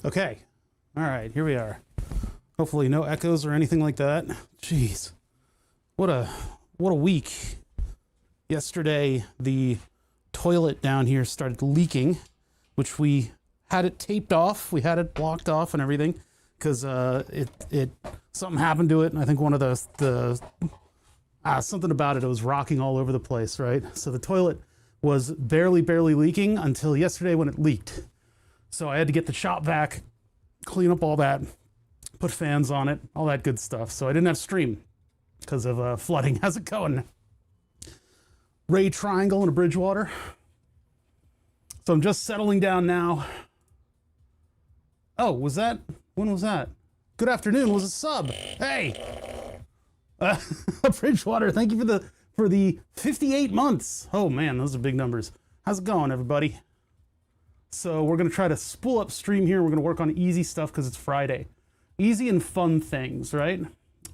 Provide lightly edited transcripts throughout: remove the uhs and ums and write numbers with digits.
Okay. All right, here we are. Hopefully no echoes or anything like that. Jeez. What a week. Yesterday the toilet down here started leaking, which we had it taped off. We had it blocked off and everything because it something happened to it, and I think one of the something about it was rocking all over the place, right? So the toilet was barely leaking until yesterday when it leaked. So I had to get the shop vac, clean up all that, put fans on it, all that good stuff. So I didn't have stream because of flooding. How's it going? Ray Triangle in Bridgewater. So I'm just settling down now. Oh, when was that? Good afternoon, was a sub. Hey! Bridgewater, thank you for the 58 months. Oh man, those are big numbers. How's it going, everybody? So we're gonna try to spool up stream here. We're gonna work on easy stuff because it's Friday. Easy and fun things, right?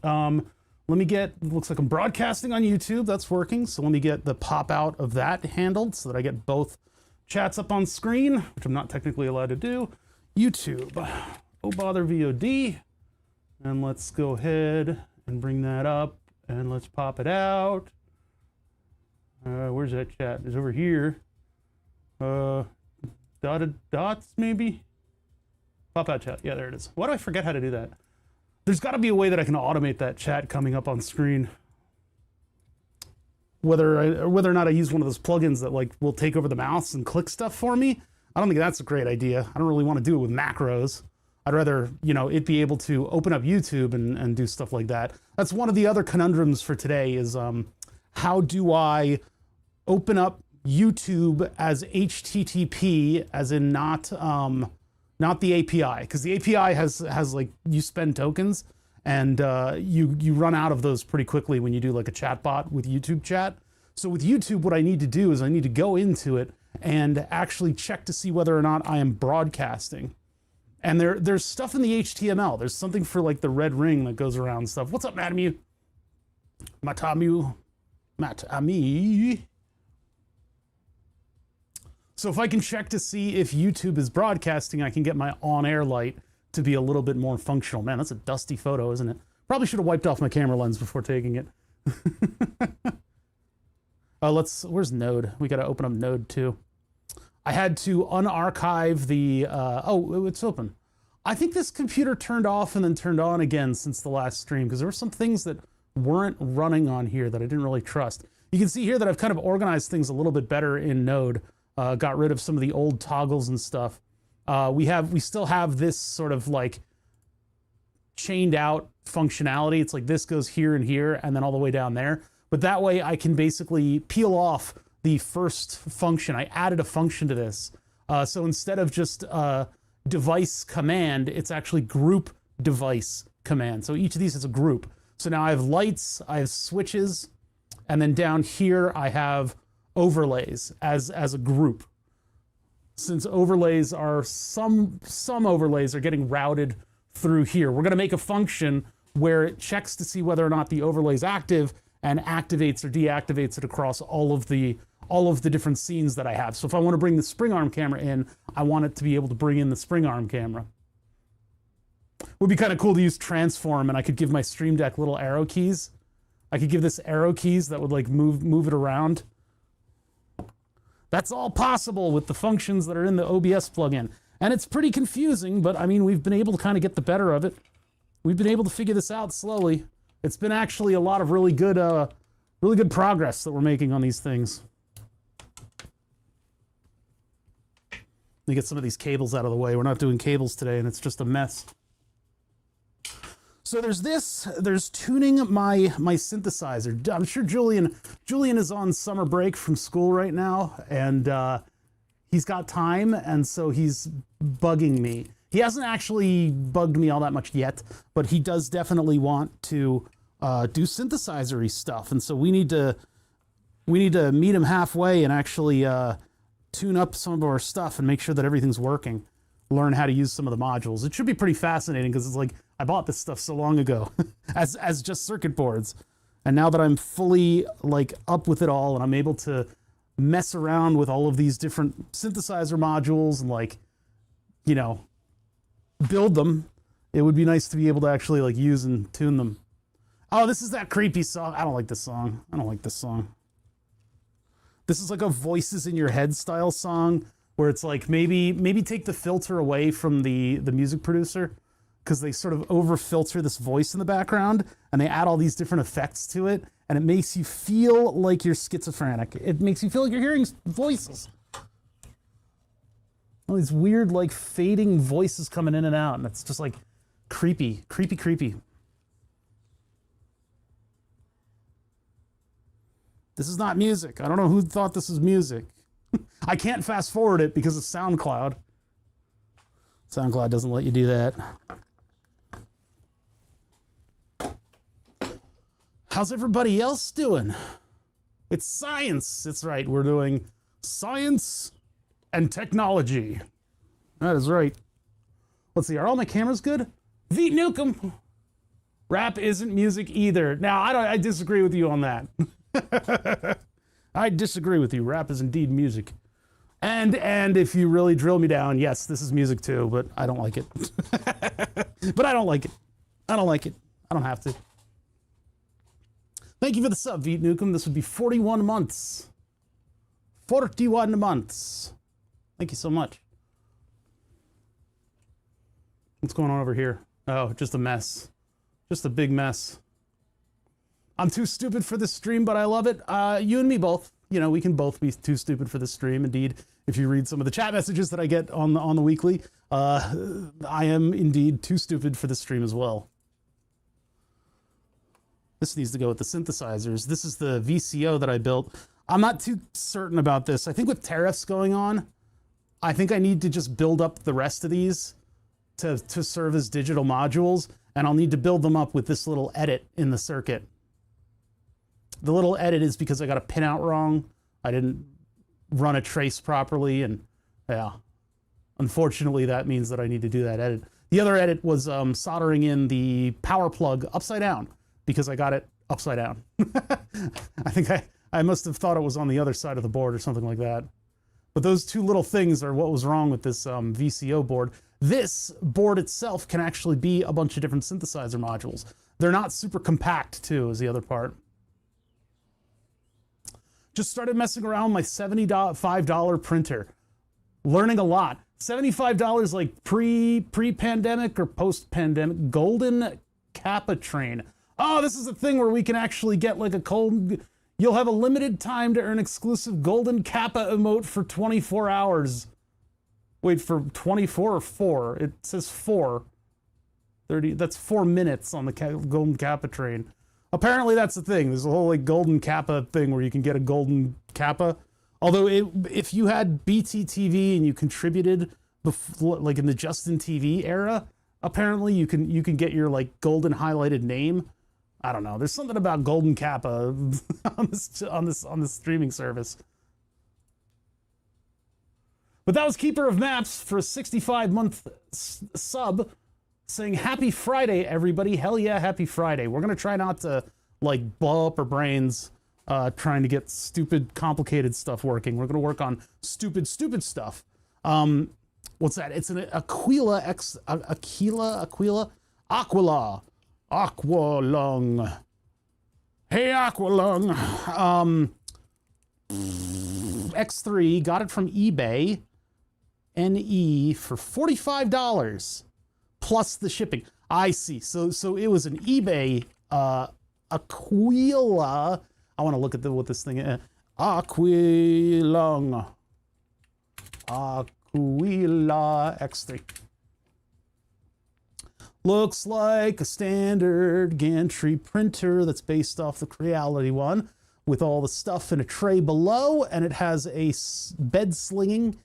Let me get, looks like I'm broadcasting on YouTube. That's working. So let me get the pop out of that handled so that I get both chats up on screen, which I'm not technically allowed to do. YouTube, oh bother VOD. And let's go ahead and bring that up and let's pop it out. Where's that chat? It's over here. Dotted dots, maybe? Pop out chat. Yeah, there it is. Why do I forget how to do that? There's got to be a way that I can automate that chat coming up on screen. Whether or not I use one of those plugins that like will take over the mouse and click stuff for me, I don't think that's a great idea. I don't really want to do it with macros. I'd rather, it be able to open up YouTube and do stuff like that. That's one of the other conundrums for today is how do I open up YouTube as HTTP, as in not the API, because the API has like, you spend tokens and you run out of those pretty quickly when you do like a chat bot with YouTube chat. So with YouTube, what I need to do is I need to go into it and actually check to see whether or not I am broadcasting. And there's stuff in the HTML. There's something for like the red ring that goes around stuff. What's up, Matamu? Matami. So if I can check to see if YouTube is broadcasting, I can get my on-air light to be a little bit more functional. Man, that's a dusty photo, isn't it? Probably should have wiped off my camera lens before taking it. Where's Node? We got to open up Node too. I had to unarchive the, oh, it's open. I think this computer turned off and then turned on again since the last stream because there were some things that weren't running on here that I didn't really trust. You can see here that I've kind of organized things a little bit better in Node. Got rid of some of the old toggles and stuff. We still have this sort of like chained out functionality. It's like this goes here and here and then all the way down there. But that way I can basically peel off the first function. I added a function to this. So instead of just device command, it's actually group device command. So each of these is a group. So now I have lights, I have switches, and then down here I have overlays as a group. Since overlays are some overlays are getting routed through here. We're going to make a function where it checks to see whether or not the overlay is active and activates or deactivates it across all of the different scenes that I have. So if I want to bring the spring arm camera in, I want it to be able to bring in the spring arm camera. Would be kind of cool to use transform, and I could give my stream deck little arrow keys. I could give this arrow keys that would like move it around. That's all possible with the functions that are in the OBS plugin. And it's pretty confusing, but I mean, we've been able to kind of get the better of it. We've been able to figure this out slowly. It's been actually a lot of really good progress that we're making on these things. Let me get some of these cables out of the way. We're not doing cables today, and it's just a mess. So there's tuning my synthesizer. I'm sure Julian is on summer break from school right now, and he's got time, and so he's bugging me. He hasn't actually bugged me all that much yet, but he does definitely want to do synthesizer-y stuff, and so we need to meet him halfway and actually tune up some of our stuff and make sure that everything's working. Learn how to use some of the modules. It should be pretty fascinating because it's like I bought this stuff so long ago as just circuit boards, and now that I'm fully like up with it all and I'm able to mess around with all of these different synthesizer modules and like, build them, it would be nice to be able to actually like use and tune them. Oh, this is that creepy song. I don't like this song. I don't like this song. This is like a voices in your head style song where it's like maybe take the filter away from the music producer, because they sort of over filter this voice in the background and they add all these different effects to it, and it makes you feel like you're schizophrenic. It makes you feel like you're hearing voices. All these weird like fading voices coming in and out, and it's just like creepy. This is not music. I don't know who thought this was music. I can't fast forward it because of SoundCloud. SoundCloud doesn't let you do that. How's everybody else doing? It's science. That's right. We're doing science and technology. That is right. Let's see. Are all my cameras good? Veet Nukem. Rap isn't music either. Now, I disagree with you on that. I disagree with you. Rap is indeed music. And if you really drill me down, yes, this is music too, but I don't like it. But I don't like it. I don't like it. I don't have to. Thank you for the sub, Veet Nukem. This would be 41 months. 41 months. Thank you so much. What's going on over here? Oh, just a mess. Just a big mess. I'm too stupid for this stream, but I love it. You and me both. You know, we can both be too stupid for this stream. Indeed, if you read some of the chat messages that I get on the weekly, I am indeed too stupid for this stream as well. This needs to go with the synthesizers. This is the VCO that I built. I'm not too certain about this. I think with tariffs going on, I think I need to just build up the rest of these to serve as digital modules, and I'll need to build them up with this little edit in the circuit. The little edit is because I got a pin out wrong. I didn't run a trace properly, and yeah, unfortunately that means that I need to do that edit. The other edit was soldering in the power plug upside down because I got it upside down. I think I must have thought it was on the other side of the board or something like that. But those two little things are what was wrong with this VCO board. This board itself can actually be a bunch of different synthesizer modules. They're not super compact too, is the other part. Just started messing around with my $75 printer. Learning a lot. $75 like pre-pandemic or post-pandemic. Golden Kappa train. Oh, this is a thing where we can actually get like a cold... You'll have a limited time to earn exclusive Golden Kappa emote for 24 hours. Wait, for 24 or 4? It says 4. 30, that's 4 minutes on the Golden Kappa train. Apparently that's the thing. There's a whole like Golden Kappa thing where you can get a Golden Kappa. Although if you had BTTV and you contributed before, like in the Justin TV era, apparently you can get your like golden highlighted name. I don't know. There's something about Golden Kappa on this streaming service. But that was Keeper of Maps for a 65-month sub, saying happy Friday, everybody. Hell yeah, happy Friday. We're gonna try not to like blow up our brains trying to get stupid, complicated stuff working. We're gonna work on stupid stuff. What's that? It's an Aquila Aqualung. Hey, Aqualung. X3, got it from eBay. NE for $45 plus the shipping. I see. So it was an eBay Aquila. I want to look at what this thing is. Aquilung. Aquila X3. Looks like a standard gantry printer that's based off the Creality one with all the stuff in a tray below, and it has a bed slinging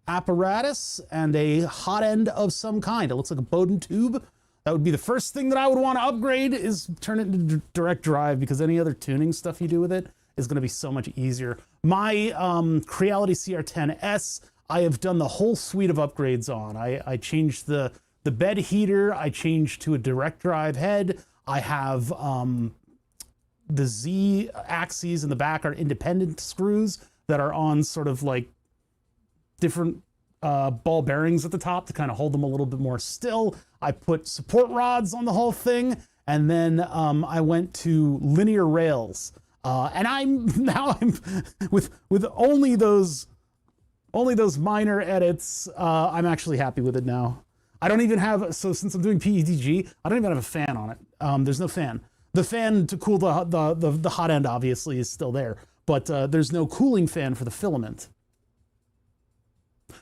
apparatus and a hot end of some kind. It looks like a Bowden tube. That would be the first thing that I would want to upgrade, is turn it into direct drive, because any other tuning stuff you do with it is going to be so much easier. My Creality CR10S, I have done the whole suite of upgrades on. I changed the bed heater. I changed to a direct drive head. I have the Z axes in the back are independent screws that are on sort of like different ball bearings at the top to kind of hold them a little bit more still. I put support rods on the whole thing, and then I went to linear rails. And I'm with only those minor edits. I'm actually happy with it now. I don't even have, so since I'm doing PETG, I don't even have a fan on it. There's no fan. The fan to cool the hot end obviously is still there, but there's no cooling fan for the filament.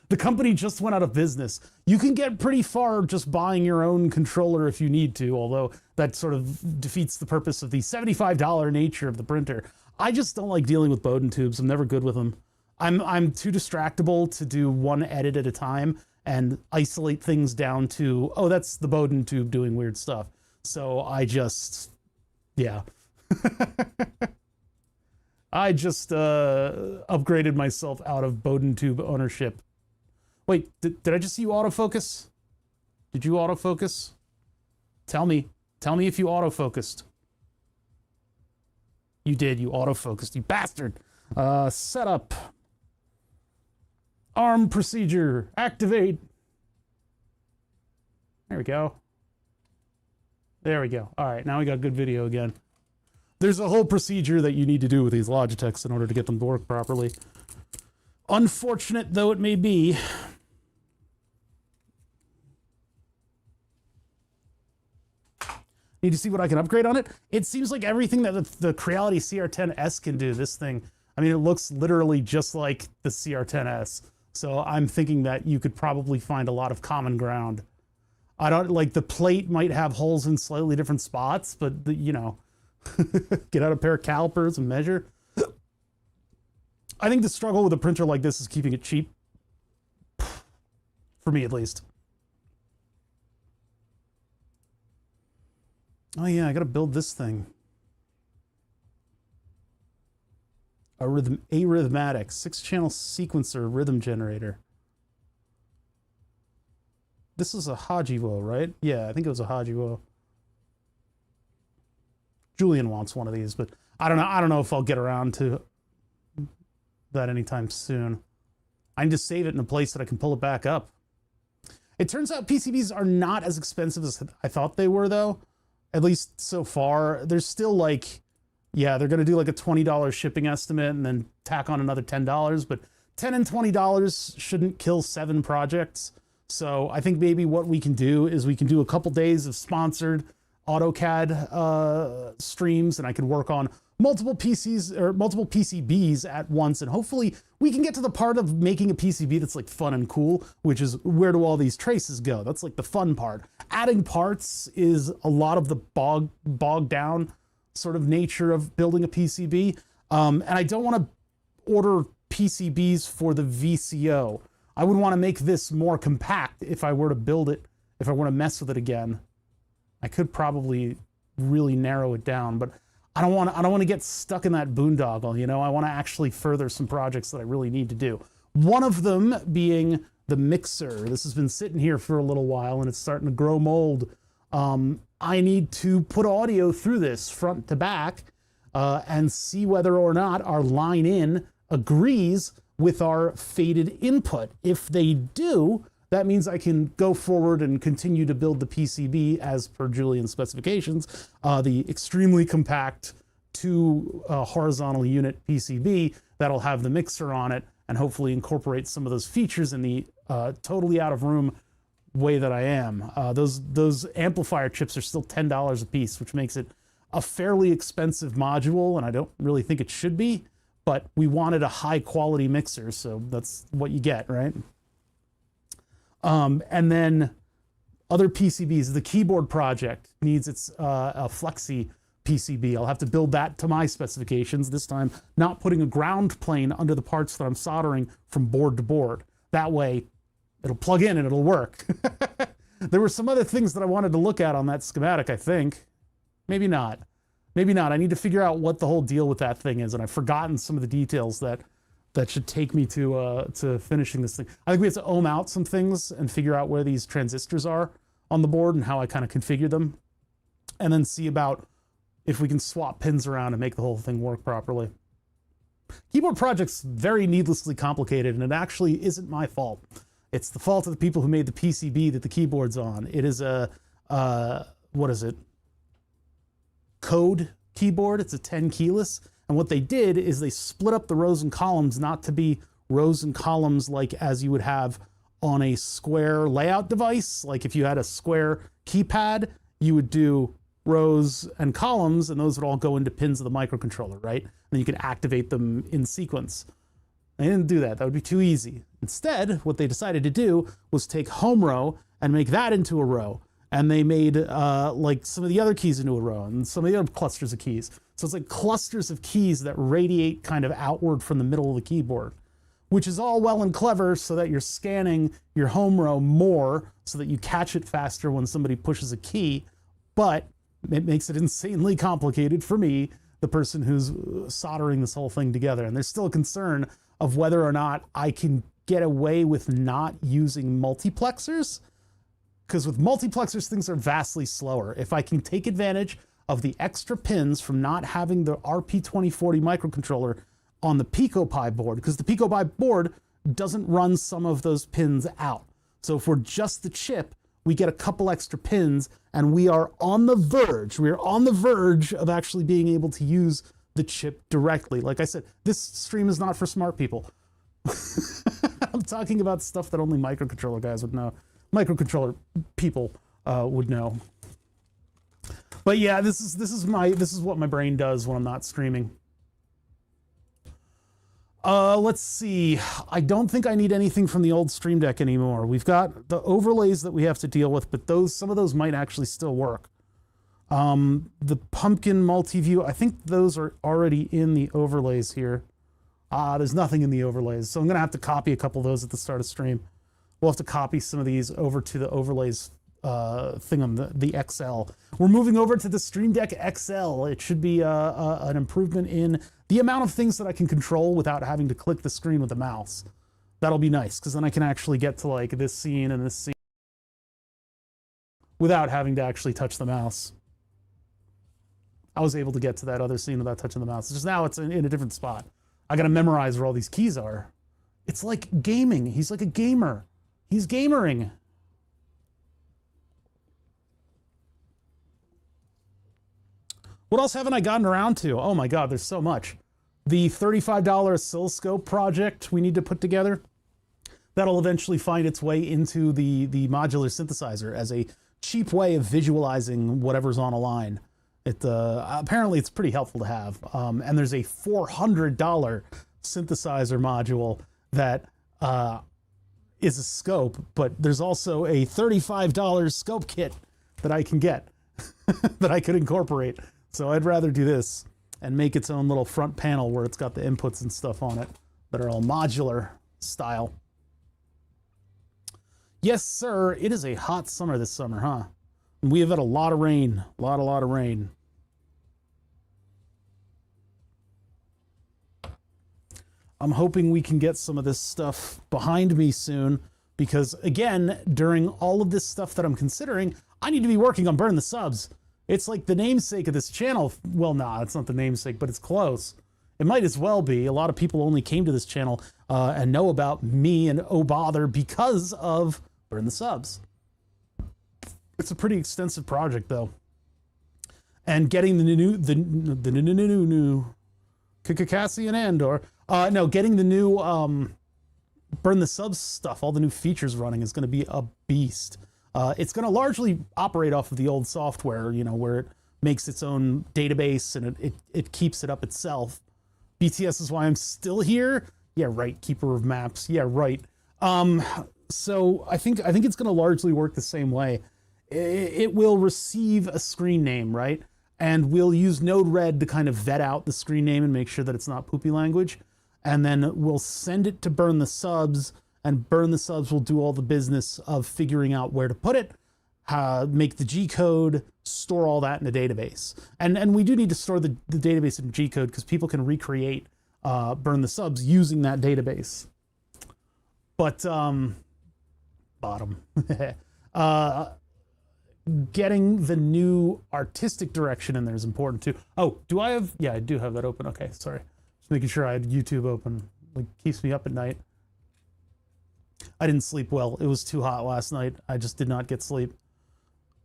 The company just went out of business. You can get pretty far just buying your own controller if you need to, although that sort of defeats the purpose of the $75 nature of the printer. I just don't like dealing with Bowden tubes. I'm never good with them. I'm too distractible to do one edit at a time and isolate things down to, oh, that's the Bowden tube doing weird stuff. So I just, yeah. I just upgraded myself out of Bowden tube ownership. Wait, did I just see you autofocus? Did you autofocus? Tell me if you autofocused. You did, you autofocused, you bastard. Setup. ARM procedure, activate. There we go. There we go. All right, now we got good video again. There's a whole procedure that you need to do with these Logitechs in order to get them to work properly. Unfortunate though it may be. Need to see what I can upgrade on it. It seems like everything that the Creality CR10S can do, this thing, I mean, it looks literally just like the CR10S. So I'm thinking that you could probably find a lot of common ground. I don't, like, the plate might have holes in slightly different spots, but, you know, get out a pair of calipers and measure. I think the struggle with a printer like this is keeping it cheap. For me, at least. Oh yeah, I gotta build this thing. Arithmetic, 6-channel sequencer rhythm generator. This is a Hajiwo, right? Yeah, I think it was a Hajiwo. Julian wants one of these, but I don't know if I'll get around to that anytime soon. I need to save it in a place that I can pull it back up. It turns out PCBs are not as expensive as I thought they were, though. At least so far. There's still like, yeah, they're going to do like a $20 shipping estimate and then tack on another $10, but $10 and $20 shouldn't kill 7 projects. So I think maybe what we can do is we can do a couple days of sponsored AutoCAD streams, and I can work on multiple PCs or multiple PCBs at once, and hopefully we can get to the part of making a PCB that's like fun and cool, which is where do all these traces go? That's like the fun part. Adding parts is a lot of the bogged down sort of nature of building a PCB, and I don't want to order PCBs for the VCO. I would want to make this more compact if I were to build it, if I want to mess with it again. I could probably really narrow it down, but I don't want to get stuck in that boondoggle, you know? I want to actually further some projects that I really need to do. One of them being the mixer. This has been sitting here for a little while and it's starting to grow mold. I need to put audio through this front to back and see whether or not our line in agrees with our faded input. If they do, that means I can go forward and continue to build the PCB as per Julian's specifications, the extremely compact 2 horizontal unit PCB that'll have the mixer on it and hopefully incorporate some of those features in the totally out of room way that I am. Those amplifier chips are still $10 a piece, which makes it a fairly expensive module, and I don't really think it should be, but we wanted a high quality mixer, so that's what you get, right? And then other PCBs, the keyboard project needs its a Flexi PCB. I'll have to build that to my specifications, this time not putting a ground plane under the parts that I'm soldering from board to board. That way it'll plug in and it'll work. There were some other things that I wanted to look at on that schematic, I think. Maybe not. Maybe not. I need to figure out what the whole deal with that thing is, and I've forgotten some of the details that should take me to finishing this thing. I think we have to ohm out some things and figure out where these transistors are on the board and how I kind of configure them, and then see about if we can swap pins around and make the whole thing work properly. Keyboard project's very needlessly complicated, and it actually isn't my fault. It's the fault of the people who made the PCB that the keyboard's on. It is a, what is it? Code keyboard. It's a 10 keyless. And what they did is they split up the rows and columns not to be rows and columns like as you would have on a square layout device. Like if you had a square keypad, you would do rows and columns, and those would all go into pins of the microcontroller, right? And you could activate them in sequence. They didn't do that. That would be too easy. Instead, what they decided to do was take home row and make that into a row. And they made like some of the other keys into a row and some of the other clusters of keys. So it's like clusters of keys that radiate kind of outward from the middle of the keyboard, which is all well and clever so that you're scanning your home row more so that you catch it faster when somebody pushes a key. But it makes it insanely complicated for me, the person who's soldering this whole thing together. And there's still a concern of whether or not I can get away with not using multiplexers. Because with multiplexers, things are vastly slower. If I can take advantage of the extra pins from not having the RP2040 microcontroller on the PicoPi board, because the PicoPi board doesn't run some of those pins out. So if we're just the chip, we get a couple extra pins, and we are on the verge of actually being able to use the chip directly. Like I said, this stream is not for smart people. I'm talking about stuff that only microcontroller guys would know. Microcontroller people would know. But yeah, this is what my brain does when I'm not streaming. Let's see. I don't think I need anything from the old Stream Deck anymore. We've got the overlays that we have to deal with, but some of those might actually still work. The Pumpkin multi-view, I think those are already in the overlays here. There's nothing in the overlays, so I'm gonna have to copy a couple of those at the start of stream. We'll have to copy some of these over to the overlays thingam, the XL. We're moving over to the Stream Deck XL. It should be an improvement in the amount of things that I can control without having to click the screen with the mouse. That'll be nice, because then I can actually get to like this scene and this scene without having to actually touch the mouse. I was able to get to that other scene without touching the mouse. Just now it's in a different spot. I gotta memorize where all these keys are. It's like gaming. He's like a gamer. He's gamering. What else haven't I gotten around to? Oh my God, there's so much. The $35 oscilloscope project we need to put together. That'll eventually find its way into the modular synthesizer as a cheap way of visualizing whatever's on a line. Apparently it's pretty helpful to have. And there's a $400 synthesizer module that is a scope, but there's also a $35 scope kit that I can get that I could incorporate. So I'd rather do this and make its own little front panel where it's got the inputs and stuff on it that are all modular style. Yes, sir. It is a hot summer this summer, huh? We have had a lot of rain, a lot of rain. I'm hoping we can get some of this stuff behind me soon, because again, during all of this stuff that I'm considering, I need to be working on Burn the Subs. It's like the namesake of this channel. Well, nah, it's not the namesake, but it's close. It might as well be. A lot of people only came to this channel and know about me and Oh Bother because of Burn the Subs. It's a pretty extensive project, though. And getting the new Cassian Andor, getting the new Burn the Subs stuff, all the new features running is going to be a beast. It's going to largely operate off of the old software, you know, where it makes its own database and it keeps it up itself. BTS is why I'm still here. Yeah, right. Keeper of Maps. Yeah, right. So I think it's going to largely work the same way. It will receive a screen name, right? And we'll use Node-RED to kind of vet out the screen name and make sure that it's not poopy language. And then we'll send it to Burn the Subs, and Burn the Subs will do all the business of figuring out where to put it, make the G-code, store all that in a database. And we do need to store the database in G-code because people can recreate Burn the Subs using that database. But, bottom. Getting the new artistic direction in there is important too. Oh, do I have? Yeah, I do have that open. Okay, sorry. Just making sure I had YouTube open. Like, keeps me up at night. I didn't sleep well. It was too hot last night. I just did not get sleep.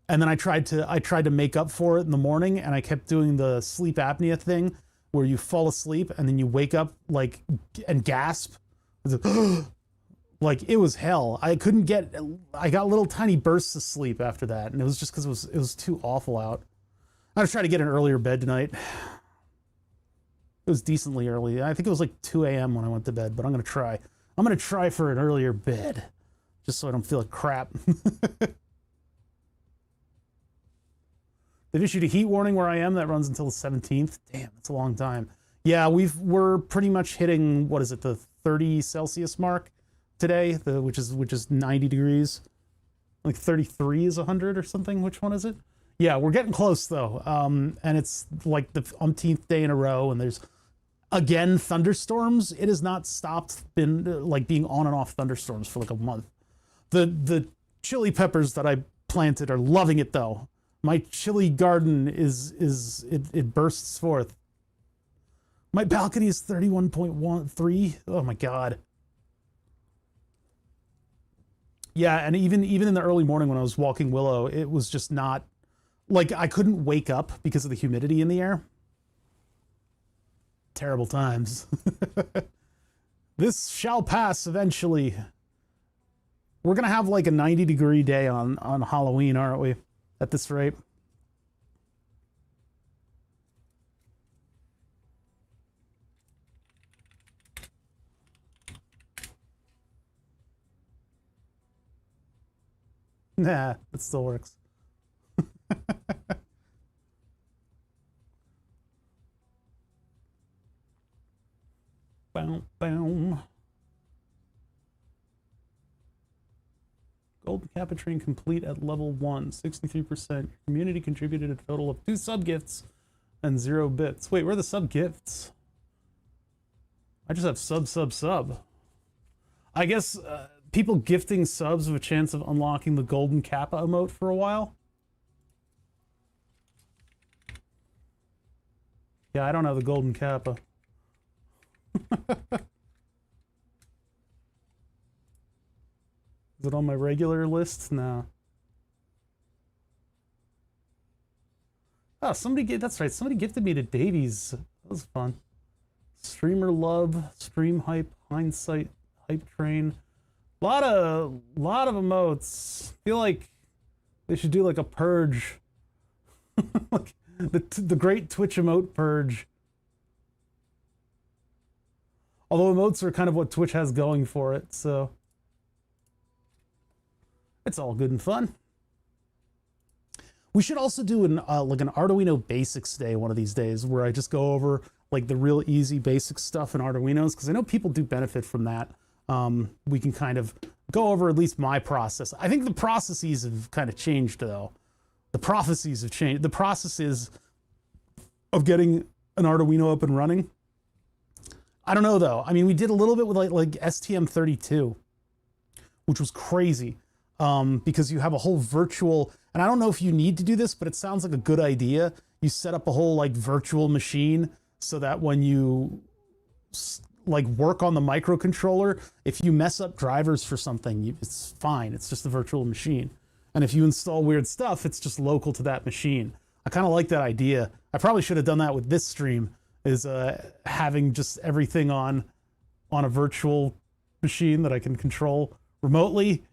And then I tried to make up for it in the morning, and I kept doing the sleep apnea thing where you fall asleep and then you wake up like and gasp. Like, it was hell. I got little tiny bursts of sleep after that, and it was just because it was too awful out. I'm gonna try to get an earlier bed tonight. It was decently early. I think it was like 2 a.m. when I went to bed, but I'm gonna try. I'm gonna try for an earlier bed, just so I don't feel like crap. They've issued a heat warning where I am that runs until the 17th. Damn, that's a long time. Yeah, we're pretty much hitting, what is it, the 30 Celsius mark today, which is 90 degrees. Like 33 is 100 or something. Which one is it? Yeah, we're getting close though. And it's like the umpteenth day in a row, and there's again thunderstorms. It has not stopped been like being on and off thunderstorms for like a month. The chili peppers that I planted are loving it though. My chili garden it bursts forth. My balcony is 31.13. Oh my god. Yeah, and even in the early morning when I was walking Willow, it was just not like I couldn't wake up because of the humidity in the air. Terrible times. This shall pass eventually. We're gonna have like a 90-degree day on Halloween, aren't we? At this rate. Nah, it still works. Boom, boom. Golden Kappa train complete at level 1, 63%. Community contributed a total of 2 sub-gifts and 0 bits. Wait, where are the sub-gifts? I just have sub. I guess people gifting subs have a chance of unlocking the Golden Kappa emote for a while. Yeah, I don't have the Golden Kappa. Is it on my regular list? No. Oh, that's right. Somebody gifted me to Davies. That was fun. Streamer love, stream hype, hindsight, hype train. A lot of emotes. I feel like they should do like a purge. Like the great Twitch emote purge. Although emotes are kind of what Twitch has going for it, so it's all good and fun. We should also do like an Arduino Basics Day one of these days, where I just go over like the real easy basic stuff in Arduinos, because I know people do benefit from that. We can kind of go over at least my process. I think the processes have kind of changed though. The prophecies have changed. The processes of getting an Arduino up and running. I don't know though. I mean, we did a little bit with like STM32, which was crazy. Because you have a whole virtual, and I don't know if you need to do this, but it sounds like a good idea. You set up a whole like virtual machine so that when you like work on the microcontroller, if you mess up drivers for something, it's fine. It's just a virtual machine. And if you install weird stuff, it's just local to that machine. I kind of like that idea. I probably should have done that with this stream, is having just everything on a virtual machine that I can control remotely.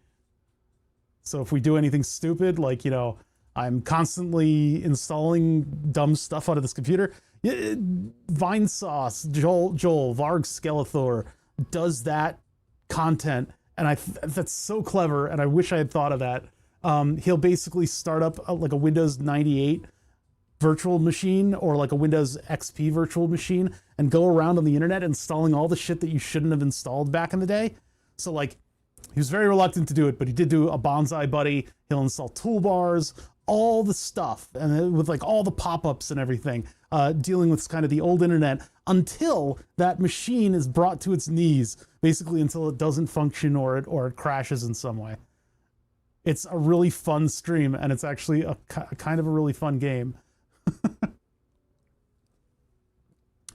So if we do anything stupid, like, you know, I'm constantly installing dumb stuff onto this computer. Vinesauce, Joel, Varg Skeletor does that content, and that's so clever, and I wish I had thought of that. He'll basically start up like a Windows 98 virtual machine or like a Windows XP virtual machine and go around on the internet installing all the shit that you shouldn't have installed back in the day. So like, he was very reluctant to do it, but he did do a Bonsai Buddy. He'll install toolbars, all the stuff, and with like all the pop-ups and everything, dealing with kind of the old internet until that machine is brought to its knees, basically until it doesn't function or it crashes in some way. It's a really fun stream, and it's actually a kind of a really fun game.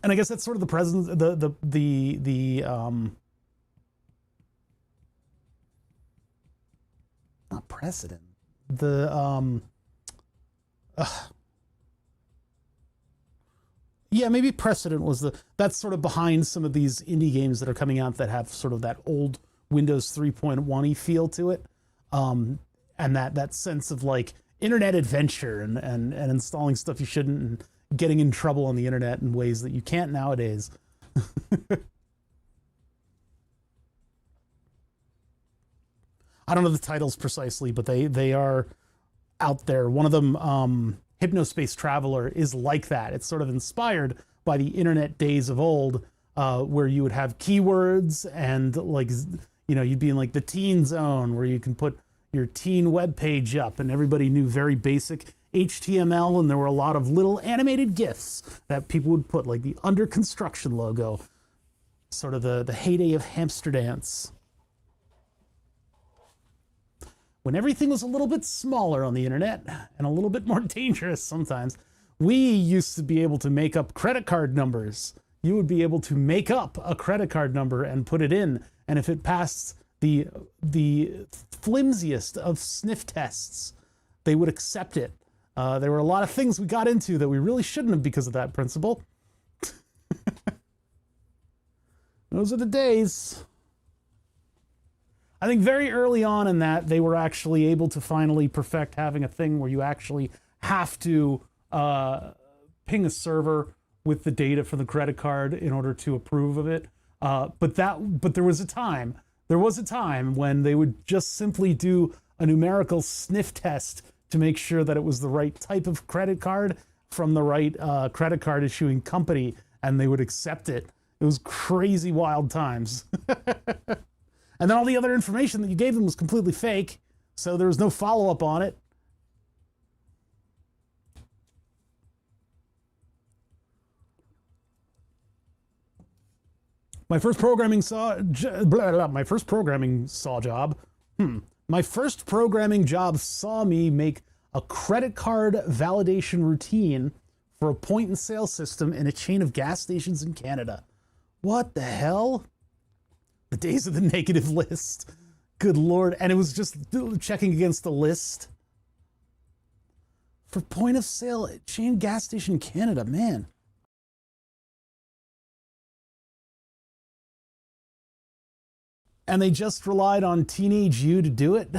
And I guess that's sort of the presence, not precedent. The yeah, maybe precedent was that's sort of behind some of these indie games that are coming out that have sort of that old Windows 3.1-y feel to it, and that sense of like internet adventure and installing stuff you shouldn't and getting in trouble on the internet in ways that you can't nowadays. I don't know the titles precisely, but they are out there. One of them, Hypnospace Traveler, is like that. It's sort of inspired by the internet days of old, where you would have keywords and like, you know, you'd be in like the teen zone where you can put your teen web page up and everybody knew very basic HTML, and there were a lot of little animated GIFs that people would put, like the under construction logo, sort of the heyday of Hamster Dance. When everything was a little bit smaller on the internet and a little bit more dangerous sometimes, we used to be able to make up credit card numbers. You would be able to make up a credit card number and put it in, and if it passed the flimsiest of sniff tests, they would accept it. There were a lot of things we got into that we really shouldn't have because of that principle. Those are the days. I think very early on in that, they were actually able to finally perfect having a thing where you actually have to ping a server with the data for the credit card in order to approve of it. But there was a time when they would just simply do a numerical sniff test to make sure that it was the right type of credit card from the right credit card issuing company, and they would accept it. It was crazy wild times. And then all the other information that you gave them was completely fake, so there was no follow-up on it. My first programming job saw me make a credit card validation routine for a point-and-sale system in a chain of gas stations in Canada. What the hell? The days of the negative list. Good Lord. And it was just checking against the list. For point of sale chain gas station in Canada, man. And they just relied on teenage you to do it.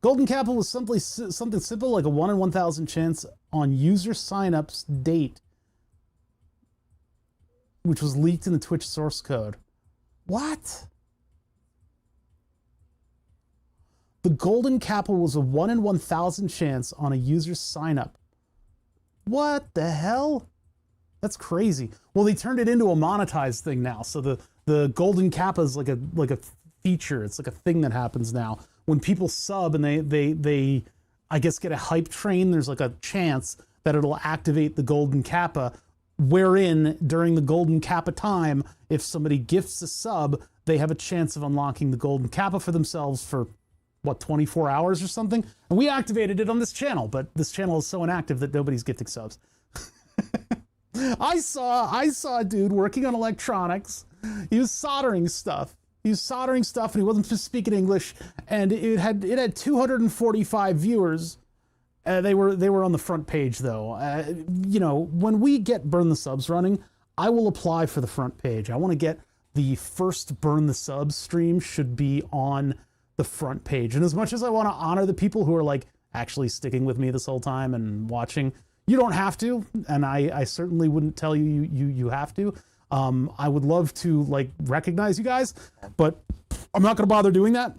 Golden Capital was something simple like a 1 in 1,000 chance on user signups date, which was leaked in the Twitch source code. What? The Golden Capital was a 1 in 1,000 chance on a user signup. What the hell? That's crazy. Well, they turned it into a monetized thing now. So the Golden Kappa is like a feature. It's like a thing that happens now. When people sub and they I guess get a hype train, there's like a chance that it'll activate the Golden Kappa, wherein during the Golden Kappa time, if somebody gifts a sub, they have a chance of unlocking the Golden Kappa for themselves for, what, 24 hours or something? And we activated it on this channel, but this channel is so inactive that nobody's gifting subs. I saw a dude working on electronics. He was soldering stuff. And he wasn't just speaking English, and it had 245 viewers. They were on the front page though. You know, when we get Burn the Subs running, I will apply for the front page. I want to get the first Burn the Subs stream should be on the front page. And as much as I want to honor the people who are like actually sticking with me this whole time and watching, you don't have to, and I certainly wouldn't tell you have to. I would love to like recognize you guys, but I'm not going to bother doing that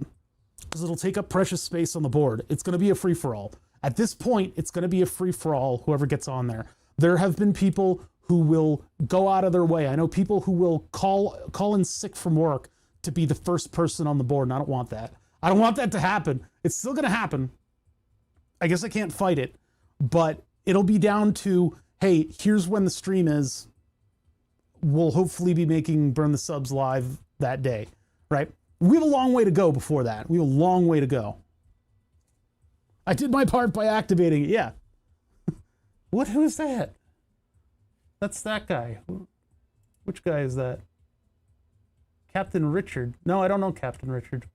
because it'll take up precious space on the board. It's going to be a free-for-all. At this point, it's going to be a free-for-all, whoever gets on there. There have been people who will go out of their way. I know people who will call in sick from work to be the first person on the board, and I don't want that. I don't want that to happen. It's still going to happen. I guess I can't fight it, but it'll be down to, hey, here's when the stream is. We'll hopefully be making Burn the Subs live that day, right? We have a long way to go before that. We have a long way to go. I did my part by activating it, yeah. What? Who is that? That's that guy. Which guy is that? Captain Richard. No, I don't know Captain Richard.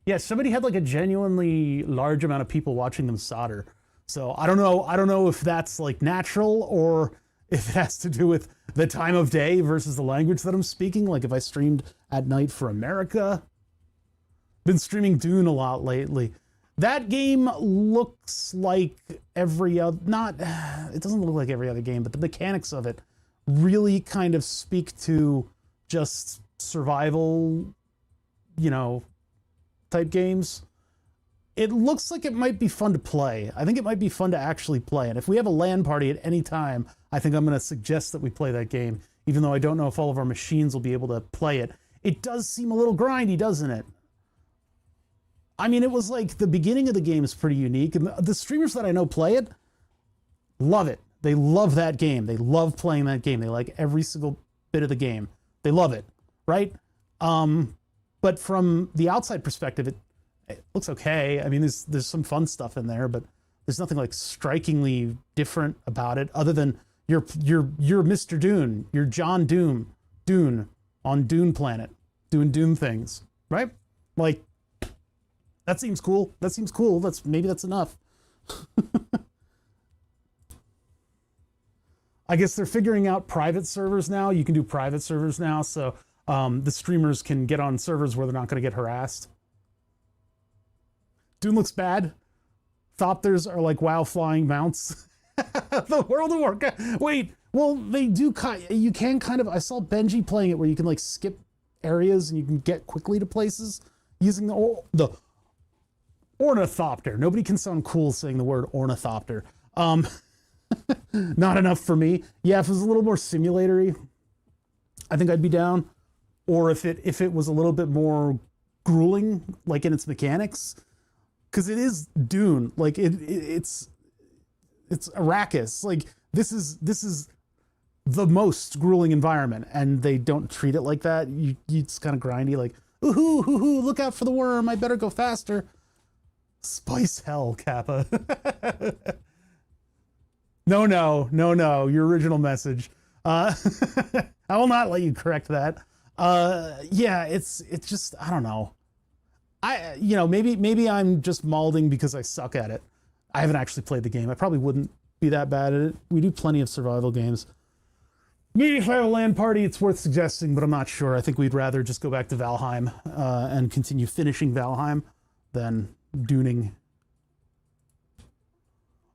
Yeah, somebody had like a genuinely large amount of people watching them solder. So I don't know if that's like natural or if it has to do with the time of day versus the language that I'm speaking. Like if I streamed at night for America. Been streaming Dune a lot lately. That game looks like every other, not, it doesn't look like every other game, but the mechanics of it really kind of speak to just survival, you know, type games. It looks like it might be fun to play. I think it might be fun to actually play. And if we have a LAN party at any time, I think I'm going to suggest that we play that game, even though I don't know if all of our machines will be able to play it. It does seem a little grindy, doesn't it? I mean, it was like the beginning of the game is pretty unique. And the streamers that I know play it, love it. They love that game. They love playing that game. They like every single bit of the game. They love it, right? But from the outside perspective, it looks okay. I mean, there's some fun stuff in there, but there's nothing like strikingly different about it other than you're Mr. Dune. You're John Dune on Dune Planet doing Dune things, right? Like, that seems cool. That seems cool. Maybe that's enough. I guess they're figuring out private servers now. You can do private servers now, so the streamers can get on servers where they're not going to get harassed. Dune looks bad. Thopters are like WoW flying mounts. The World of Warcraft. Wait, well, they do. You can kind of. I saw Benji playing it where you can like skip areas and you can get quickly to places using the ornithopter. Nobody can sound cool saying the word ornithopter. Not enough for me. Yeah, if it was a little more simulatory, I think I'd be down. Or if it was a little bit more grueling, like in its mechanics, because it is Dune. Like it's Arrakis. Like this is the most grueling environment, and they don't treat it like that. It's kind of grindy. Like ooh, look out for the worm. I better go faster. Spice hell, Kappa. No, your original message. I will not let you correct that. Yeah, it's just, I don't know. Maybe I'm just malding because I suck at it. I haven't actually played the game. I probably wouldn't be that bad at it. We do plenty of survival games. Maybe if I have a LAN party, it's worth suggesting, but I'm not sure. I think we'd rather just go back to Valheim and continue finishing Valheim than Duning.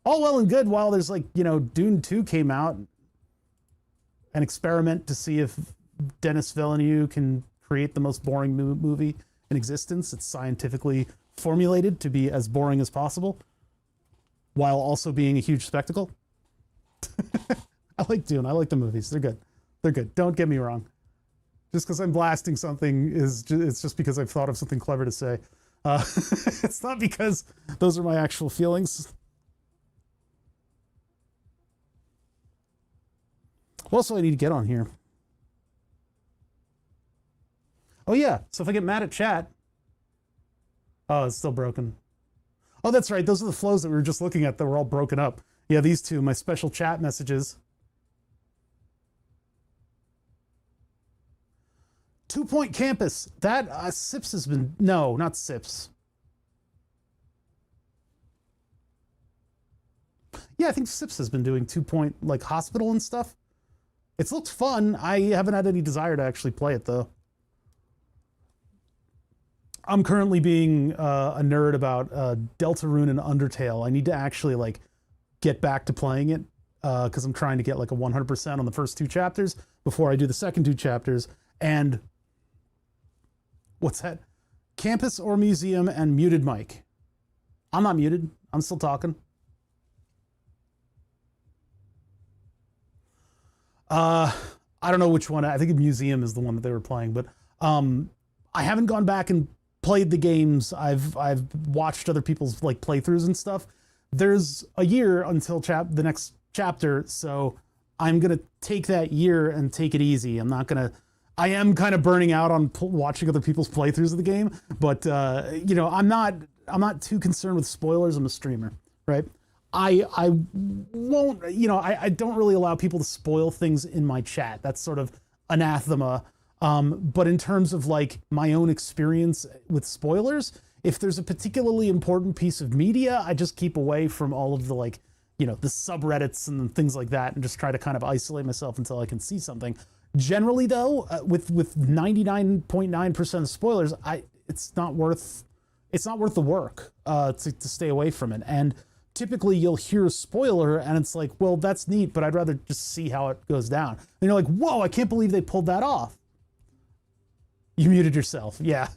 All well and good while there's like, Dune 2 came out. An experiment to see if Denis Villeneuve can create the most boring movie in existence. It's scientifically formulated to be as boring as possible while also being a huge spectacle. I like Dune. I like the movies. They're good. They're good. Don't get me wrong. Just because I'm blasting something it's just because I've thought of something clever to say. It's not because those are my actual feelings. What else do I need to get on here? Oh yeah, so if I get mad at chat, oh, it's still broken. Oh, that's right. Those are the flows that we were just looking at that were all broken up. Yeah, these two, my special chat messages. 2 Point Campus. That Sips has been, no, not Sips. Yeah, I think Sips has been doing 2 Point like hospital and stuff. It's looked fun. I haven't had any desire to actually play it though. I'm currently being a nerd about Deltarune and Undertale. I need to actually like get back to playing it because I'm trying to get like a 100% on the first 2 chapters before I do the second 2 chapters. And what's that? Campus or museum and muted mic. I'm not muted. I'm still talking. I don't know which one. I think the museum is the one that they were playing, but I haven't gone back and played the games. I've watched other people's like playthroughs and stuff. There's a year until the next chapter, so I'm gonna take that year and take it easy. I am kind of burning out on watching other people's playthroughs of the game, but I'm not too concerned with spoilers. I'm a streamer, right? I won't, I don't really allow people to spoil things in my chat. That's sort of anathema. But in terms of like my own experience with spoilers, if there's a particularly important piece of media, I just keep away from all of the like, you know, the subreddits and things like that, and just try to kind of isolate myself until I can see something. Generally, though, with 99.9% of spoilers, it's not worth the work to stay away from it. And typically, you'll hear a spoiler, and it's like, well, that's neat, but I'd rather just see how it goes down. And you're like, whoa, I can't believe they pulled that off. You muted yourself, yeah.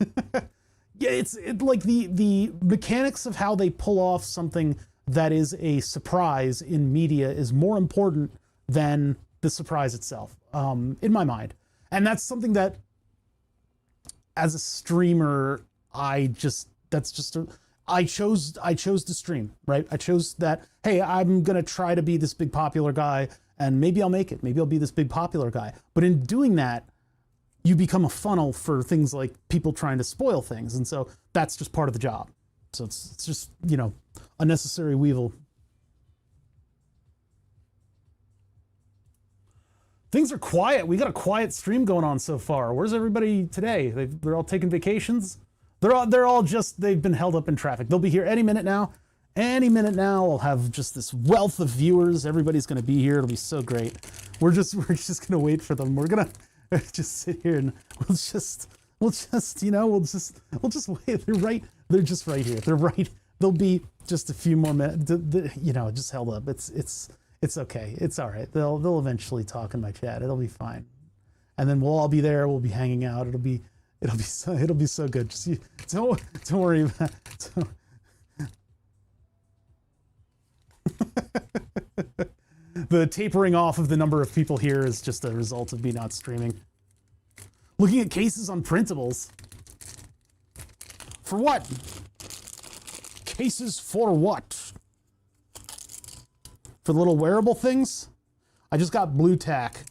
Yeah, it's like the mechanics of how they pull off something that is a surprise in media is more important than the surprise itself, in my mind. And that's something that, as a streamer, I chose to stream, right? I chose that, hey, I'm gonna try to be this big popular guy, and maybe I'll make it. Maybe I'll be this big popular guy. But in doing that, you become a funnel for things like people trying to spoil things. And so that's just part of the job. So it's just, you know, a necessary evil. Things are quiet. We got a quiet stream going on so far. Where's everybody today? They're all taking vacations. They're all just, they've been held up in traffic. They'll be here any minute now. Any minute now, I'll have just this wealth of viewers. Everybody's going to be here. It'll be so great. We're just going to wait for them. We're going to just sit here and we'll just wait. They're just right here. They'll be just a few more minutes, you know, just held up. It's okay. It's all right. They'll eventually talk in my chat. It'll be fine. And then we'll all be there. We'll be hanging out. It'll be so good. Just don't worry about it. The tapering off of the number of people here is just a result of me not streaming. Looking at cases on printables. For what? Cases for what? For the little wearable things? I just got blue tack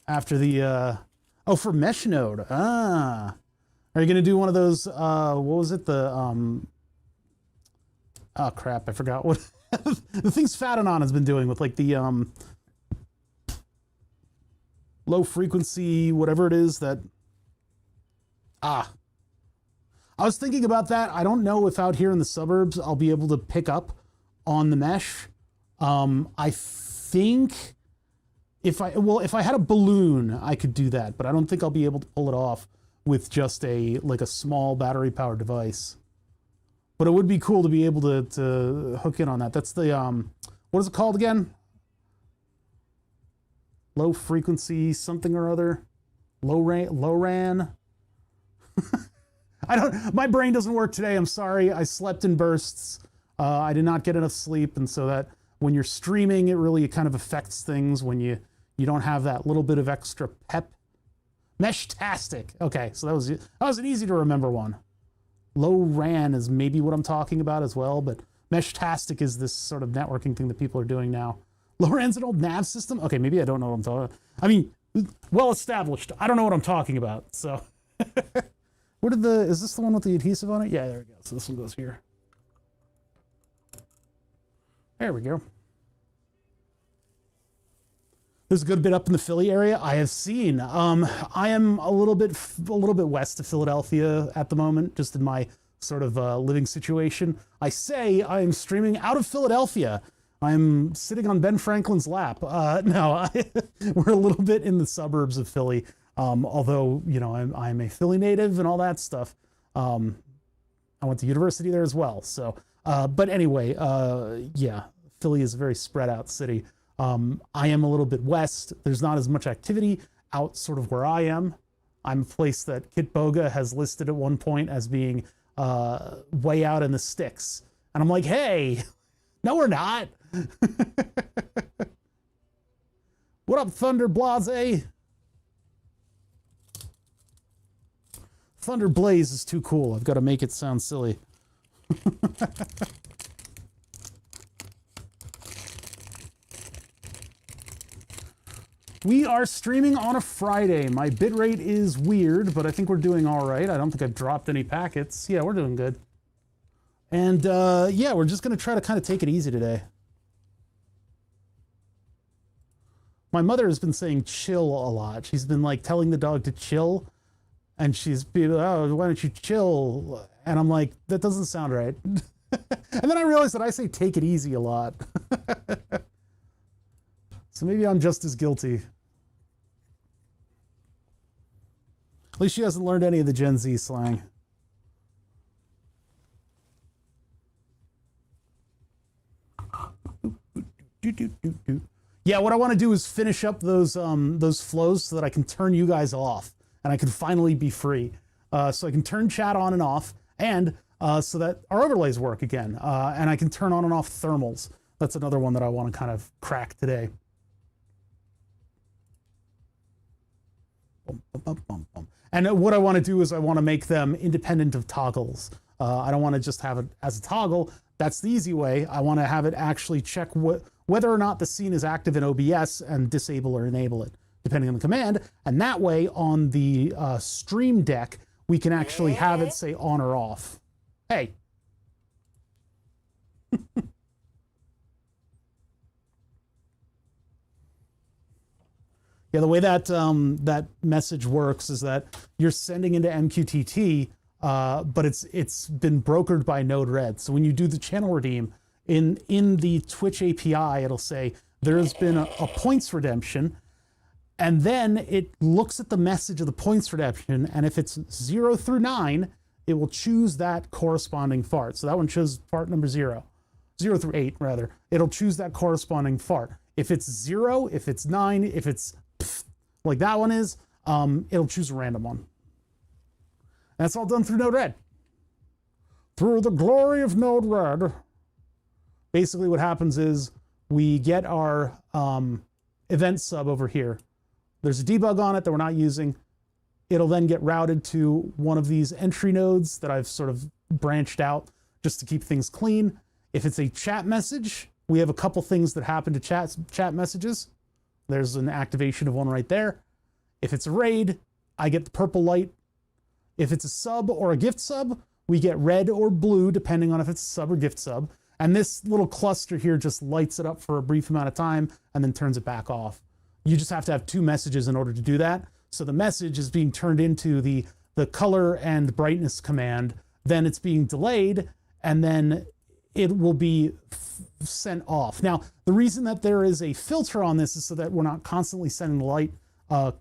after the, oh, for mesh node. Ah. Are you going to do one of those, what was it? Oh crap, I forgot what. The things Fatanon has been doing with like the low frequency, whatever it is that, I was thinking about that. I don't know if out here in the suburbs I'll be able to pick up on the mesh. I think if I had a balloon, I could do that, but I don't think I'll be able to pull it off with just a small battery powered device. But it would be cool to be able to hook in on that. That's the, what is it called again? Low frequency something or other. Low ran. My brain doesn't work today. I'm sorry. I slept in bursts. I did not get enough sleep. And so that when you're streaming, it really kind of affects things when you don't have that little bit of extra pep. Meshtastic. Okay. So that was an easy to remember one. Low ran is maybe what I'm talking about as well, but Meshtastic is this sort of networking thing that people are doing now. Low ran's an old nav system? Okay, maybe I don't know what I'm talking about. I mean, well established. I don't know what I'm talking about, so. Is this the one with the adhesive on it? Yeah, there we go. So this one goes here. There we go. There's a good bit up in the Philly area. I have seen. I am a little bit west of Philadelphia at the moment, just in my sort of living situation. I say I am streaming out of Philadelphia. I'm sitting on Ben Franklin's lap. No, we're a little bit in the suburbs of Philly. Although, you know, I'm a Philly native and all that stuff. I went to university there as well. So, but anyway, yeah, Philly is a very spread out city. I am a little bit west. There's not as much activity out sort of where I am. I'm a place that Kit Boga has listed at one point as being way out in the sticks. And I'm like, hey, no, we're not. What up, Thunder Blase? Thunder Blaze is too cool. I've got to make it sound silly. We are streaming on a Friday. My bitrate is weird, but I think we're doing all right. I don't think I've dropped any packets. Yeah, we're doing good. And yeah, we're just going to try to kind of take it easy today. My mother has been saying chill a lot. She's been like telling the dog to chill. And she's been, oh, why don't you chill? And I'm like, that doesn't sound right. And then I realized that I say take it easy a lot. So maybe I'm just as guilty. At least she hasn't learned any of the Gen Z slang. Yeah, what I want to do is finish up those flows so that I can turn you guys off and I can finally be free. So I can turn chat on and off, and so that our overlays work again. And I can turn on and off thermals. That's another one that I want to kind of crack today. And what I want to do is I want to make them independent of toggles. I don't want to just have it as a toggle. That's the easy way. I want to have it actually check whether or not the scene is active in OBS and disable or enable it, depending on the command. And that way, on the stream deck, we can actually have it say on or off. Hey. Yeah, the way that that message works is that you're sending into MQTT, but it's been brokered by Node-RED. So when you do the channel redeem in the Twitch API, it'll say there's been a points redemption, and then it looks at the message of the points redemption, and if it's 0 through 9, it will choose that corresponding fart. So that one chose fart number 0 through 8 rather. It'll choose that corresponding fart. If it's 0, if it's 9, if it's like that one is, it'll choose a random one. And that's all done through Node-RED. Through the glory of Node-RED. Basically what happens is we get our event sub over here. There's a debug on it that we're not using. It'll then get routed to one of these entry nodes that I've sort of branched out just to keep things clean. If it's a chat message, we have a couple things that happen to chat messages. There's an activation of one right there. If it's a raid, I get the purple light. If it's a sub or a gift sub, we get red or blue, depending on if it's a sub or gift sub. And this little cluster here just lights it up for a brief amount of time and then turns it back off. You just have to have 2 messages in order to do that. So the message is being turned into the color and brightness command. Then it's being delayed, and then it will be sent off. Now, the reason that there is a filter on this is so that we're not constantly sending light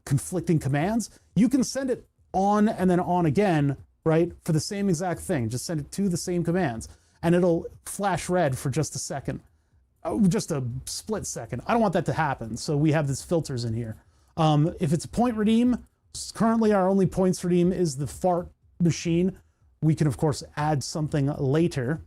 conflicting commands. You can send it on and then on again, right, for the same exact thing. Just send it to the same commands, and it'll flash red for just a second, just a split second. I don't want that to happen, so we have these filters in here. If it's a point redeem, currently our only points redeem is the fart machine. We can, of course, add something later.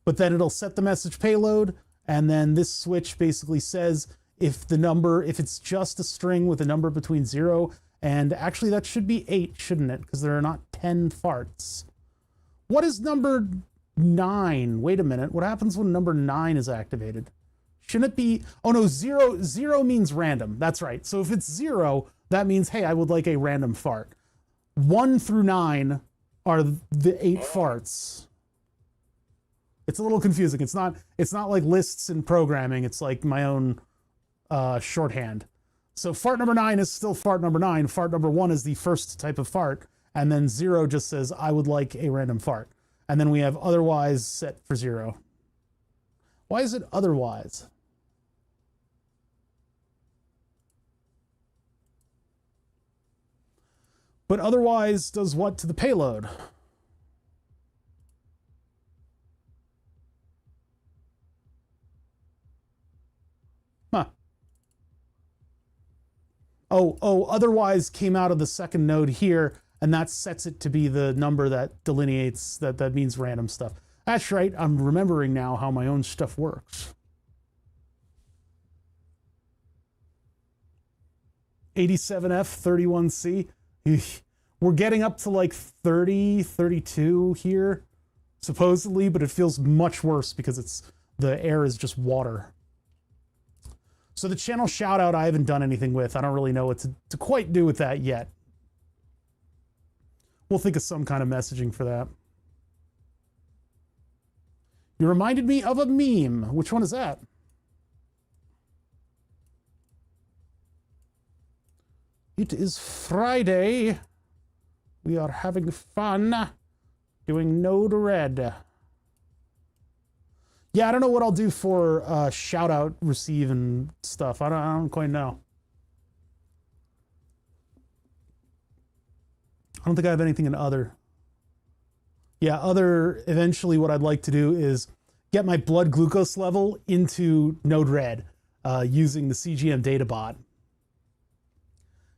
But then it'll set the message payload, and then this switch basically says if it's just a string with a number between 0 and actually that should be 8, shouldn't it? Because there are not 10 farts. What is number 9? Wait a minute. What happens when number 9 is activated? Shouldn't it be? Oh no, 0 means random. That's right. So if it's 0, that means, hey, I would like a random fart. 1 through 9 are the 8 farts. It's a little confusing. It's not like lists in programming. It's like my own shorthand. So fart number 9 is still fart number 9. Fart number 1 is the first type of fart. And then 0 just says, I would like a random fart. And then we have otherwise set for 0. Why is it otherwise? But otherwise does what to the payload? Oh, otherwise came out of the second node here, and that sets it to be the number that delineates that means random stuff. That's right, I'm remembering now how my own stuff works. 87F, 31C. We're getting up to like 30, 32 here, supposedly, but it feels much worse because the air is just water. So the channel shout out I haven't done anything with. I don't really know what to quite do with that yet. We'll think of some kind of messaging for that. You reminded me of a meme. Which one is that? It is Friday. We are having fun. Doing node red. Yeah, I don't know what I'll do for shout out, receive, and stuff. I don't quite know. I don't think I have anything in other. Yeah, other, eventually what I'd like to do is get my blood glucose level into Node-RED using the CGM data bot.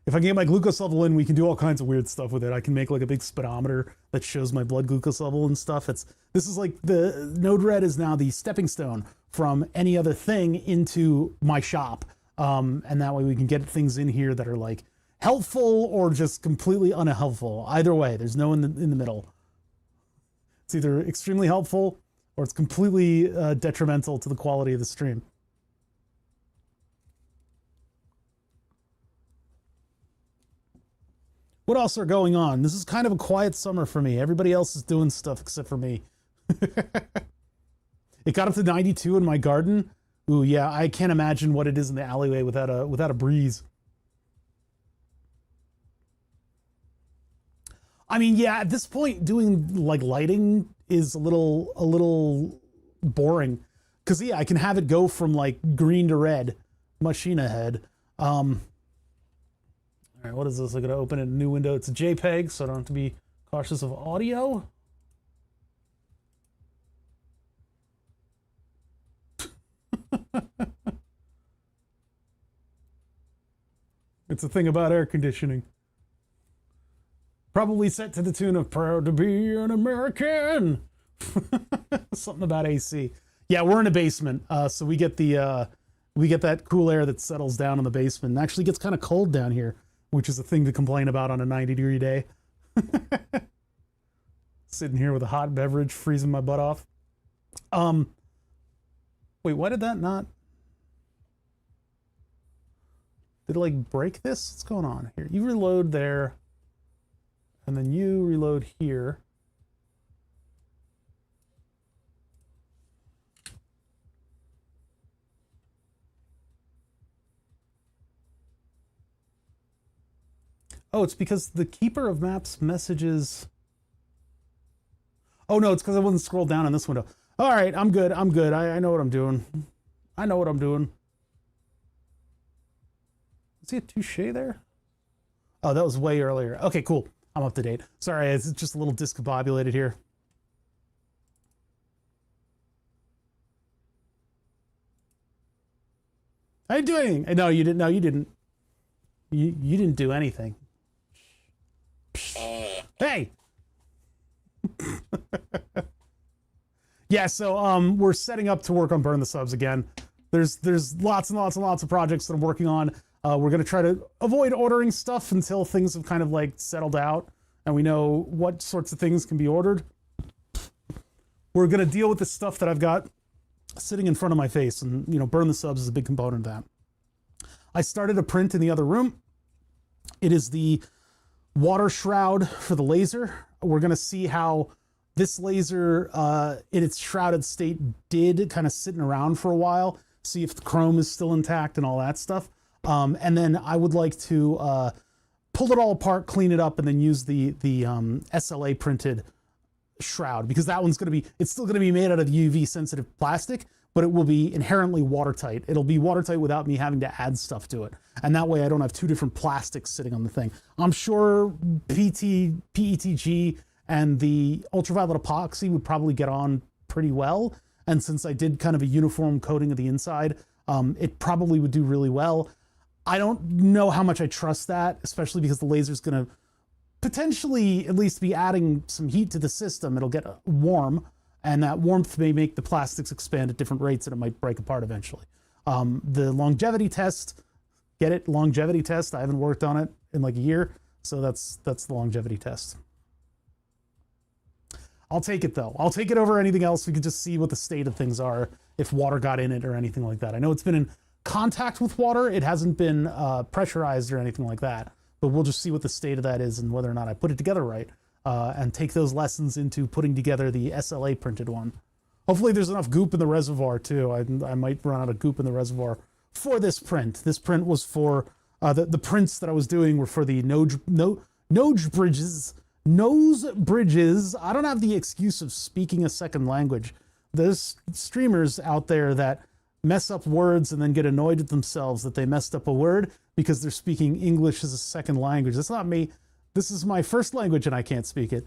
If I can get my glucose level in, we can do all kinds of weird stuff with it. I can make like a big speedometer that shows my blood glucose level and stuff. This is like the Node-RED is now the stepping stone from any other thing into my shop. And that way we can get things in here that are like helpful or just completely unhelpful. Either way, there's no in the middle. It's either extremely helpful or it's completely detrimental to the quality of the stream. What else are going on? This is kind of a quiet summer for me. Everybody else is doing stuff except for me. It got up to 92 in my garden. Ooh, yeah, I can't imagine what it is in the alleyway without a breeze. I mean, yeah, at this point, doing like lighting is a little boring. Cause yeah, I can have it go from like green to red. Machine ahead. All right, what is this? I'm gonna open a new window. It's a JPEG, so I don't have to be cautious of audio. It's a thing about air conditioning. Probably set to the tune of "Proud to be an American." Something about AC. Yeah, we're in a basement, so we get that cool air that settles down in the basement. It actually gets kind of cold down here, which is a thing to complain about on a 90-degree day. Sitting here with a hot beverage, freezing my butt off. Wait, why did that not? Did it like break this? What's going on here? You reload there, and then you reload here. Oh, it's because the keeper of maps messages. Oh no, it's because I wasn't scrolled down in this window. All right, I'm good. I'm good. I know what I'm doing. I know what I'm doing. Is he a touche there? Oh, that was way earlier. Okay, cool. I'm up to date. Sorry, it's just a little discombobulated here. I didn't do anything. No, you didn't. No, you didn't. You didn't do anything. Hey. Yeah, so we're setting up to work on Burn the Subs again. There's lots and lots and lots of projects that I'm working on. We're gonna try to avoid ordering stuff until things have kind of like settled out and we know what sorts of things can be ordered. We're gonna deal with the stuff that I've got sitting in front of my face, and you know, Burn the Subs is a big component of that. I started a print in the other room. It is the water shroud for the laser. We're gonna see how this laser in its shrouded state did kind of sitting around for a while, see if the chrome is still intact and all that stuff. And then I would like to pull it all apart, clean it up, and then use the SLA printed shroud, because that one's it's still gonna be made out of UV sensitive plastic, but it will be inherently watertight. It'll be watertight without me having to add stuff to it. And that way I don't have two different plastics sitting on the thing. I'm sure PETG and the ultraviolet epoxy would probably get on pretty well. And since I did kind of a uniform coating of the inside, it probably would do really well. I don't know how much I trust that, especially because the laser's gonna potentially at least be adding some heat to the system. It'll get warm, and that warmth may make the plastics expand at different rates and it might break apart eventually. The longevity test, get it? Longevity test. I haven't worked on it in like a year, so that's the longevity test. I'll take it though. I'll take it over anything else. We can just see what the state of things are, if water got in it or anything like that. I know it's been in contact with water. It hasn't been pressurized or anything like that, but we'll just see what the state of that is and whether or not I put it together right, and take those lessons into putting together the SLA printed one. Hopefully there's enough goop in the reservoir too. I might run out of goop in the reservoir for this print. This print was for, the prints that I was doing were for the node bridges Nose bridges. I don't have the excuse of speaking a second language. There's streamers out there that mess up words and then get annoyed at themselves that they messed up a word because they're speaking English as a second language. That's not me. This is my first language and I can't speak it.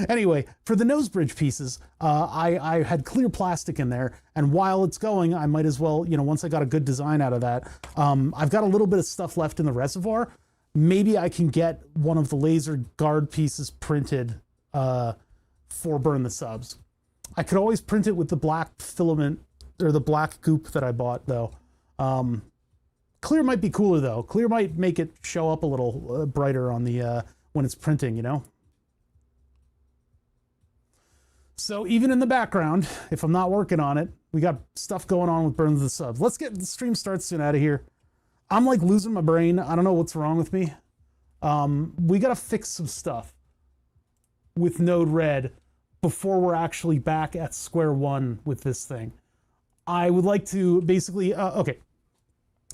Anyway, for the nose bridge pieces, I had clear plastic in there, and while it's going, I might as well, once I got a good design out of that, I've got a little bit of stuff left in the reservoir. Maybe I can get one of the laser guard pieces printed for Burn the Subs. I could always print it with the black filament or the black goop that I bought, though. Clear might be cooler, though. Clear might make it show up a little brighter on the when it's printing, So even in the background, if I'm not working on it, we got stuff going on with Burn the Subs. Let's get the stream start soon out of here. I'm like losing my brain. I don't know what's wrong with me. We got to fix some stuff with Node-RED before we're actually back at square one with this thing. I would like to basically, okay.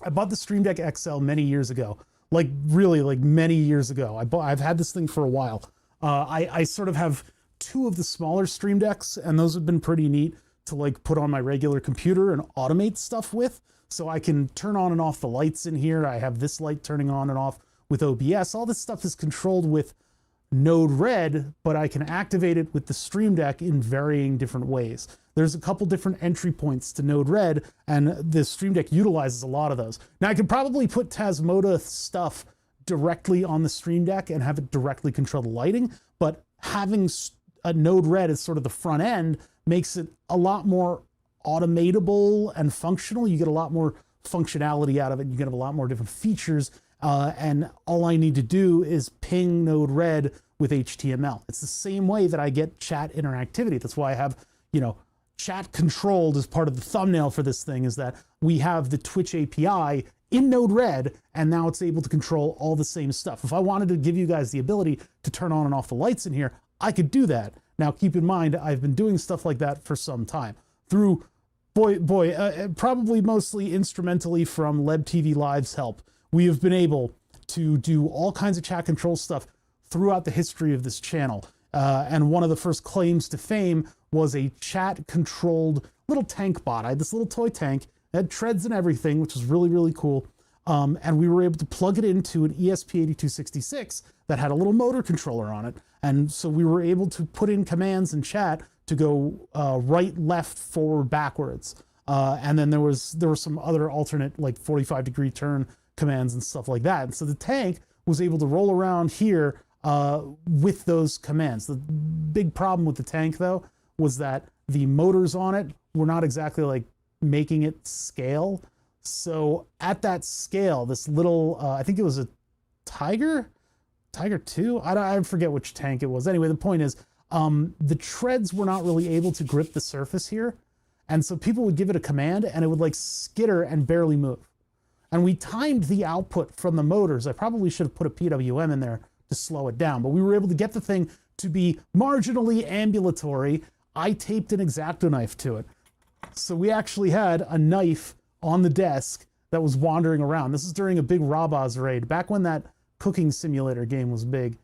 I bought the Stream Deck XL many years ago. Like really, like many years ago. I've had this thing for a while. I sort of have two of the smaller Stream Decks, and those have been pretty neat to like put on my regular computer and automate stuff with. So I can turn on and off the lights in here. I have this light turning on and off with OBS. All this stuff is controlled with Node-RED, but I can activate it with the Stream Deck in varying different ways. There's a couple different entry points to Node-RED, and the Stream Deck utilizes a lot of those. Now I could probably put Tasmota stuff directly on the Stream Deck and have it directly control the lighting, but having a Node-RED as sort of the front end makes it a lot more automatable and functional. You get a lot more functionality out of it. You get a lot more different features. And all I need to do is ping Node-RED with HTML. It's the same way that I get chat interactivity. That's why I have, chat controlled as part of the thumbnail for this thing, is that we have the Twitch API in Node-RED, and now it's able to control all the same stuff. If I wanted to give you guys the ability to turn on and off the lights in here, I could do that. Now, keep in mind, I've been doing stuff like that for some time. Through, probably mostly instrumentally from LebTV Live's help, we have been able to do all kinds of chat control stuff throughout the history of this channel. And one of the first claims to fame was a chat-controlled little tank bot. I had this little toy tank that had treads and everything, which was really, really cool. And we were able to plug it into an ESP8266 that had a little motor controller on it. And so we were able to put in commands in chat to go right, left, forward, backwards. And then there were some other alternate, like 45-degree turn commands and stuff like that. And so the tank was able to roll around here with those commands. The big problem with the tank, though, was that the motors on it were not exactly like making it scale. So at that scale, this little, I think it was a Tiger 2? I forget which tank it was. Anyway, the point is, the treads were not really able to grip the surface here. And so people would give it a command and it would like skitter and barely move. And we timed the output from the motors. I probably should have put a PWM in there to slow it down, but we were able to get the thing to be marginally ambulatory. I taped an X-Acto knife to it. So we actually had a knife on the desk that was wandering around. This is during a big Rabaz raid, back when that cooking simulator game was big.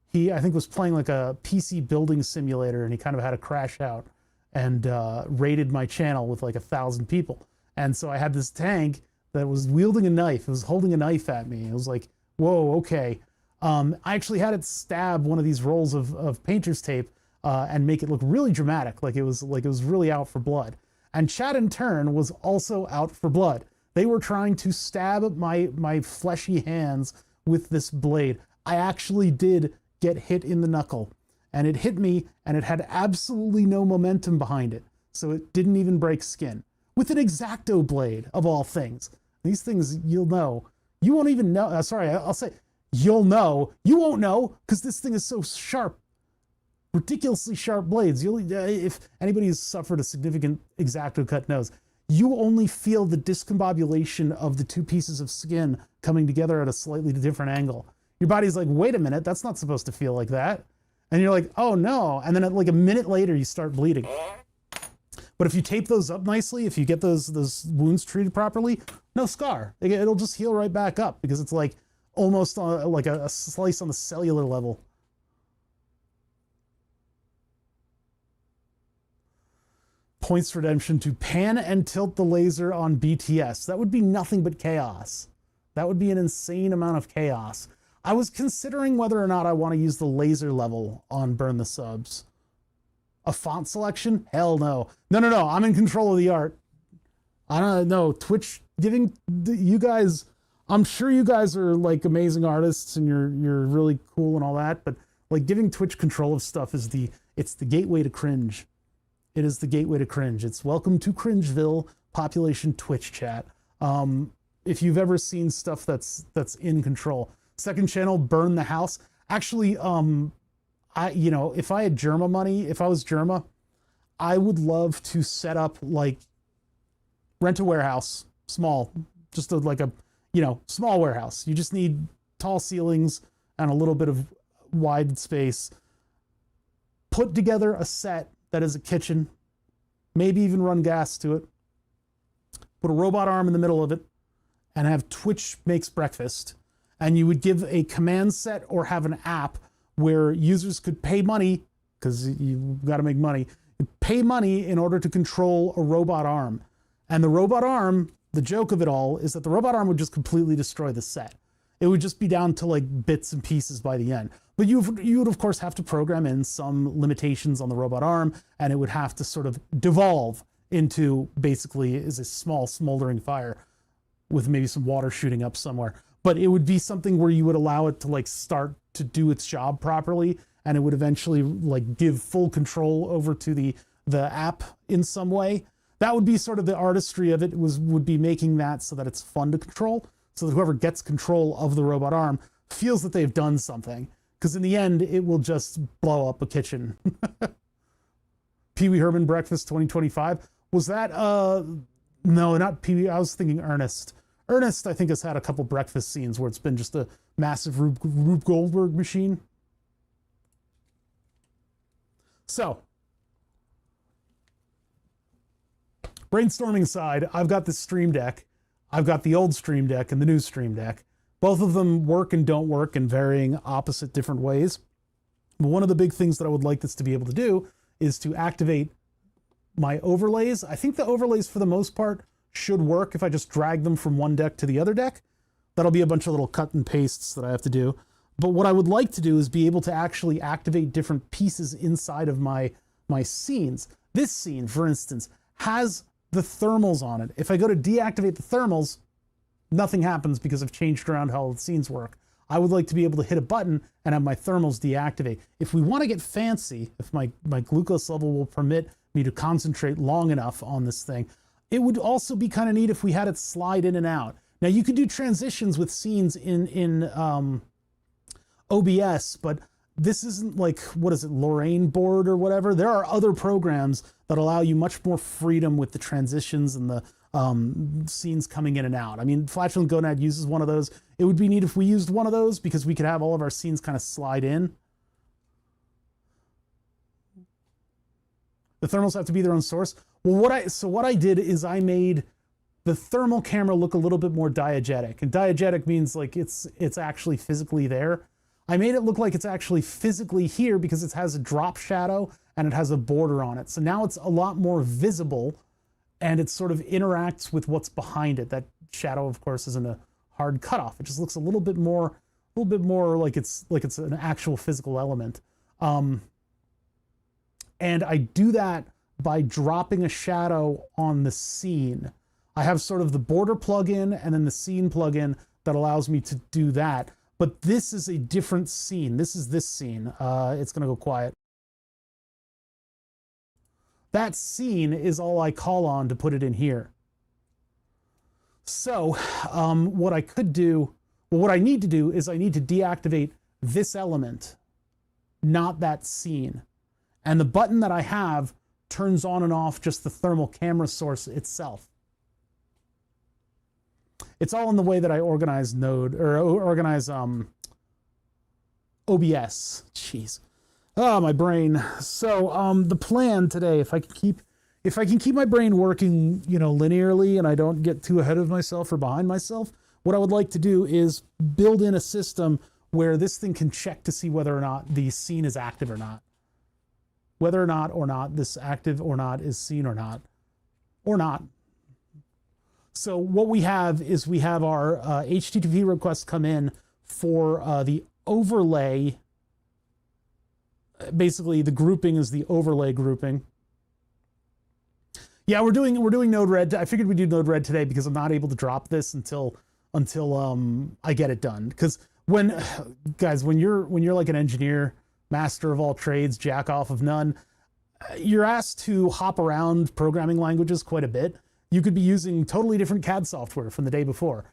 He, I think, was playing like a PC building simulator, and he kind of had a crash out and raided my channel with like 1,000 people. And so I had this tank that was wielding a knife. It was holding a knife at me. It was like, whoa, okay. I actually had it stab one of these rolls of painter's tape and make it look really dramatic, like it was really out for blood. And chat in turn was also out for blood. They were trying to stab my fleshy hands with this blade. I actually did get hit in the knuckle, and it hit me, and it had absolutely no momentum behind it, so it didn't even break skin. With an X-Acto blade, of all things. These things, you'll know. You won't even know. Sorry, I'll say, you'll know. You won't know, because this thing is so sharp. Ridiculously sharp blades. If anybody has suffered a significant X-Acto cut knows, you only feel the discombobulation of the two pieces of skin coming together at a slightly different angle. Your body's like, wait a minute, that's not supposed to feel like that. And you're like, oh no. And then like a minute later, you start bleeding. But if you tape those up nicely, if you get those wounds treated properly, no scar. It'll just heal right back up, because it's like almost like a slice on the cellular level. Points redemption to pan and tilt the laser on BTS. That would be nothing but chaos. That would be an insane amount of chaos. I was considering whether or not I want to use the laser level on Burn the Subs. A font selection? Hell no. No. I'm in control of the art. I don't know. Twitch giving you guys, I'm sure you guys are like amazing artists and you're really cool and all that, but like giving Twitch control of stuff is it's the gateway to cringe. It is the gateway to cringe. It's welcome to Cringeville population Twitch chat. If you've ever seen stuff that's in control. Second channel, Burn the House. Actually, if I had Germa money, if I was Germa, I would love to set up like rent a warehouse, small, just like a small warehouse. You just need tall ceilings and a little bit of wide space. Put together a set that is a kitchen, maybe even run gas to it. Put a robot arm in the middle of it and have Twitch makes breakfast. And you would give a command set or have an app where users could pay money, because you've got to make money, pay money in order to control a robot arm. And the robot arm, the joke of it all is that the robot arm would just completely destroy the set. It would just be down to like bits and pieces by the end. But you would of course have to program in some limitations on the robot arm, and it would have to sort of devolve into basically is a small smoldering fire with maybe some water shooting up somewhere. But it would be something where you would allow it to like start to do its job properly, and it would eventually like give full control over to the app in some way. That would be sort of the artistry of it, would be making that so that it's fun to control, so that whoever gets control of the robot arm feels that they've done something. Because in the end, it will just blow up a kitchen. Pee Wee Herman Breakfast 2025. Was that, no, not Pee Wee, I was thinking Ernest. Ernest, I think, has had a couple breakfast scenes where it's been just a massive Rube Goldberg machine. So, brainstorming aside, I've got this Stream Deck. I've got the old Stream Deck and the new Stream Deck. Both of them work and don't work in varying opposite different ways. But one of the big things that I would like this to be able to do is to activate my overlays. I think the overlays for the most part should work if I just drag them from one deck to the other deck. That'll be a bunch of little cut and pastes that I have to do. But what I would like to do is be able to actually activate different pieces inside of my scenes. This scene, for instance, has the thermals on it. If I go to deactivate the thermals, nothing happens because I've changed around how the scenes work. I would like to be able to hit a button and have my thermals deactivate. If we want to get fancy, if my glucose level will permit me to concentrate long enough on this thing, it would also be kind of neat if we had it slide in and out. Now you could do transitions with scenes in OBS, but this isn't like, what is it, Lorraine board or whatever. There are other programs that allow you much more freedom with the transitions and the scenes coming in and out. I mean, Flatulent Gonad uses one of those. It would be neat if we used one of those because we could have all of our scenes kind of slide in. The thermals have to be their own source. Well, what I did is I made the thermal camera look a little bit more diegetic. And diegetic means like it's actually physically there. I made it look like it's actually physically here because it has a drop shadow and it has a border on it. So now it's a lot more visible and it sort of interacts with what's behind it. That shadow, of course, isn't a hard cutoff. It just looks a little bit more like it's an actual physical element. And I do that by dropping a shadow on the scene. I have sort of the border plugin and then the scene plugin that allows me to do that. But this is a different scene. This is this scene. It's gonna go quiet. That scene is all I call on to put it in here. So what I could do, well, what I need to do is I need to deactivate this element, not that scene. And the button that I have turns on and off just the thermal camera source itself. It's all in the way that I organize Node, or organize OBS. Jeez. Oh, my brain. So the plan today, if I can keep my brain working, linearly, and I don't get too ahead of myself or behind myself, what I would like to do is build in a system where this thing can check to see whether or not the scene is active or not. Whether or not this active or not is seen or not. So what we have is we have our HTTP requests come in for the overlay. Basically, the grouping is the overlay grouping. Yeah, we're doing Node-RED. I figured we'd do Node-RED today because I'm not able to drop this until I get it done. Because when you're like an engineer, master of all trades, jack off of none, you're asked to hop around programming languages quite a bit. You could be using totally different CAD software from the day before.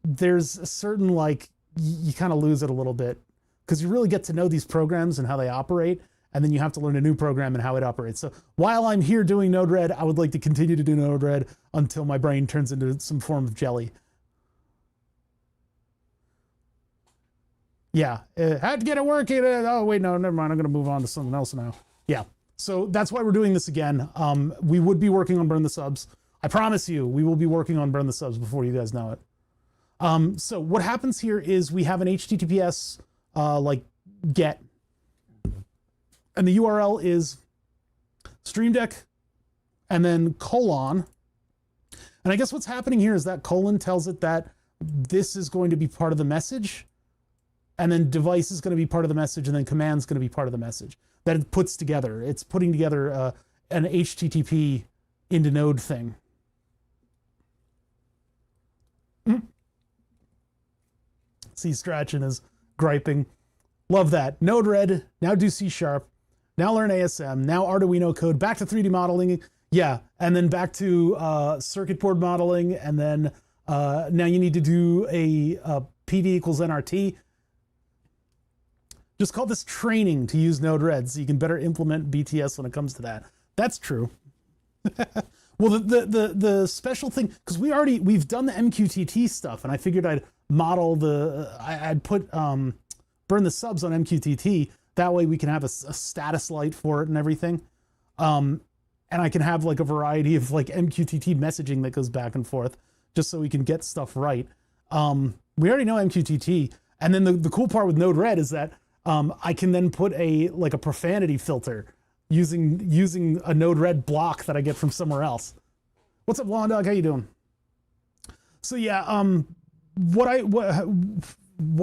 There's a certain, like, you kind of lose it a little bit because you really get to know these programs and how they operate, and then you have to learn a new program and how it operates. So while I'm here doing Node-RED, I would like to continue to do Node-RED until my brain turns into some form of jelly. Yeah, had to get it working. Oh, wait, no, never mind. I'm going to move on to something else now. Yeah, so that's why we're doing this again. We would be working on Burn the Subs. I promise you, we will be working on Burn the Subs before you guys know it. So what happens here is we have an HTTPS like get, and the URL is streamdeck and then colon. And I guess what's happening here is that colon tells it that this is going to be part of the message, and then device is going to be part of the message, and then command is going to be part of the message that it puts together. It's putting together an HTTP into Node thing. C Strachan is griping. Love that. Node-RED, now do C#, now learn ASM, now Arduino code, back to 3D modeling. Yeah, and then back to circuit board modeling, and then now you need to do a PV equals NRT. Just call this training to use Node-RED so you can better implement BTS when it comes to that. That's true. Well, the special thing, because we've done the MQTT stuff, and I figured I'd model I'd put Burn the Subs on MQTT. That way we can have a status light for it and everything. And I can have like a variety of like MQTT messaging that goes back and forth just so we can get stuff right. We already know MQTT. And then the cool part with Node-RED is that I can then put a profanity filter using a Node-RED block that I get from somewhere else. What's up, Lawn Dog? How you doing? So yeah, what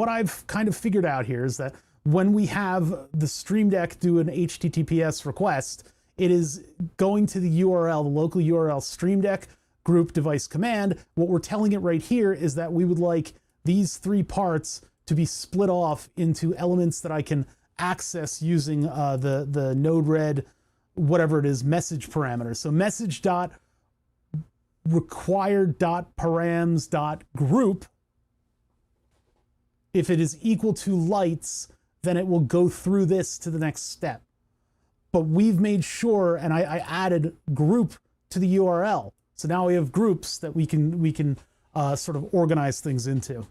I've kind of figured out here is that when we have the Stream Deck do an HTTPS request, it is going to the URL, the local URL Stream Deck group device command. What we're telling it right here is that we would like these three parts to be split off into elements that I can access using the Node-RED, whatever it is, message parameters. So message.required.params.group. If it is equal to lights, then it will go through this to the next step. But we've made sure, and I added group to the URL. So now we have groups that we can sort of organize things into.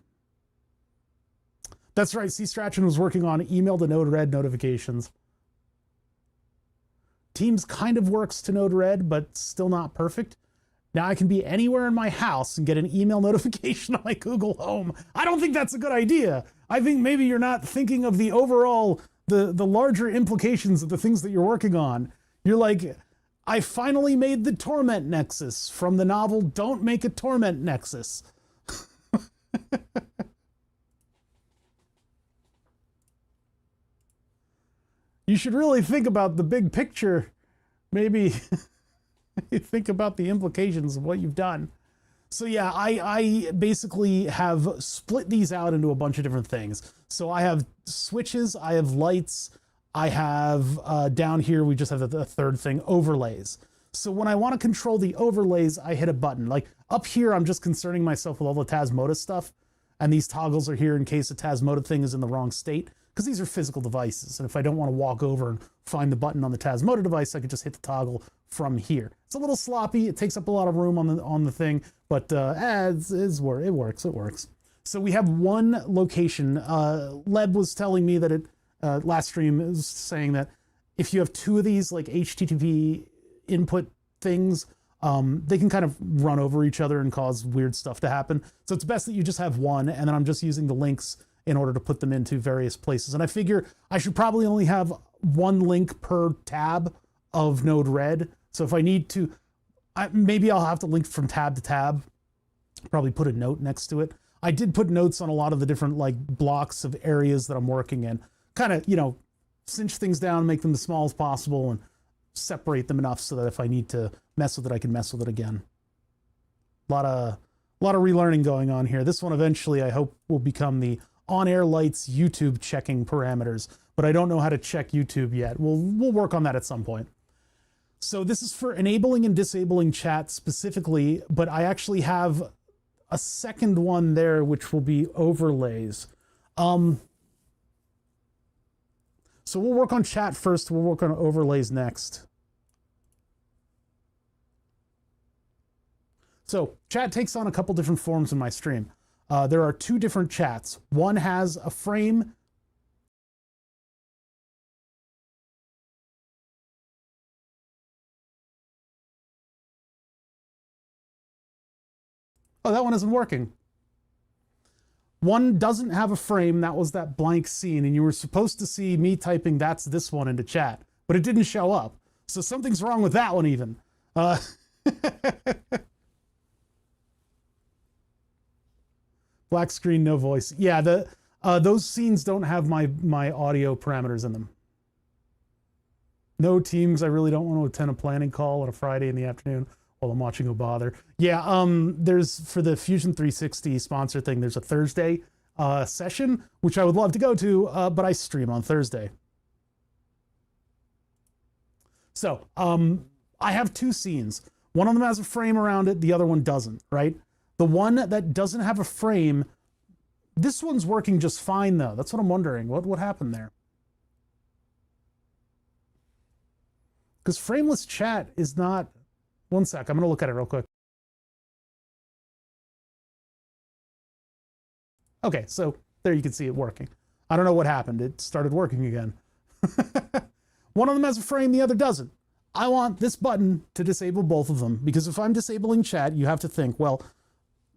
That's right, C. Strachan was working on email to Node-RED notifications. Teams kind of works to Node-RED, but still not perfect. Now I can be anywhere in my house and get an email notification on my Google Home. I don't think that's a good idea. I think maybe you're not thinking of the overall, the larger implications of the things that you're working on. You're like, I finally made the torment nexus from the novel Don't Make a Torment Nexus. You should really think about the big picture. Maybe think about the implications of what you've done. So yeah, I basically have split these out into a bunch of different things. So I have switches, I have lights, I have down here, we just have the third thing, overlays. So when I want to control the overlays, I hit a button. Like up here, I'm just concerning myself with all the Tasmota stuff. And these toggles are here in case the Tasmota thing is in the wrong state, because these are physical devices. And if I don't want to walk over and find the button on the Tasmota device, I could just hit the toggle from here. It's a little sloppy. It takes up a lot of room on the thing, but it works. So we have one location. Leb was telling me that last stream is saying that if you have two of these like HTTP input things, they can kind of run over each other and cause weird stuff to happen. So it's best that you just have one, and then I'm just using the links in order to put them into various places. And I figure I should probably only have one link per tab of Node-RED. So if I need to, maybe I'll have to link from tab to tab, probably put a note next to it. I did put notes on a lot of the different like blocks of areas that I'm working in, kind of, you know, cinch things down, make them as small as possible, and separate them enough so that if I need to mess with it, I can mess with it again. A lot of relearning going on here. This one eventually I hope will become the on-air lights YouTube checking parameters, but I don't know how to check YouTube yet. We'll work on that at some point. So this is for enabling and disabling chat specifically, but I actually have a second one there, which will be overlays. So we'll work on chat first. We'll work on overlays next. So chat takes on a couple different forms in my stream. There are two different chats. One has a frame. Oh, that one isn't working. One doesn't have a frame. That was that blank scene, and you were supposed to see me typing "that's this one" into chat, but it didn't show up. So something's wrong with that one even. Black screen, no voice. Yeah, those scenes don't have my audio parameters in them. No Teams. I really don't want to attend a planning call on a Friday in the afternoon while I'm watching a bother. Yeah, there's, for the Fusion 360 sponsor thing, there's a Thursday session, which I would love to go to, but I stream on Thursday. So I have two scenes. One of them has a frame around it, the other one doesn't, right? The one that doesn't have a frame, this one's working just fine though. That's what I'm wondering. What happened there? Because frameless chat is not... One sec, I'm gonna look at it real quick. Okay, so there you can see it working. I don't know what happened. It started working again. One of them has a frame, the other doesn't. I want this button to disable both of them, because if I'm disabling chat, you have to think, well,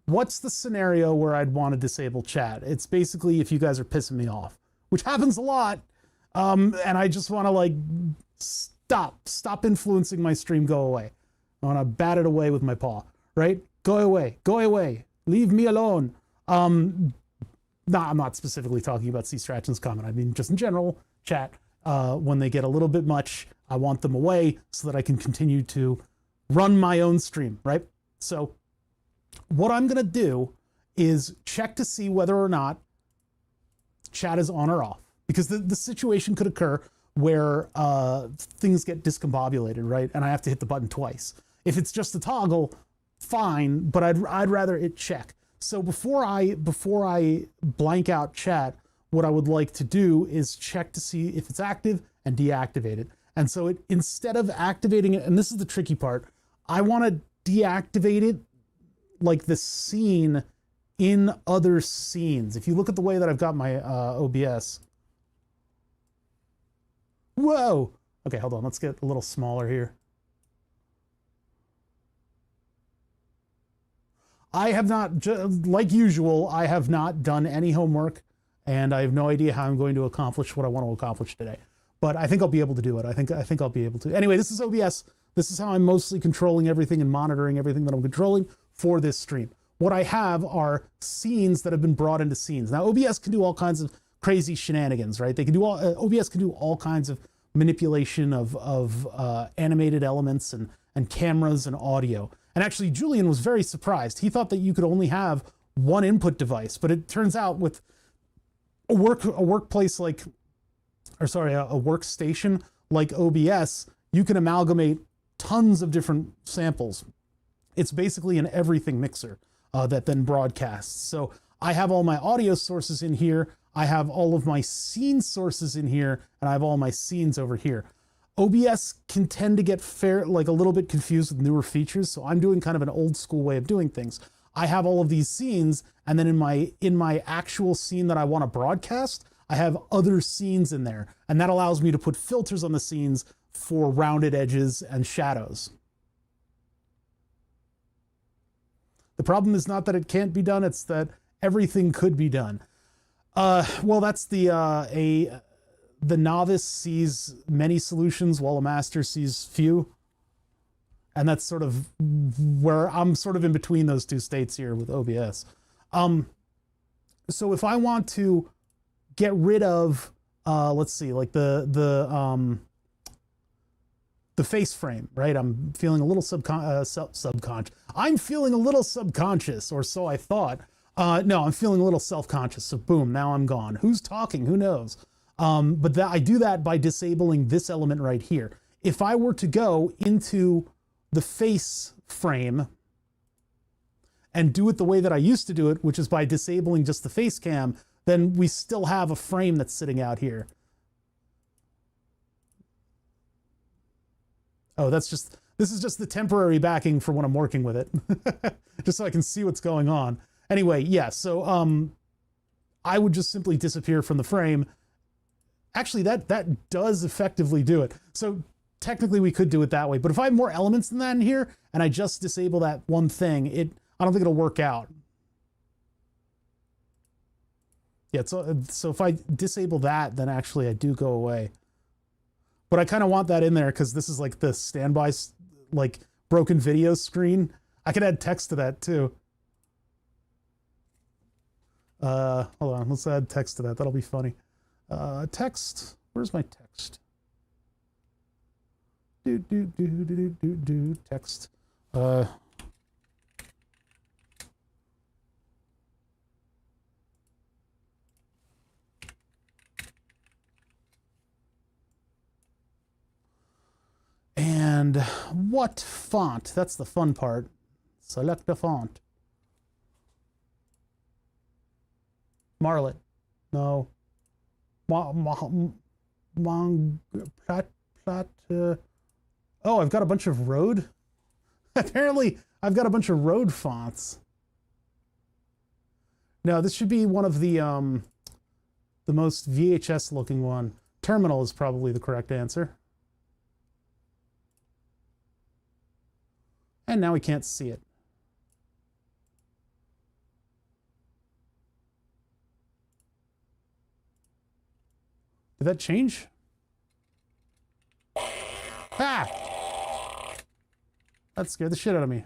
what's the scenario where I'd want to disable chat? It's basically if you guys are pissing me off, which happens a lot, and I just want to like stop influencing my stream, go away. I want to bat it away with my paw, right? Go away, leave me alone. No, I'm not specifically talking about C. Strachan's comment. I mean, just in general, chat, when they get a little bit much, I want them away so that I can continue to run my own stream, right? So what I'm gonna do is check to see whether or not chat is on or off, because the situation could occur where things get discombobulated, right? And I have to hit the button twice. If it's just a toggle, fine, but I'd rather it check. So before I blank out chat, what I would like to do is check to see if it's active and deactivate it. And so instead of activating it, and this is the tricky part, I want to deactivate it like the scene in other scenes. If you look at the way that I've got my OBS. Whoa! Okay, hold on, let's get a little smaller here. I have not, like usual, I have not done any homework, and I have no idea how I'm going to accomplish what I want to accomplish today. But I think I'll be able to do it. I think I'll be able to. Anyway, this is OBS. This is how I'm mostly controlling everything and monitoring everything that I'm controlling for this stream. What I have are scenes that have been brought into scenes. Now, OBS can do all kinds of crazy shenanigans, right? They can do OBS can do all kinds of manipulation of animated elements and cameras and audio. And actually, Julian was very surprised. He thought that you could only have one input device, but it turns out with a workplace like, or sorry, a workstation like OBS, you can amalgamate tons of different samples. It's basically an everything mixer that then broadcasts. So I have all my audio sources in here, I have all of my scene sources in here, and I have all my scenes over here. OBS can tend to get a little bit confused with newer features, so I'm doing kind of an old school way of doing things. I have all of these scenes, and then in my actual scene that I want to broadcast, I have other scenes in there, and that allows me to put filters on the scenes for rounded edges and shadows. The problem is not that it can't be done, it's that everything could be done. Well, that's the novice sees many solutions while a master sees few. And that's sort of where I'm sort of in between those two states here with OBS. So if I want to get rid of, let's see, like the face frame, right? I'm feeling a little subconscious. I'm feeling a little subconscious, or so I thought. No, I'm feeling a little self-conscious. So boom, now I'm gone. Who's talking? Who knows? But I do that by disabling this element right here. If I were to go into the face frame and do it the way that I used to do it, which is by disabling just the face cam, then we still have a frame that's sitting out here. Oh, this is just the temporary backing for when I'm working with it. Just so I can see what's going on. Anyway, yeah, so I would just simply disappear from the frame. Actually, that does effectively do it. So technically we could do it that way, but if I have more elements than that in here and I just disable that one thing, I don't think it'll work out. Yeah, so if I disable that, then actually I do go away. But I kind of want that in there because this is like the standby, like broken video screen. I could add text to that too. Hold on, let's add text to that. That'll be funny. Text, where's my text? Text. And what font? That's the fun part. Select the font. Marlet. No. Oh, I've got a bunch of road. Apparently, I've got a bunch of road fonts. No, this should be one of the most VHS looking one. Terminal is probably the correct answer. And now we can't see it. Did that change? Ah! That scared the shit out of me.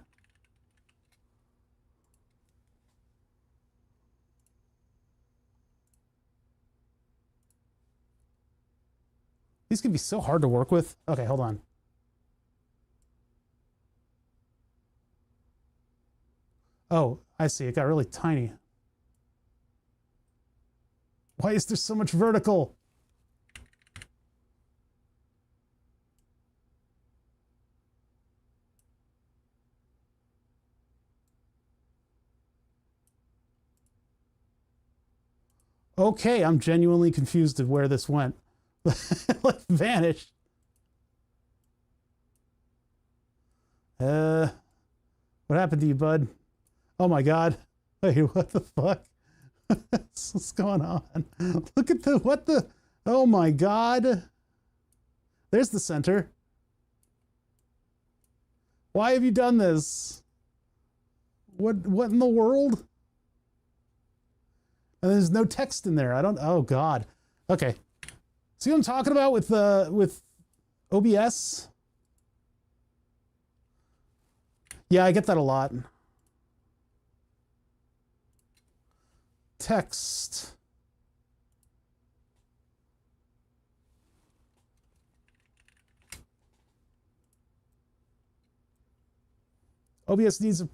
These can be so hard to work with. Okay, hold on. Oh, I see. It got really tiny. Why is there so much vertical? Okay, I'm genuinely confused of where this went. Like, vanished. What happened to you, bud? Oh my God. Wait, what the fuck? What's going on? Look at oh my God. There's the center. Why have you done this? What in the world? And there's no text in there. Oh God. Okay. See what I'm talking about with OBS? Yeah, I get that a lot. Text. OBS needs a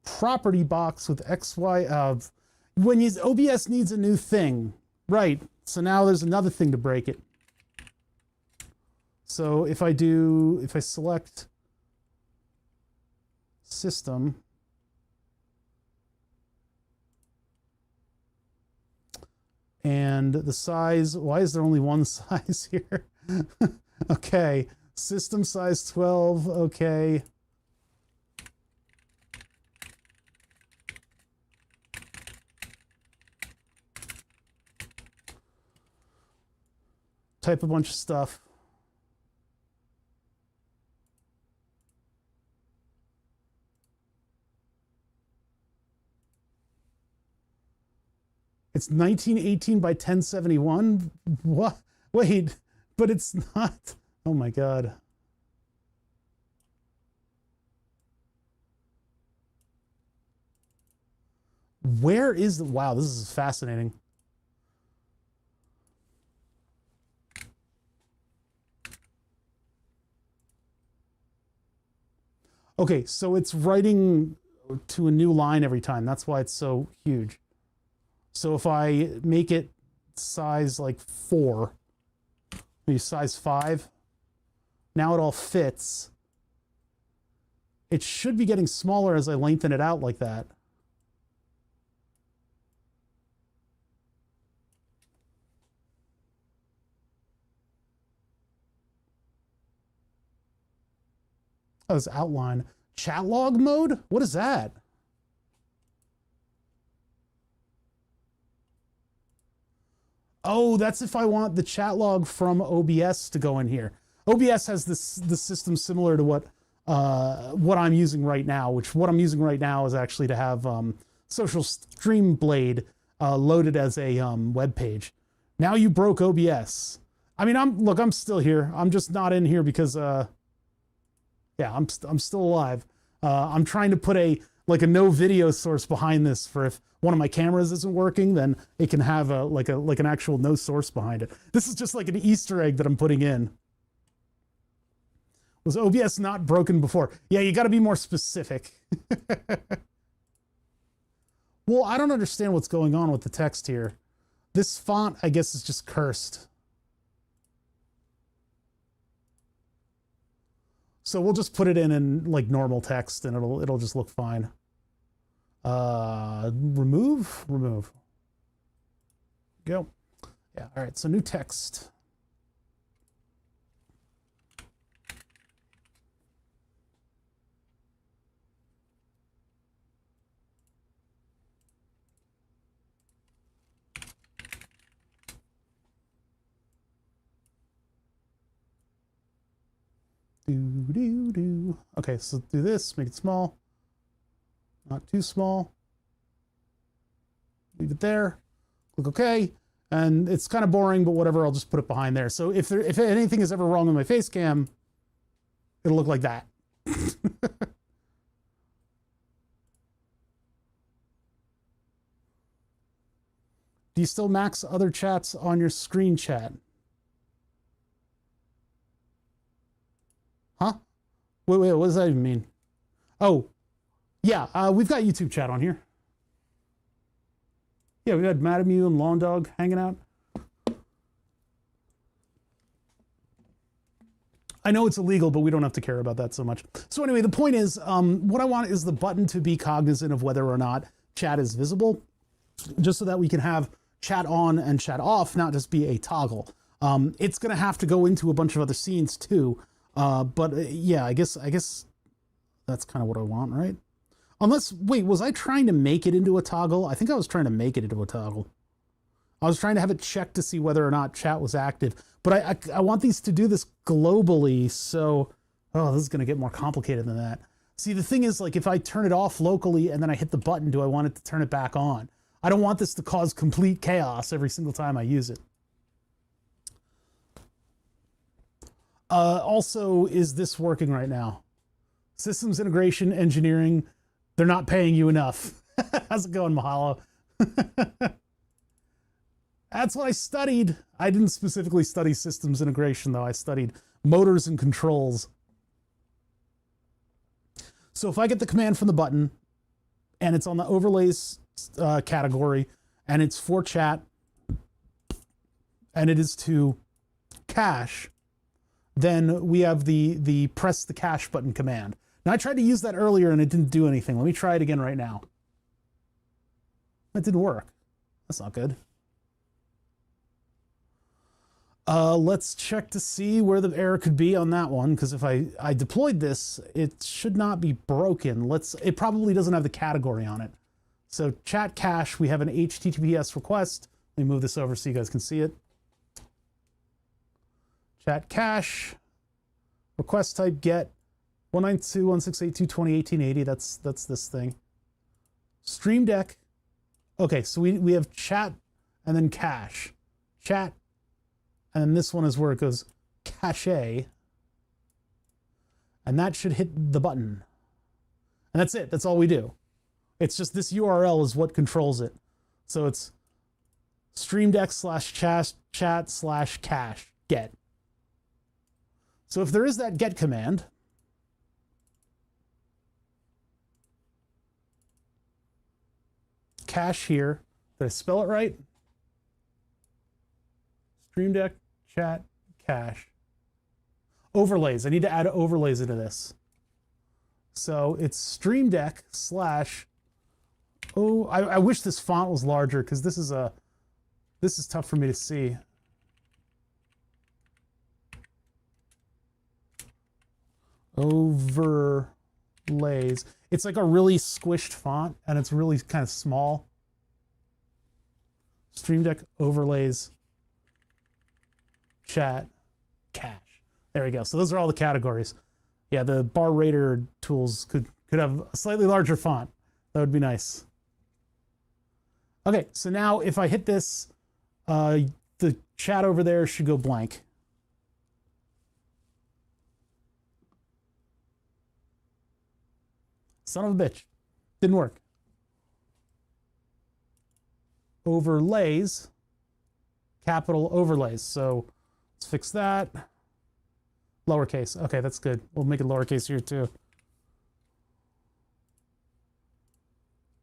property box with XY. OBS needs a new thing, right? So now there's another thing to break it. So if I select system, and the size, why is there only one size here? Okay, system size 12, okay. Type a bunch of stuff. It's 1918 by 1071. What? Wait, but it's not. Oh my God. Where is the, wow, this is fascinating. Okay, so it's writing to a new line every time. That's why it's so huge. So if I make it size like 4, maybe size 5, now it all fits. It should be getting smaller as I lengthen it out like that. Oh, it's outline. Chat log mode? What is that? Oh, that's if I want the chat log from OBS to go in here. OBS has this system similar to what I'm using right now, which what I'm using right now is actually to have Social Stream Blade loaded as a web page. Now you broke OBS. I mean, I'm still here. I'm just not in here because yeah, I'm still alive. I'm trying to put a no video source behind this for if one of my cameras isn't working, then it can have like an actual no source behind it. This is just like an Easter egg that I'm putting in. Was OBS not broken before? Yeah, you got to be more specific. Well, I don't understand what's going on with the text here. This font, I guess, is just cursed. So we'll just put it in like normal text and it'll just look fine. Remove. Go. Yeah, all right, so new text. Okay, so do this, make it small. Not too small. Leave it there. Click OK. And it's kind of boring, but whatever, I'll just put it behind there. So if anything is ever wrong with my face cam, it'll look like that. Do you still max other chats on your screen chat? Huh? Wait, what does that even mean? Oh, yeah, we've got YouTube chat on here. Yeah, we had Madamew and Long Dog hanging out. I know it's illegal, but we don't have to care about that so much. So anyway, the point is, what I want is the button to be cognizant of whether or not chat is visible, just so that we can have chat on and chat off, not just be a toggle. It's going to have to go into a bunch of other scenes too. But yeah, I guess that's kind of what I want, right? Unless, wait, was I trying to make it into a toggle? I think I was trying to make it into a toggle. I was trying to have it check to see whether or not chat was active. But I want these to do this globally, so... Oh, this is going to get more complicated than that. See, the thing is, like, if I turn it off locally and then I hit the button, do I want it to turn it back on? I don't want this to cause complete chaos every single time I use it. Also, is this working right now? Systems integration, engineering, they're not paying you enough. How's it going, Mahalo? That's what I studied. I didn't specifically study systems integration, though. I studied motors and controls. So if I get the command from the button, and it's on the overlays category, and it's for chat, and it is to cache, then we have the press the cache button command. Now I tried to use that earlier and it didn't do anything. Let me try it again right now. That didn't work. That's not good. Let's check to see where the error could be on that one, because if I deployed this, it should not be broken. It probably doesn't have the category on it. So chat cache, we have an HTTPS request. Let me move this over so you guys can see it. Chat cache, request type get 192.168.2.20.18.80. That's this thing. Stream deck. Okay, so we have chat and then cache, chat, and then this one is where it goes cache, and that should hit the button. And that's it. That's all we do. It's just this URL is what controls it. So it's streamdeck/chat/cache get. So if there is that get command, cache here, did I spell it right? Streamdeck chat cache. Overlays. I need to add overlays into this. So it's streamdeck slash. Oh, I wish this font was larger because this is tough for me to see. Overlays. It's like a really squished font and it's really kind of small. Streamdeck overlays chat cache. There we go. So those are all the categories. Yeah, the bar rater tools could have a slightly larger font. That would be nice. Okay, so now if I hit this, the chat over there should go blank. Son of a bitch. Didn't work. Overlays. Capital overlays. So let's fix that. Lowercase. Okay, that's good. We'll make it lowercase here too.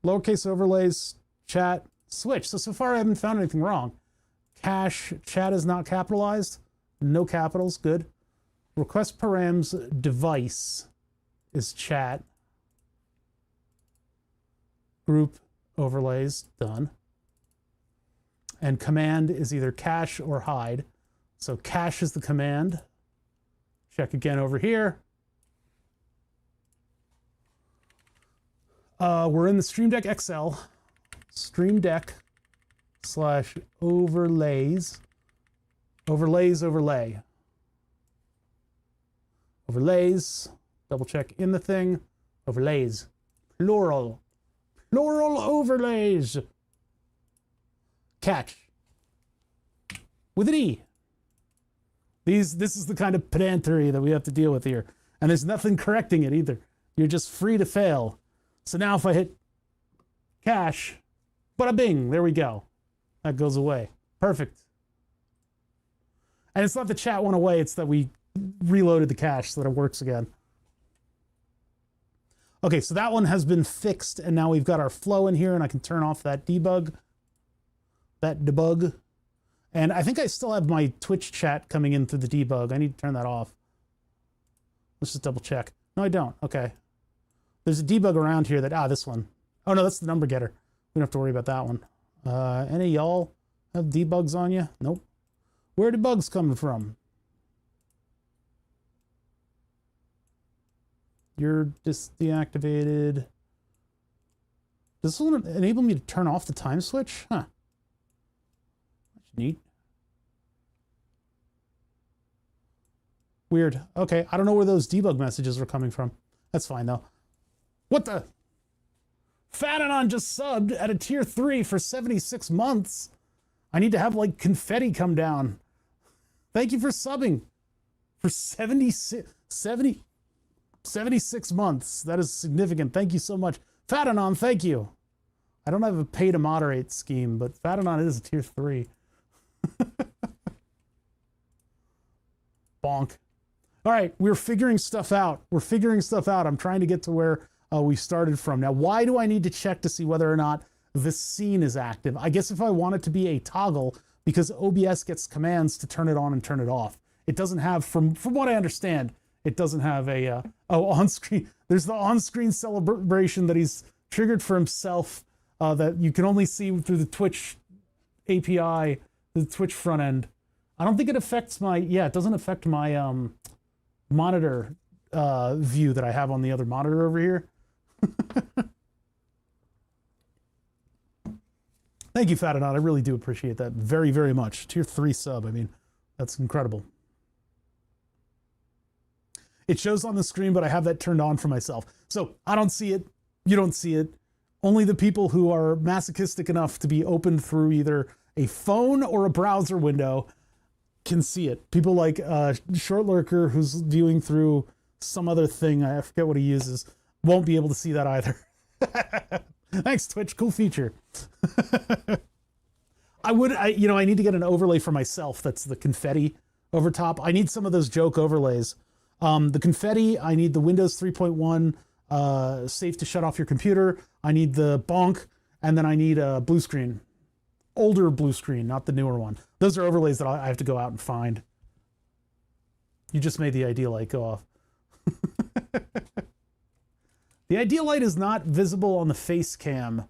Lowercase overlays, chat, switch. So far I haven't found anything wrong. Cache, chat is not capitalized. No capitals, good. Request params device is chat. Group overlays, done. And command is either cache or hide. So cache is the command. Check again over here. We're in the Stream Deck XL. Stream Deck / overlays. Overlays, overlay. Overlays. Double check in the thing. Overlays. Plural. Plural overlays. Catch. With an E. This is the kind of pedantery that we have to deal with here. And there's nothing correcting it either. You're just free to fail. So now if I hit cache, bada bing, there we go. That goes away. Perfect. And it's not the chat went away, it's that we reloaded the cache so that it works again. Okay, so that one has been fixed, and now we've got our flow in here, and I can turn off that debug. And I think I still have my Twitch chat coming in through the debug. I need to turn that off. Let's just double check. No, I don't. Okay. There's a debug around here that, this one. Oh no, that's the number getter. We don't have to worry about that one. Any of y'all have debugs on you? Nope. Where are the bugs coming from? You're just deactivated. Does this one enable me to turn off the time switch? Huh. That's neat. Weird. Okay, I don't know where those debug messages were coming from. That's fine though. What the? Fatanon just subbed at a tier 3 for 76 months. I need to have like confetti come down. Thank you for subbing for 76 months. That is significant. Thank you so much. Fatanon, thank you. I don't have a pay to moderate scheme, but Fatanon is a tier 3. Bonk. All right, we're figuring stuff out. I'm trying to get to where we started from. Now, why do I need to check to see whether or not this scene is active? I guess if I want it to be a toggle, because OBS gets commands to turn it on and turn it off. It doesn't have, from what I understand, it doesn't have a, on-screen. There's the on-screen celebration that he's triggered for himself that you can only see through the Twitch API, the Twitch front end. I don't think it affects my, it doesn't affect my monitor view that I have on the other monitor over here. Thank you, Fatanon. I really do appreciate that very, very much. Tier 3 sub. I mean, that's incredible. It shows on the screen, but I have that turned on for myself. So I don't see it. You don't see it. Only the people who are masochistic enough to be opened through either a phone or a browser window can see it. People like Short Lurker, who's viewing through some other thing, I forget what he uses, won't be able to see that either. Thanks, Twitch. Cool feature. I need to get an overlay for myself. That's the confetti over top. I need some of those joke overlays. The confetti, I need the Windows 3.1 safe to shut off your computer. I need the bonk, and then I need a blue screen. Older blue screen, not the newer one. Those are overlays that I have to go out and find. You just made the ID light go off. The ID light is not visible on the face cam.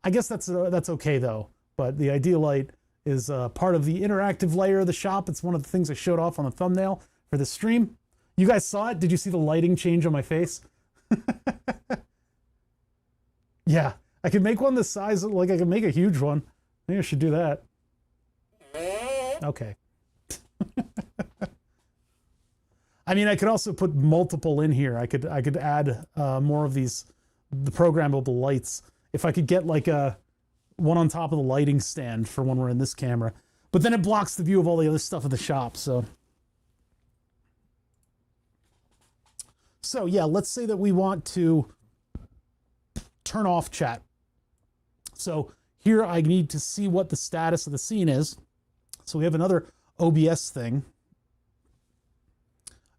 I guess that's okay though. But the ID light is part of the interactive layer of the shop. It's one of the things I showed off on the thumbnail for the stream. You guys saw it? Did you see the lighting change on my face? Yeah, I could make one the size of, like I could make a huge one. Maybe I should do that. Okay. I mean, I could also put multiple in here. I could add more of the programmable lights. If I could get like one on top of the lighting stand for when we're in this camera. But then it blocks the view of all the other stuff in the shop, so. So yeah, let's say that we want to turn off chat. So here I need to see what the status of the scene is. So we have another OBS thing.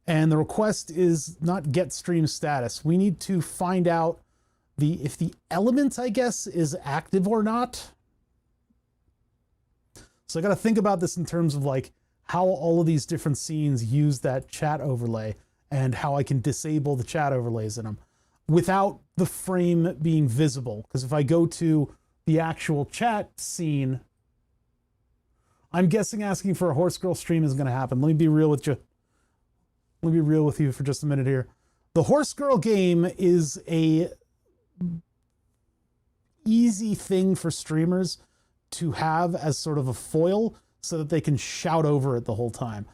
And the request is not get stream status. We need to find out if the element, I guess, is active or not. So I got to think about this in terms of like how all of these different scenes use that chat overlay and how I can disable the chat overlays in them without the frame being visible. Because if I go to the actual chat scene, I'm guessing asking for a Horse Girl stream isn't going to happen. Let me be real with you. Let me be real with you for just a minute here. The Horse Girl game is a easy thing for streamers to have as sort of a foil so that they can shout over it the whole time.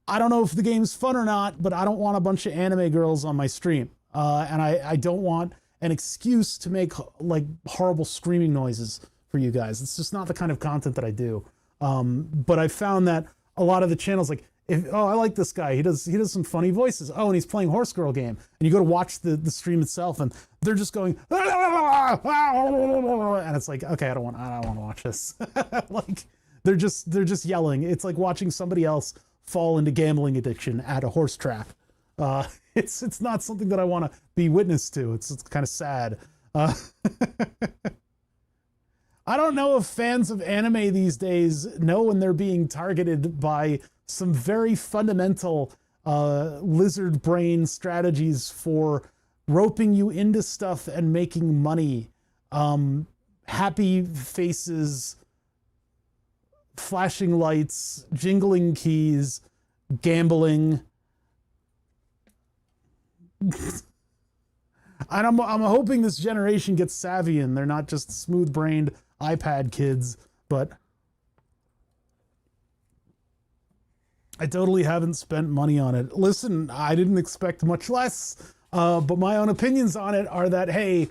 I don't know if the game's fun or not, but I don't want a bunch of anime girls on my stream. And I don't want an excuse to make like horrible screaming noises for you guys. It's just not the kind of content that I do. But I found that a lot of the channels, like, I like this guy. He does some funny voices. Oh, and he's playing Horse Girl game. And you go to watch the stream itself, and they're just going, and it's like, okay, I don't want to watch this. Like they're just yelling. It's like watching somebody else fall into gambling addiction at a horse track. It's not something that I want to be witness to. It's kind of sad. I don't know if fans of anime these days know when they're being targeted by some very fundamental lizard brain strategies for roping you into stuff and making money. Happy faces, flashing lights, jingling keys, gambling. And I'm hoping this generation gets savvy and they're not just smooth-brained iPad kids, but I totally haven't spent money on it. Listen, I didn't expect much less, but my own opinions on it are that, hey,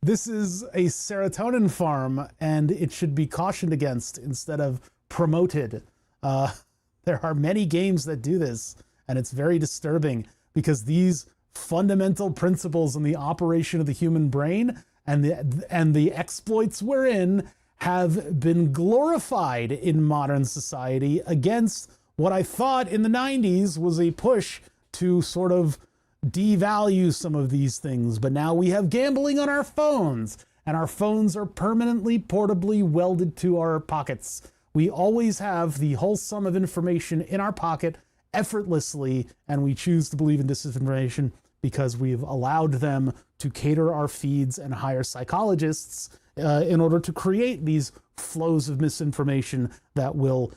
this is a serotonin farm and it should be cautioned against instead of promoted. There are many games that do this, and it's very disturbing because these fundamental principles in the operation of the human brain and the exploits we're in have been glorified in modern society against what I thought in the 90s was a push to sort of devalue some of these things. But now we have gambling on our phones, and our phones are permanently portably welded to our pockets. We always have the whole sum of information in our pocket effortlessly, and we choose to believe in disinformation because we've allowed them to cater our feeds and hire psychologists in order to create these flows of misinformation that will,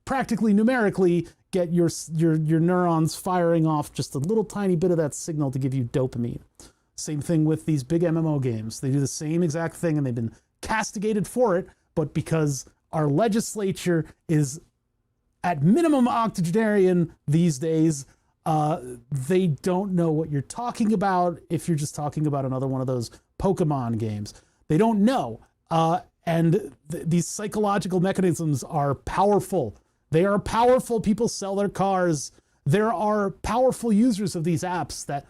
practically numerically get your neurons firing off just a little tiny bit of that signal to give you dopamine. Same thing with these big MMO games. They do the same exact thing, and they've been castigated for it, but because our legislature is at minimum octogenarian these days, they don't know what you're talking about if you're just talking about another one of those Pokemon games. They don't know. And these psychological mechanisms are powerful. They are powerful. People sell their cars. There are powerful users of these apps that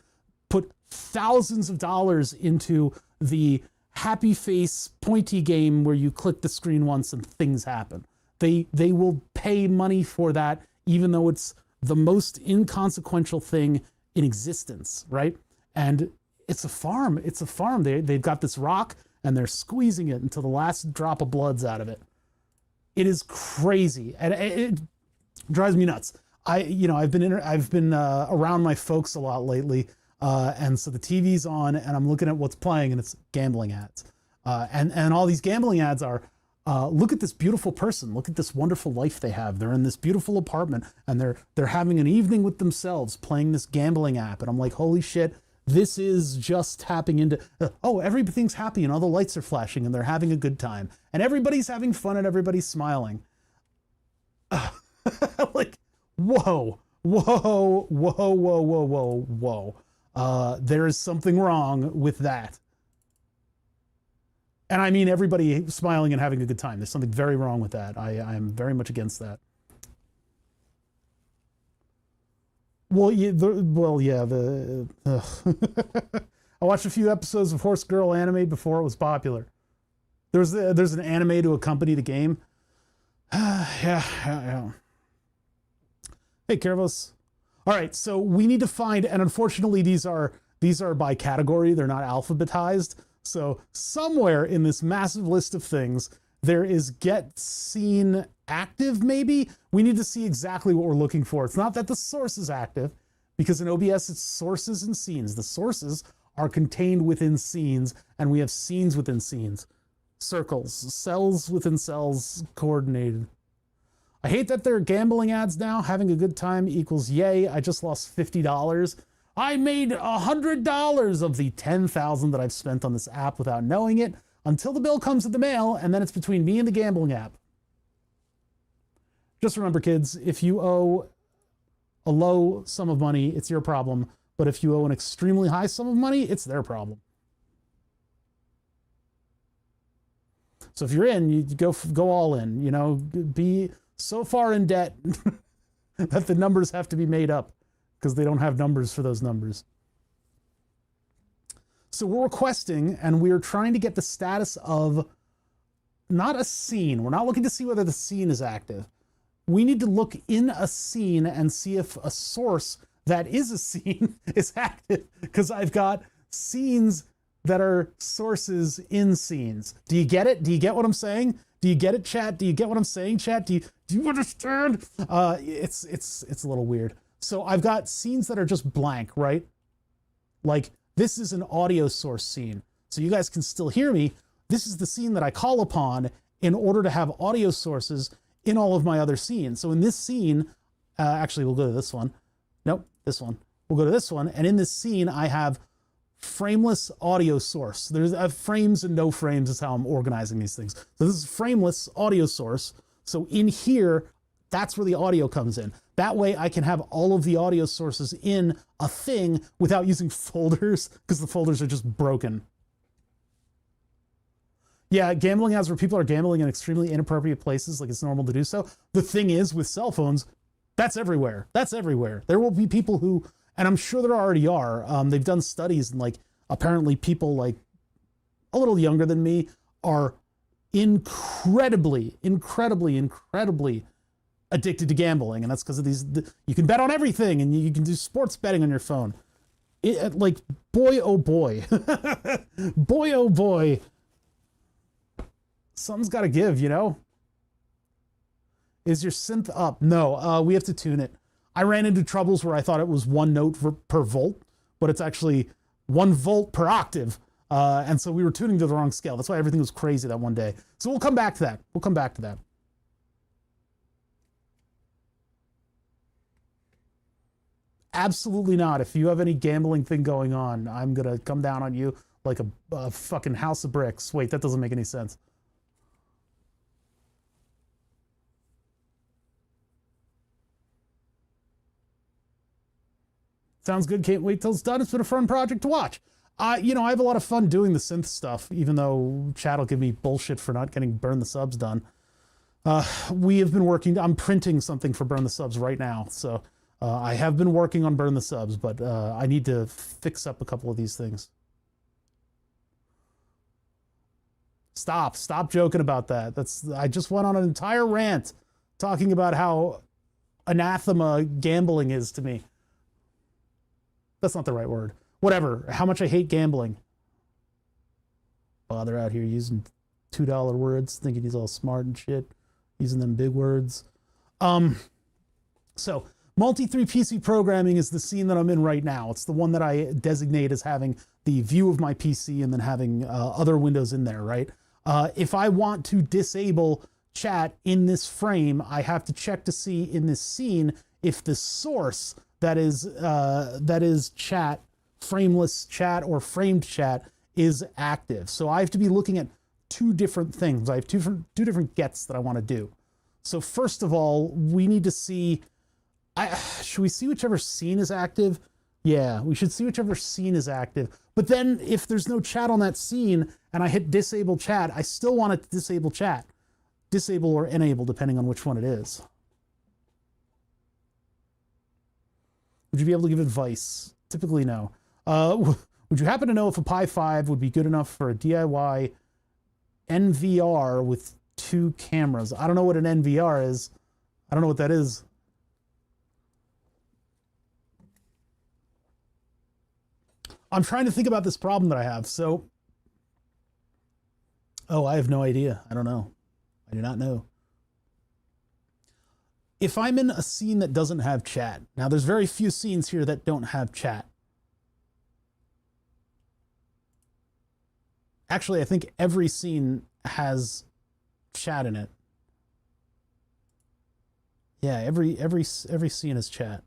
put thousands of dollars into the happy face pointy game where you click the screen once and things happen. They will pay money for that, even though it's the most inconsequential thing in existence, right? And it's a farm. It's a farm. They've got this rock and they're squeezing it until the last drop of blood's out of it. It is crazy, and it drives me nuts. I've been around my folks a lot lately, and so the TV's on, and I'm looking at what's playing, and it's gambling ads, and all these gambling ads are, look at this beautiful person, look at this wonderful life they have. They're in this beautiful apartment, and they're having an evening with themselves playing this gambling app, and I'm like, holy shit. This is just tapping into, everything's happy and all the lights are flashing and they're having a good time. And everybody's having fun and everybody's smiling. Like, whoa. There is something wrong with that. And I mean everybody smiling and having a good time. There's something very wrong with that. I am very much against that. Well, yeah, I watched a few episodes of Horse Girl anime before it was popular. There's an anime to accompany the game. Yeah. Hey, Carvos. All right, so we need to find, and unfortunately these are by category. They're not alphabetized. So somewhere in this massive list of things, there is get scene active, maybe? We need to see exactly what we're looking for. It's not that the source is active, because in OBS it's sources and scenes. The sources are contained within scenes, and we have scenes within scenes. Circles, cells within cells, coordinated. I hate that they're gambling ads now. Having a good time equals yay. I just lost $50. I made $100 of the $10,000 that I've spent on this app without knowing it, until the bill comes in the mail, and then it's between me and the gambling app. Just remember, kids, if you owe a low sum of money, it's your problem. But if you owe an extremely high sum of money, it's their problem. So if you're in, you go all in. You know, be so far in debt that the numbers have to be made up because they don't have numbers for those numbers. So we're requesting, and we're trying to get the status of not a scene. We're not looking to see whether the scene is active. We need to look in a scene and see if a source that is a scene is active, because I've got scenes that are sources in scenes. Do you get it? Do you get what I'm saying? Do you get it, chat? Do you get what I'm saying, chat? Do you understand? It's a little weird. So I've got scenes that are just blank, right? Like, this is an audio source scene. So you guys can still hear me. This is the scene that I call upon in order to have audio sources in all of my other scenes. So in this scene, actually we'll go to this one. Nope, this one. We'll go to this one. And in this scene, I have frameless audio source. There's frames and no frames is how I'm organizing these things. So this is frameless audio source. So in here, that's where the audio comes in. That way I can have all of the audio sources in a thing without using folders, because the folders are just broken. Yeah, gambling ads where people are gambling in extremely inappropriate places, like it's normal to do so. The thing is, with cell phones, that's everywhere. That's everywhere. There will be people who, and I'm sure there already are, they've done studies, and like apparently people like a little younger than me are incredibly addicted to gambling, and that's because of these. You can bet on everything, and you can do sports betting on your phone. Like, boy, oh boy, boy, oh boy. Something's got to give, you know? Is your synth up? No, we have to tune it. I ran into troubles where I thought it was 1 note per volt, but it's actually 1 volt per octave. And so we were tuning to the wrong scale. That's why everything was crazy that one day. So we'll come back to that. We'll come back to that. Absolutely not. If you have any gambling thing going on, I'm going to come down on you like a fucking house of bricks. Wait, that doesn't make any sense. Sounds good. Can't wait till it's done. It's been a fun project to watch. You know, I have a lot of fun doing the synth stuff, even though chat will give me bullshit for not getting Burn the Subs done. We have been working, I'm printing something for Burn the Subs right now. So I have been working on Burn the Subs, but I need to fix up a couple of these things. Stop joking about that. I just went on an entire rant talking about how anathema gambling is to me. That's not the right word. Whatever, how much I hate gambling. Father out here using $2 words, thinking he's all smart and shit, using them big words. So multi-3 PC programming is the scene that I'm in right now. It's the one that I designate as having the view of my PC and then having other windows in there, right? If I want to disable chat in this frame, I have to check to see in this scene if the source that is chat, frameless chat or framed chat, is active. So I have to be looking at two different things. I have two different gets that I want to do. So first of all, we need to see, should we see whichever scene is active? Yeah, we should see whichever scene is active. But then if there's no chat on that scene and I hit disable chat, I still want it to disable chat. Disable or enable, depending on which one it is. Would you be able to give advice? Typically, no. Would you happen to know if a Pi 5 would be good enough for a DIY NVR with 2 cameras? I don't know what an NVR is. I don't know what that is. I'm trying to think about this problem that I have. So, I have no idea. I don't know. I do not know. If I'm in a scene that doesn't have chat, now there's very few scenes here that don't have chat. Actually, I think every scene has chat in it. Yeah, every scene has chat.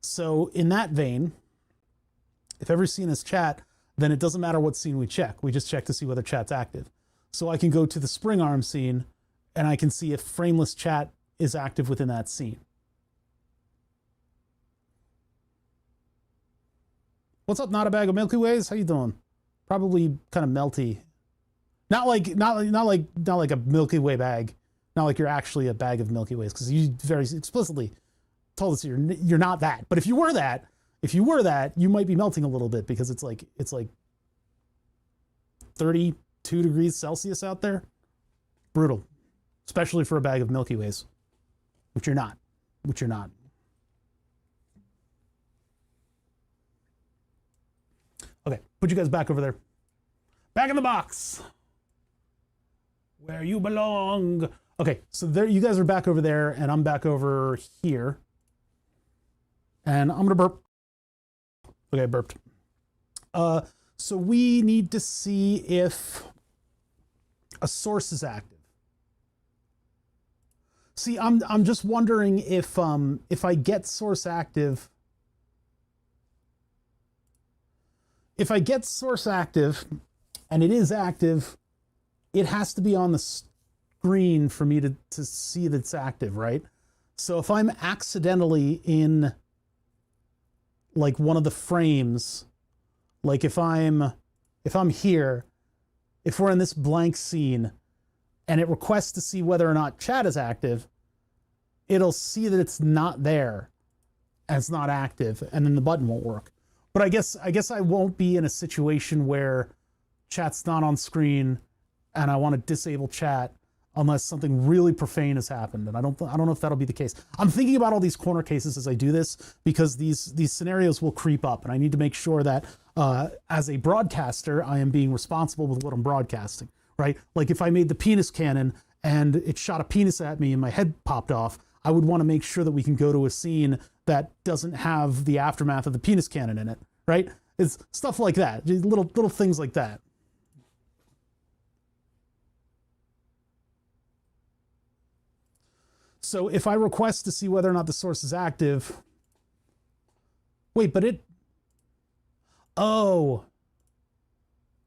So in that vein, if every scene has chat, then it doesn't matter what scene we check. We just check to see whether chat's active. So I can go to the spring arm scene and I can see if frameless chat is active within that scene. What's up, not a bag of Milky Ways? How you doing? Probably kind of melty. Not like a Milky Way bag. Not like you're actually a bag of Milky Ways, because you very explicitly told us you're not that. But if you were that, you might be melting a little bit, because it's like 32 degrees Celsius out there. Brutal. Especially for a bag of Milky Ways. Which you're not. Okay, put you guys back over there. Back in the box. Where you belong. Okay, so there you guys are back over there, and I'm back over here. And I'm gonna burp. Okay, I burped. So we need to see if a source is active. See, I'm just wondering if I get source active, and it is active, it has to be on the screen for me to see that it's active, right? So if I'm accidentally in like one of the frames, like if I'm here, if we're in this blank scene and it requests to see whether or not chat is active, it'll see that it's not there and it's not active, and then the button won't work. But I guess I won't be in a situation where chat's not on screen and I want to disable chat unless something really profane has happened. And I don't know if that'll be the case. I'm thinking about all these corner cases as I do this, because these scenarios will creep up, and I need to make sure that as a broadcaster, I am being responsible with what I'm broadcasting, right? Like if I made the penis cannon and it shot a penis at me and my head popped off, I would want to make sure that we can go to a scene that doesn't have the aftermath of the penis cannon in it, right? It's stuff like that, little things like that. So if I request to see whether or not the source is active, wait, but oh,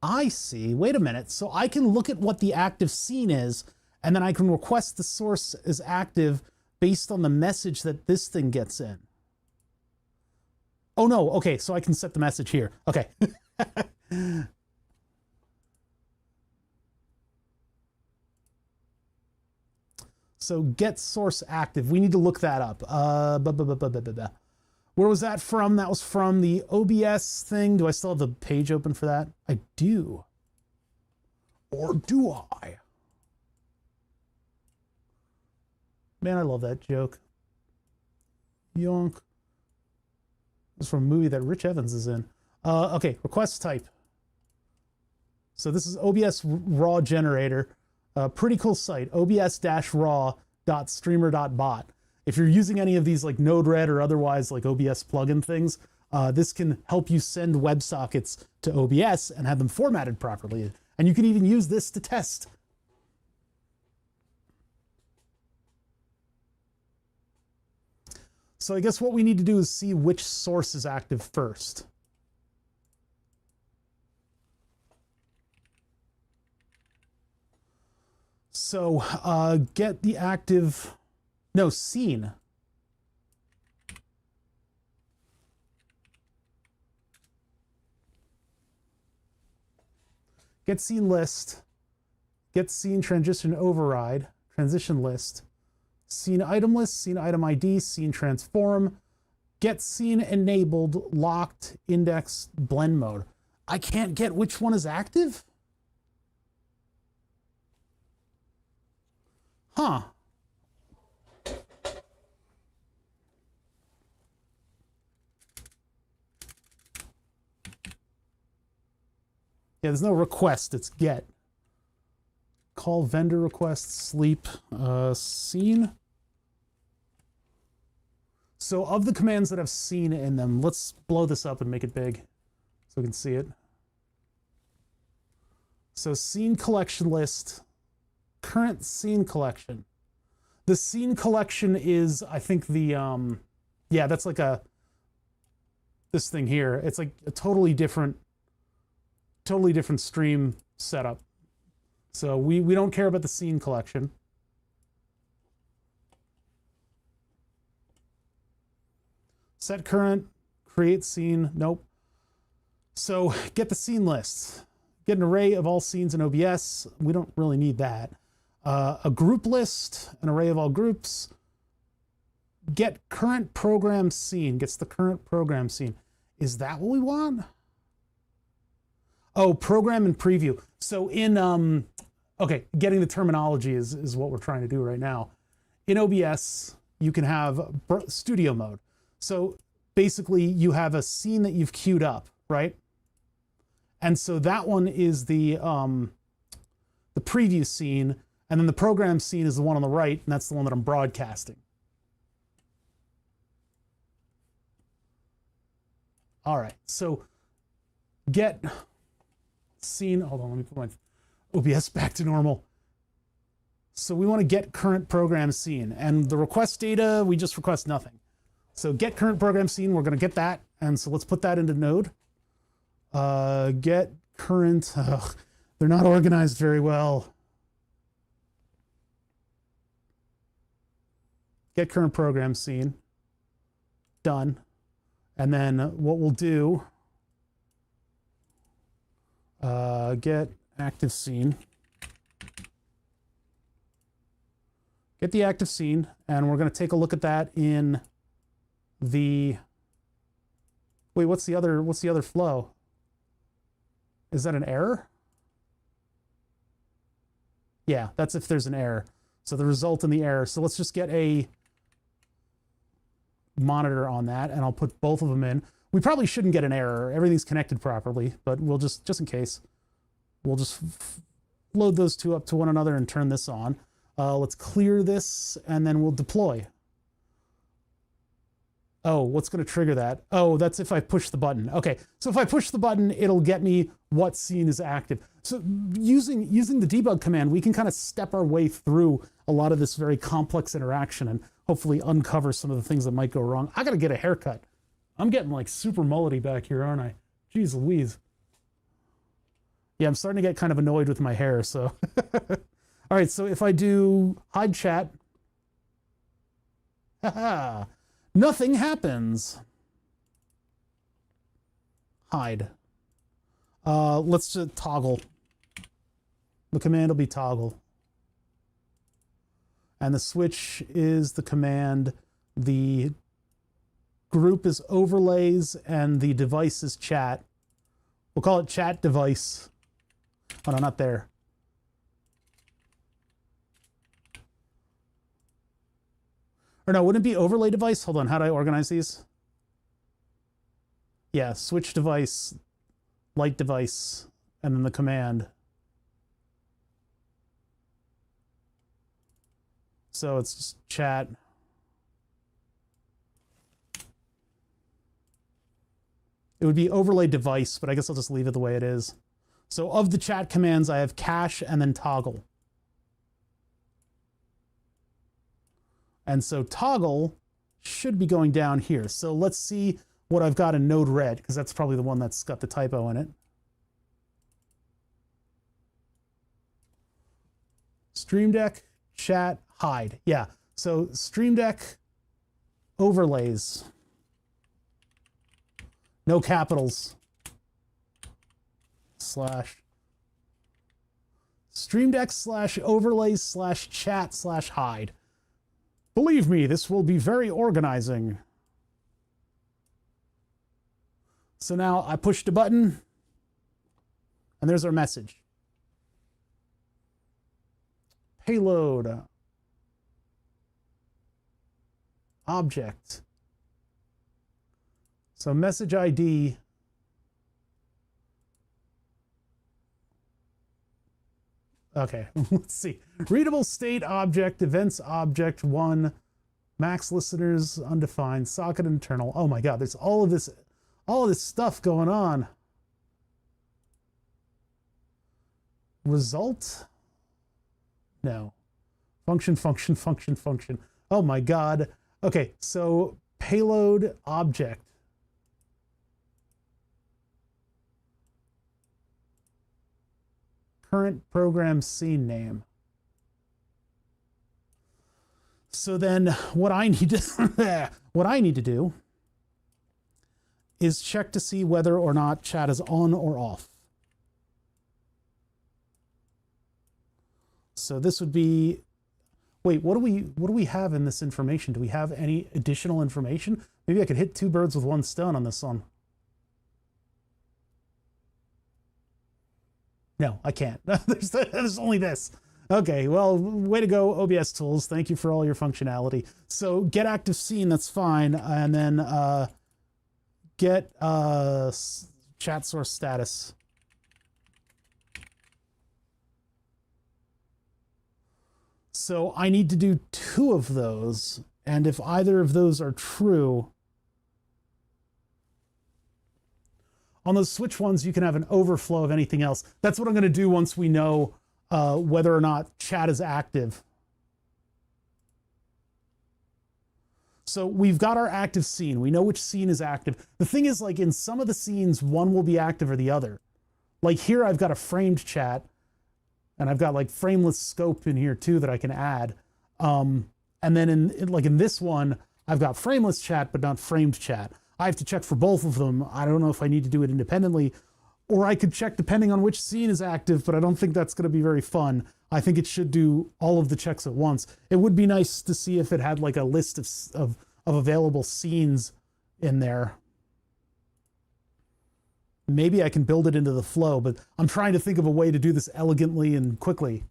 I see. Wait a minute. So I can look at what the active scene is, and then I can request the source is active based on the message that this thing gets in. Oh no, okay, so I can set the message here. Okay. So get source active. We need to look that up. Where was that from? That was from the OBS thing. Do I still have the page open for that? I do. Or do I? Man, I love that joke. Yonk. This is from a movie that Rich Evans is in. Okay, request type. So this is OBS raw generator. Pretty cool site, obs-raw.streamer.bot. If you're using any of these like Node-RED or otherwise like OBS plugin things, this can help you send WebSockets to OBS and have them formatted properly. And you can even use this to test. So I guess what we need to do is see which source is active first. So get the active, no, scene. Get scene list, get scene transition override, transition list, scene item list, scene item ID, scene transform, get scene enabled, locked, index, blend mode. I can't get which one is active? Huh. Yeah, there's no request, it's get. Call vendor request, sleep, scene. So of the commands that have scene in them, let's blow this up and make it big so we can see it. So scene collection list, current scene collection. The scene collection is, I think the, yeah, that's like this thing here. It's like a totally different stream setup. So we don't care about the scene collection. Set current, create scene, nope. So get the scene lists. Get an array of all scenes in OBS. We don't really need that. A group list, an array of all groups. Get current program scene, gets the current program scene. Is that what we want? Oh, program and preview. So in, okay, getting the terminology is what we're trying to do right now. In OBS, you can have studio mode. So basically you have a scene that you've queued up, right? And so that one is the preview scene, and then the program scene is the one on the right, and that's the one that I'm broadcasting. All right, so get scene, hold on, let me put my OBS back to normal. So we want to get current program scene, and the request data, we just request nothing. So get current program scene, we're going to get that, and so let's put that into node. Get current, they're not organized very well. Get current program scene, done. And then what we'll do, get active scene. Get the active scene, and we're going to take a look at that in the, wait, what's the other flow? Is that an error? Yeah, that's if there's an error. So the result in the error. So let's just get a monitor on that, and I'll put both of them in. We probably shouldn't get an error. Everything's connected properly, but we'll just in case, we'll just load those two up to one another and turn this on. Let's clear this, and then we'll deploy. Oh, what's going to trigger that? Oh, that's if I push the button. Okay, so if I push the button, it'll get me what scene is active. So using the debug command, we can kind of step our way through a lot of this very complex interaction and hopefully uncover some of the things that might go wrong. I got to get a haircut. I'm getting like super mullety back here, aren't I? Jeez Louise. Yeah, I'm starting to get kind of annoyed with my hair, so. All right, so if I do hide chat, haha. Nothing happens. Hide. Let's just toggle. The command will be toggle. And the switch is the command. The group is overlays, and the device is chat. We'll call it chat device. Oh, no, not there. Or no, wouldn't it be overlay device? Hold on, how do I organize these? Yeah, switch device, light device, and then the command. So it's just chat. It would be overlay device, but I guess I'll just leave it the way it is. So of the chat commands, I have cache and then toggle. And so toggle should be going down here. So let's see what I've got in node red, because that's probably the one that's got the typo in it. Streamdeck, chat, hide. Yeah, so streamdeck overlays. No capitals. Slash. Streamdeck slash overlays slash chat slash hide. Believe me, this will be very organizing. So now I pushed a button, and there's our message. Payload. Object. So message ID. Okay, let's see. Readable state object, events object, 1, max listeners, undefined, socket internal. Oh my God, there's all of this stuff going on. Result? No. Function, function, function, function. Oh my God. Okay, so payload object. Current program scene name. So then what I need to do is check to see whether or not chat is on or off. So this would be, wait, what do we have in this information? Do we have any additional information? Maybe I could hit 2 birds with 1 stone on this one. No, I can't. There's only this. Okay, well, way to go, OBS tools. Thank you for all your functionality. So get active scene, that's fine. And then get chat source status. So I need to do 2 of those. And if either of those are true, on those switch ones, you can have an overflow of anything else. That's what I'm going to do once we know whether or not chat is active. So we've got our active scene. We know which scene is active. The thing is, like, in some of the scenes, one will be active or the other. Like here, I've got a framed chat, and I've got like frameless scope in here too that I can add. And then in this one, I've got frameless chat, but not framed chat. I have to check for both of them. I don't know if I need to do it independently, or I could check depending on which scene is active, but I don't think that's going to be very fun. I think it should do all of the checks at once. It would be nice to see if it had like a list of available scenes in there. Maybe I can build it into the flow, but I'm trying to think of a way to do this elegantly and quickly.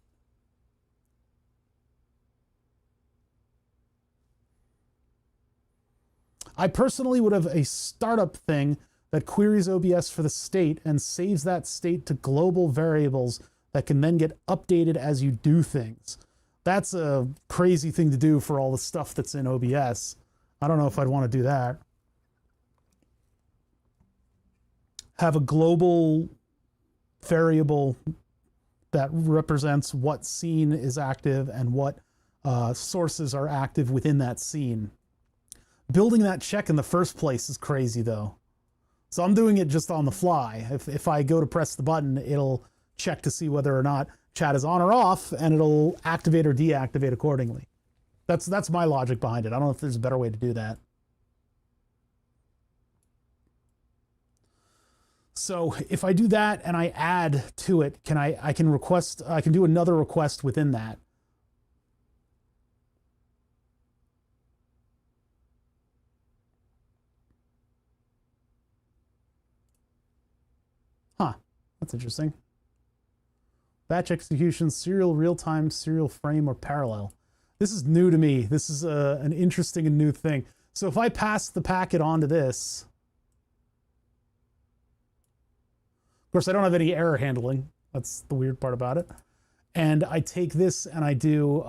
I personally would have a startup thing that queries OBS for the state and saves that state to global variables that can then get updated as you do things. That's a crazy thing to do for all the stuff that's in OBS. I don't know if I'd want to do that. Have a global variable that represents what scene is active and what sources are active within that scene. Building that check in the first place is crazy though. So I'm doing it just on the fly. If I go to press the button, it'll check to see whether or not chat is on or off, and it'll activate or deactivate accordingly. That's my logic behind it. I don't know if there's a better way to do that. So if I do that and I add to it, I can do another request within that. Huh, that's interesting. Batch execution, serial, real-time, serial frame, or parallel. This is new to me. This is an interesting and new thing. So if I pass the packet onto this, of course, I don't have any error handling. That's the weird part about it. And I take this and I do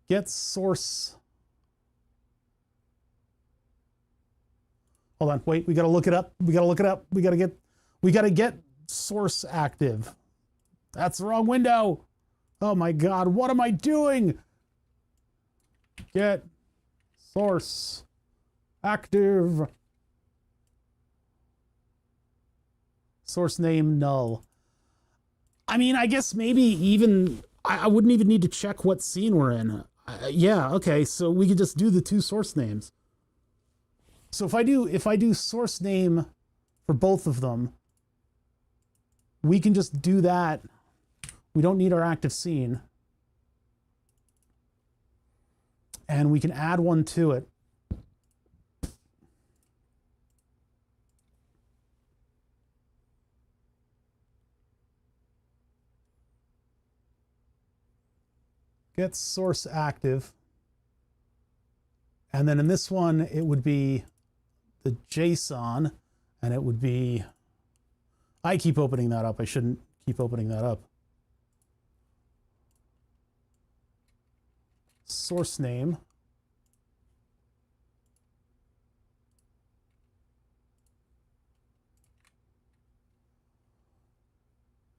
get source. Hold on, wait, we gotta look it up. We gotta get source active. That's the wrong window. Oh my God, what am I doing? Get source active. Source name null. I mean, I guess maybe even I wouldn't even need to check what scene we're in. Yeah, okay, so we could just do the two source names. So if I do source name for both of them, we can just do that. We don't need our active scene. And we can add one to it. Get source active. And then in this one, it would be the JSON, and it would be, I keep opening that up. I shouldn't keep opening that up. Source name.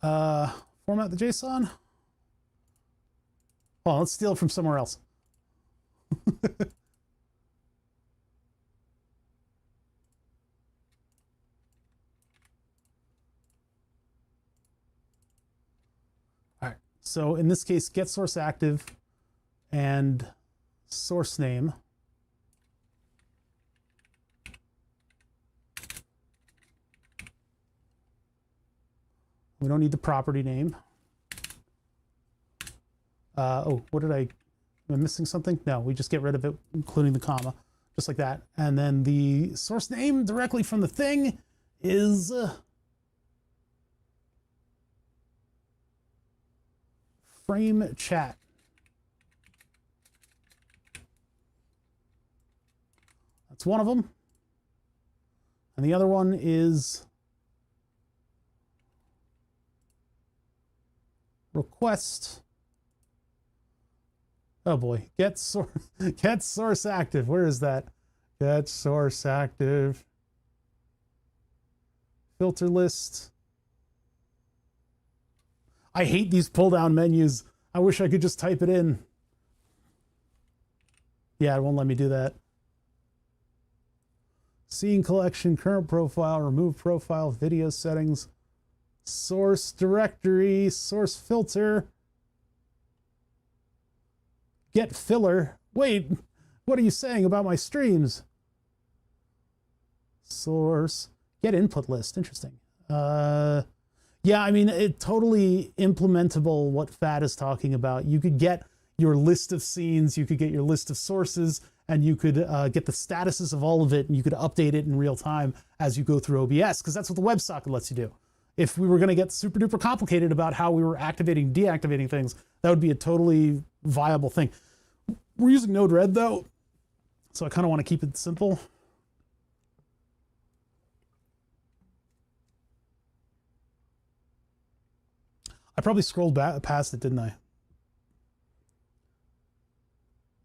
Format the JSON. Oh, let's steal it from somewhere else. All right. So in this case, get source active and source name. We don't need the property name. Oh, what did am I missing something? No, we just get rid of it, including the comma, just like that. And then the source name directly from the thing is frame chat. That's one of them. And the other one is request. Oh boy, get source active. Where is that? Get source active. Filter list. I hate these pull down menus. I wish I could just type it in. Yeah, it won't let me do that. Scene collection, current profile, remove profile, video settings, source directory, source filter. Get filler. Wait, what are you saying about my streams? Source. Get input list. Interesting. Yeah, I mean, it totally implementable what Fat is talking about. You could get your list of scenes, you could get your list of sources, and you could get the statuses of all of it, and you could update it in real time as you go through OBS, because that's what the WebSocket lets you do. If we were going to get super duper complicated about how we were activating, deactivating things, that would be a totally viable thing. We're using Node-RED though, so I kind of want to keep it simple. I probably scrolled back past it, didn't I?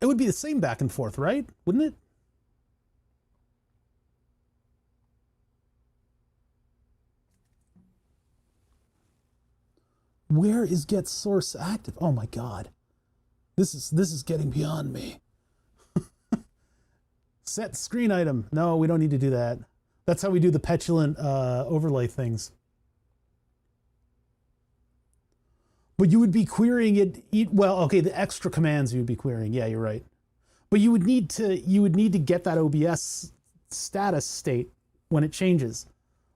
It would be the same back and forth, right? Wouldn't it? Where is get source active? Oh my God. This is getting beyond me. Set screen item. No, we don't need to do that. That's how we do the petulant overlay things. But you would be querying it. Well, okay, the extra commands you would be querying. Yeah, you're right. But you would need to get that OBS status state. when it changes.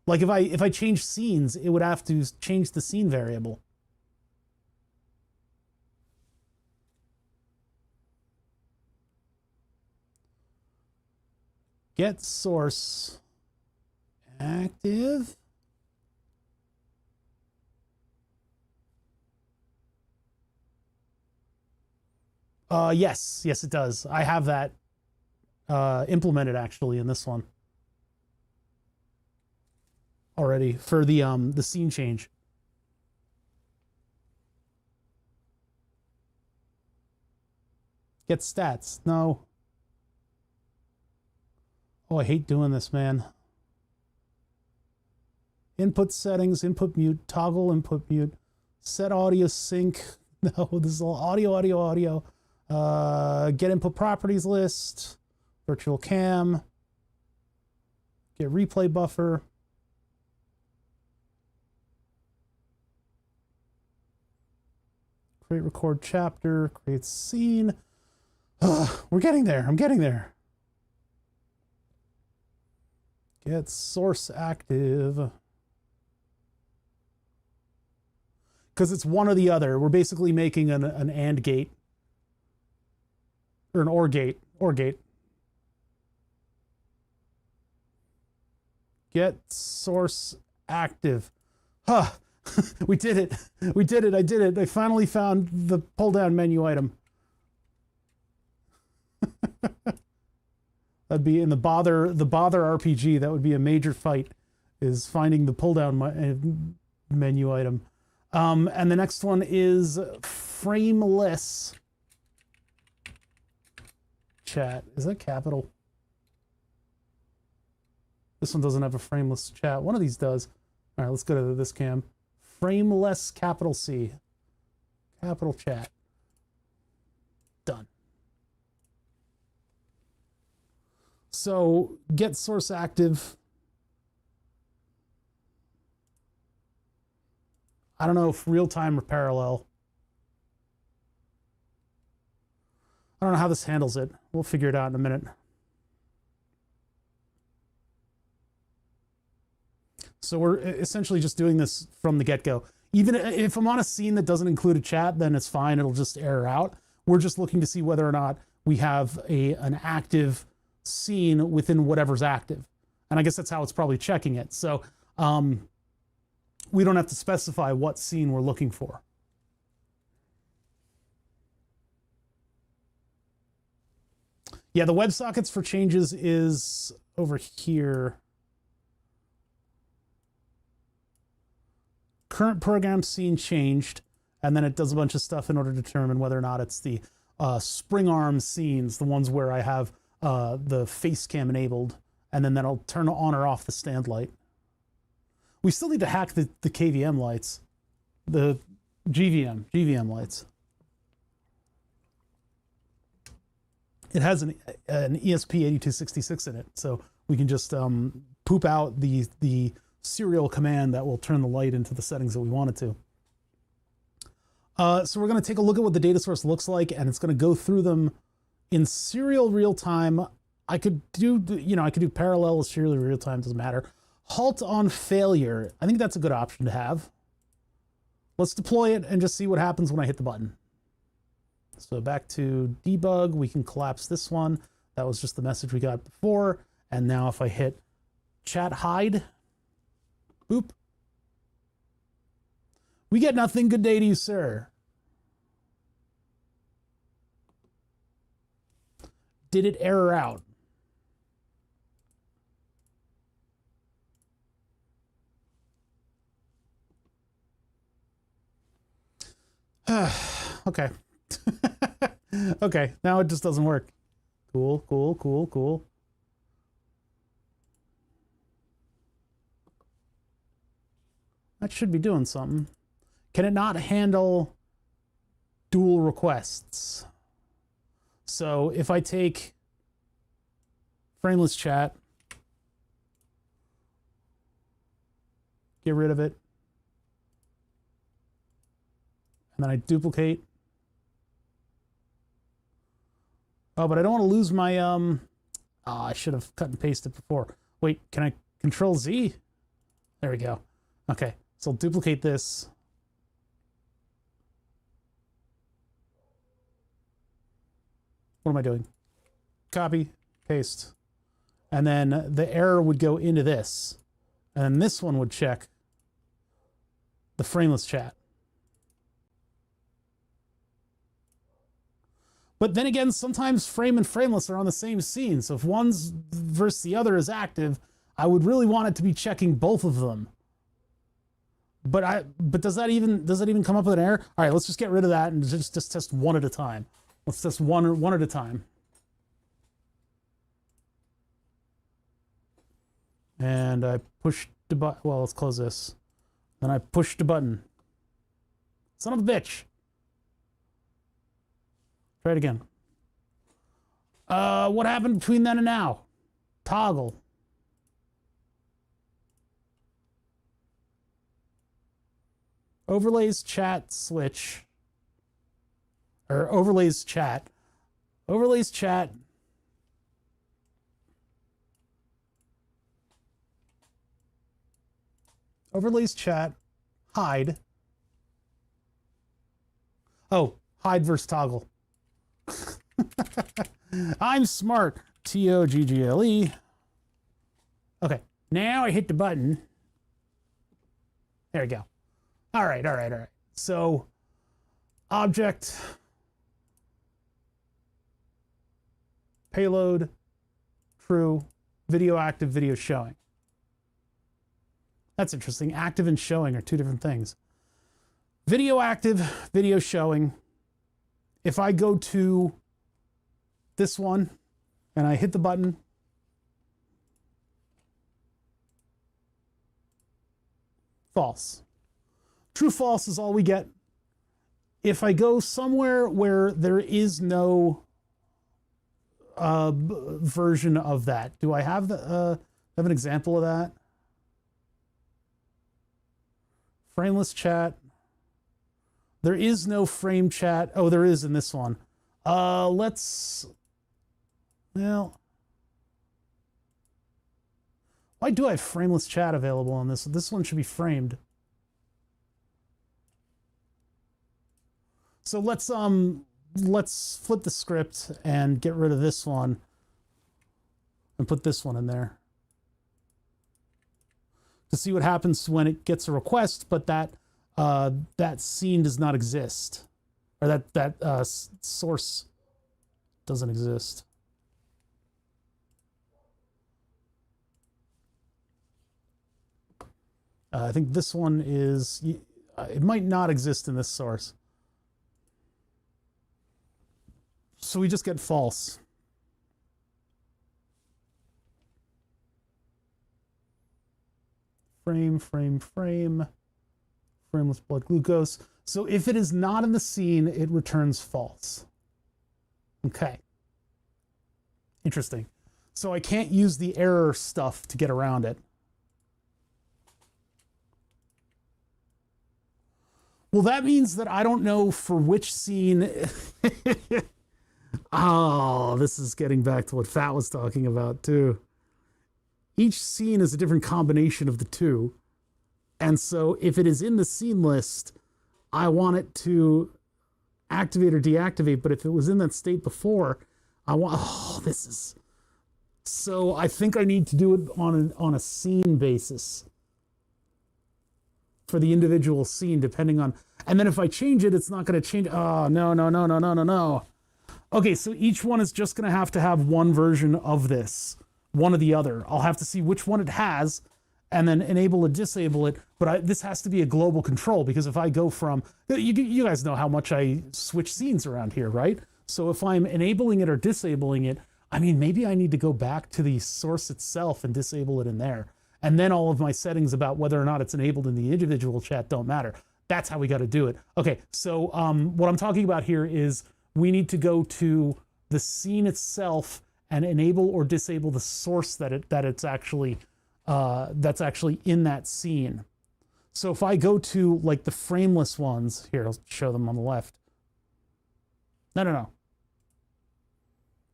Like if I change scenes, it would have to change the scene variable. Get source active. Yes, it does. I have that implemented actually in this one already for the scene change. Get stats. No. Oh, I hate doing this, man. Input settings, input mute, toggle input mute, set audio sync. No, this is all audio. Get input properties list, virtual cam, get replay buffer. Create record chapter, create scene. We're getting there. I'm getting there. Get source active. Because it's one or the other. We're basically making an AND gate. Or an OR gate. OR gate. Get source active. Huh. We did it. We did it. I did it. I finally found the pull down menu item. That'd be in the bother RPG. That would be a major fight, is finding the pull down menu item. And the next one is frameless chat. Is that capital? This one doesn't have a frameless chat. One of these does. All right, let's go to this cam. Frameless capital C. Capital chat. Done. So get source active. I don't know if real time or parallel. I don't know how this handles it. We'll figure it out in a minute. So we're essentially just doing this from the get-go. Even if I'm on a scene that doesn't include a chat, then it's fine. It'll just error out. We're just looking to see whether or not we have an active scene within whatever's active. And I guess that's how it's probably checking it. So we don't have to specify what scene we're looking for. Yeah, the WebSockets for changes is over here. Current program scene changed, and then it does a bunch of stuff in order to determine whether or not it's the spring arm scenes, the ones where I have the face cam enabled, and then that'll turn on or off the stand light. We still need to hack the KVM lights, the GVM lights. It has an ESP8266 in it, so we can just poop out the serial command that will turn the light into the settings that we want it to. So we're going to take a look at what the data source looks like, and it's going to go through them in serial real time. I could do, I could do parallel with serial real time, doesn't matter. Halt on failure. I think that's a good option to have. Let's deploy it and just see what happens when I hit the button. So back to debug, we can collapse this one. That was just the message we got before. And now if I hit chat hide, boop. We get nothing. Good day to you, sir. Did it error out? Okay. Okay, now it just doesn't work. Cool. That should be doing something. Can it not handle dual requests? So if I take frameless chat, get rid of it, and then I duplicate. Oh, but I don't want to lose my, I should have cut and pasted before. Wait, can I Control Z. There we go. Okay, so I'll duplicate this. What am I doing? Copy, paste. And then the error would go into this. And this one would check the frameless chat. But then again, sometimes frame and frameless are on the same scene. So if one's versus the other is active, I would really want it to be checking both of them. But does that even come up with an error? All right, let's just get rid of that and just test one at a time. Let's test one at a time. And I pushed the button. Well, let's close this. Then I pushed the button. Son of a bitch. Try it again. What happened between then and now? Toggle. Overlays chat switch. Or overlays chat. Overlays chat. Overlays chat. Hide. Oh, hide versus toggle. I'm smart. Toggle. Okay, now I hit the button. There we go. All right. So, object, payload, true, video active, video showing. That's interesting. Active and showing are two different things. Video active, video showing. If I go to this one and I hit the button, false. True false is all we get. If I go somewhere where there is no version of that, do I have have an example of that? Frameless chat. There is no frame chat. Oh, there is in this one. Well, why do I have frameless chat available on this? This one should be framed. So let's flip the script and get rid of this one and put this one in there to see what happens when it gets a request, but that scene does not exist, or that source doesn't exist. I think this one is, it might not exist in this source. So we just get false. Frame, frameless blood glucose. So if it is not in the scene, it returns false. Okay. Interesting. So I can't use the error stuff to get around it. Well, that means that I don't know for which scene. Oh, this is getting back to what Fat was talking about too. Each scene is a different combination of the two. And so if it is in the scene list, I want it to activate or deactivate. But if it was in that state before, this is. So I think I need to do it on a scene basis for the individual scene, depending on, and then if I change it, it's not going to change. Oh, no. Okay, so each one is just going to have one version of this, one or the other. I'll have to see which one it has and then enable or disable it. But this has to be a global control, because if I go from, you guys know how much I switch scenes around here, right? So if I'm enabling it or disabling it, I mean, maybe I need to go back to the source itself and disable it in there. And then all of my settings about whether or not it's enabled in the individual chat don't matter. That's how we got to do it. Okay, so what I'm talking about here is we need to go to the scene itself and enable or disable the source that's actually in that scene. So if I go to like the frameless ones, here, I'll show them on the left. No.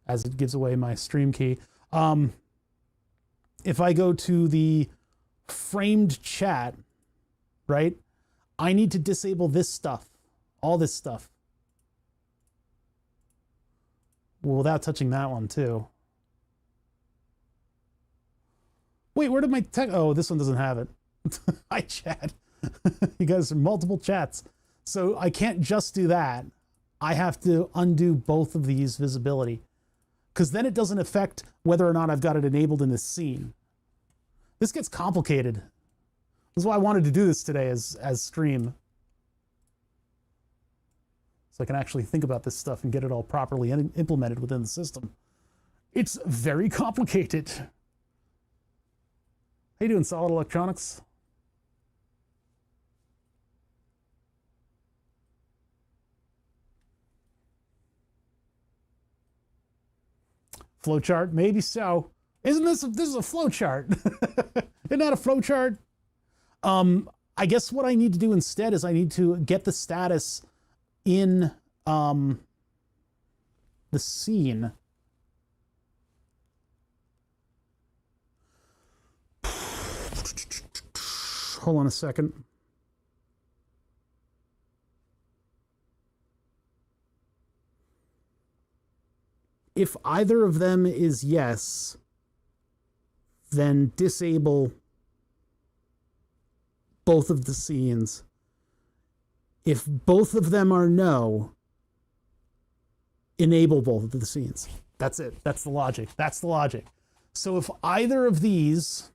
As it gives away my stream key. if I go to the framed chat, right, I need to disable this stuff, all this stuff. Well, without touching that one too. Wait, where did my tech? Oh, this one doesn't have it. Hi, chat. You guys are multiple chats. So I can't just do that. I have to undo both of these visibility, because then it doesn't affect whether or not I've got it enabled in this scene. This gets complicated. This is why I wanted to do this today as stream. So I can actually think about this stuff and get it all properly implemented within the system. It's very complicated. How you doing, Solid Electronics? Flowchart, maybe so. Isn't this is a flowchart? Isn't that a flowchart? I guess what I need to do instead is I need to get the status in the scene. Hold on a second. If either of them is yes, then disable both of the scenes. If both of them are no, enable both of the scenes. That's it. That's the logic. That's the logic. So if either of these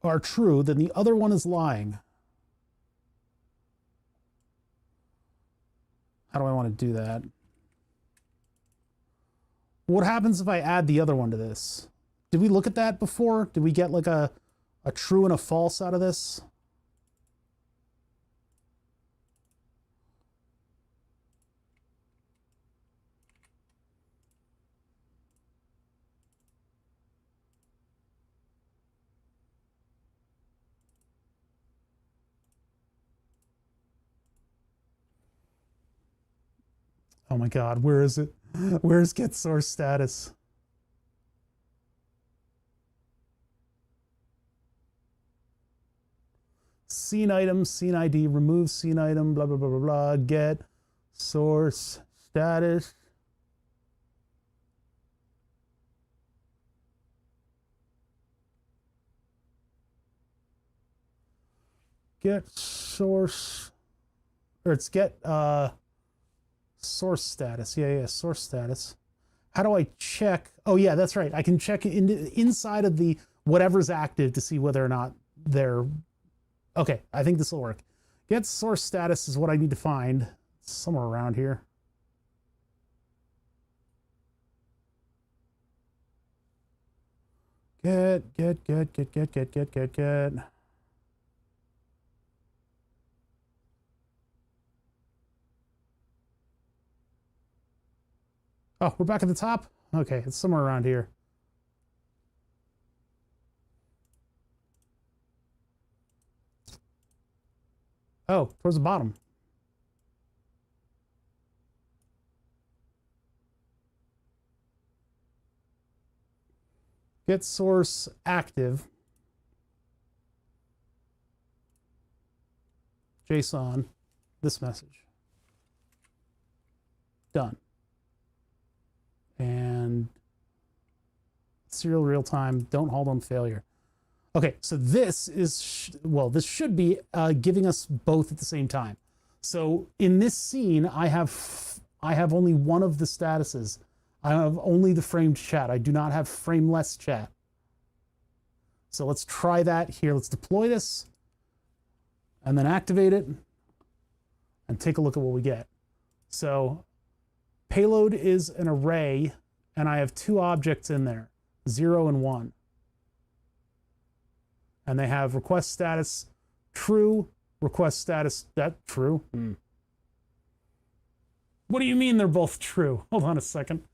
are true, then the other one is lying. How do I want to do that? What happens if I add the other one to this? Did we look at that before? Did we get like a true and a false out of this? Oh my God, where is it? Where's get source status? Scene item, scene ID, remove scene item, blah, blah, blah, blah, blah, get source status. Get source, or it's get source status. Yeah, source status. How do I check? Oh yeah, that's right. I can check inside of the whatever's active to see whether or not they're okay. I think this will work. Get source status is what I need to find. It's somewhere around here. Get. Oh, we're back at the top? Okay, it's somewhere around here. Oh, towards the bottom. Get source active. JSON, this message. Done. And serial real time, don't hold on failure. Okay, so this is, well, this should be giving us both at the same time. So in this scene, I have only one of the statuses. I have only the framed chat. I do not have frameless chat. So let's try that here. Let's deploy this and then activate it and take a look at what we get. So payload is an array, and I have two objects in there, 0 and 1. And they have request status true, request status that true. What do you mean they're both true? Hold on a second.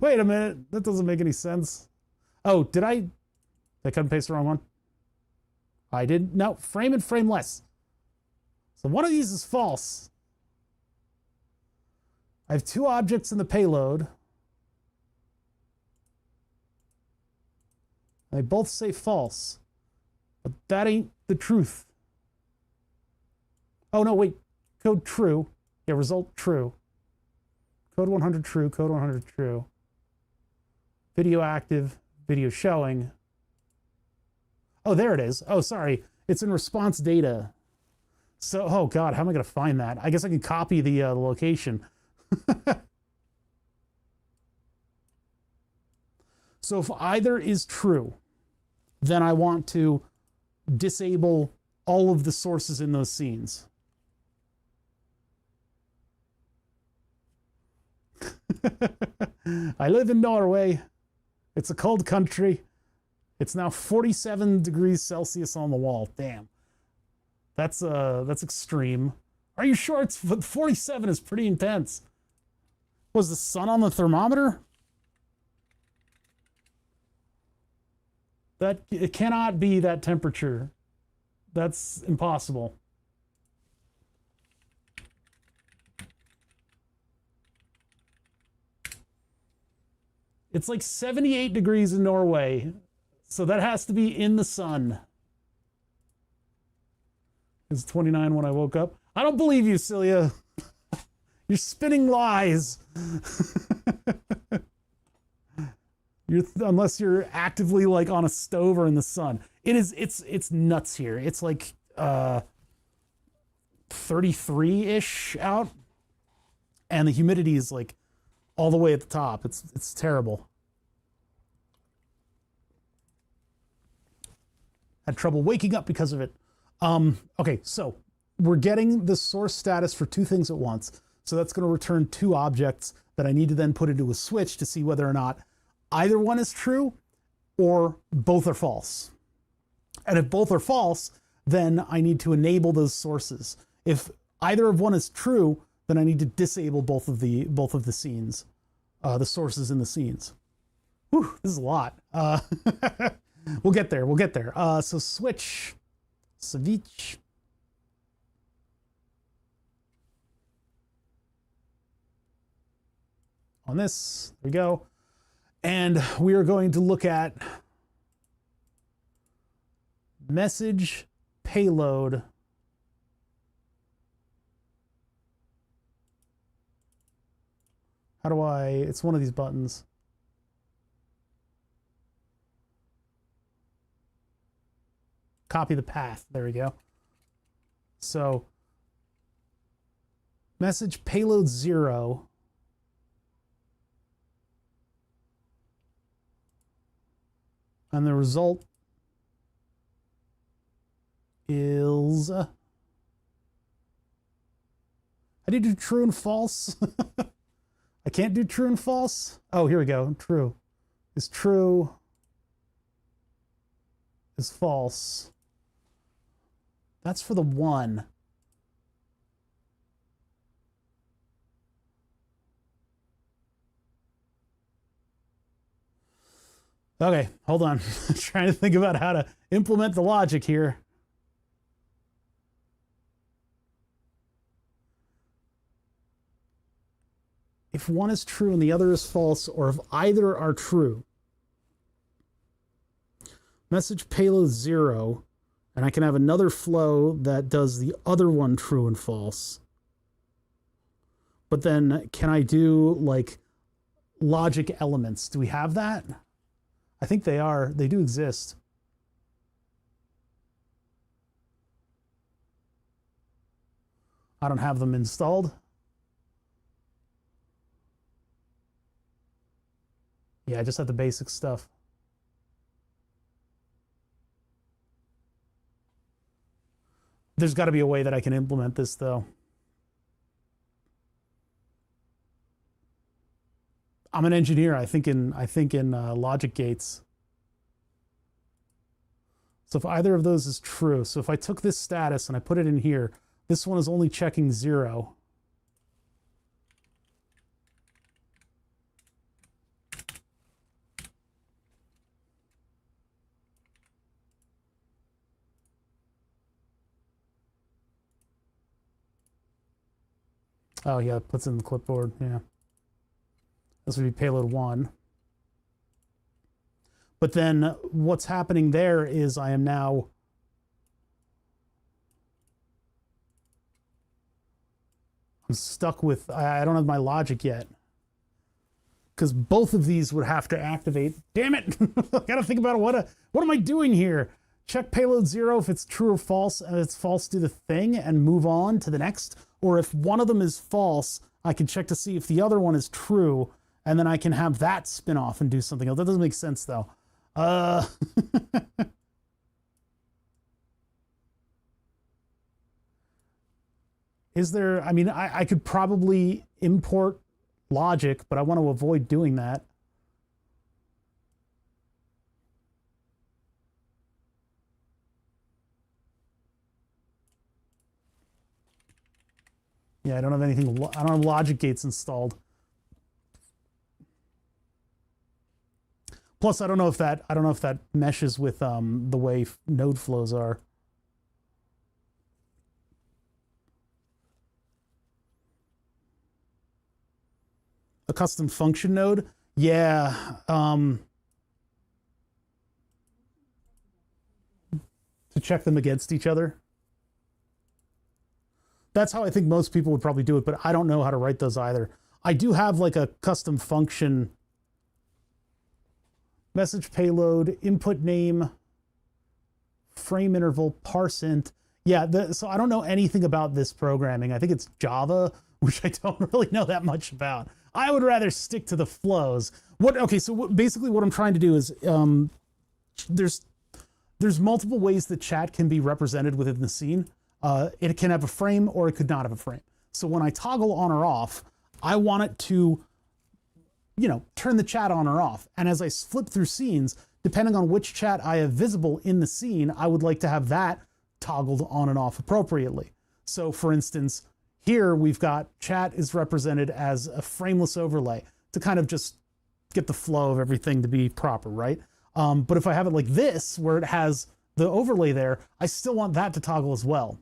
Wait a minute, that doesn't make any sense. Oh, did I cut and paste the wrong one? I didn't. No, frame and frameless. So one of these is false. I have two objects in the payload. They both say false, but that ain't the truth. Oh, no, wait. Code true. Yeah, result true. Code 100 true, code 100 true. Video active, video showing. Oh, there it is. Oh, sorry. It's in response data. So, oh God, how am I going to find that? I guess I can copy the location. So if either is true, then I want to disable all of the sources in those scenes. I live in Norway. It's a cold country. It's now 47 degrees Celsius on the wall. Damn. That's extreme. Are you sure it's 47 is pretty intense? Was the sun on the thermometer? That it cannot be that temperature. That's impossible. It's like 78 degrees in Norway. So that has to be in the sun. It's 29 when I woke up. I don't believe you, Celia. You're spinning lies. Unless you're actively like on a stove or in the sun. It's nuts here. It's like 33-ish out. And the humidity is like all the way at the top. It's terrible. Had trouble waking up because of it. Okay, so we're getting the source status for two things at once. So that's going to return two objects that I need to then put into a switch to see whether or not either one is true or both are false. And if both are false, then I need to enable those sources. If either of one is true, then I need to disable both of the scenes, the sources in the scenes. Whew, this is a lot. We'll get there. We'll get there. So switch. Switch. On this, there we go. And we are going to look at message payload. How do I, it's one of these buttons. Copy the path. There we go. So message payload 0. And the result is how do you do true and false? I can't do true and false. Oh, here we go. True is true, is false. That's for the 1. Okay, hold on. I'm trying to think about how to implement the logic here. If one is true and the other is false, or if either are true, message payload 0, and I can have another flow that does the other one true and false. But then can I do like logic elements? Do we have that? I think they do exist. I don't have them installed. Yeah, I just have the basic stuff. There's got to be a way that I can implement this, though. I'm an engineer. I think in logic gates. So if either of those is true, so if I took this status and I put it in here, this one is only checking 0. Oh yeah, it puts it in the clipboard. Yeah. This would be payload 1. But then what's happening there is I'm stuck with, I don't have my logic yet. Because both of these would have to activate. Damn it! I gotta think about what am I doing here? Check payload 0 if it's true or false, and if it's false, do the thing and move on to the next. Or if one of them is false, I can check to see if the other one is true, and then I can have that spin off and do something else. That doesn't make sense though. Is there, I mean, I could probably import logic, but I want to avoid doing that. Yeah, I don't have anything, I don't have logic gates installed. Plus, I don't know if that meshes with the way node flows are. A custom function node? Yeah. To check them against each other. That's how I think most people would probably do it, but I don't know how to write those either. I do have like a custom function. Message payload, input name, frame interval, parseInt. Yeah, so I don't know anything about this programming. I think it's Java, which I don't really know that much about. I would rather stick to the flows. Basically what I'm trying to do is there's multiple ways that chat can be represented within the scene. It can have a frame or it could not have a frame. So when I toggle on or off, I want it to, turn the chat on or off. And as I flip through scenes, depending on which chat I have visible in the scene, I would like to have that toggled on and off appropriately. So for instance, here we've got chat is represented as a frameless overlay to kind of just get the flow of everything to be proper, right? But if I have it like this, where it has the overlay there, I still want that to toggle as well.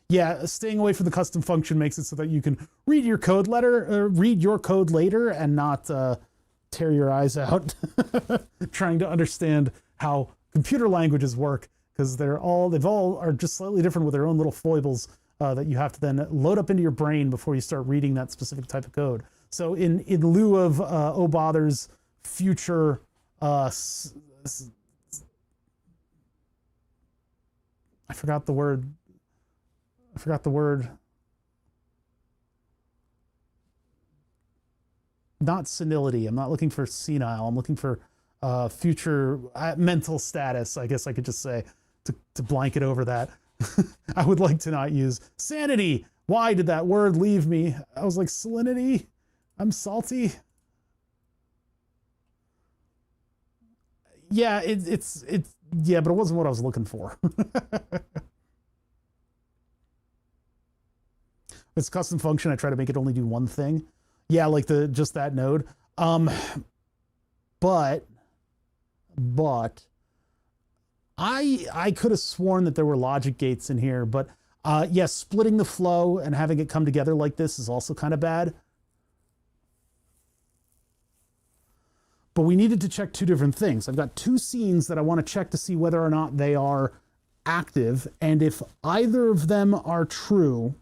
Yeah, staying away from the custom function makes it so that you can read your code later and not tear your eyes out trying to understand how computer languages work, because they've all are just slightly different with their own little foibles that you have to then load up into your brain before you start reading that specific type of code. So in lieu of Obother's future I forgot the word. Not senility. I'm not looking for senile. I'm looking for future mental status, I guess I could just say, to blanket over that. I would like to not use sanity. Why did that word leave me? I was like, salinity? I'm salty. Yeah, yeah, but it wasn't what I was looking for. It's a custom function. I try to make it only do one thing. Yeah, like just that node. But I could have sworn that there were logic gates in here, but yes, splitting the flow and having it come together like this is also kind of bad. But we needed to check two different things. I've got two scenes that I want to check to see whether or not they are active, and if either of them are true.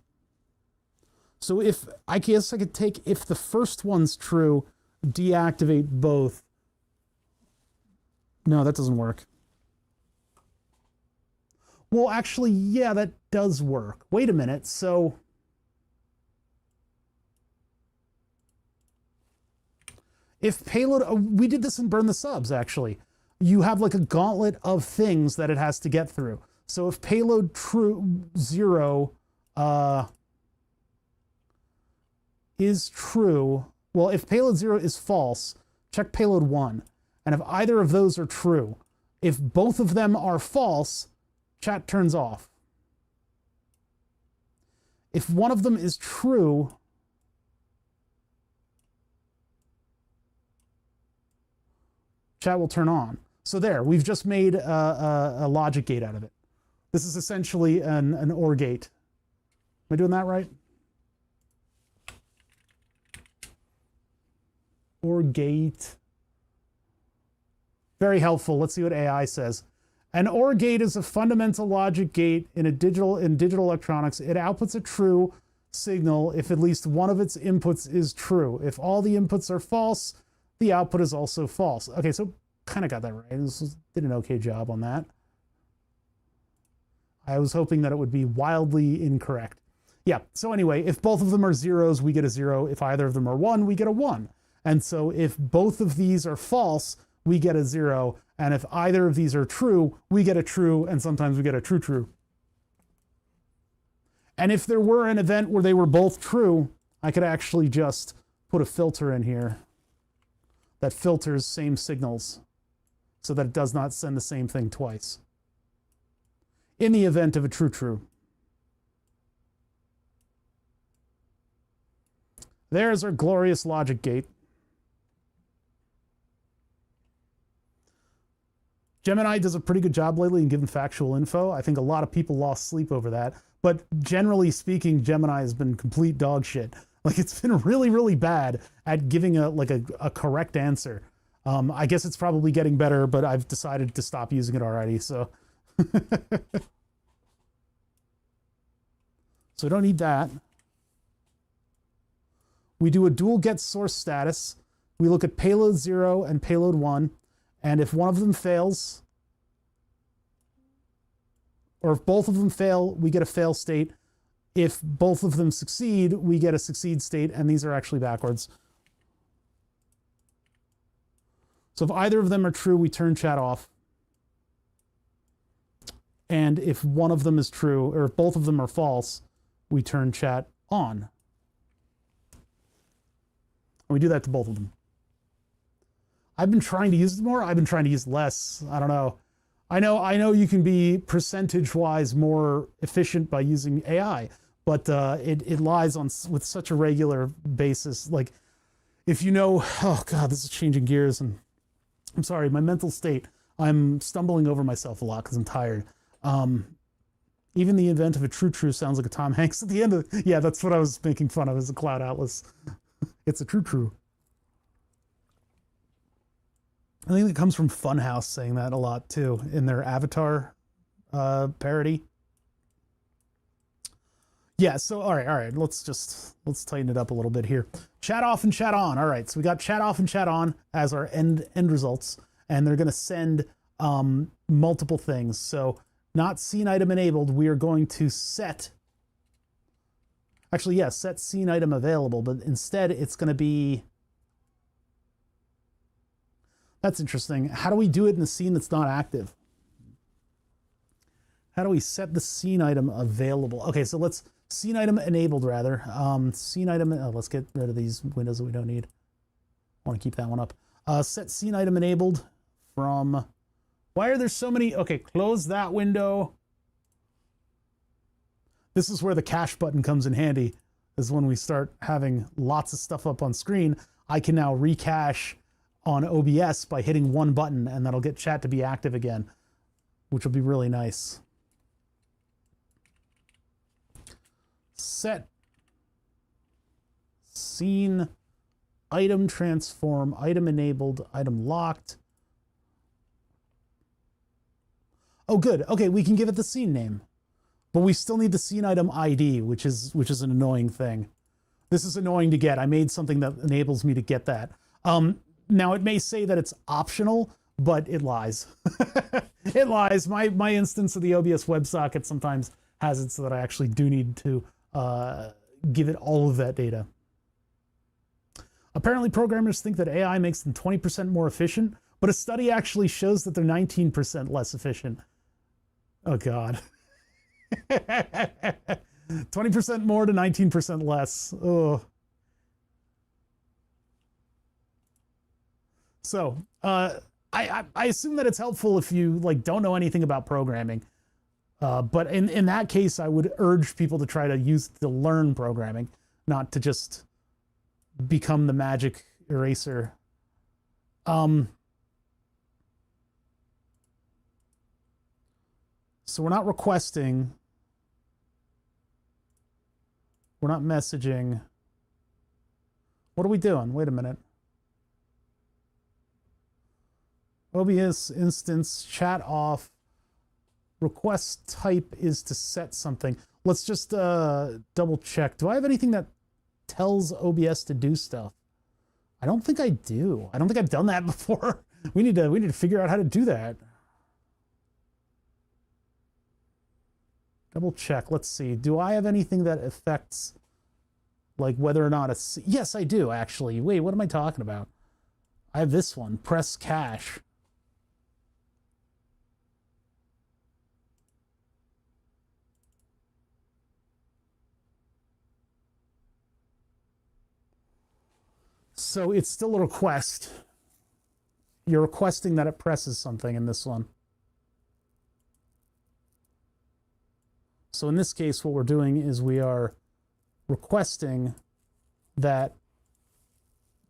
So I guess I could take, if the first one's true, deactivate both. No, that doesn't work. Well, actually, yeah, that does work. Wait a minute, so if payload, we did this in Burn the Subs, actually. You have like a gauntlet of things that it has to get through. So if payload true 0 is true, well, if payload 0 is false, check payload 1. And if either of those are true, if both of them are false, chat turns off. If one of them is true, chat will turn on. So there, we've just made a logic gate out of it. This is essentially an OR gate. Am I doing that right? OR gate. Very helpful. Let's see what AI says. An OR gate is a fundamental logic gate in digital electronics. It outputs a true signal if at least one of its inputs is true. If all the inputs are false, the output is also false. Okay, so kind of got that right. Did an okay job on that. I was hoping that it would be wildly incorrect. Yeah, so anyway, if both of them are zeros, we get a 0. If either of them are 1, we get a 1. And so if both of these are false, we get a 0. And if either of these are true, we get a true, and sometimes we get a true. And if there were an event where they were both true, I could actually just put a filter in here that filters same signals so that it does not send the same thing twice in the event of a true. There's our glorious logic gate. Gemini does a pretty good job lately in giving factual info. I think a lot of people lost sleep over that. But generally speaking, Gemini has been complete dog shit. Like, it's been really, really bad at giving a correct answer. I guess it's probably getting better, but I've decided to stop using it already, so. So we don't need that. We do a dual get source status. We look at payload 0 and payload 1. And if one of them fails, or if both of them fail, we get a fail state. If both of them succeed, we get a succeed state, and these are actually backwards. So if either of them are true, we turn chat off. And if one of them is true, or if both of them are false, we turn chat on. And we do that to both of them. I've been trying to use it more. I've been trying to use less. I don't know. I know you can be percentage-wise more efficient by using AI, but it lies on with such a regular basis. Like, if you know, oh God, this is changing gears, and I'm sorry, my mental state. I'm stumbling over myself a lot because I'm tired. Even the event of a true sounds like a Tom Hanks at the end of it. Yeah, that's what I was making fun of as a Cloud Atlas. It's a true. I think it comes from Funhouse saying that a lot too in their Avatar parody. Yeah, so all right, let's tighten it up a little bit here. Chat off and chat on. All right, so we got chat off and chat on as our end results, and they're going to send multiple things. So not scene item enabled, we are going to set scene item available, but instead it's going to be. That's interesting. How do we do it in a scene that's not active? How do we set the scene item available? Okay, so let's scene item enabled rather. Scene item. Let's get rid of these windows that we don't need. I want to keep that one up. Set scene item enabled from. Why are there so many? Okay, close that window. This is where the cache button comes in handy. This is when we start having lots of stuff up on screen. I can now recache on OBS by hitting one button, and that'll get chat to be active again, which will be really nice. Set scene item transform, item enabled, item locked. Oh, good. Okay, we can give it the scene name, but we still need the scene item ID, which is an annoying thing. This is annoying to get. I made something that enables me to get that. Now, it may say that it's optional, but it lies. It lies. My instance of the OBS WebSocket sometimes has it so that I actually do need to give it all of that data. Apparently, programmers think that AI makes them 20% more efficient, but a study actually shows that they're 19% less efficient. Oh, God. 20% more to 19% less. Oh. So I assume that it's helpful if you don't know anything about programming. But in that case, I would urge people to try to learn programming, not to just become the magic eraser. So we're not requesting. We're not messaging. What are we doing? Wait a minute. OBS instance, chat off. Request type is to set something. Let's just double check. Do I have anything that tells OBS to do stuff? I don't think I do. I don't think I've done that before. We need to figure out how to do that. Double check. Let's see. Do I have anything that affects like whether or not it's... Yes, I do actually. Wait, what am I talking about? I have this one. Press cache. So it's still a request. You're requesting that it presses something in this one. So in this case, what we're doing is we are requesting that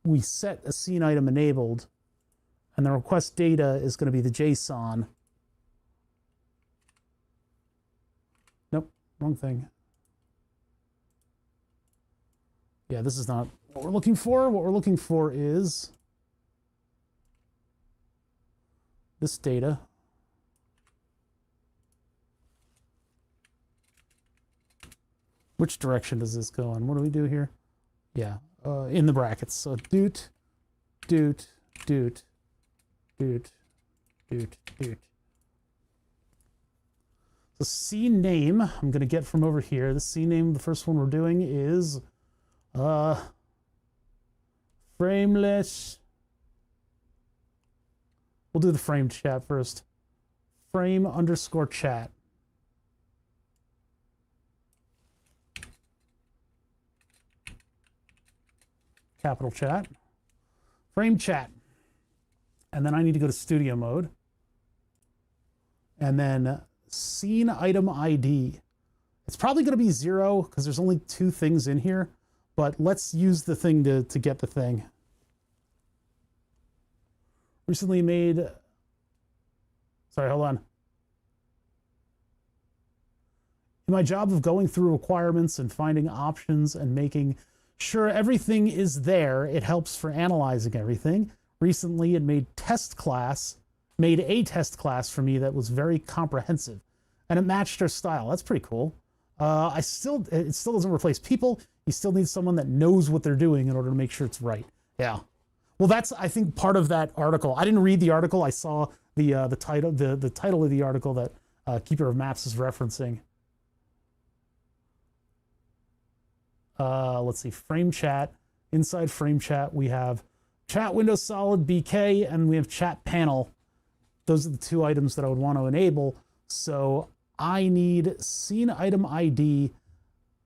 we set a scene item enabled, and the request data is going to be the JSON. Nope, wrong thing. Yeah, this is not what we're looking for. What we're looking for is this data. Which direction does this go in? What do we do here? Yeah, in the brackets. So doot, doot, doot, doot, doot, doot. The scene name I'm going to get from over here. The scene name, the first one we're doing is frameless. We'll do the frame chat first. Frame underscore chat. Capital chat. Frame chat. And then I need to go to studio mode. And then scene item ID. It's probably going to be 0 because there's only 2 things in here. But let's use the thing to get the thing. Recently made... Sorry, hold on. In my job of going through requirements and finding options and making sure everything is there, it helps for analyzing everything. Recently, it made a test class for me that was very comprehensive, and it matched our style. That's pretty cool. It still doesn't replace people. You still need someone that knows what they're doing in order to make sure it's right. Yeah. Well, that's, I think, part of that article. I didn't read the article. I saw the title, the title of the article that Keeper of Maps is referencing. Let's see, frame chat. Inside frame chat, we have chat window solid BK, and we have chat panel. Those are the 2 items that I would want to enable. So I need scene item ID,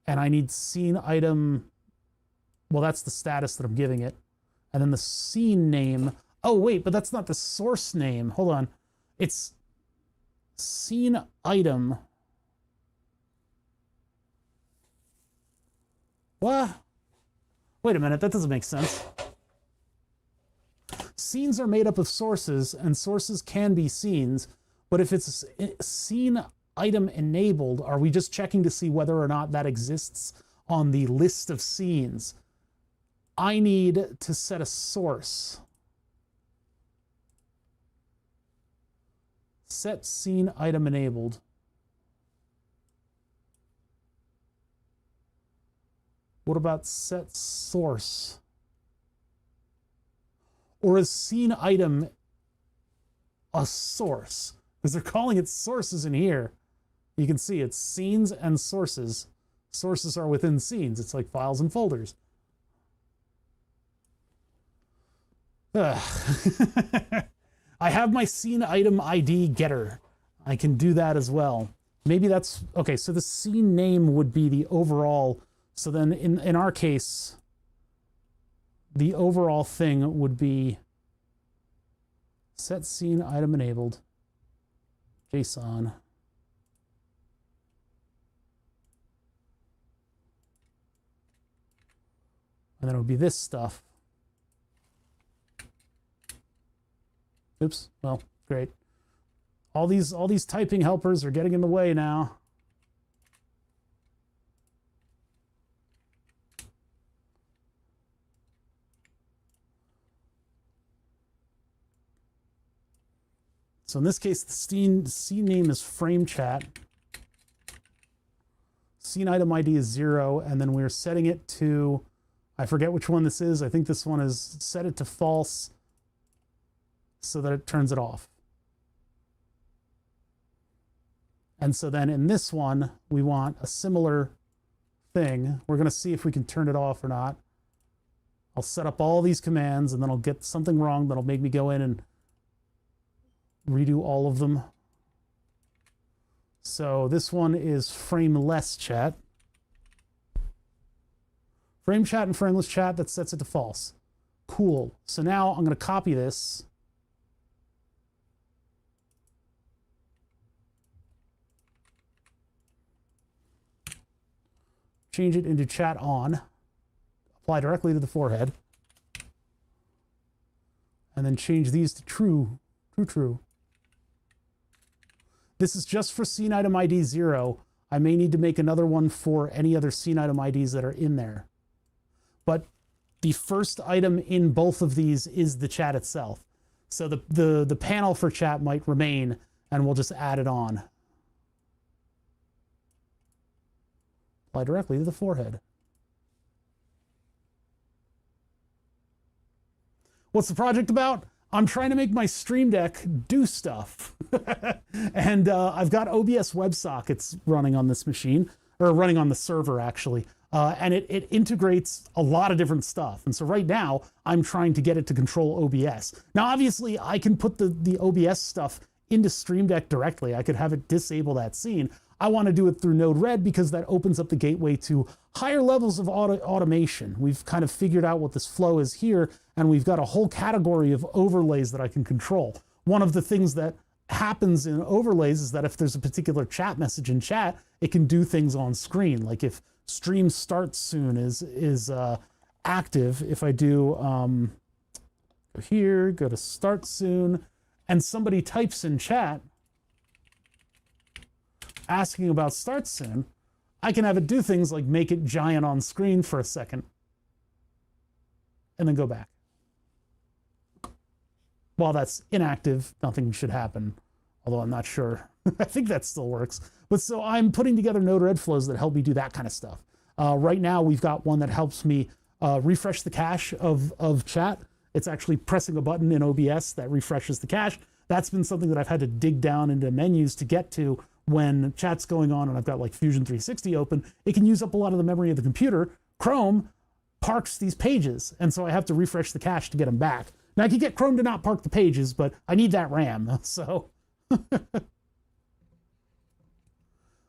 and I need scene item, well, that's the status that I'm giving it. And then the scene name. Oh, wait, but that's not the source name. Hold on. It's scene item. What? Wait a minute, that doesn't make sense. Scenes are made up of sources, and sources can be scenes, but if it's scene item enabled, are we just checking to see whether or not that exists on the list of scenes? I need to set a source. Set scene item enabled. What about set source? Or is scene item a source? Because they're calling it sources in here. You can see it's scenes and sources. Sources are within scenes. It's like files and folders. I have my scene item ID getter. I can do that as well. Maybe that's... Okay, so the scene name would be the overall... So then in our case, the overall thing would be set scene item enabled, JSON. And then it would be this stuff. Oops, well, great. All these typing helpers are getting in the way now. So in this case, the scene name is frame chat. Scene item ID is 0, and then we're setting it to, I forget which one this is. I think this one is set it to false so that it turns it off. And so then in this one, we want a similar thing. We're going to see if we can turn it off or not. I'll set up all these commands, and then I'll get something wrong that'll make me go in and redo all of them. So this one is frameless chat. Frame chat and frameless chat, that sets it to false. Cool. So now I'm going to copy this. Change it into chat on. Apply directly to the forehead. And then change these to true. True. This is just for scene item ID 0. I may need to make another one for any other scene item IDs that are in there. But the first item in both of these is the chat itself. So the panel for chat might remain, and we'll just add it on. Apply directly to the forehead. What's the project about? I'm trying to make my Stream Deck do stuff. And I've got OBS WebSockets running on this machine, or running on the server actually. And it integrates a lot of different stuff. And so right now I'm trying to get it to control OBS. Now, obviously I can put the OBS stuff into Stream Deck directly. I could have it disable that scene. I want to do it through Node-RED because that opens up the gateway to higher levels of automation. We've kind of figured out what this flow is here, and we've got a whole category of overlays that I can control. One of the things that happens in overlays is that if there's a particular chat message in chat, it can do things on screen. Like if stream starts soon is active, if I do go here, go to start soon, and somebody types in chat asking about start soon, I can have it do things like make it giant on screen for a second and then go back. While that's inactive, nothing should happen, although I'm not sure. I think that still works. But so I'm putting together Node-RED flows that help me do that kind of stuff. Right now, we've got one that helps me refresh the cache of chat. It's actually pressing a button in OBS that refreshes the cache. That's been something that I've had to dig down into menus to get to when chat's going on and I've got like Fusion 360 open. It can use up a lot of the memory of the computer. Chrome parks these pages, and so I have to refresh the cache to get them back. Now I could get Chrome to not park the pages, but I need that RAM, so. I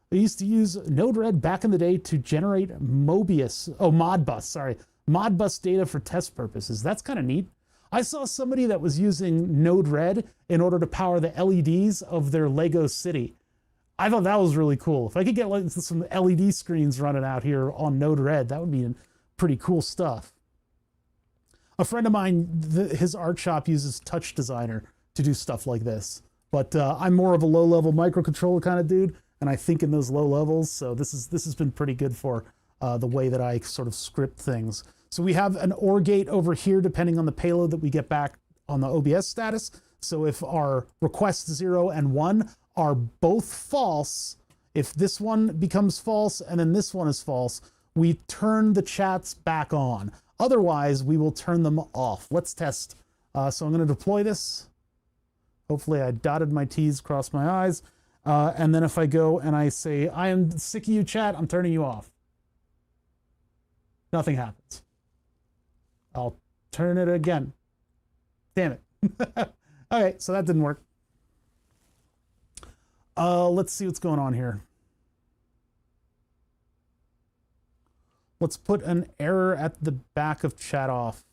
used to use Node-RED back in the day to generate Modbus data for test purposes. That's kind of neat. I saw somebody that was using Node-RED in order to power the LEDs of their Lego city. I thought that was really cool. If I could get like some LED screens running out here on Node-RED, that would be pretty cool stuff. A friend of mine, his art shop uses Touch Designer to do stuff like this. But I'm more of a low-level microcontroller kind of dude, and I think in those low levels, so this has been pretty good for the way that I sort of script things. So we have an OR gate over here depending on the payload that we get back on the OBS status. So if our request 0 and 1 are both false, if this one becomes false and then this one is false, we turn the chats back on. Otherwise, we will turn them off. Let's test. So I'm going to deploy this. Hopefully I dotted my T's, crossed my I's. And then if I go and I say, I am sick of you, chat, I'm turning you off. Nothing happens. I'll turn it again. Damn it. Okay, so that didn't work. Let's see what's going on here. Let's put an error at the back of chat off.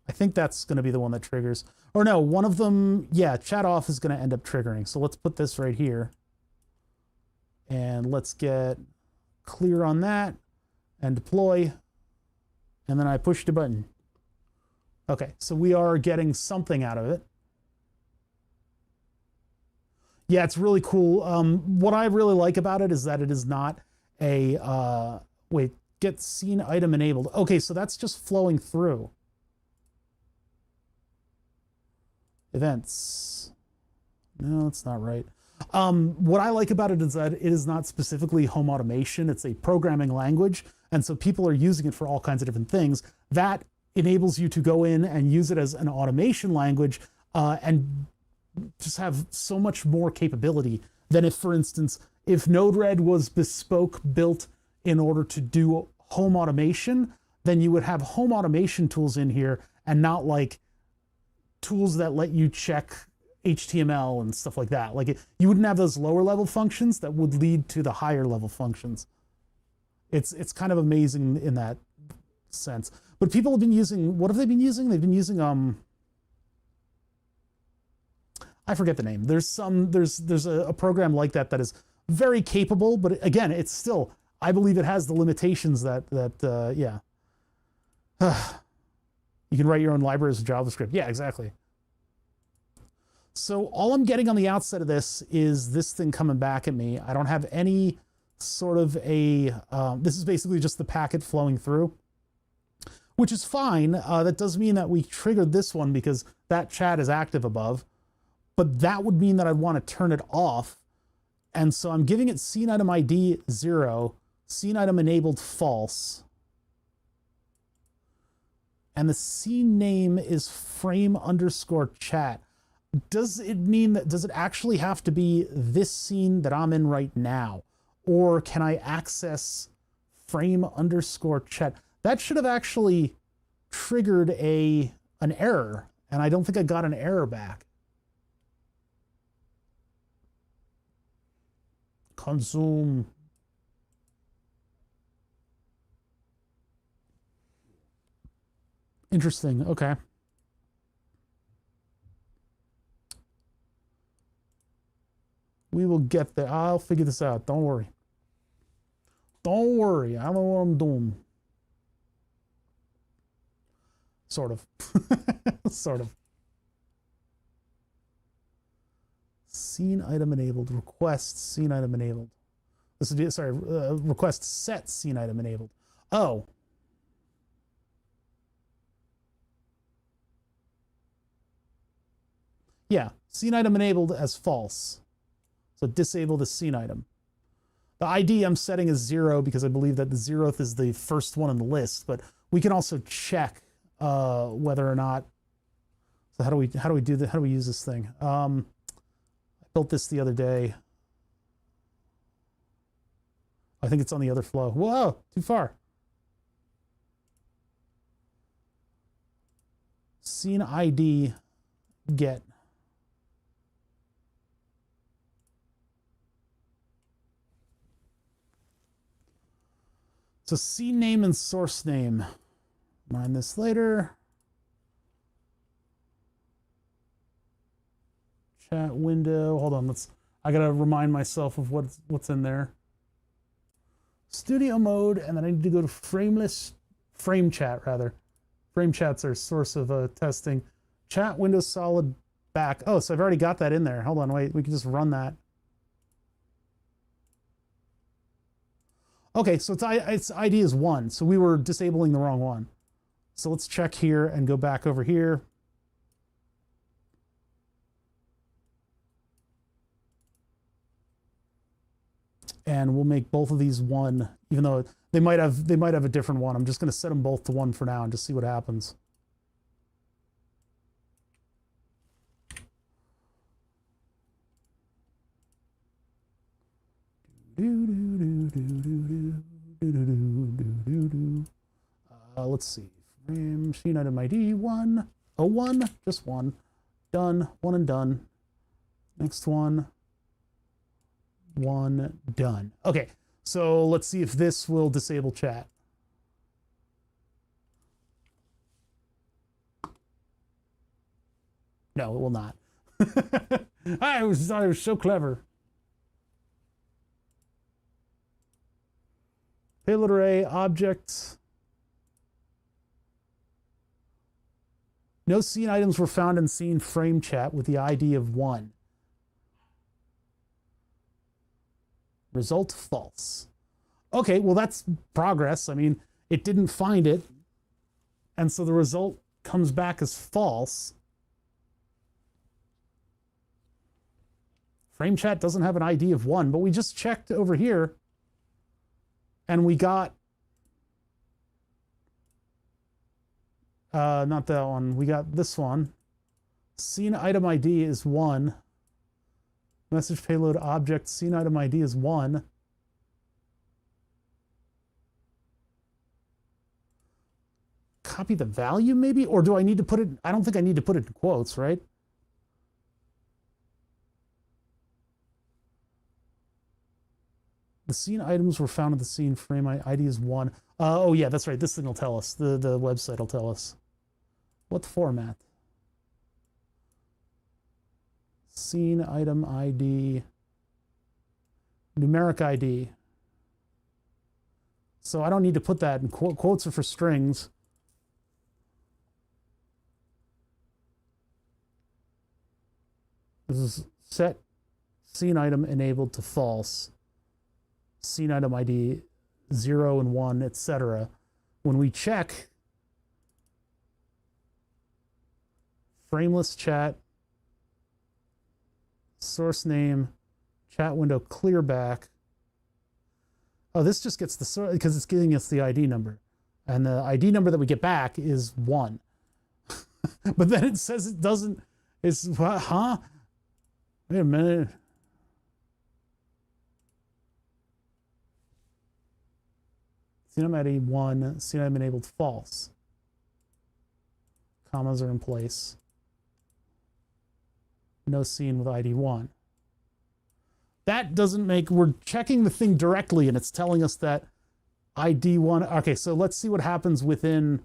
I think that's going to be the one that triggers. Or no, one of them, yeah, chat off is going to end up triggering. So let's put this right here. And let's get clear on that and deploy. And then I pushed a button. Okay, so we are getting something out of it. Yeah, it's really cool. What I really like about it is that it is not a, wait, get scene item enabled. Okay, so that's just flowing through. Events. No, it's not right. What I like about it is that it is not specifically home automation. It's a programming language. And so people are using it for all kinds of different things. That enables you to go in and use it as an automation language and just have so much more capability than if, for instance, if Node-RED was bespoke built in order to do home automation, then you would have home automation tools in here and not like tools that let you check HTML and stuff like that. Like you wouldn't have those lower level functions that would lead to the higher level functions. It's kind of amazing in that sense. But people have been using, what have they been using? They've been using I forget the name. There's a program like that that is very capable, but again, it's still, I believe it has the limitations that yeah. You can write your own libraries of JavaScript. Yeah, exactly. So all I'm getting on the outset of this is this thing coming back at me. I don't have any sort of a, this is basically just the packet flowing through, which is fine. That does mean that we triggered this one because that chat is active above, but that would mean that I'd want to turn it off. And so I'm giving it scene item ID 0, scene item enabled false. And the scene name is frame_chat. Does it mean that, does it actually have to be this scene that I'm in right now? Or can I access frame_chat? That should have actually triggered an error, and I don't think I got an error back. Consume. Interesting, okay. We will get there. I'll figure this out. Don't worry. Don't worry. I know what I'm doing. Sort of. Sort of. Scene item enabled. Request scene item enabled. This would be, sorry, request set scene item enabled. Oh. Yeah. Scene item enabled as false. So disable the scene item. The ID I'm setting is 0 because I believe that the 0th is the first one in the list, but we can also check whether or not. So how do we do that? How do we use this thing? I built this the other day. I think it's on the other flow. Whoa, too far. Scene ID get. So scene name and source name. Mind this later. Chat window. Hold on. I gotta remind myself of what's in there. Studio mode, and then I need to go to frame chat rather. Frame chats are source of testing. Chat window solid back. Oh, so I've already got that in there. Hold on, wait. We can just run that. Okay, so its ID is 1, so we were disabling the wrong one. So let's check here and go back over here. And we'll make both of these 1, even though they might have a different one. I'm just going to set them both to 1 for now and just see what happens. Let's see. Frame scene item ID 1. Oh, 1, just 1. Done. 1 and done. Next one. 1 done. Okay, so let's see if this will disable chat. No, it will not. I was so clever. Payload array, objects. No scene items were found in scene frame chat with the ID of 1. Result false. Okay, well that's progress. I mean, it didn't find it. And so the result comes back as false. Frame chat doesn't have an ID of 1, but we just checked over here and we got, not that one, we got this one. Scene item ID is 1. Message payload object, scene item ID is 1. Copy the value maybe? Or do I need to put it, I don't think I need to put it in quotes, right? The scene items were found in the scene frame ID is 1. Oh yeah, that's right. This thing will tell us. The website will tell us. What format? Scene item ID. Numeric ID. So I don't need to put that in quotes are for strings. This is set scene item enabled to false. Scene item ID 0 and 1, etc. When we check frameless chat, source name, chat window clear back. Oh, this just gets the source because it's giving us the ID number. And the ID number that we get back is 1. But then it says it doesn't, it's, huh? Wait a minute. Scene item ID 1, scene item enabled false. Commas are in place. No scene with ID 1. That doesn't make, we're checking the thing directly and it's telling us that ID 1. Okay, so let's see what happens within.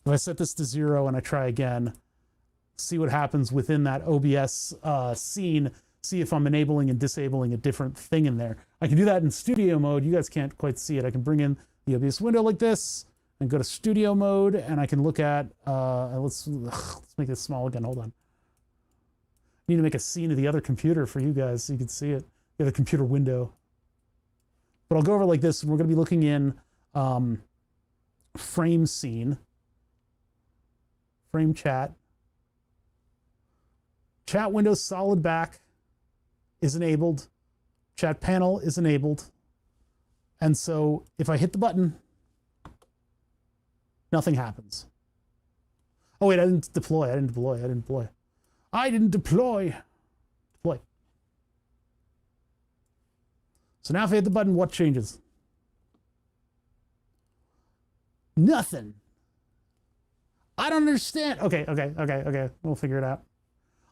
If I set this to 0 and I try again, see what happens within that OBS scene. See if I'm enabling and disabling a different thing in there. I can do that in studio mode. You guys can't quite see it. I can bring in the OBS window like this and go to studio mode, and I can look at, let's make this small again. Hold on. I need to make a scene of the other computer for you guys so you can see it. The other computer window. But I'll go over like this, and we're going to be looking in frame scene, frame chat. Chat window solid back is enabled. Chat panel is enabled. And so if I hit the button, nothing happens. Oh wait, I didn't deploy. Deploy. So now if I hit the button, what changes? Nothing. I don't understand. Okay. We'll figure it out.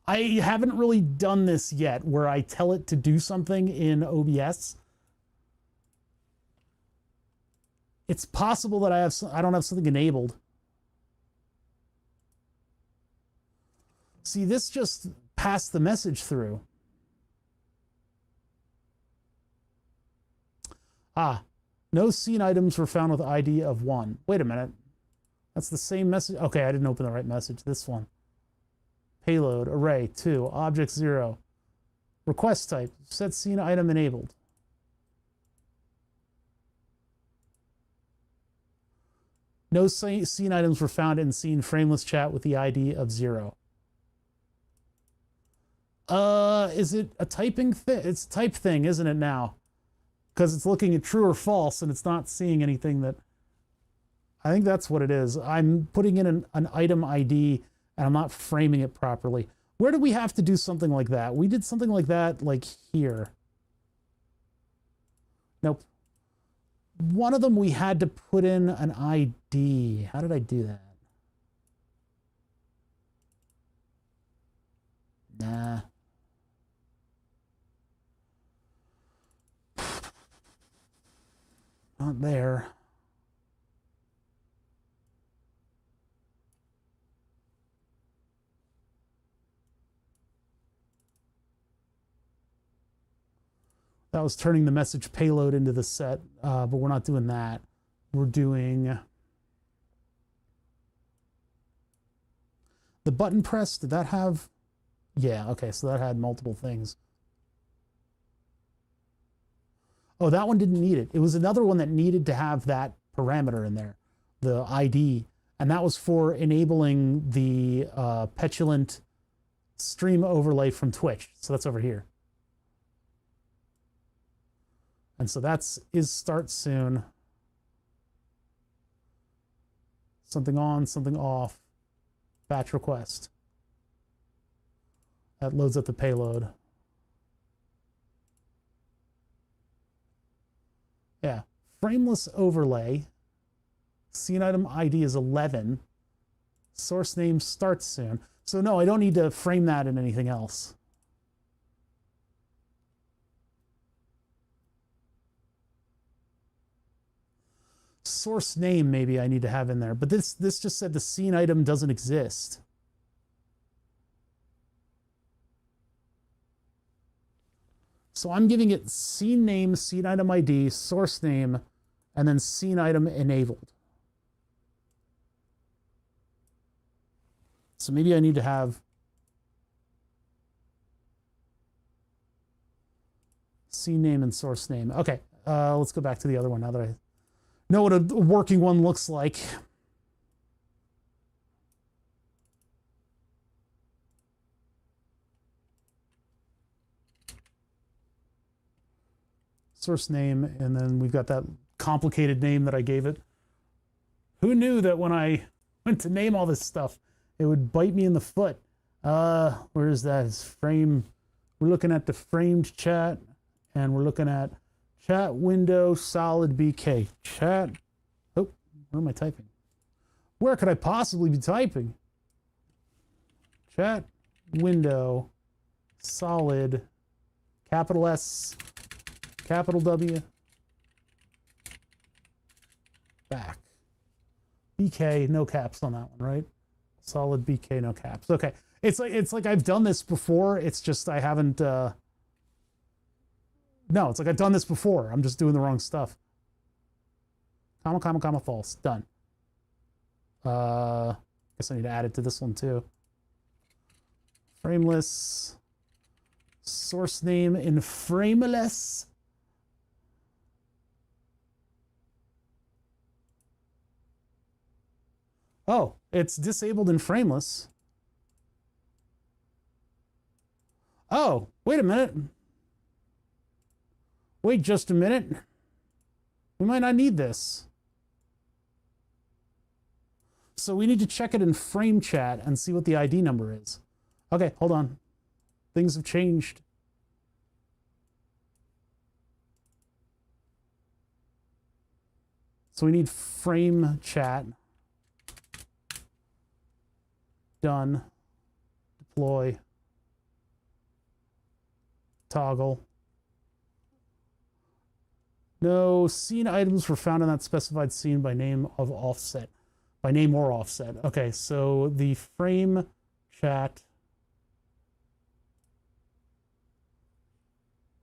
I haven't really done this yet where I tell it to do something in OBS. It's possible that I don't have something enabled. See, this just passed the message through. No scene items were found with ID of 1. Wait a minute. That's the same message. Okay, I didn't open the right message. This one. Payload, array, 2, object 0. Request type, set scene item enabled. No scene items were found in scene frameless chat with the ID of 0. Is it a typing thing? It's a type thing, isn't it now? Because it's looking at true or false and it's not seeing anything that... I think that's what it is. I'm putting in an item ID and I'm not framing it properly. Where do we have to do something like that? We did something like that, like here. Nope. One of them we had to put in an ID. How did I do that? Nah. Not there. That was turning the message payload into the set, but we're not doing that. We're doing the button press. Did that have? Yeah, okay, so that had multiple things. Oh, that one didn't need it. It was another one that needed to have that parameter in there, the ID, and that was for enabling the petulant stream overlay from Twitch. So that's over here. And so that's is start soon. Something on, something off. Batch request. That loads up the payload. Yeah. Frameless overlay. Scene item ID is 11. Source name starts soon. So no, I don't need to frame that in anything else. Source name maybe I need to have in there, but this just said the scene item doesn't exist. So I'm giving it scene name, scene item ID, source name, and then scene item enabled. So maybe I need to have scene name and source name. Okay, let's go back to the other one now that I know what a working one looks like. Source name, and then we've got that complicated name that I gave it. Who knew that when I went to name all this stuff, it would bite me in the foot? Where is that? It's frame. We're looking at the framed chat, and we're looking at chat window solid BK. Chat. Oh, where am I typing? Where could I possibly be typing? Chat window solid capital S capital W back. BK, no caps on that one, right? Solid BK, no caps. Okay. It's like I've done this before. It's just I haven't no, it's like I've done this before. I'm just doing the wrong stuff. Comma, comma, comma, false. Done. Guess I need to add it to this one too. Frameless. Source name in frameless. Oh, it's disabled in frameless. Oh, wait a minute. Wait just a minute. We might not need this. So we need to check it in frame chat and see what the ID number is. Okay, hold on. Things have changed. So we need frame chat. Done. Deploy. Toggle. No scene items were found in that specified scene by name of offset. By name or offset. Okay, so the frame chat.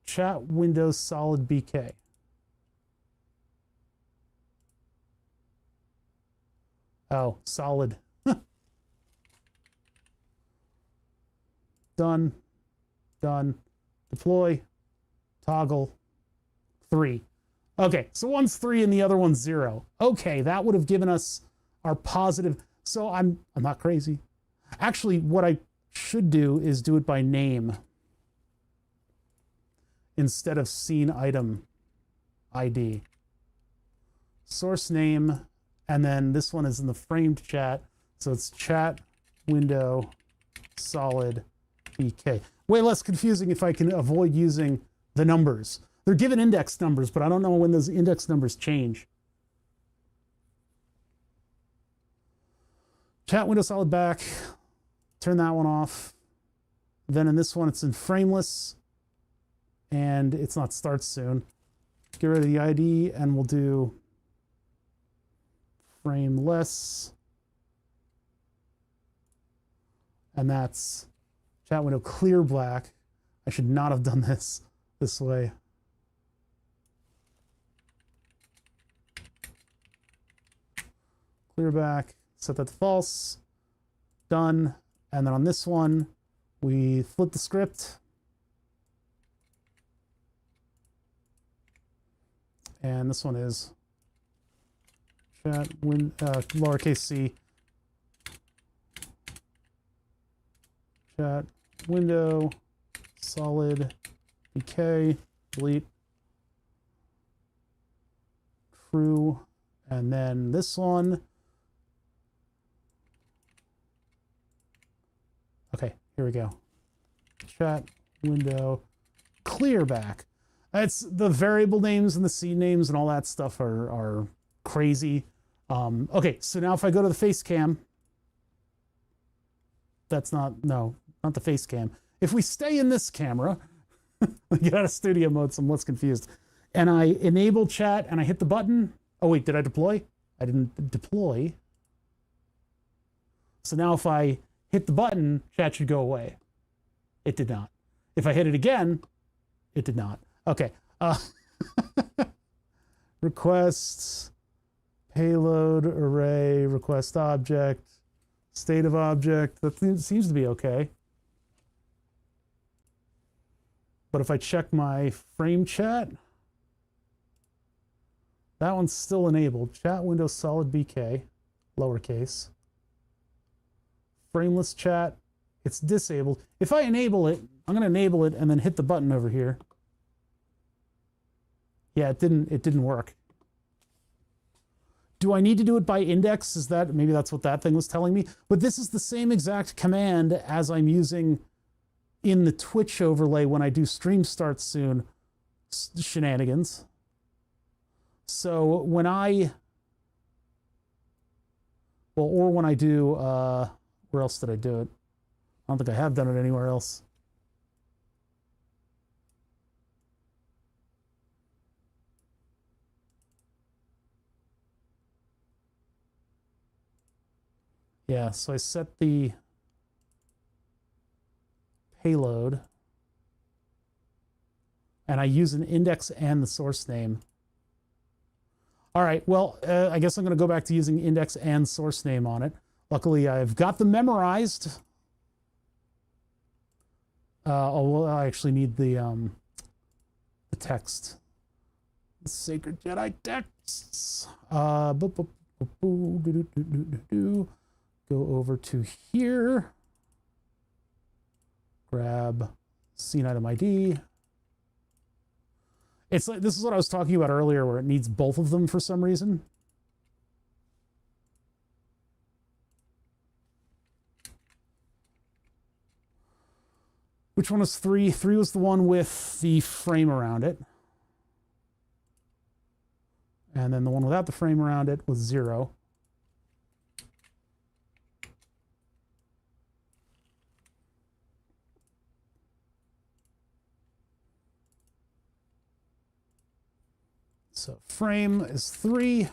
Chat window solid BK. Oh, solid. Done. Done. Deploy. Toggle. 3. Okay, so one's 3 and the other one's 0. Okay, that would have given us our positive. So I'm not crazy. Actually, what I should do is do it by name instead of scene item ID. Source name, and then this one is in the framed chat. So it's chat window solid BK. Way less confusing if I can avoid using the numbers. They're given index numbers, but I don't know when those index numbers change. Chat window solid back. Turn that one off. Then in this one, it's in frameless. And it's not start soon. Get rid of the ID, and we'll do frameless. And that's chat window clear black. I should not have done this way. Clear back, set that to false. Done. And then on this one, we flip the script. And this one is chat lowercase c. Chat window solid bk delete true, and then this one. Okay, here we go. Chat window clear back. It's the variable names and the scene names and all that stuff are crazy. Okay, so now if I go to the face cam, that's not the face cam. If we stay in this camera, get out of studio mode, so I'm less confused. And I enable chat and I hit the button. Oh wait, did I deploy? I didn't deploy. So now if I hit the button, chat should go away. It did not. If I hit it again, it did not. Okay. Requests, payload, array, request object, state of object. That seems to be okay. But if I check my frame chat, that one's still enabled. Chat window solid BK, lowercase. Frameless chat, it's disabled. If I enable it, I'm going to enable it and then hit the button over here. Yeah, it didn't work. Do I need to do it by index? Is that, maybe that's what that thing was telling me. But this is the same exact command as I'm using in the Twitch overlay when I do stream start soon shenanigans. So when I, well, or when I do, where else did I do it? I don't think I have done it anywhere else. Yeah, so I set the payload and I use an index and the source name. All right, well, I guess I'm going to go back to using index and source name on it. Luckily, I've got them memorized. Oh, well, I actually need the text. Sacred Jedi texts. Go over to here. Grab scene item ID. It's like, this is what I was talking about earlier, where it needs both of them for some reason. Which one was 3? 3 was the one with the frame around it. And then the one without the frame around it was 0. So frame is 3.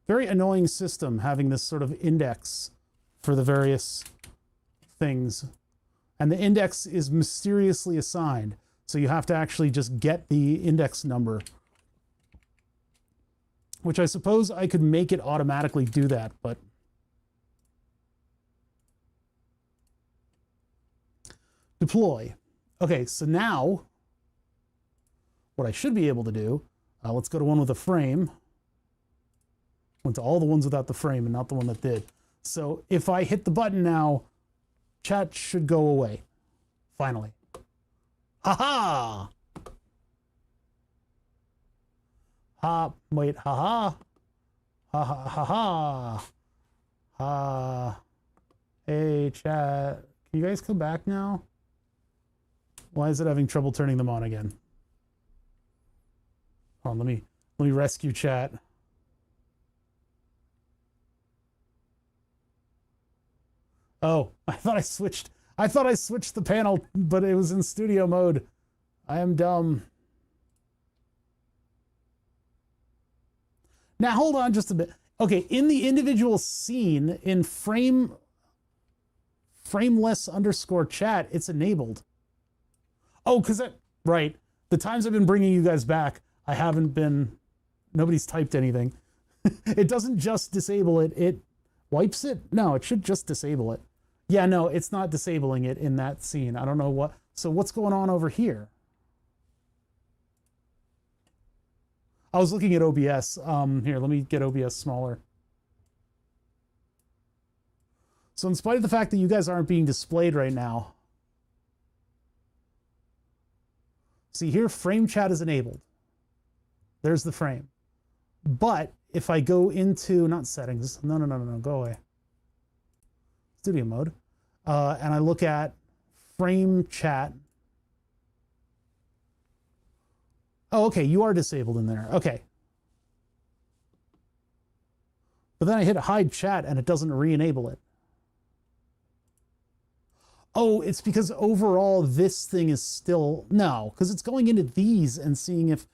Very annoying system having this sort of index for the various things. And the index is mysteriously assigned. So you have to actually just get the index number. Which I suppose I could make it automatically do that, but deploy. Okay, so now what I should be able to do, let's go to one with a frame. Went to all the ones without the frame and not the one that did. So if I hit the button now, chat should go away. Finally. Ha-ha! Wait, ha-ha. Ha-ha-ha-ha. Ha. Hey, chat. Can you guys come back now? Why is it having trouble turning them on again? Hold on, let me rescue chat. Oh, I thought I switched the panel, but it was in studio mode. I am dumb. Now hold on just a bit. Okay, in the individual scene in frameless underscore chat, it's enabled. Oh, right. The times I've been bringing you guys back, I haven't been, nobody's typed anything. It doesn't just disable it, it wipes it? No, it should just disable it. Yeah, no, it's not disabling it in that scene. I don't know what, so what's going on over here? I was looking at OBS. Here, let me get OBS smaller. So in spite of the fact that you guys aren't being displayed right now, see here, frame chat is enabled. There's the frame. But if I go into, not settings, no, go away. Studio mode. And I look at frame chat. Oh, okay, you are disabled in there. Okay. But then I hit hide chat and it doesn't re-enable it. Oh, it's because overall this thing is still, no, because it's going into these and seeing if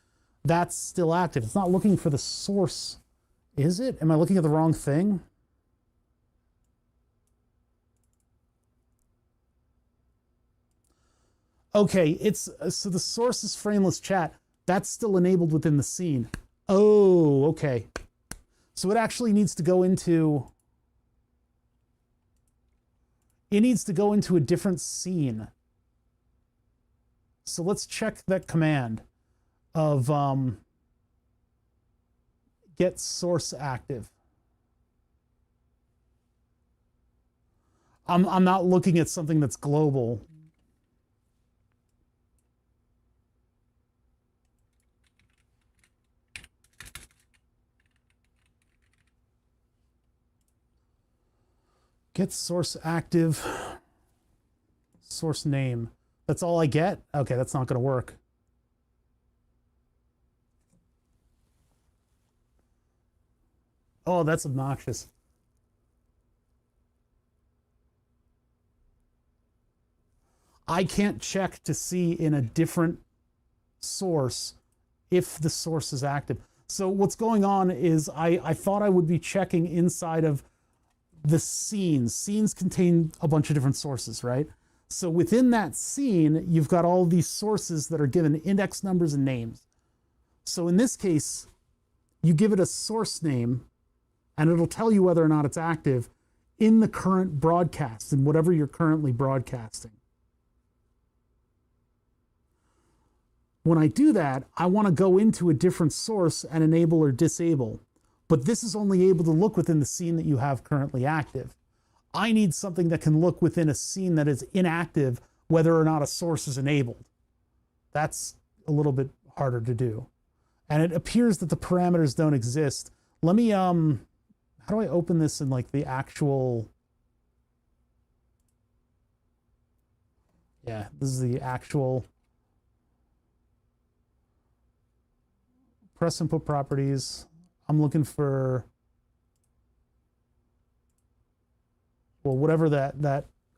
that's still active. It's not looking for the source. Is it? Am I looking at the wrong thing? Okay, it's, so the source is frameless chat. That's still enabled within the scene. Oh, okay. So it actually needs to go into, it needs to go into a different scene. So let's check that command of get source active. I'm not looking at something that's global. Get source active, source name. That's all I get? Okay, that's not going to work. Oh, that's obnoxious. I can't check to see in a different source if the source is active. So what's going on is I thought I would be checking inside of the scenes. Scenes contain a bunch of different sources, right? So within that scene, you've got all these sources that are given index numbers and names. So in this case, you give it a source name and it'll tell you whether or not it's active in the current broadcast and whatever you're currently broadcasting. When I do that, I want to go into a different source and enable or disable. But this is only able to look within the scene that you have currently active. I need something that can look within a scene that is inactive, whether or not a source is enabled. That's a little bit harder to do. And it appears that the parameters don't exist. Let me, how do I open this in like the actual, yeah, this is the actual, press input properties. I'm looking for, well, whatever that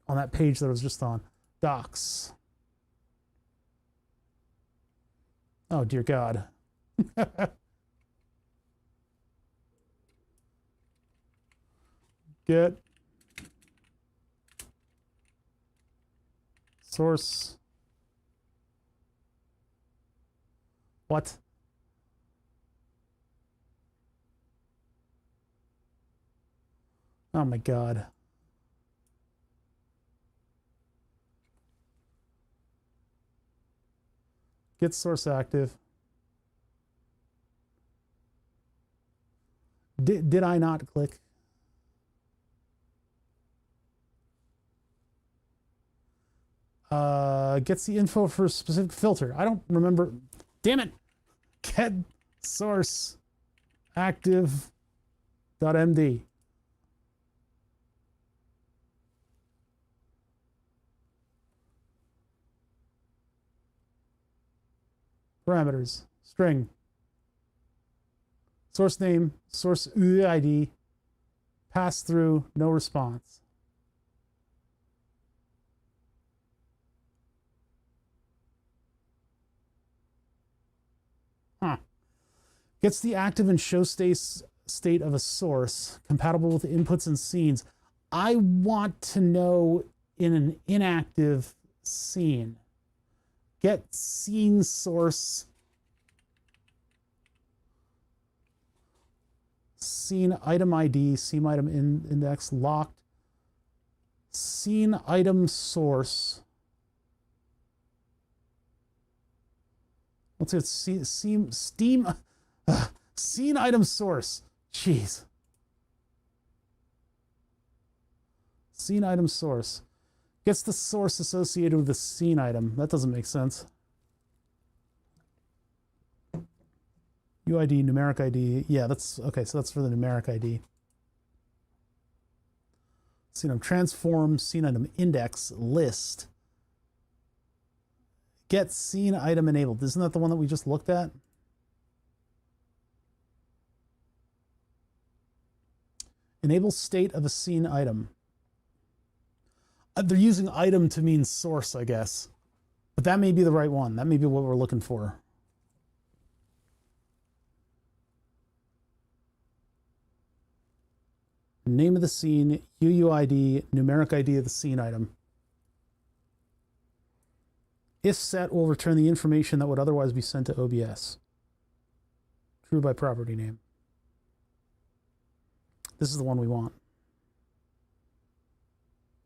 on that page that I was just on, docs. Oh, dear God. Get source. What? Oh my God. Get source active. Did I not click? Gets the info for a specific filter. I don't remember. Damn it. Get source active.md. Parameters, string, source name, source UID, pass through, no response. Huh. Gets the active and show state of a source compatible with the inputs and scenes. I want to know in an inactive scene. Get scene source, scene item ID, scene item index locked, scene item source. What's it? Scene item source. Jeez. Scene item source. Gets the source associated with the scene item. That doesn't make sense. UID, numeric ID. Yeah, that's okay. So that's for the numeric ID. Scene item transform, scene item index, list. Get scene item enabled. Isn't that the one that we just looked at? Enable state of a scene item. They're using item to mean source, I guess. But that may be the right one. That may be what we're looking for. Name of the scene, UUID, numeric ID of the scene item. If set will return the information that would otherwise be sent to OBS. True by property name. This is the one we want.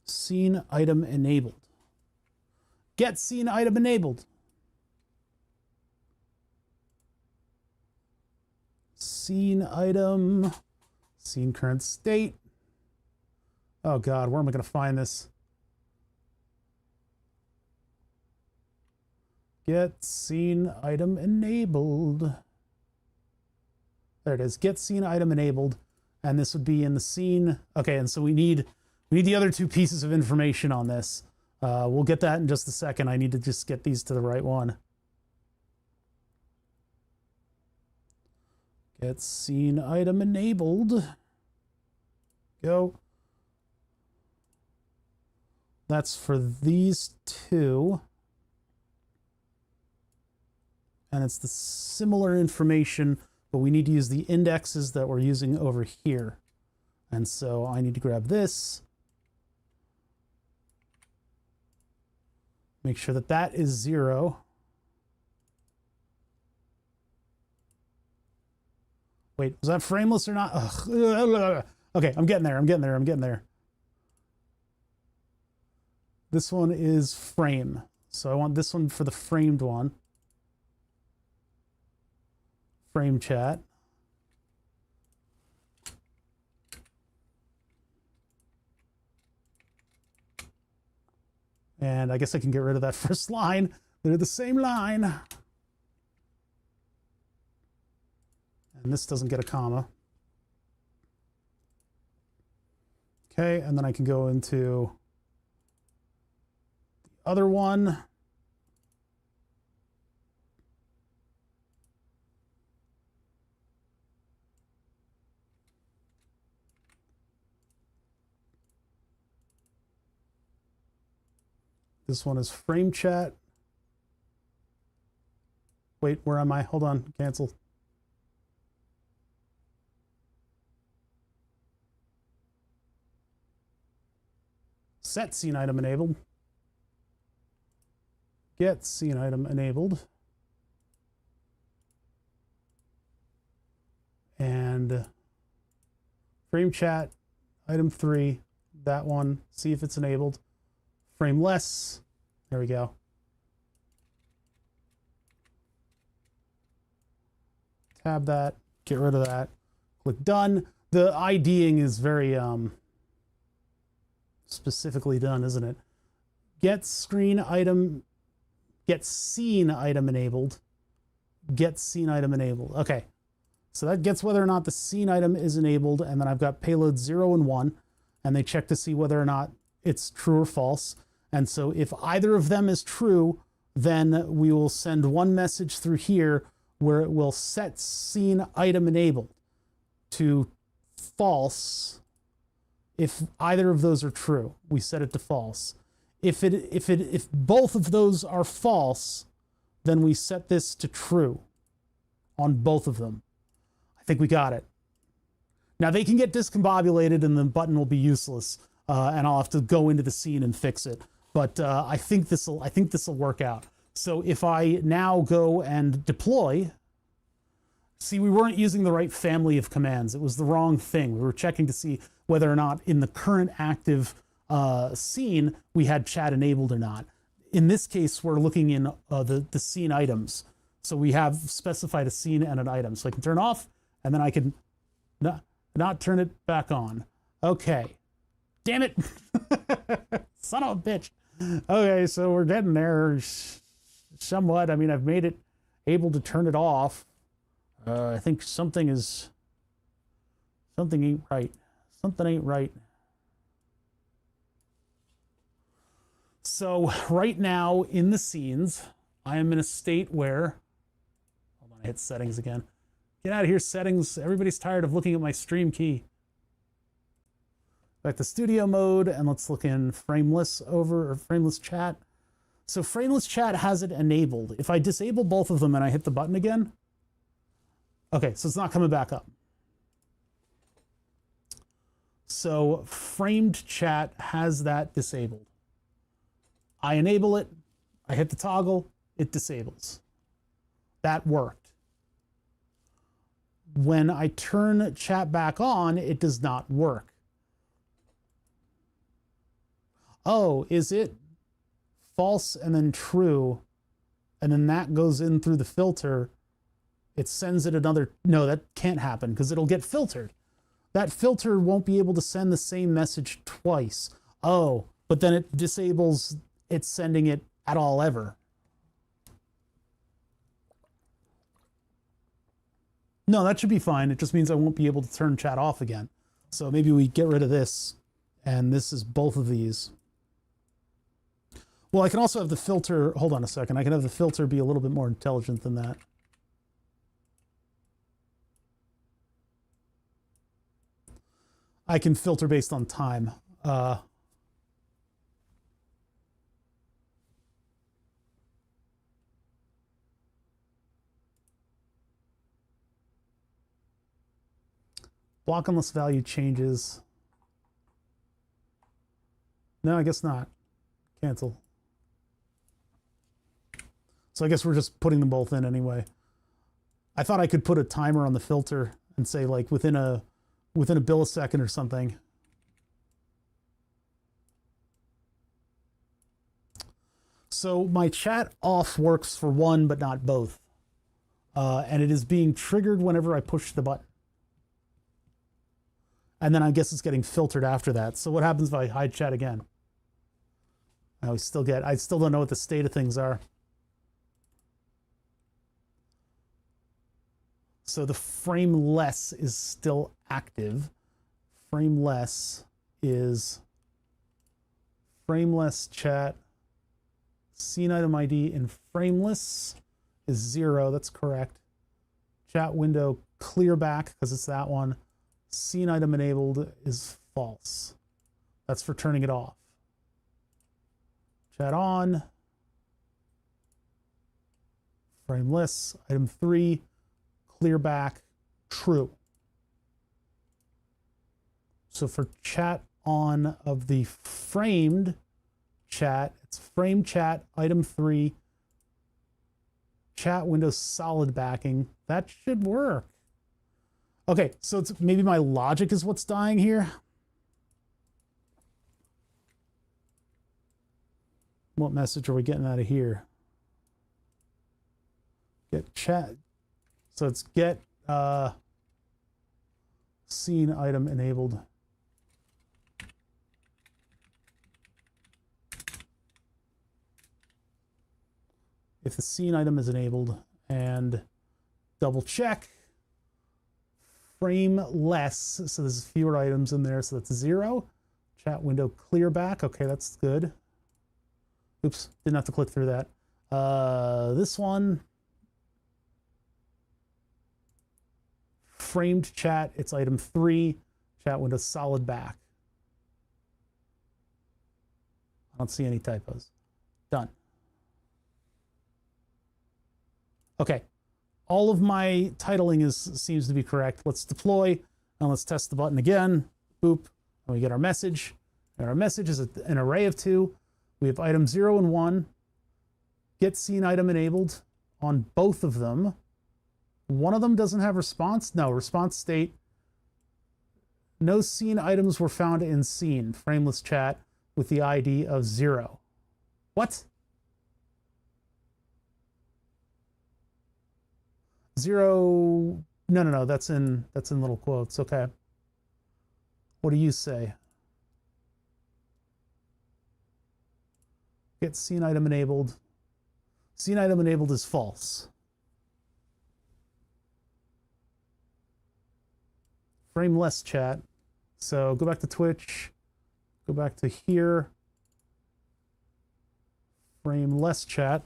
Scene item enabled. Get scene item enabled. Scene item. Scene current state. Oh God, where am I going to find this? Get scene item enabled. There it is. Get scene item enabled. And this would be in the scene. Okay, and so we need the other two pieces of information on this. We'll get that in just a second. I need to just get these to the right one. Get scene item enabled. Go. That's for these two. And it's the similar information, but we need to use the indexes that we're using over here. And so I need to grab this. Make sure that that is 0. Wait, was that frameless or not? Ugh. Okay, I'm getting there. This one is frame. So I want this one for the framed one. Frame chat. And I guess I can get rid of that first line. They're the same line. And this doesn't get a comma. Okay, and then I can go into the other one. This one is frame chat. Wait, where am I? Hold on, cancel. Set scene item enabled. Get scene item enabled. And frame chat, item 3, that one, see if it's enabled. Frameless, there we go. Tab that, get rid of that, click done. The IDing is very specifically done, isn't it? Get scene item enabled. Get scene item enabled. Okay, so that gets whether or not the scene item is enabled, and then I've got payload 0 and 1, and they check to see whether or not it's true or false. And so if either of them is true, then we will send one message through here where it will set scene item enabled to false. If either of those are true, we set it to false. If both of those are false, then we set this to true on both of them. I think we got it. Now they can get discombobulated and the button will be useless, and I'll have to go into the scene and fix it. But I think this'll work out. So if I now go and deploy, see, we weren't using the right family of commands. It was the wrong thing. We were checking to see whether or not in the current active scene we had chat enabled or not. In this case, we're looking in the scene items. So we have specified a scene and an item. So I can turn off, and then I can not turn it back on. Okay, Damn it. Son of a bitch. Okay, so we're getting there somewhat. I mean, I've made it able to turn it off. I think something ain't right. Something ain't right. So right now in the scenes, I am in a state where, hold on, I hit settings again. Get out of here, settings. Everybody's tired of looking at my stream key. Back to studio mode, and let's look in frameless chat. So frameless chat has it enabled. If I disable both of them and I hit the button again, okay, so it's not coming back up. So framed chat has that disabled. I enable it, I hit the toggle, it disables. That worked. When I turn chat back on, it does not work. Oh, is it false and then true, and then that goes in through the filter? It sends it another, no, that can't happen because it'll get filtered. That filter won't be able to send the same message twice. Oh, but then it disables it sending it at all ever. No, that should be fine. It just means I won't be able to turn chat off again. So maybe we get rid of this, and this is both of these. Well, I can also have the filter, hold on a second. I can have the filter be a little bit more intelligent than that. I can filter based on time. Block unless value changes. No, I guess not. Cancel. So I guess we're just putting them both in anyway. I thought I could put a timer on the filter and say like within a millisecond or something. So my chat off works for one, but not both. And it is being triggered whenever I push the button. And then I guess it's getting filtered after that. So what happens if I hide chat again? I still don't know what the state of things are. So the frameless is still active. Frameless is frameless chat. Scene item ID in frameless is 0. That's correct. Chat window clear back because it's that one. Scene item enabled is false. That's for turning it off. Chat on. Frameless. Item 3. Clear back. True. So for chat on of the framed chat, it's frame chat, item 3. Chat window solid backing. That should work. Okay, so it's maybe my logic is what's dying here. What message are we getting out of here? Get chat. So it's get scene item enabled. If the scene item is enabled, and double check. Frame less, so there's fewer items in there, so that's 0. Chat window clear back. Okay, that's good. Oops, didn't have to click through that. This one. Framed chat, it's item 3. Chat window solid back. I don't see any typos. Done. Okay. All of my titling seems to be correct. Let's deploy, and let's test the button again. Boop, and we get our message. And our message is an array of 2. We have item 0 and 1. Get scene item enabled on both of them. One of them doesn't have response. No, response state. No scene items were found in scene. Frameless chat with the ID of 0. What? 0. No. That's in little quotes. Okay. What do you say? Get scene item enabled. Scene item enabled is false. Frameless chat. So go back to Twitch. Go back to here. Frameless chat.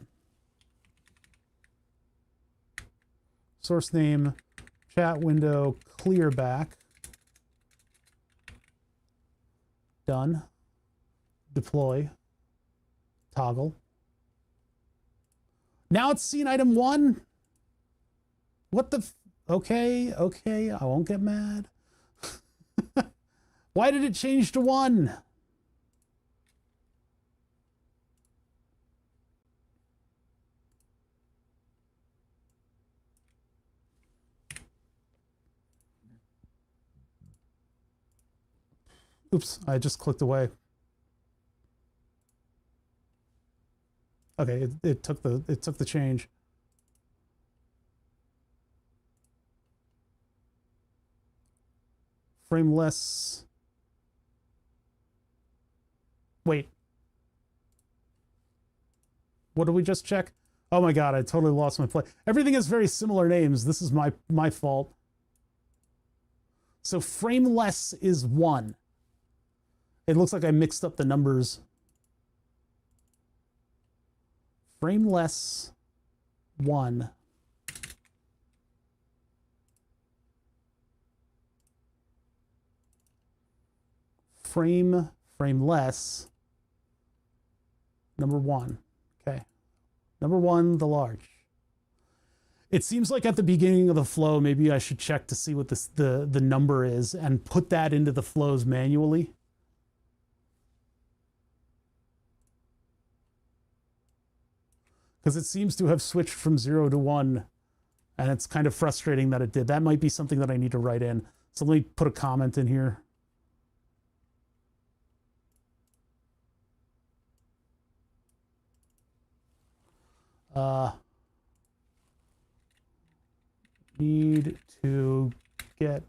Source name, chat window, clear back. Done. Deploy. Toggle. Now it's scene item 1. What the okay, I won't get mad. Why did it change to 1? Oops, I just clicked away. Okay, it took the change. Frameless. Wait. What did we just check? Oh my god, I totally lost my play. Everything has very similar names. This is my fault. So frameless is 1. It looks like I mixed up the numbers. Frameless 1. Frameless number 1. Okay. Number 1, the large. It seems like at the beginning of the flow, maybe I should check to see what the number is and put that into the flows manually. Because it seems to have switched from 0 to 1, and it's kind of frustrating that it did. That might be something that I need to write in. So let me put a comment in here. Need to get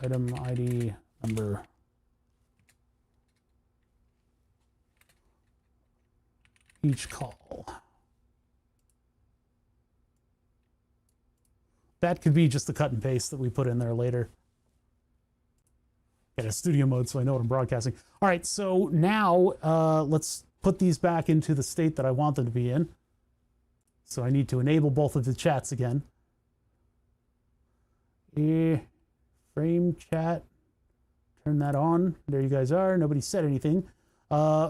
item ID number. Each call. That could be just the cut and paste that we put in there later. Get a studio mode so I know what I'm broadcasting. All right, so now let's put these back into the state that I want them to be in. So I need to enable both of the chats again. Frame chat. Turn that on. There you guys are. Nobody said anything.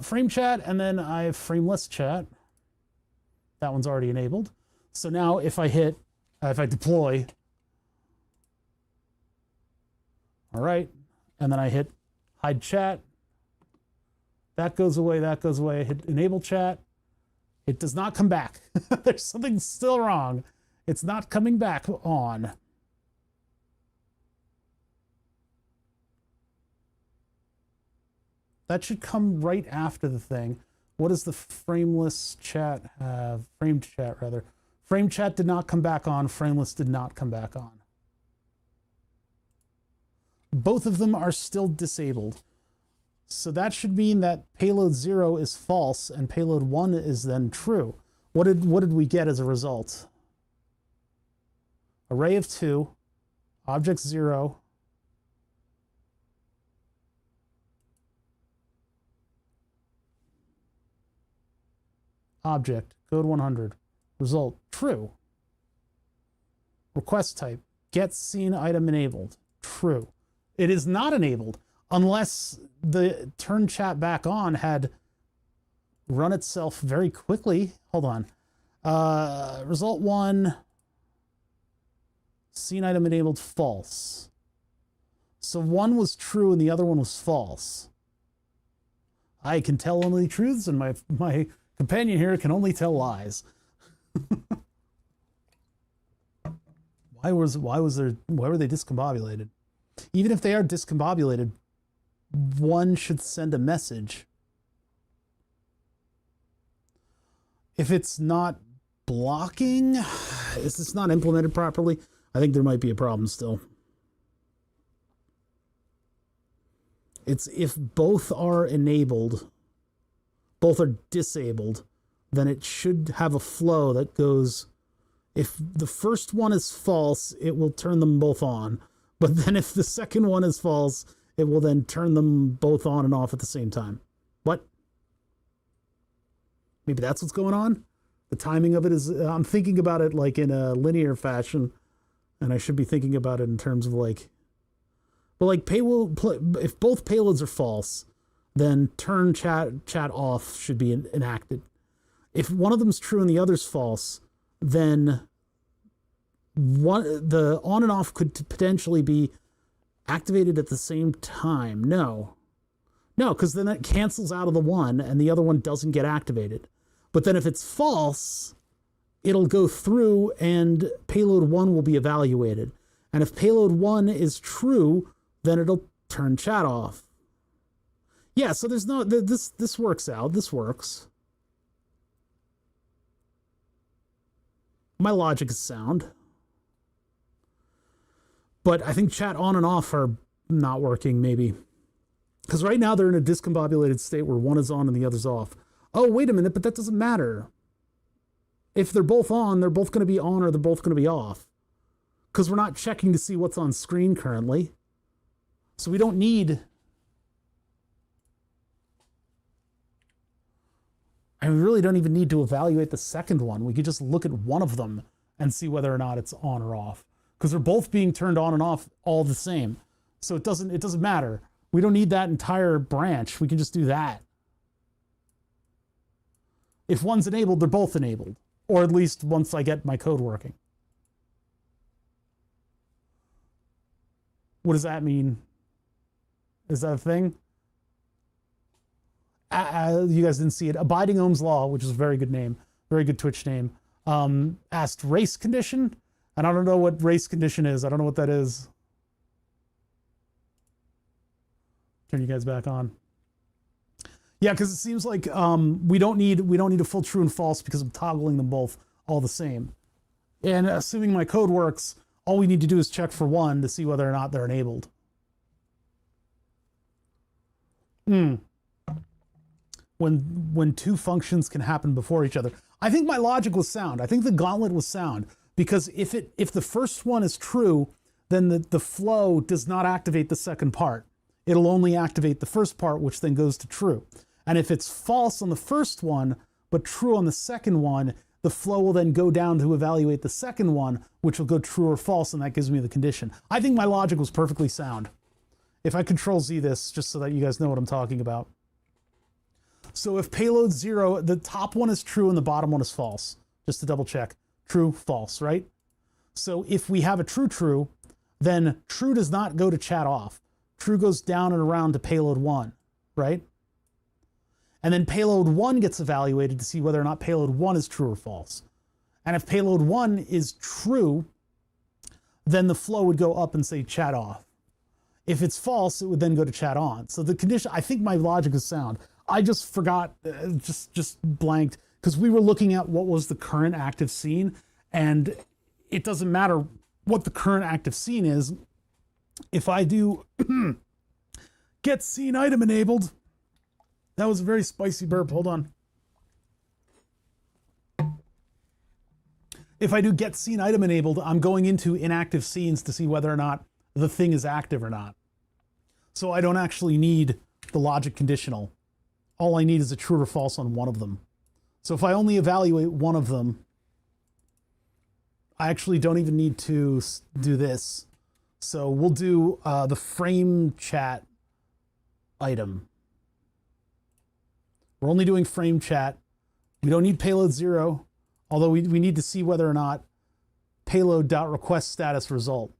Frame chat, and then I have frameless chat. That one's already enabled. So now if I deploy, all right, and then I hit hide chat, that goes away, that goes away. I hit enable chat. It does not come back. There's something still wrong. It's not coming back on. That should come right after the thing. What does the frameless chat have? Framed chat, rather. Frame chat did not come back on. Frameless did not come back on. Both of them are still disabled. So that should mean that payload 0 is false and payload 1 is then true. What did we get as a result? Array of 2, object 0, object, code 100, result, true. Request type, get scene item enabled, true. It is not enabled unless the turn chat back on had run itself very quickly. Hold on. Result 1, scene item enabled, false. So 1 was true and the other one was false. I can tell only truths and my companion here can only tell lies. Why were they discombobulated? Even if they are discombobulated, one should send a message. If it's not blocking, if it's not implemented properly, I think there might be a problem still. It's if both are enabled, both are disabled, then it should have a flow that goes, if the first one is false, it will turn them both on. But then if the second one is false, it will then turn them both on and off at the same time. What? Maybe that's what's going on? The timing of it is, I'm thinking about it like in a linear fashion, and I should be thinking about it in terms of like, but like if both payloads are false, then turn chat off should be enacted. If one of them's true and the other's false, then the on and off could potentially be activated at the same time. No, because then it cancels out of the one and the other one doesn't get activated. But then if it's false, it'll go through and payload 1 will be evaluated. And if payload 1 is true, then it'll turn chat off. Yeah, so there's no, this works out. This works. My logic is sound. But I think chat on and off are not working, maybe. Because right now they're in a discombobulated state where one is on and the other's off. Oh, wait a minute, but that doesn't matter. If they're both on, they're both going to be on or they're both going to be off. Because we're not checking to see what's on screen currently. So we don't need... And we really don't even need to evaluate the second one. We could just look at one of them and see whether or not it's on or off. Because they're both being turned on and off all the same. So it doesn't matter. We don't need that entire branch. We can just do that. If one's enabled, they're both enabled. Or at least once I get my code working. What does that mean? Is that a thing? You guys didn't see it. Abiding Ohm's Law, which is a very good name, very good Twitch name, asked race condition. And I don't know what race condition is. I don't know what that is. Turn you guys back on. Yeah, because it seems like we don't need a full true and false because I'm toggling them both all the same. And assuming my code works, all we need to do is check for one to see whether or not they're enabled. When two functions can happen before each other. I think my logic was sound. I think the gauntlet was sound because if the first one is true, then the flow does not activate the second part. It'll only activate the first part, which then goes to true. And if it's false on the first one, but true on the second one, the flow will then go down to evaluate the second one, which will go true or false, and that gives me the condition. I think my logic was perfectly sound. If I Control Z this, just so that you guys know what I'm talking about. So if payload 0, the top one is true and the bottom one is false. Just to double check. True, false, right? So if we have a true, then true does not go to chat off. True goes down and around to payload 1, right? And then payload 1 gets evaluated to see whether or not payload 1 is true or false. And if payload 1 is true, then the flow would go up and say chat off. If it's false, it would then go to chat on. So the condition, I think my logic is sound. I just forgot, just blanked, because we were looking at what was the current active scene, and it doesn't matter what the current active scene is. If I do get scene item enabled, that was a very spicy burp, hold on. If I do get scene item enabled, I'm going into inactive scenes to see whether or not the thing is active or not. So I don't actually need the logic conditional. All I need is a true or false on one of them. So if I only evaluate one of them, I actually don't even need to do this. So we'll do the frame chat item. We're only doing frame chat. We don't need payload 0, although we need to see whether or not payload.request status result.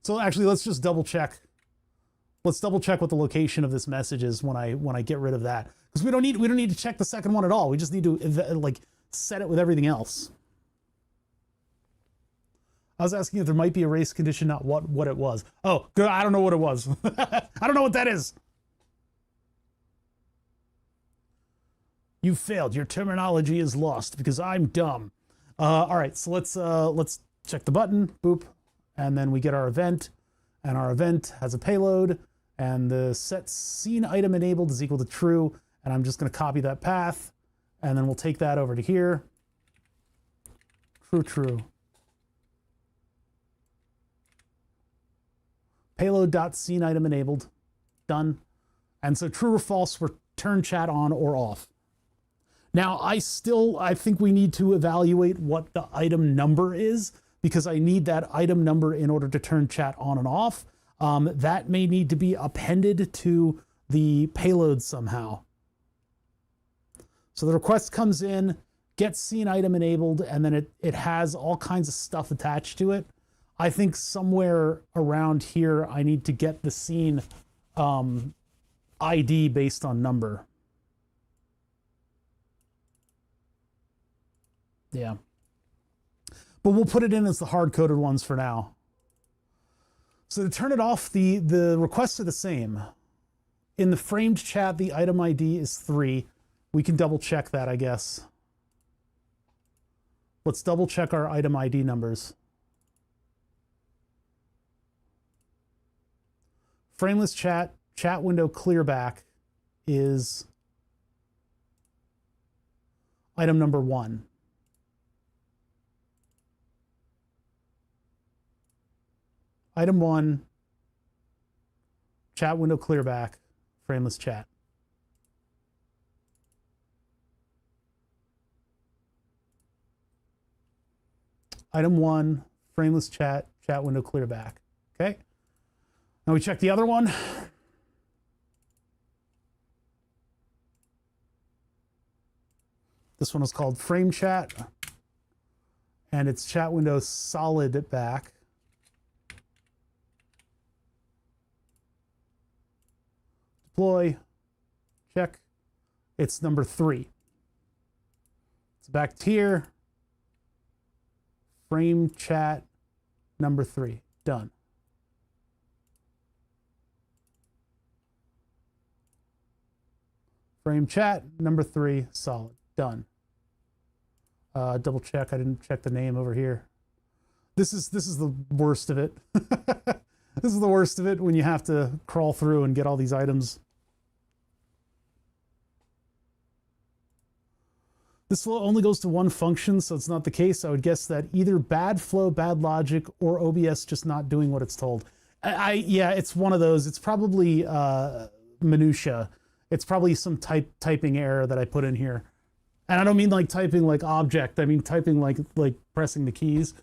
So actually, let's just double check. Let's double check what the location of this message is when I get rid of that, because we don't need to check the second one at all. We just need to like set it with everything else. I was asking if there might be a race condition, not what it was. Oh, good. I don't know what it was. I don't know what that is. You failed. Your terminology is lost because I'm dumb. All right, so let's check the button. Boop, and then we get our event, and our event has a payload, and the set scene item enabled is equal to true, And I'm just going to copy that path, and then we'll take that over to here. True, true. Payload.scene item enabled. Done. And so true or false, we're turn chat on or off. Now, I think we need to evaluate what the item number is, because I need that item number in order to turn chat on and off. That may need to be appended to the payload somehow. So the request comes in, gets scene item enabled, and then it has all kinds of stuff attached to it. I think somewhere around here, I need to get the scene ID based on number. Yeah. But we'll put it in as the hard-coded ones for now. So to turn it off, the requests are the same. In the framed chat, the item ID is 3. We can double check that, I guess. Let's double check our item ID numbers. Frameless chat, chat window clearback is item number 1. Item 1, chat window clearback, frameless chat. Item 1, frameless chat, chat window clearback. Okay. Now we check the other one. This one is called frame chat, and it's chat window solid back. Deploy, check. It's number 3. It's back tier. Frame chat number 3. Done. Frame chat number 3. Solid. Done. Double check. I didn't check the name over here. This is the worst of it. This is the worst of it when you have to crawl through and get all these items. This flow only goes to one function, so it's not the case. I would guess that either bad flow, bad logic, or OBS just not doing what it's told. Yeah, it's one of those. It's probably minutia. It's probably some typing error that I put in here. And I don't mean like typing like object. I mean typing like pressing the keys.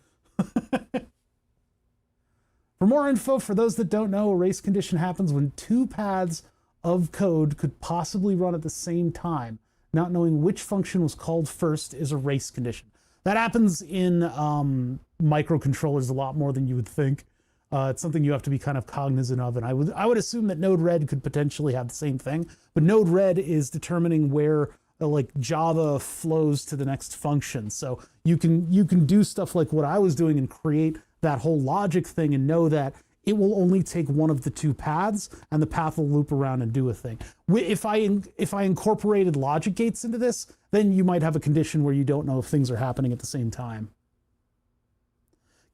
For more info, for those that don't know, a race condition happens when 2 paths of code could possibly run at the same time. Not knowing which function was called first is a race condition. That happens in microcontrollers a lot more than you would think. It's something you have to be kind of cognizant of, and I would assume that Node-RED could potentially have the same thing. But Node-RED is determining where like Java flows to the next function. So you can do stuff like what I was doing and create that whole logic thing and know that it will only take one of the 2 paths, and the path will loop around and do a thing. If I incorporated logic gates into this, then you might have a condition where you don't know if things are happening at the same time.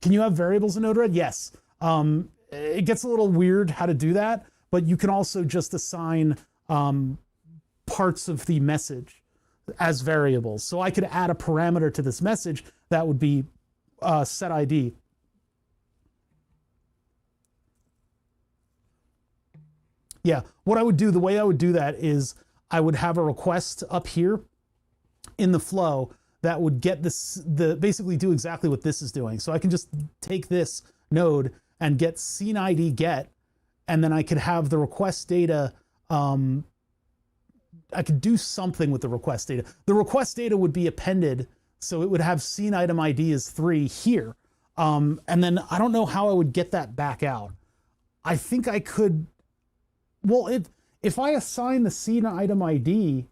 Can you have variables in Node-RED? Yes. It gets a little weird how to do that, but you can also just assign parts of the message as variables. So I could add a parameter to this message that would be set ID. Yeah, what I would do, the way I would do that is I would have a request up here in the flow that would get this, basically do exactly what this is doing. So I can just take this node and get scene ID get, and then I could have the request data, I could do something with the request data. The request data would be appended, so it would have scene item ID as 3 here. And then I don't know how I would get that back out. I think I could, well, if I assign the scene item ID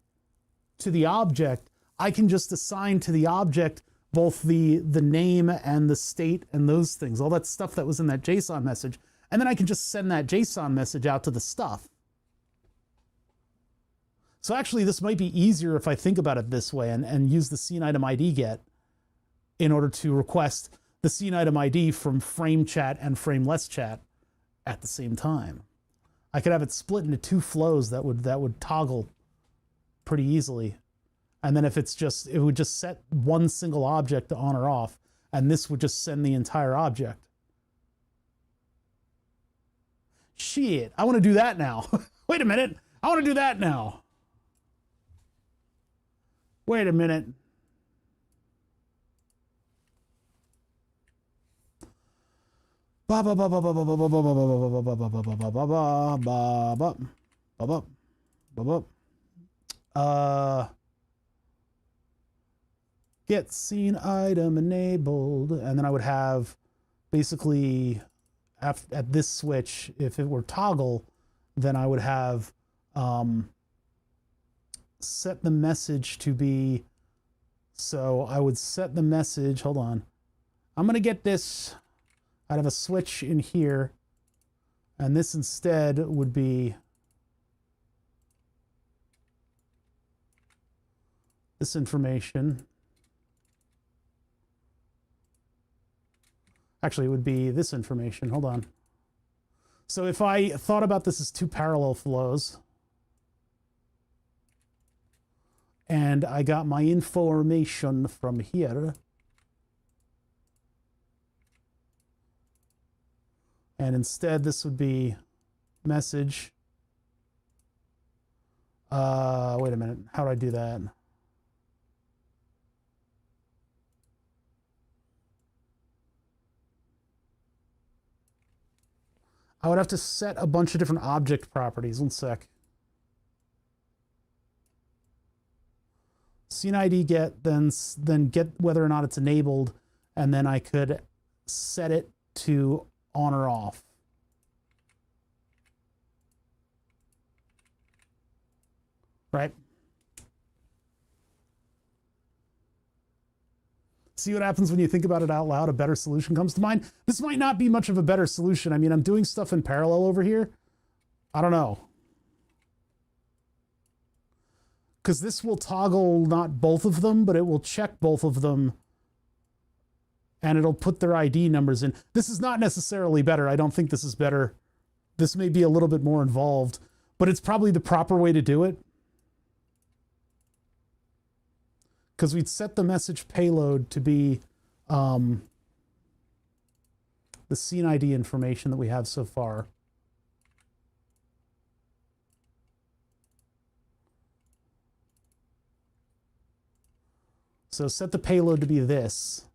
to the object, I can just assign to the object both the name and the state and those things, all that stuff that was in that JSON message. And then I can just send that JSON message out to the stuff. So actually, this might be easier if I think about it this way and use the scene item ID get in order to request the scene item ID from frame chat and frameless chat at the same time. I could have it split into 2 flows that would toggle pretty easily. And then if it's just, it would just set one single object to on or off, and this would just send the entire object. Shit, I want to do that now. Wait a minute. I want to do that now. Wait a minute. Get scene item enabled, and then I would have basically at this switch, if it were toggle, then I would have set the message to be, so I would set the message, hold on, I'm gonna get this out of a switch in here, and this instead would be this information. Actually, it would be this information. Hold on. So if I thought about this as two parallel flows, and I got my information from here, and instead this would be message. Wait a minute. How do I do that? I would have to set a bunch of different object properties. One sec. Scene ID get, then get whether or not it's enabled, and then I could set it to on or off. Right? See what happens when you think about it out loud? A better solution comes to mind. This might not be much of a better solution. I mean, I'm doing stuff in parallel over here. I don't know. Because this will toggle not both of them, but it will check both of them. And it'll put their ID numbers in. This is not necessarily better. I don't think this is better. This may be a little bit more involved, but it's probably the proper way to do it. Because we'd set the message payload to be the scene ID information that we have so far. So set the payload to be this.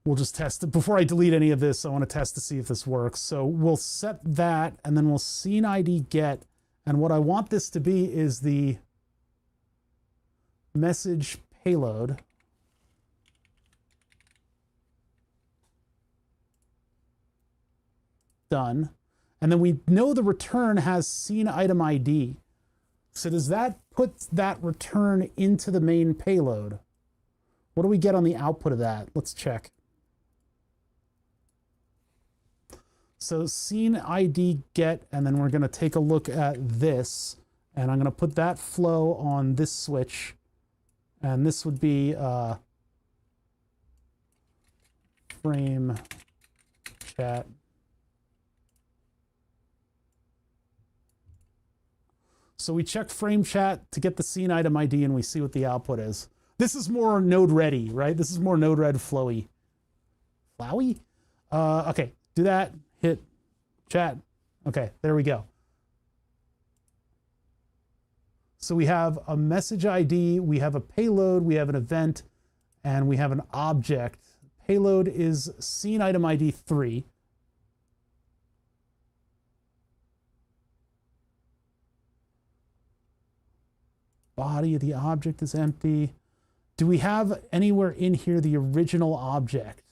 We'll just test it. Before I delete any of this, I want to test to see if this works. So we'll set that, and then we'll scene ID get. And what I want this to be is the message payload. Done. And then we know the return has scene item ID. So does that put that return into the main payload? What do we get on the output of that? Let's check. So scene ID get, and then we're going to take a look at this, and I'm going to put that flow on this switch, and this would be frame chat. So we check frame chat to get the scene item ID, and we see what the output is. This is more node ready, right? This is more node red flowy. Flowy? Okay, do that. Hit chat. Okay, there we go. So we have a message ID, we have a payload, we have an event, and we have an object. Payload is scene item ID 3. Body of the object is empty. Do we have anywhere in here the original object?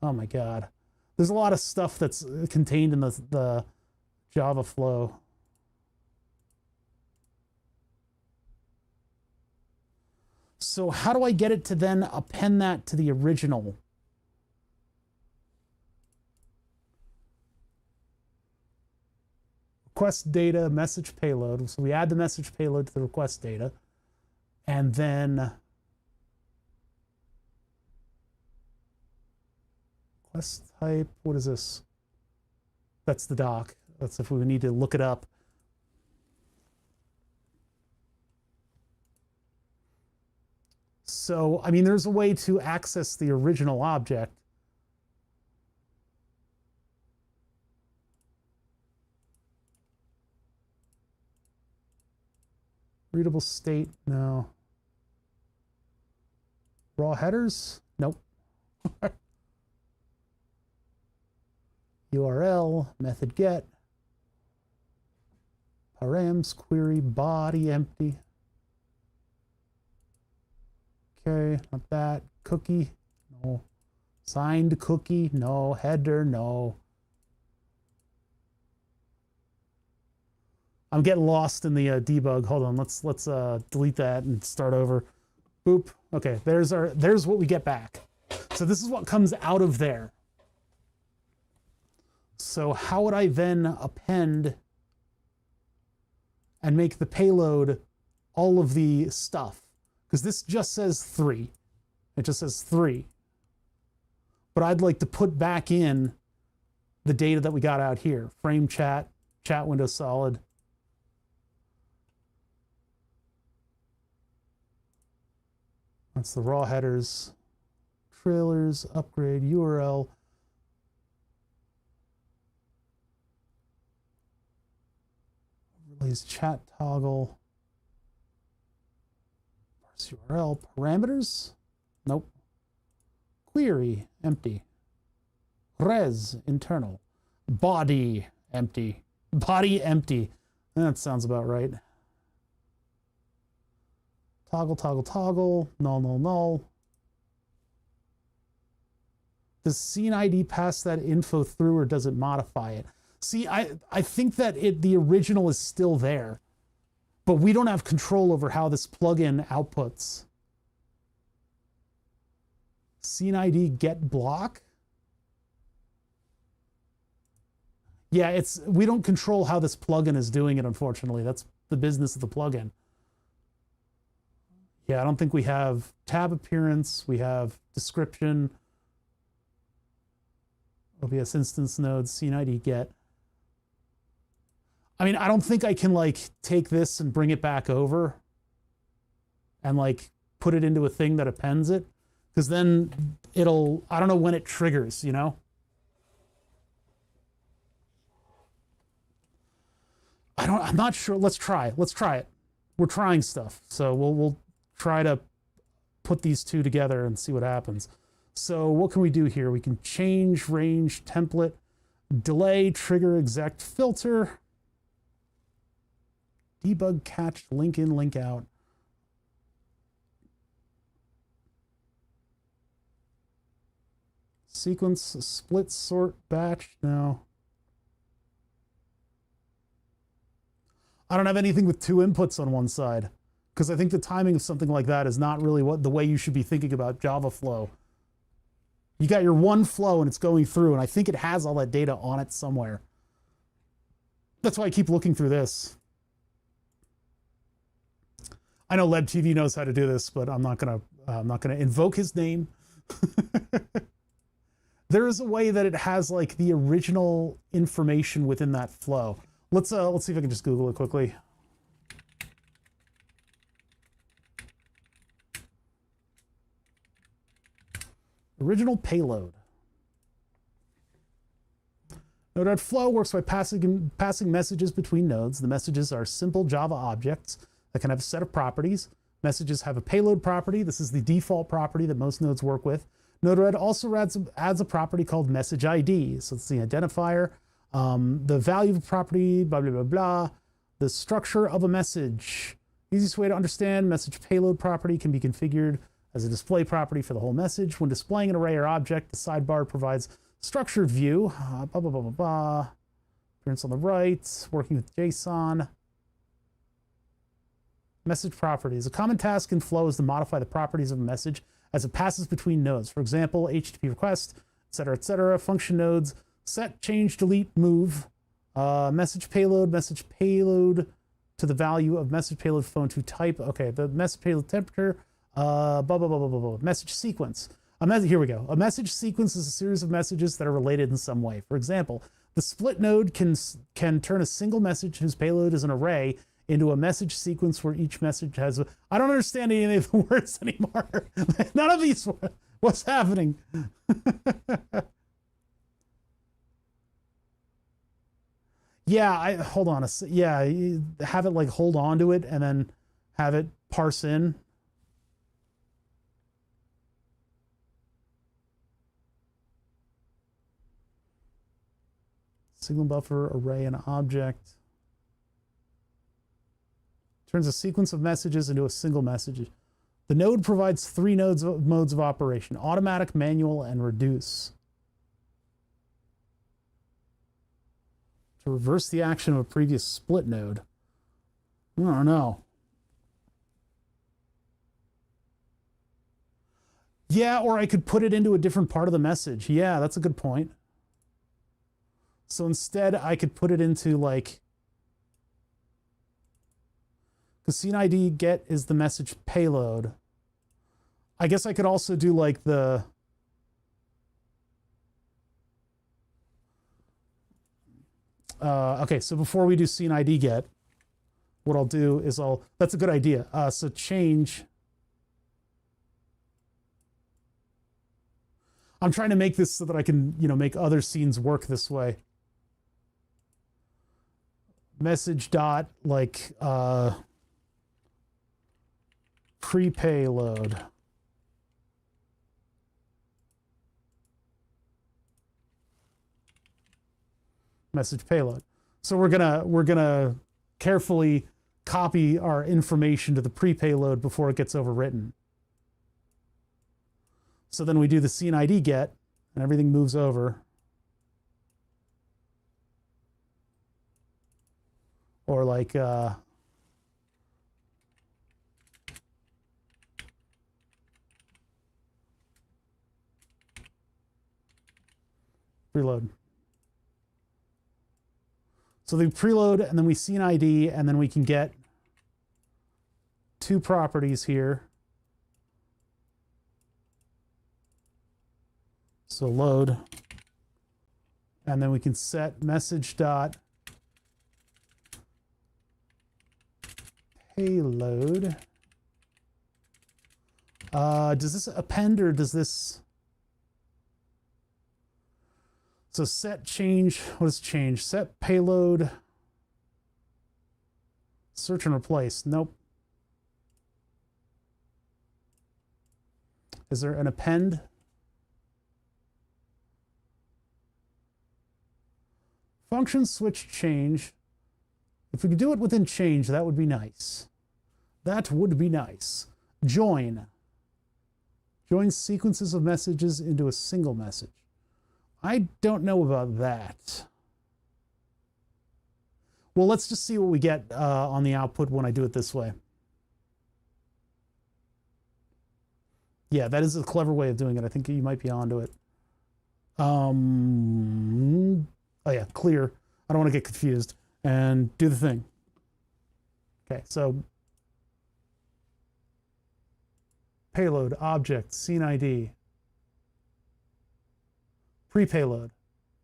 Oh my God. There's a lot of stuff that's contained in the Java flow. So how do I get it to then append that to the original? Request data, message payload. So we add the message payload to the request data. And then request type, what is this? That's the doc. That's if we need to look it up. So, I mean, there's a way to access the original object. Readable state, no. Raw headers, nope. URL, method get, params, query, body, empty. Okay, not that. Cookie, no. Signed cookie, no. Header, no. I'm getting lost in the debug. Hold on, let's delete that and start over. Boop. Okay, there's what we get back. So this is what comes out of there. So how would I then append and make the payload all of the stuff? Because this just says 3. It just says 3. But I'd like to put back in the data that we got out here. Frame chat, chat window solid. That's the raw headers, trailers, upgrade, URL. Overlays, chat toggle. Parse URL, parameters. Nope. Query, empty. Res, internal. Body, empty. Body, empty. That sounds about right. Toggle, toggle, toggle, null, null, null. Does scene ID pass that info through or does it modify it? See, I think that the original is still there, but we don't have control over how this plugin outputs. Scene ID get block? Yeah, we don't control how this plugin is doing it, unfortunately. That's the business of the plugin. Yeah, I don't think we have tab appearance. We have description, OBS instance nodes, scene ID get. I mean, I don't think I can like take this and bring it back over and like put it into a thing that appends it, because then I don't know when it triggers, you know? I'm not sure. Let's try it. We're trying stuff. So we'll try to put these two together and see what happens. So what can we do here? We can change range template, delay, trigger, exec, filter, debug, catch, link in, link out. Sequence, split, sort, batch, no. I don't have anything with 2 inputs on one side, because I think the timing of something like that is not really the way you should be thinking about Java flow. You got your one flow and it's going through, and I think it has all that data on it somewhere. That's why I keep looking through this. I know LebTV knows how to do this, but I'm not gonna invoke his name. There is a way that it has like the original information within that flow. Let's see if I can just Google it quickly. Original payload. Node.flow works by passing messages between nodes. The messages are simple Java objects that can have a set of properties. Messages have a payload property. This is the default property that most nodes work with. Node-RED also adds a property called message ID. So it's the identifier. The value of a property, blah, blah, blah, blah. The structure of a message. Easiest way to understand, message payload property can be configured as a display property for the whole message. When displaying an array or object, the sidebar provides structured view, blah, blah, blah, blah, blah. Appearance on the right, working with JSON. Message properties. A common task in Flow is to modify the properties of a message as it passes between nodes. For example, HTTP request, etc., etc. Function nodes, set, change, delete, move. Message payload to the value of message payload phone to type. Okay, the message payload temperature, blah, blah, blah, blah, blah, blah. Message sequence. Here we go. A message sequence is a series of messages that are related in some way. For example, The split node can turn a single message whose payload is an array into a message sequence where each message has a... I don't understand any of the words anymore. None of these... What's happening? Yeah, hold on. Yeah, have it like hold on to it and then have it parse in. Signal buffer, array, and object. Turns a sequence of messages into a single message. The node provides 3 modes of operation: automatic, manual, and reduce. To reverse the action of a previous split node. I don't know. Yeah, or I could put it into a different part of the message. Yeah, that's a good point. So instead, I could put it into like, because scene ID get is the message payload. I guess I could also do like the, okay, so before we do scene ID get, what I'll do is that's a good idea. So change, I'm trying to make this so that I can, make other scenes work this way. Message dot like pre-payload. Message payload. So we're gonna carefully copy our information to the pre-payload before it gets overwritten. So then we do the scene ID get and everything moves over. Or like preload. So they preload and then we scene ID and then we can get 2 properties here. So load, and then we can set message dot payload. Does this append or does this? So set change, what is change? Set payload, search and replace. Nope. Is there an append? Function switch change. If we could do it within change, that would be nice. That would be nice. Join. Join sequences of messages into a single message. I don't know about that. Well, let's just see what we get on the output when I do it this way. Yeah, that is a clever way of doing it. I think you might be onto it. Oh yeah, clear. I don't want to get confused. And do the thing. Okay, so payload, object, scene ID, pre-payload,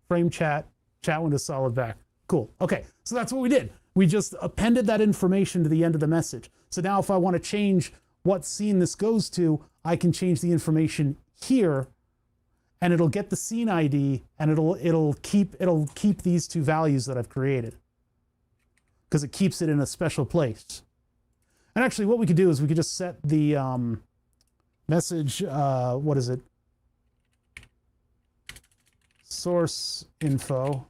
frame chat, chat window solid back. Cool. Okay, so that's what we did. We just appended that information to the end of the message. So now if I want to change what scene this goes to, I can change the information here, and it'll get the scene ID, and it'll keep these 2 values that I've created, because it keeps it in a special place. And actually, what we could do is we could just set the message. What is it? Source info.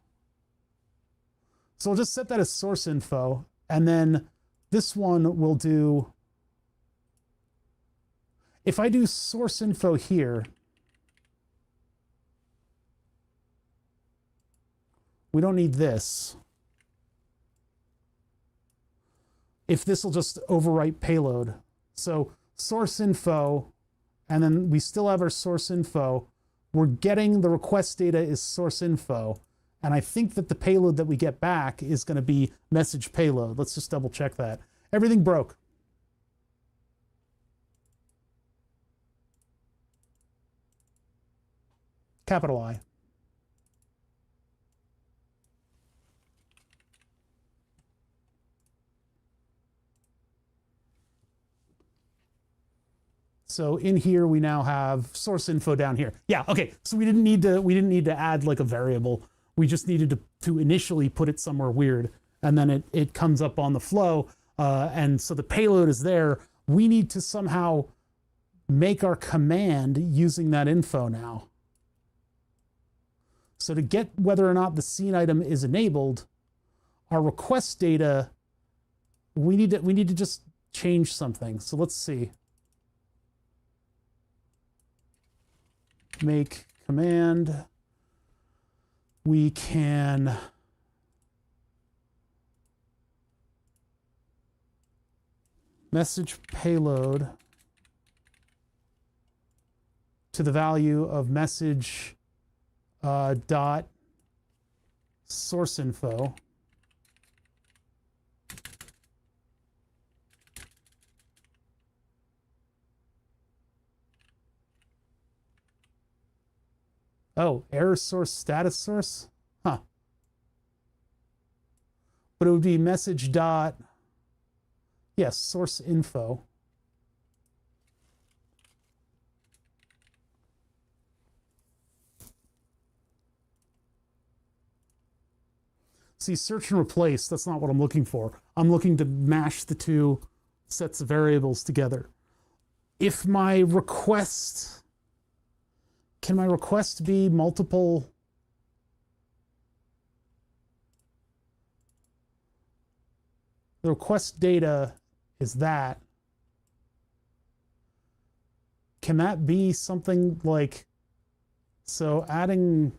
So we'll just set that as source info, and then this one will do. If I do source info here, we don't need this. If this will just overwrite payload. So source info, and then we still have our source info. We're getting the request data is source info. And I think that the payload that we get back is going to be message payload. Let's just double check that. Everything broke. Capital I. So in here we now have source info down here. Yeah, okay. So we didn't need to add like a variable. We just needed to initially put it somewhere weird, and then it comes up on the flow. And so the payload is there. We need to somehow make our command using that info now. So to get whether or not the scene item is enabled, our request data, we need to just change something. So let's see. Make command. We can message payload to the value of message dot source info. Oh, error source, status source? Huh. But it would be message dot, yes, source info. See, search and replace, that's not what I'm looking for. I'm looking to mash the two sets of variables together. If my request, can my request be multiple? The request data is that. Can that be something like, so adding,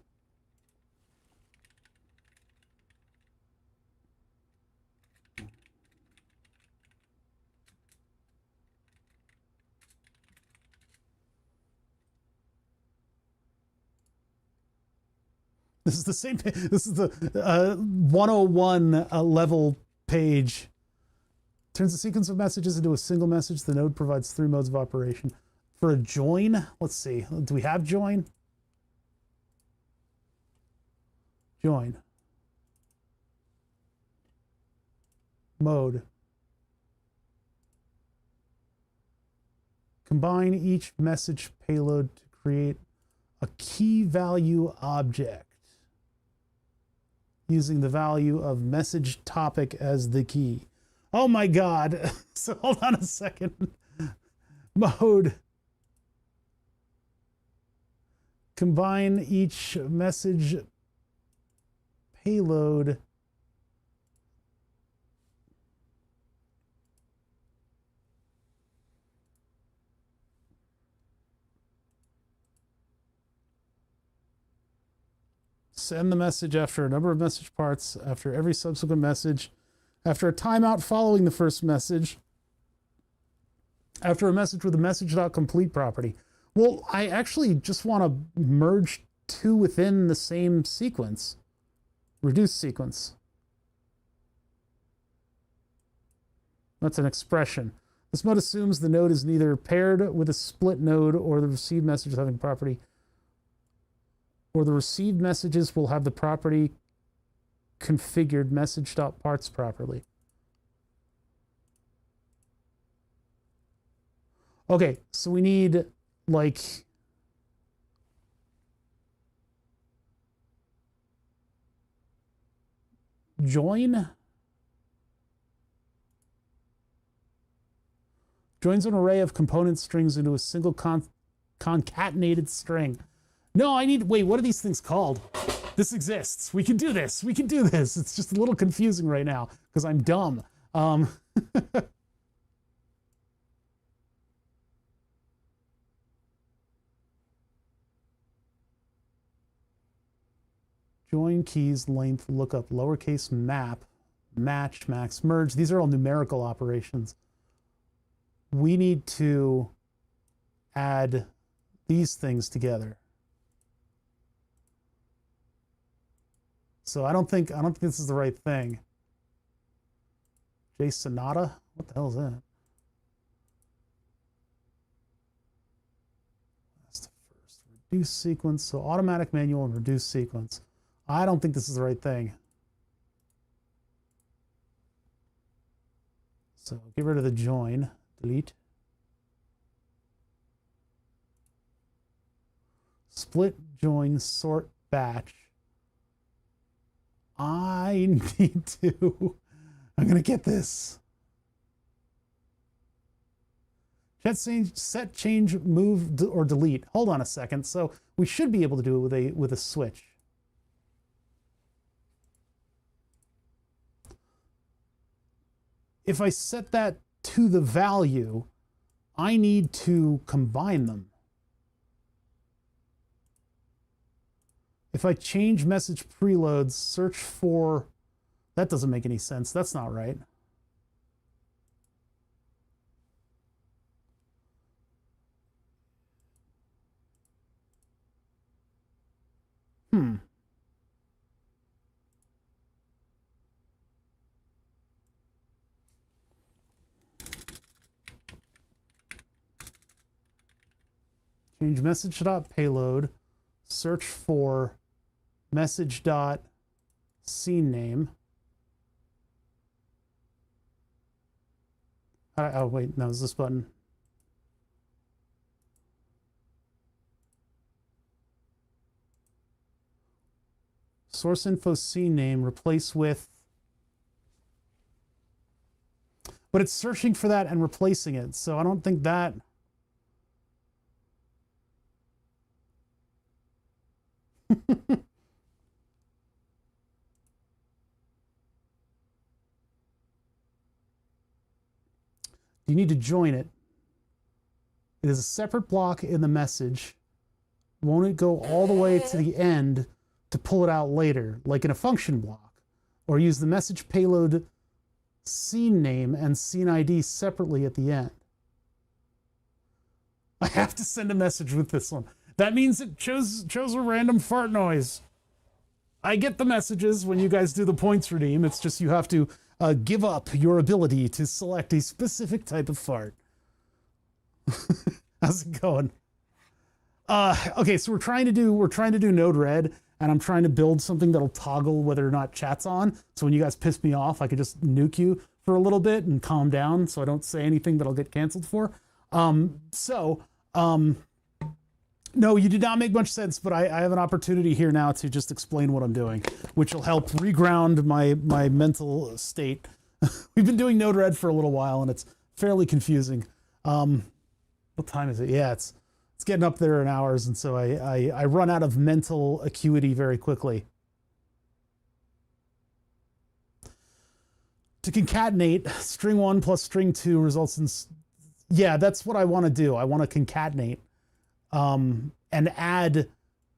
this is the same, this is the 101 level page. Turns a sequence of messages into a single message. The node provides 3 modes of operation. For a join, let's see, do we have join? Join. Mode. Combine each message payload to create a key value object using the value of message topic as the key. Oh my God. So hold on a second. Mode. Combine each message payload send the message after a number of message parts, after every subsequent message, after a timeout following the first message, after a message with a message.complete property. Well, I actually just want to merge 2 within the same sequence. Reduce sequence. That's an expression. This mode assumes the node is neither paired with a split node or the received message having property, or the received messages will have the property configured message.parts properly. Okay, so we need like join. Joins an array of component strings into a single concatenated string. No, I need, wait, what are these things called? This exists. We can do this. We can do this. It's just a little confusing right now because I'm dumb. Join keys, length, lookup, lowercase map, match, max, merge. These are all numerical operations. We need to add these things together. So I don't think this is the right thing. J Sonata? What the hell is that? That's the first. Reduce sequence. So automatic manual and reduce sequence. I don't think this is the right thing. So get rid of the join. Delete. split, join, sort, batch. I need to, I'm going to get this. Set, change, move, or delete. Hold on a second. So we should be able to do it with a switch. If I set that to the value, I need to combine them. If I change message preloads, search for, that doesn't make any sense. That's not right. Change message.payload, search for message.scene name. Oh, wait, no, it's this button. Source info scene name, replace with. But it's searching for that and replacing it, so I don't think that. You need to join it. It is a separate block in the message. Won't it go all the way to the end to pull it out later, like in a function block? Or use the message payload scene name and scene ID separately at the end? I have to send a message with this one. That means it chose a random fart noise. I get the messages when you guys do the points redeem. It's just you have to give up your ability to select a specific type of fart. How's it going? Okay, so we're trying to do Node-RED, and I'm trying to build something that'll toggle whether or not chat's on. So when you guys piss me off, I could just nuke you for a little bit and calm down, so I don't say anything that I'll get canceled for. No, you did not make much sense, but I have an opportunity here now to just explain what I'm doing, which will help reground my mental state. We've been doing Node-RED for a little while, and it's fairly confusing. What time is it? Yeah, it's getting up there in hours, and so I run out of mental acuity very quickly. To concatenate, string 1 plus string 2 results in... Yeah, that's what I want to do. I want to concatenate. And add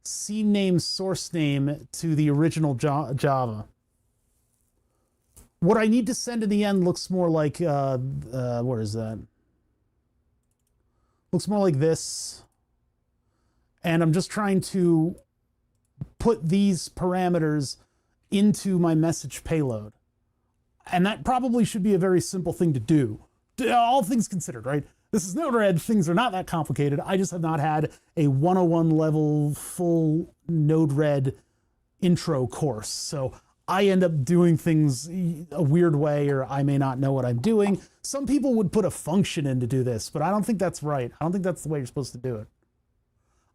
scene name, source name to the original Java. What I need to send in the end looks more like, where is that? Looks more like this. And I'm just trying to put these parameters into my message payload. And that probably should be a very simple thing to do. All things considered, right? This is Node-RED. Things are not that complicated. I just have not had a 101 level full Node-RED intro course. So I end up doing things a weird way, or I may not know what I'm doing. Some people would put a function in to do this, but I don't think that's right. I don't think that's the way you're supposed to do it.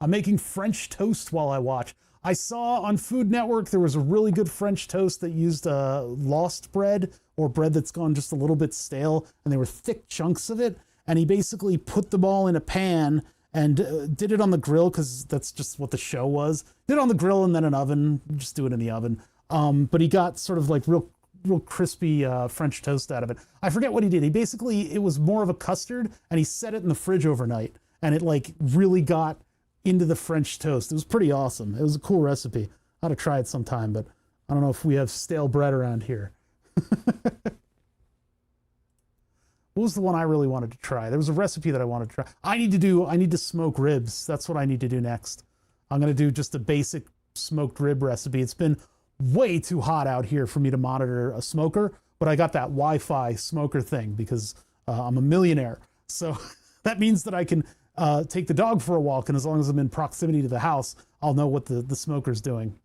I'm making French toast while I watch. I saw on Food Network there was a really good French toast that used lost bread, or bread that's gone just a little bit stale, and they were thick chunks of it. And he basically put them all in a pan and did it on the grill, because that's just what the show was. Did it on the grill and then an oven. Just do it in the oven. But he got sort of like real crispy French toast out of it. I forget what he did. It was more of a custard, and he set it in the fridge overnight, and it like really got into the French toast. It was pretty awesome. It was a cool recipe. I ought to try it sometime, but I don't know if we have stale bread around here. What was the one I really wanted to try? There was a recipe that I wanted to try. I need to smoke ribs. That's what I need to do next. I'm going to do just a basic smoked rib recipe. It's been way too hot out here for me to monitor a smoker, but I got that Wi-Fi smoker thing because I'm a millionaire. So that means that I can take the dog for a walk, and as long as I'm in proximity to the house, I'll know what the smoker's doing.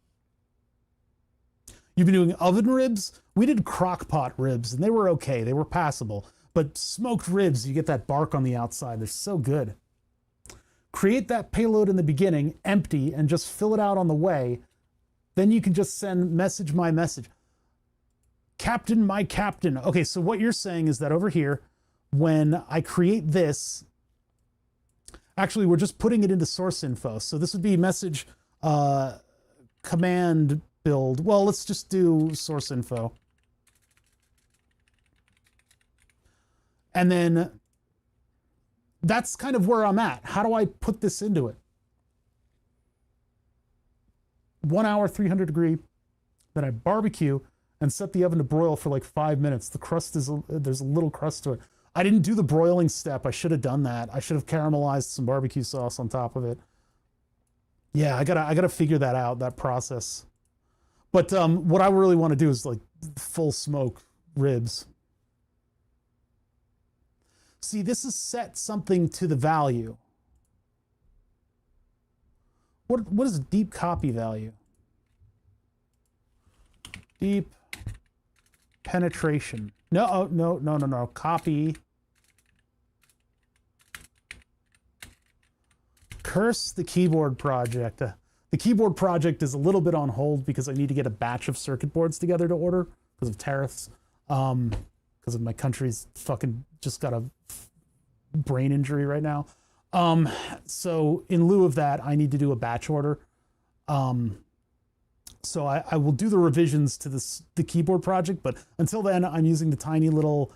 You've been doing oven ribs? We did crock pot ribs, and they were okay. They were passable. But smoked ribs, you get that bark on the outside. They're so good. create that payload in the beginning, empty, and just fill it out on the way. Then you can just send message my message. Captain, my captain. Okay, so what you're saying is that over here, when I create this, actually, we're just putting it into source info. So this would be message command build. Well, let's just do source info. And then that's kind of where I'm at. How do I put this into it? 1 hour, 300 degree. Then I barbecue and set the oven to broil for like 5 minutes. The crust is, there's a little crust to it. I didn't do the broiling step. I should have done that. I should have caramelized some barbecue sauce on top of it. Yeah, I gotta figure that out, that process. But what I really want to do is like full smoke ribs. See, this is set something to the value. What is deep copy value? Deep penetration. No, oh, no. Copy. Curse the keyboard project. The keyboard project is a little bit on hold because I need to get a batch of circuit boards together to order because of tariffs. Because of my country's fucking just got a brain injury right now. So in lieu of that, I need to do a batch order. So I will do the revisions to the keyboard project, but until then, I'm using the tiny little,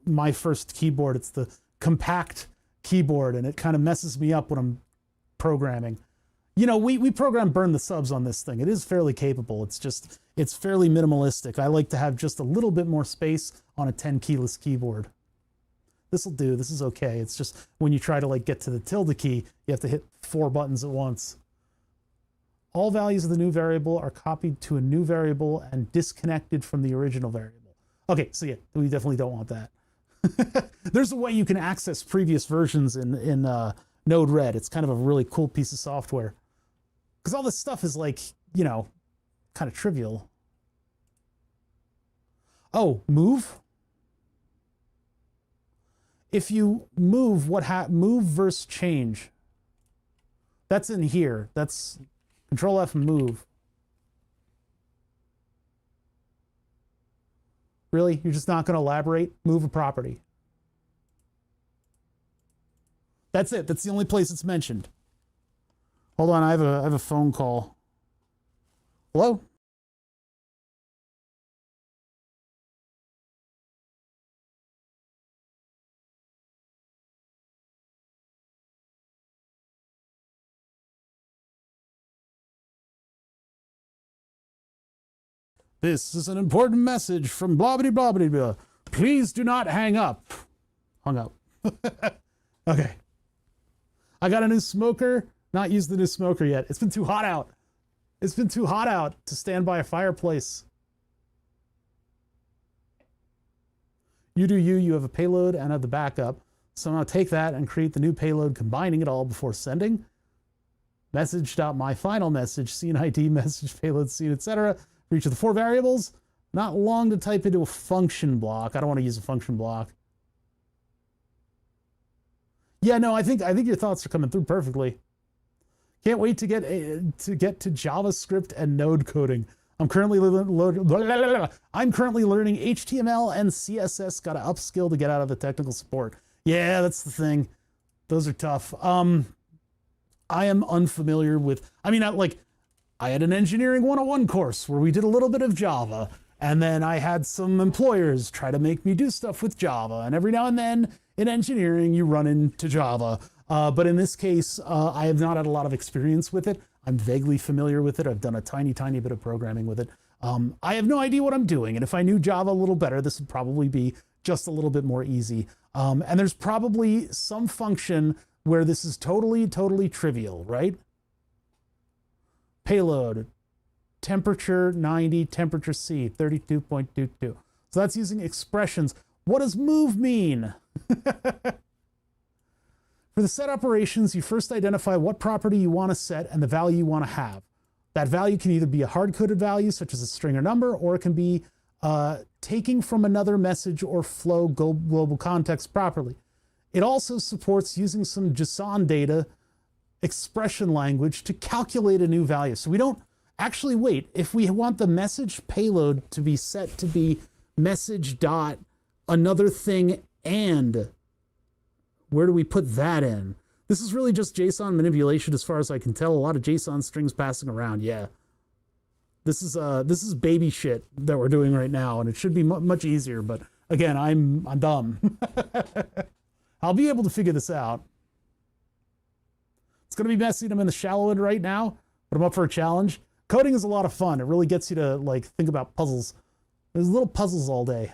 my first keyboard. It's the compact keyboard, and it kind of messes me up when I'm programming. We program burn the subs on this thing. It is fairly capable. It's fairly minimalistic. I like to have just a little bit more space on a 10 keyless keyboard. This will do. This is okay. It's just when you try to like get to the tilde key, you have to hit 4 buttons at once. All values of the new variable are copied to a new variable and disconnected from the original variable. Okay, so yeah, we definitely don't want that. There's a way you can access previous versions in Node-RED. It's kind of a really cool piece of software. Because all this stuff is like, kind of trivial. Oh, move? If you move, move versus change. That's in here. That's Control F and move. Really? You're just not going to elaborate? Move a property. That's it. That's the only place it's mentioned. Hold on, I have a phone call. Hello? This is an important message from blah blah blah blah blah. Please do not hang up. Hung up. Okay. I got a new smoker. Not used the new smoker yet. It's been too hot out. It's been too hot out to stand by a fireplace. You do you. You have a payload and have the backup. So I'm going to take that and create the new payload, combining it all before sending. Message.myFinalMessage, scene ID, message, payload, scene, etc. For each of the 4 variables. Not long to type into a function block. I don't want to use a function block. Yeah, no, I think your thoughts are coming through perfectly. Can't wait to get to JavaScript and Node coding. I'm currently learning HTML and CSS. Got to upskill to get out of the technical support. Yeah, that's the thing. Those are tough. I am unfamiliar with. I had an engineering 101 course where we did a little bit of Java, and then I had some employers try to make me do stuff with Java, and every now and then in engineering you run into Java. But in this case, I have not had a lot of experience with it. I'm vaguely familiar with it. I've done a tiny bit of programming with it. I have no idea what I'm doing, and if I knew Java a little better, this would probably be just a little bit more easy. And there's probably some function where this is totally trivial, right? Payload, temperature 90, temperature C, 32.22. So that's using expressions. What does move mean? For the set operations, you first identify what property you want to set and the value you want to have. That value can either be a hard-coded value, such as a string or number, or it can be taking from another message or flow global context properly. It also supports using some JSON data expression language to calculate a new value. So we don't actually wait. If we want the message payload to be set to be message dot another thing, and where do we put that in? This is really just JSON manipulation as far as I can tell. A lot of JSON strings passing around. Yeah. This is baby shit that we're doing right now, and it should be much easier, but again, I'm dumb. I'll be able to figure this out. It's going to be messy. I'm in the shallow end right now, but I'm up for a challenge. Coding is a lot of fun. It really gets you to like think about puzzles. There's little puzzles all day.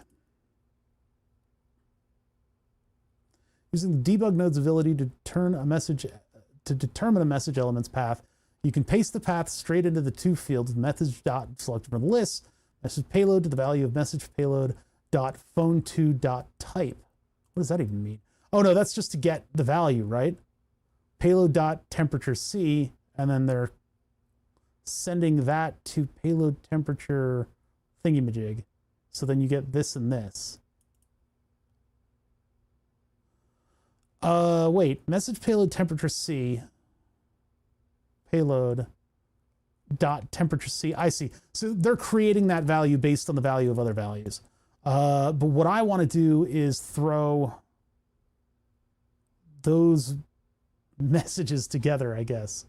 Using the debug node's ability to determine a message element's path, you can paste the path straight into the to fields, message dot selected from the list, message payload to the value of message payload dot phone to dot type. What does that even mean? Oh no, that's just to get the value, right? Payload dot temperature C, and then they're sending that to payload temperature thingamajig. So then you get this and this. Wait, message payload temperature C, payload dot temperature C. I see. So they're creating that value based on the value of other values. But what I want to do is throw those messages together, I guess.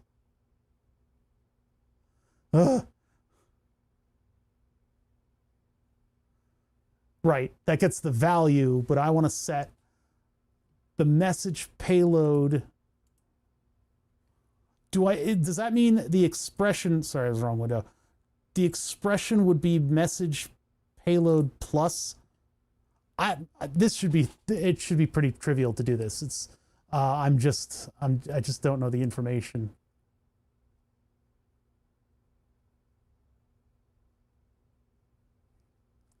Right, that gets the value, but I want to set the message payload. Does that mean the expression, sorry, I was wrong window. The expression would be message payload plus. It should be pretty trivial to do this. It's I just don't know the information.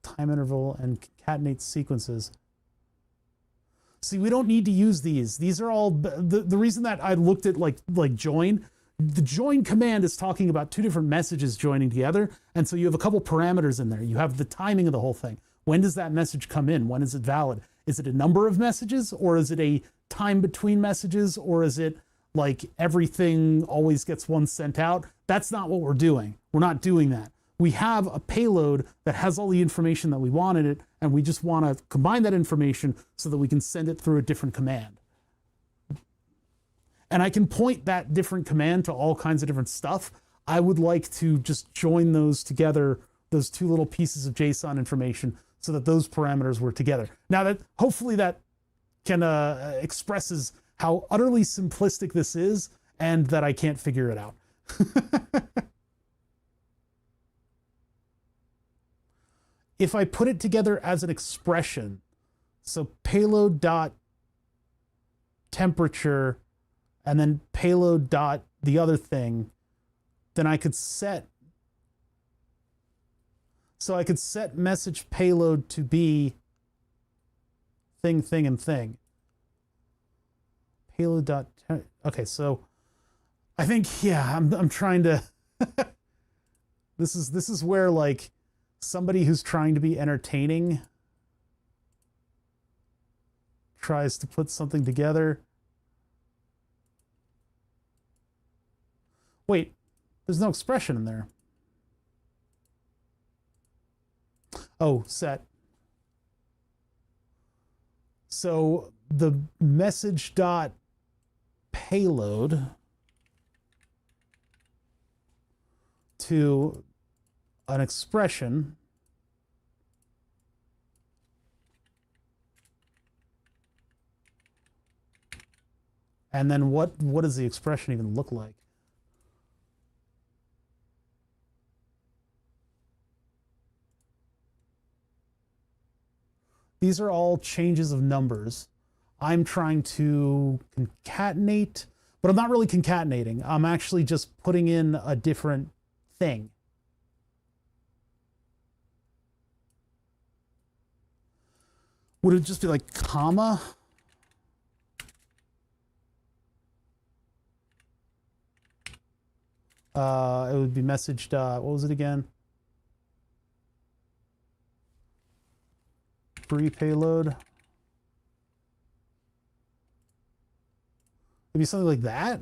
Time interval and concatenate sequences. See, we don't need to use these. These are all the reason that I looked at like join. The join command is talking about two different messages joining together, and so you have a couple parameters in there. You have the timing of the whole thing. When does that message come in? When is it valid? Is it a number of messages, or is it a time between messages, or is it like everything always gets one sent out? That's not what we're doing. We're not doing that. We have a payload that has all the information that we want in it, and we just want to combine that information so that we can send it through a different command. And I can point that different command to all kinds of different stuff. I would like to just join those together, those two little pieces of JSON information, so that those parameters were together. Now that hopefully that can expresses how utterly simplistic this is, and that I can't figure it out. If I put it together as an expression, so payload dot temperature and then payload dot the other thing, then I could set, so I could set message payload to be thing, thing, and thing. Payload dot, okay, so I think, yeah, I'm trying to, this is where like somebody who's trying to be entertaining tries to put something together. Wait, there's no expression in there. Oh, set. So the message dot payload to an expression and then what does the expression even look like? These are all changes of numbers. I'm trying to concatenate, but I'm not really concatenating. I'm actually just putting in a different thing. Would it just be like comma? It would be message dot, what was it again? Free payload. Maybe something like that?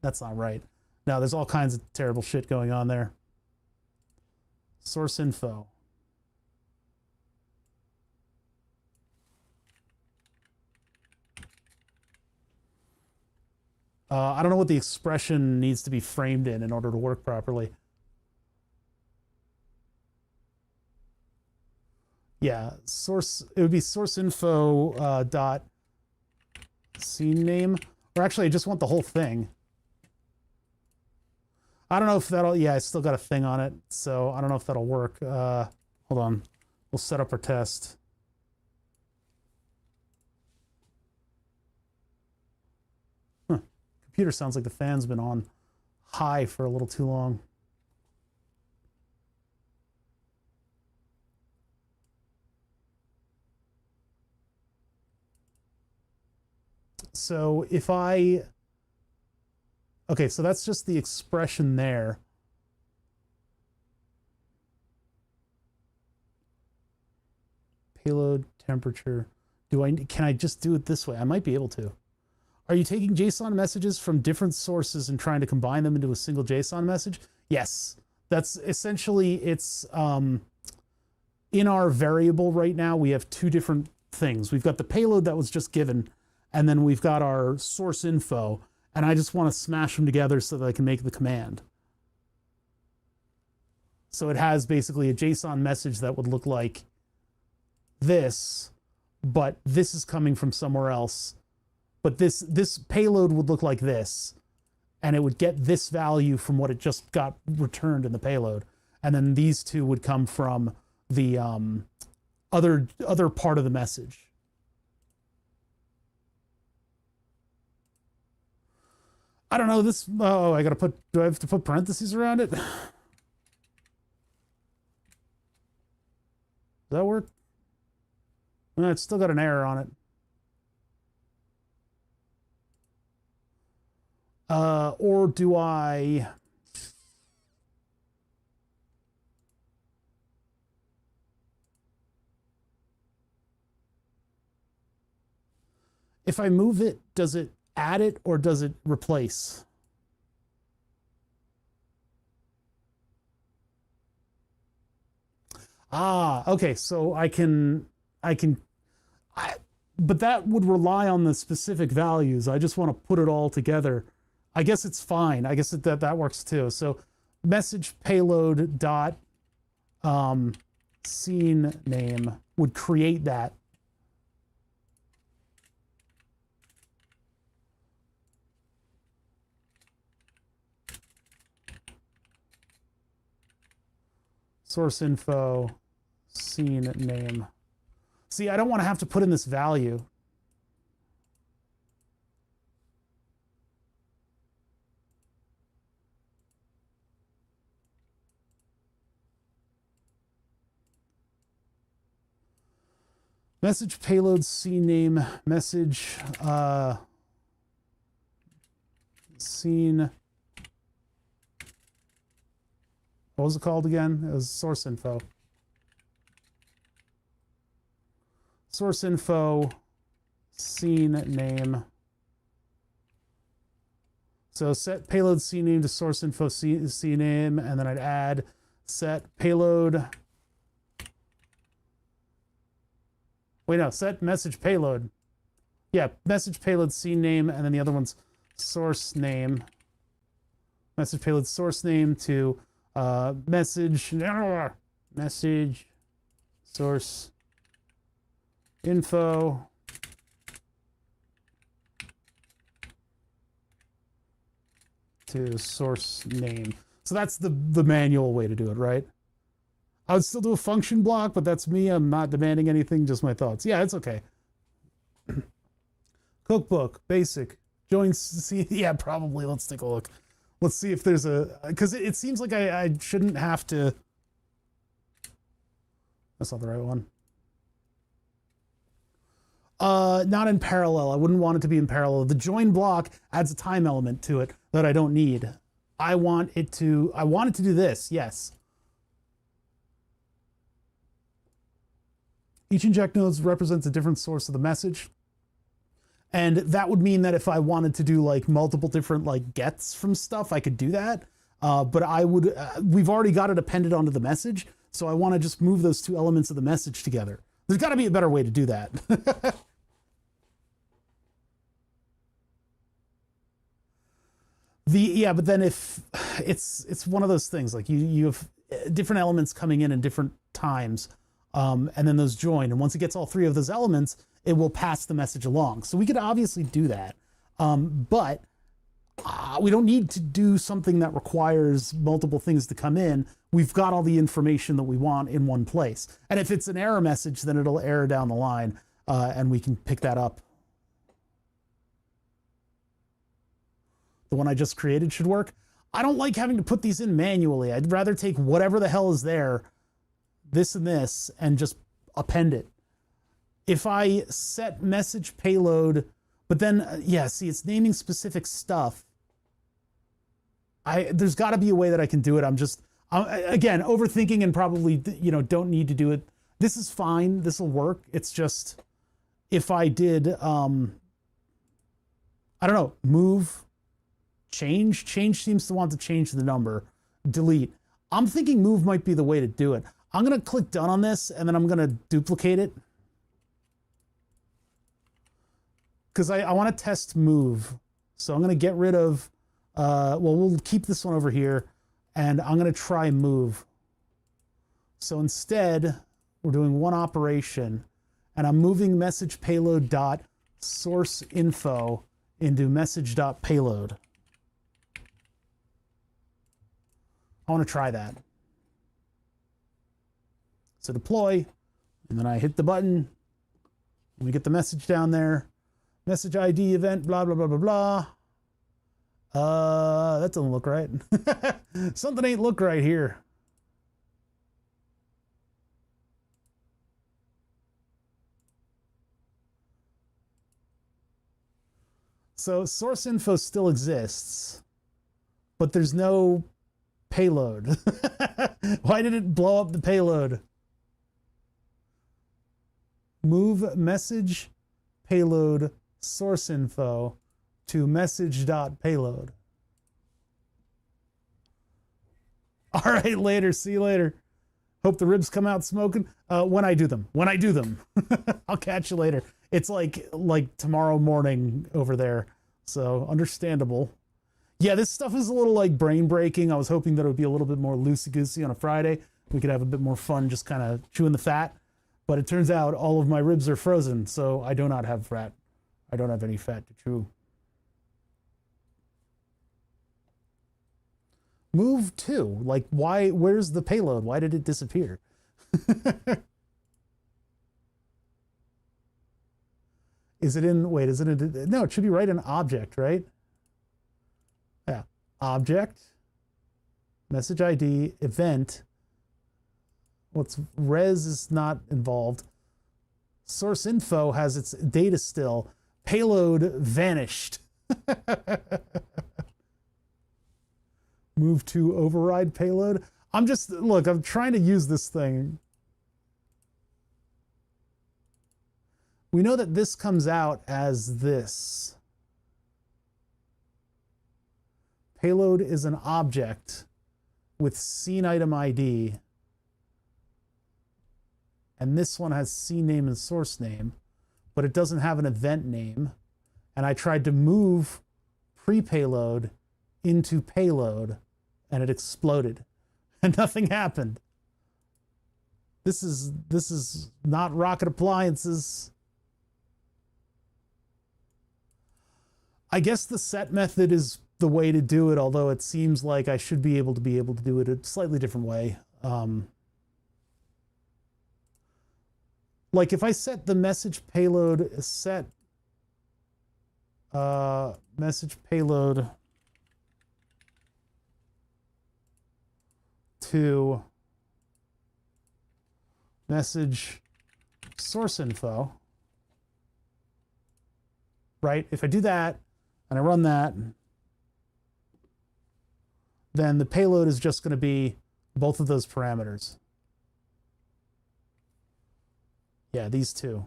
That's not right. No, there's all kinds of terrible shit going on there. Source info. I don't know what the expression needs to be framed in order to work properly. Yeah, source, it would be source info dot scene name. Or actually, I just want the whole thing. I don't know if that'll, yeah, I still got a thing on it, so I don't know if that'll work. Hold on. We'll set up our test. Huh. Computer sounds like the fan's been on high for a little too long. So if I, okay, so that's just the expression there. Payload temperature. Can I just do it this way? I might be able to. Are you taking JSON messages from different sources and trying to combine them into a single JSON message? Yes. That's essentially, it's in our variable right now, we have two different things. We've got the payload that was just given, and then we've got our source info, and I just want to smash them together so that I can make the command. So it has basically a JSON message that would look like this, but this is coming from somewhere else. But this payload would look like this, and it would get this value from what it just got returned in the payload. And then these two would come from the other part of the message. I don't know this. Oh, do I have to put parentheses around it? Does that work? No, it's still got an error on it. Or do I? If I move it, does it add it or does it replace? Ah, okay. So but that would rely on the specific values. I just want to put it all together. I guess it's fine. I guess that works too. So message payload dot scene name would create that. Source info, scene name. See, I don't want to have to put in this value. Message payload scene name, message scene. What was it called again? It was source info. Source info, scene name. So set payload scene name to source info scene name, and then I'd add set payload. Wait, no, set message payload. Yeah, message payload scene name, and then the other one's source name. Message payload source name to message source info to source name. So that's the manual way to do it, right? I would still do a function block, but that's me. I'm not demanding anything, just my thoughts. Yeah, it's okay. Cookbook, basic. Join, see, yeah, probably. Let's take a look. Let's see if there's because it seems like I shouldn't have to. That's not the right one. Not in parallel. I wouldn't want it to be in parallel. The join block adds a time element to it that I don't need. I want it to do this, yes. Each inject node represents a different source of the message. And that would mean that if I wanted to do like multiple different like gets from stuff, I could do that. But I would, we've already got it appended onto the message. So I want to just move those two elements of the message together. There's got to be a better way to do that. Yeah, but then if it's one of those things, like you have different elements coming in different times, and then those join, and once it gets all three of those elements, it will pass the message along. So we could obviously do that, but we don't need to do something that requires multiple things to come in. We've got all the information that we want in one place, and if it's an error message, then it'll error down the line, and we can pick that up. The one I just created should work. I don't like having to put these in manually. I'd rather take whatever the hell is there, this and this, and just append it. If I set message payload, but then, yeah, see, it's naming specific stuff. There's got to be a way that I can do it. I'm again, overthinking and probably, don't need to do it. This is fine. This will work. It's just, if I did, I don't know, move, change seems to want to change the number, delete. I'm thinking move might be the way to do it. I'm going to click done on this, and then I'm going to duplicate it. Because I want to test move. So I'm going to get rid of, well, we'll keep this one over here, and I'm going to try move. So instead, we're doing one operation, and I'm moving message payload dot source info into message dot payload. I want to try that. So deploy, and then I hit the button, and we get the message down there. Message ID event, blah, blah, blah, blah, blah. That doesn't look right. Something ain't look right here. So source info still exists, but there's no payload. Why did it blow up the payload? Move message payload source info to message.payload. All right, later. See you later. Hope the ribs come out smoking. When I do them. I'll catch you later. It's like tomorrow morning over there. So understandable. Yeah, this stuff is a little like brain breaking. I was hoping that it would be a little bit more loosey-goosey on a Friday. We could have a bit more fun just kind of chewing the fat. But it turns out all of my ribs are frozen, so I do not have fat. I don't have any fat to chew. Move to, like, why? Where's the payload? Why did it disappear? Is it in, wait, is it in, no, it should be right in object, right? Yeah, object, message ID, event. What's res is not involved. Source info has its data still. Payload vanished. Move to override payload. I'm trying to use this thing. We know that this comes out as this. Payload is an object with scene item ID. And this one has scene name and source name, but it doesn't have an event name. And I tried to move pre-payload into payload, and it exploded, and nothing happened. This is not Rocket Appliances. I guess the set method is the way to do it, although it seems like I should be able to do it a slightly different way. Like if I set the message payload, message payload to message source info, right? If I do that and I run that, then the payload is just going to be both of those parameters. Yeah, these two.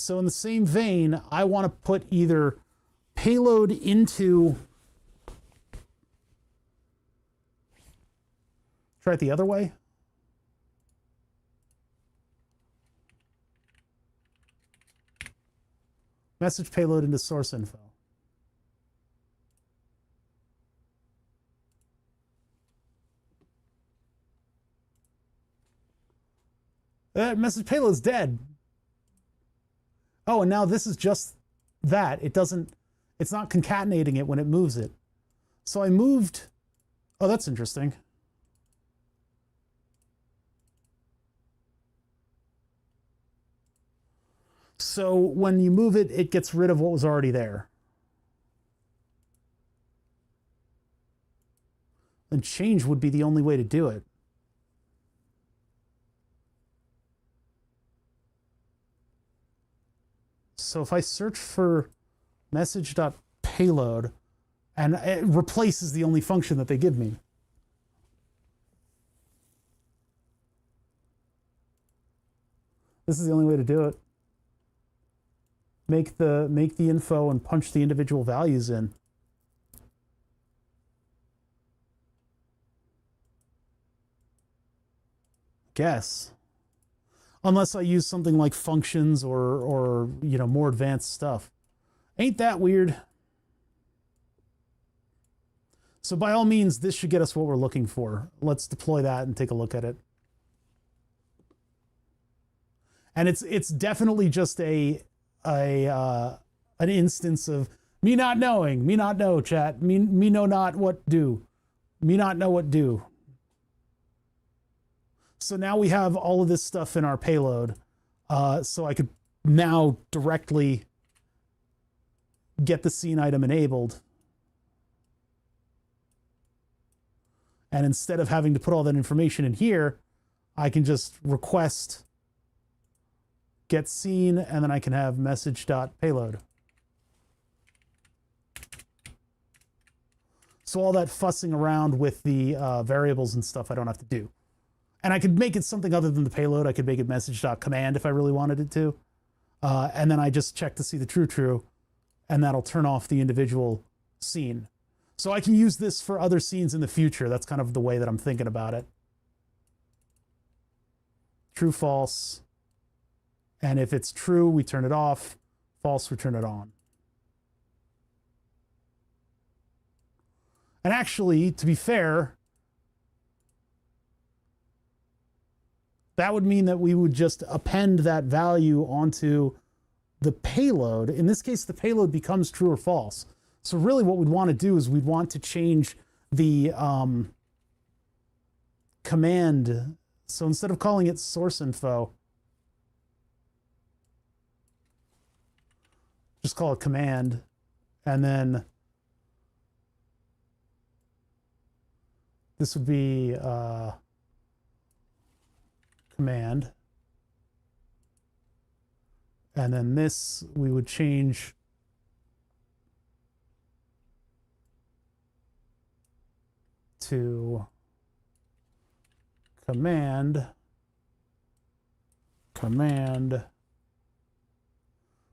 So in the same vein, I want to put either payload into, try it the other way. Message payload into source info. That message payload is dead. Oh, and now this is just that. It's not concatenating it when it moves it. So I moved, oh, that's interesting. So when you move it, it gets rid of what was already there. And change would be the only way to do it. So if I search for message.payload, and it replaces the only function that they give me. This is the only way to do it. Make the info and punch the individual values in. Guess. Unless I use something like functions or you know, more advanced stuff. Ain't that weird? So by all means, this should get us what we're looking for. Let's deploy that and take a look at it. And it's definitely just an instance of me not knowing, me not know, chat, me know not what do, me not know what do. So now we have all of this stuff in our payload. So I could now directly get the scene item enabled. And instead of having to put all that information in here, I can just request get scene, and then I can have message.payload. So all that fussing around with the variables and stuff I don't have to do. And I could make it something other than the payload. I could make it message.command if I really wanted it to. And then I just check to see the true, and that'll turn off the individual scene. So I can use this for other scenes in the future. That's kind of the way that I'm thinking about it. True, false. And if it's true, we turn it off. False, we turn it on. And actually, to be fair, that would mean that we would just append that value onto the payload. In this case, the payload becomes true or false. So really what we'd want to do is we'd want to change the command. So instead of calling it source info, just call it command, and then this would be command, and then this we would change to command.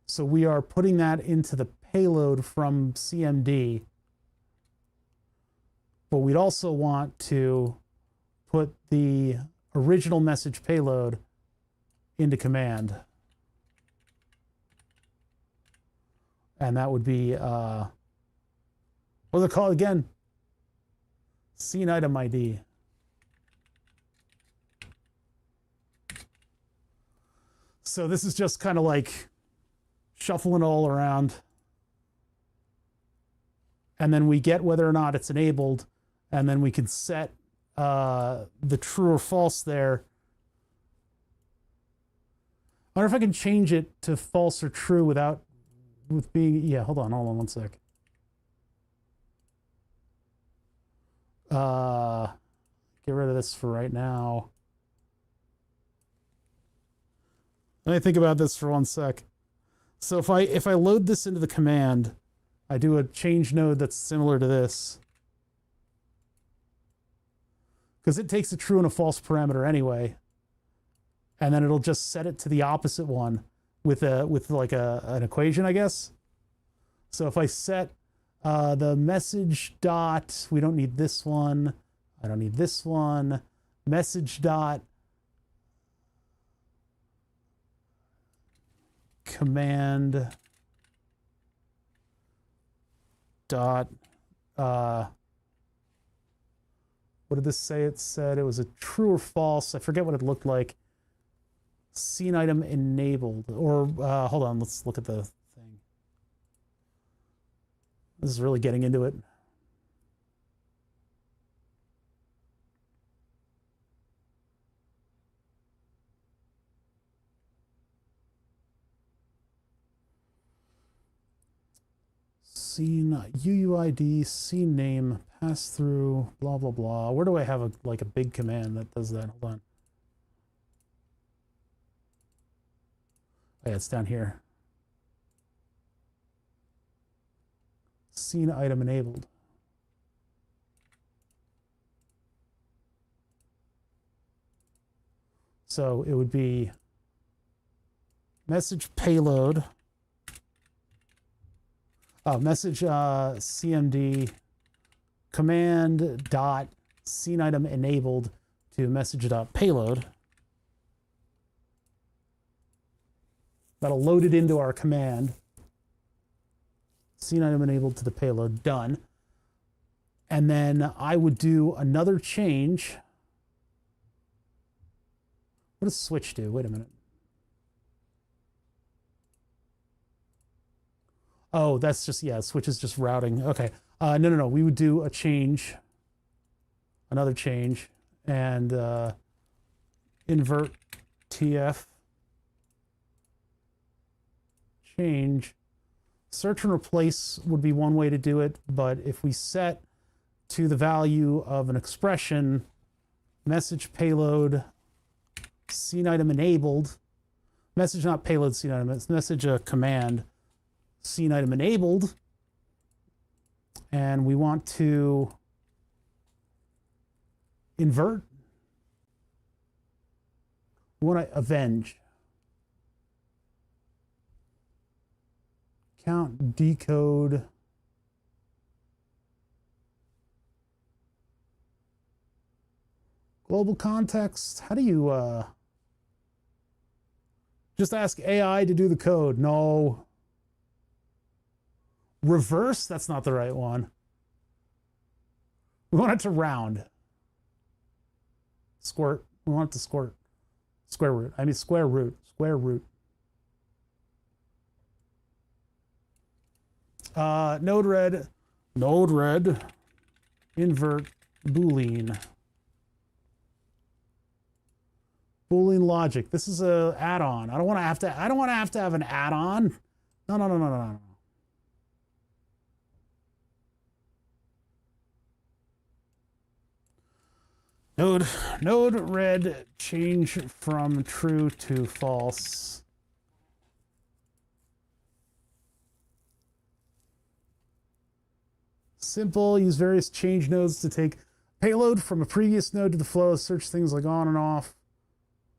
So we are putting that into the payload from CMD, but we'd also want to put the original message payload into command. And that would be, what do they call it again? Scene item ID. So this is just kind of like shuffling all around. And then we get whether or not it's enabled, and then we can set the true or false there. I wonder if I can change it to false or true with being, yeah, hold on one sec. Get rid of this for right now. Let me think about this for 1 sec. So if I load this into the command, I do a change node that's similar to this, because it takes a true and a false parameter anyway, and then it'll just set it to the opposite one with like an equation, I guess. So if I set the message dot, we don't need this one. I don't need this one. Message dot command dot what did this say? It said it was a true or false. I forget what it looked like. Scene item enabled. Or hold on, let's look at the thing. This is really getting into it. Scene UUID, scene name, pass through, blah blah blah. Where do I have like a big command that does that? Hold on. Oh, yeah, it's down here. Scene item enabled. So it would be message payload. Message CMD command dot scene item enabled to message dot payload. That'll load it into our command. Scene item enabled to the payload, done. And then I would do another change. What does switch do? Wait a minute. Oh, that's just, yeah, switch is just routing. Okay. No. We would do a change, another change, and invert TF. Change. Search and replace would be one way to do it, but if we set to the value of an expression, message payload, scene item enabled, message not payload scene item, it's message command, scene item enabled, and we want to invert. We want to avenge. Count, decode. Global context. How do you just ask AI to do the code? No. Reverse, that's not the right one. We want it to round. Squirt. We want it to squirt. Square root. I mean square root. Square root. Node red, invert Boolean. Boolean logic. This is a add-on. I don't want to have to have an add-on. No. Node red, change from true to false. Simple, use various change nodes to take payload from a previous node to the flow, search things like on and off.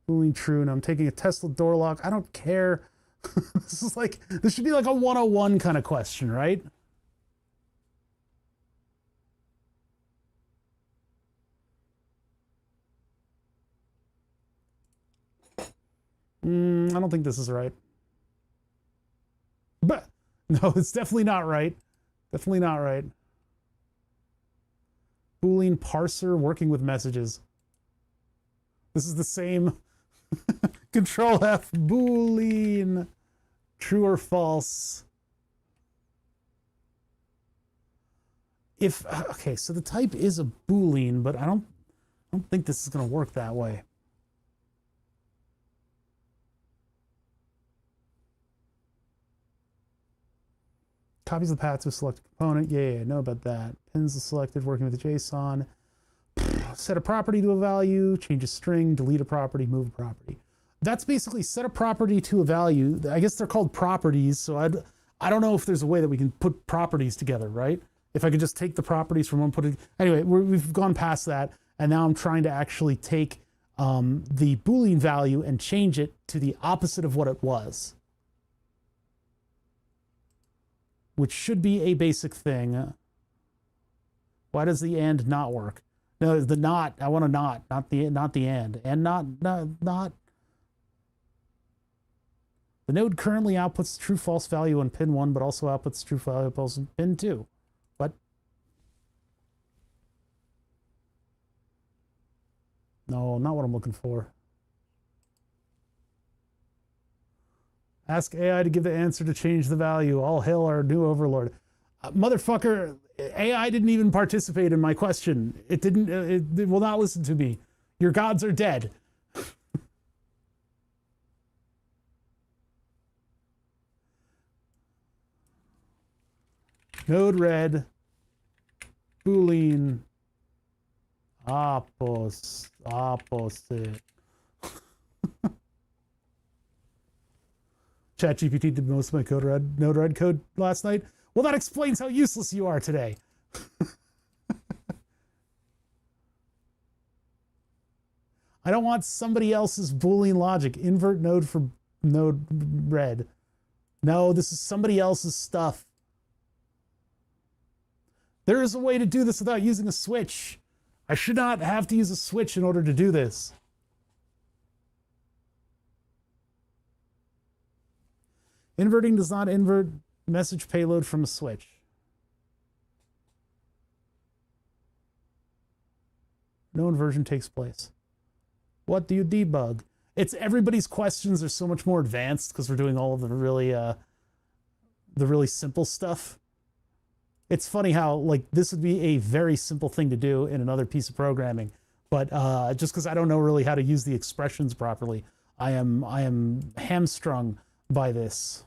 Boolean true, and I'm taking a Tesla door lock. I don't care. This should be like a 101 kind of question, right? I don't think this is right. But no, it's definitely not right. Definitely not right. Boolean parser working with messages. This is the same. Control F, Boolean, true or false. Okay, so the type is a Boolean, but I don't think this is going to work that way. Copies the path to a selected component. Yeah, know about that. Pins the selected, working with the JSON. Set a property to a value, change a string, delete a property, move a property. That's basically set a property to a value. I guess they're called properties, so I don't know if there's a way that we can put properties together, right? If I could just take the properties from one, anyway, we've gone past that, and now I'm trying to actually take the Boolean value and change it to the opposite of what it was. which should be a basic thing. Why does the and not work? No, the not, I want a not the and. And not. The node currently outputs true false value on pin 1, but also outputs true value on pin 2. What? No, not what I'm looking for. Ask AI to give the answer to change the value. All hail our new overlord. Motherfucker, AI didn't even participate in my question. It didn't, it will not listen to me. Your gods are dead. Node red, Boolean, opposite. ChatGPT did most of my node red code last night. Well, that explains how useless you are today. I don't want somebody else's Boolean logic. Invert node for node red. No, this is somebody else's stuff. There is a way to do this without using a switch. I should not have to use a switch in order to do this. Inverting does not invert message payload from a switch. No inversion takes place. What do you debug? It's everybody's questions are so much more advanced because we're doing all of the really simple stuff. It's funny how like this would be a very simple thing to do in another piece of programming, but just because I don't know really how to use the expressions properly, I am hamstrung by this.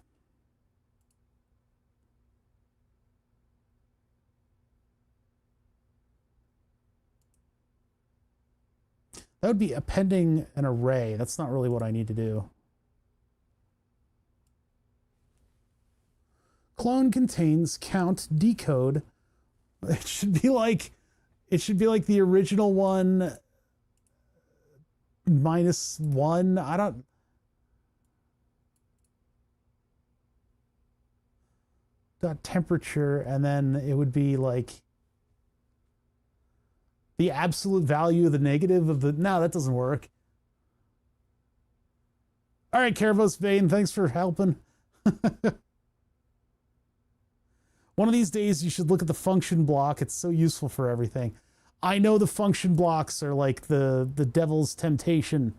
That would be appending an array. That's not really what I need to do. Clone contains count decode. It should be like the original one -1. I don't. Dot temperature, and then it would be like the absolute value of the negative of the. No, that doesn't work. All right, Caravos Bane, thanks for helping. One of these days you should look at the function block. It's so useful for everything. I know the function blocks are like the devil's temptation,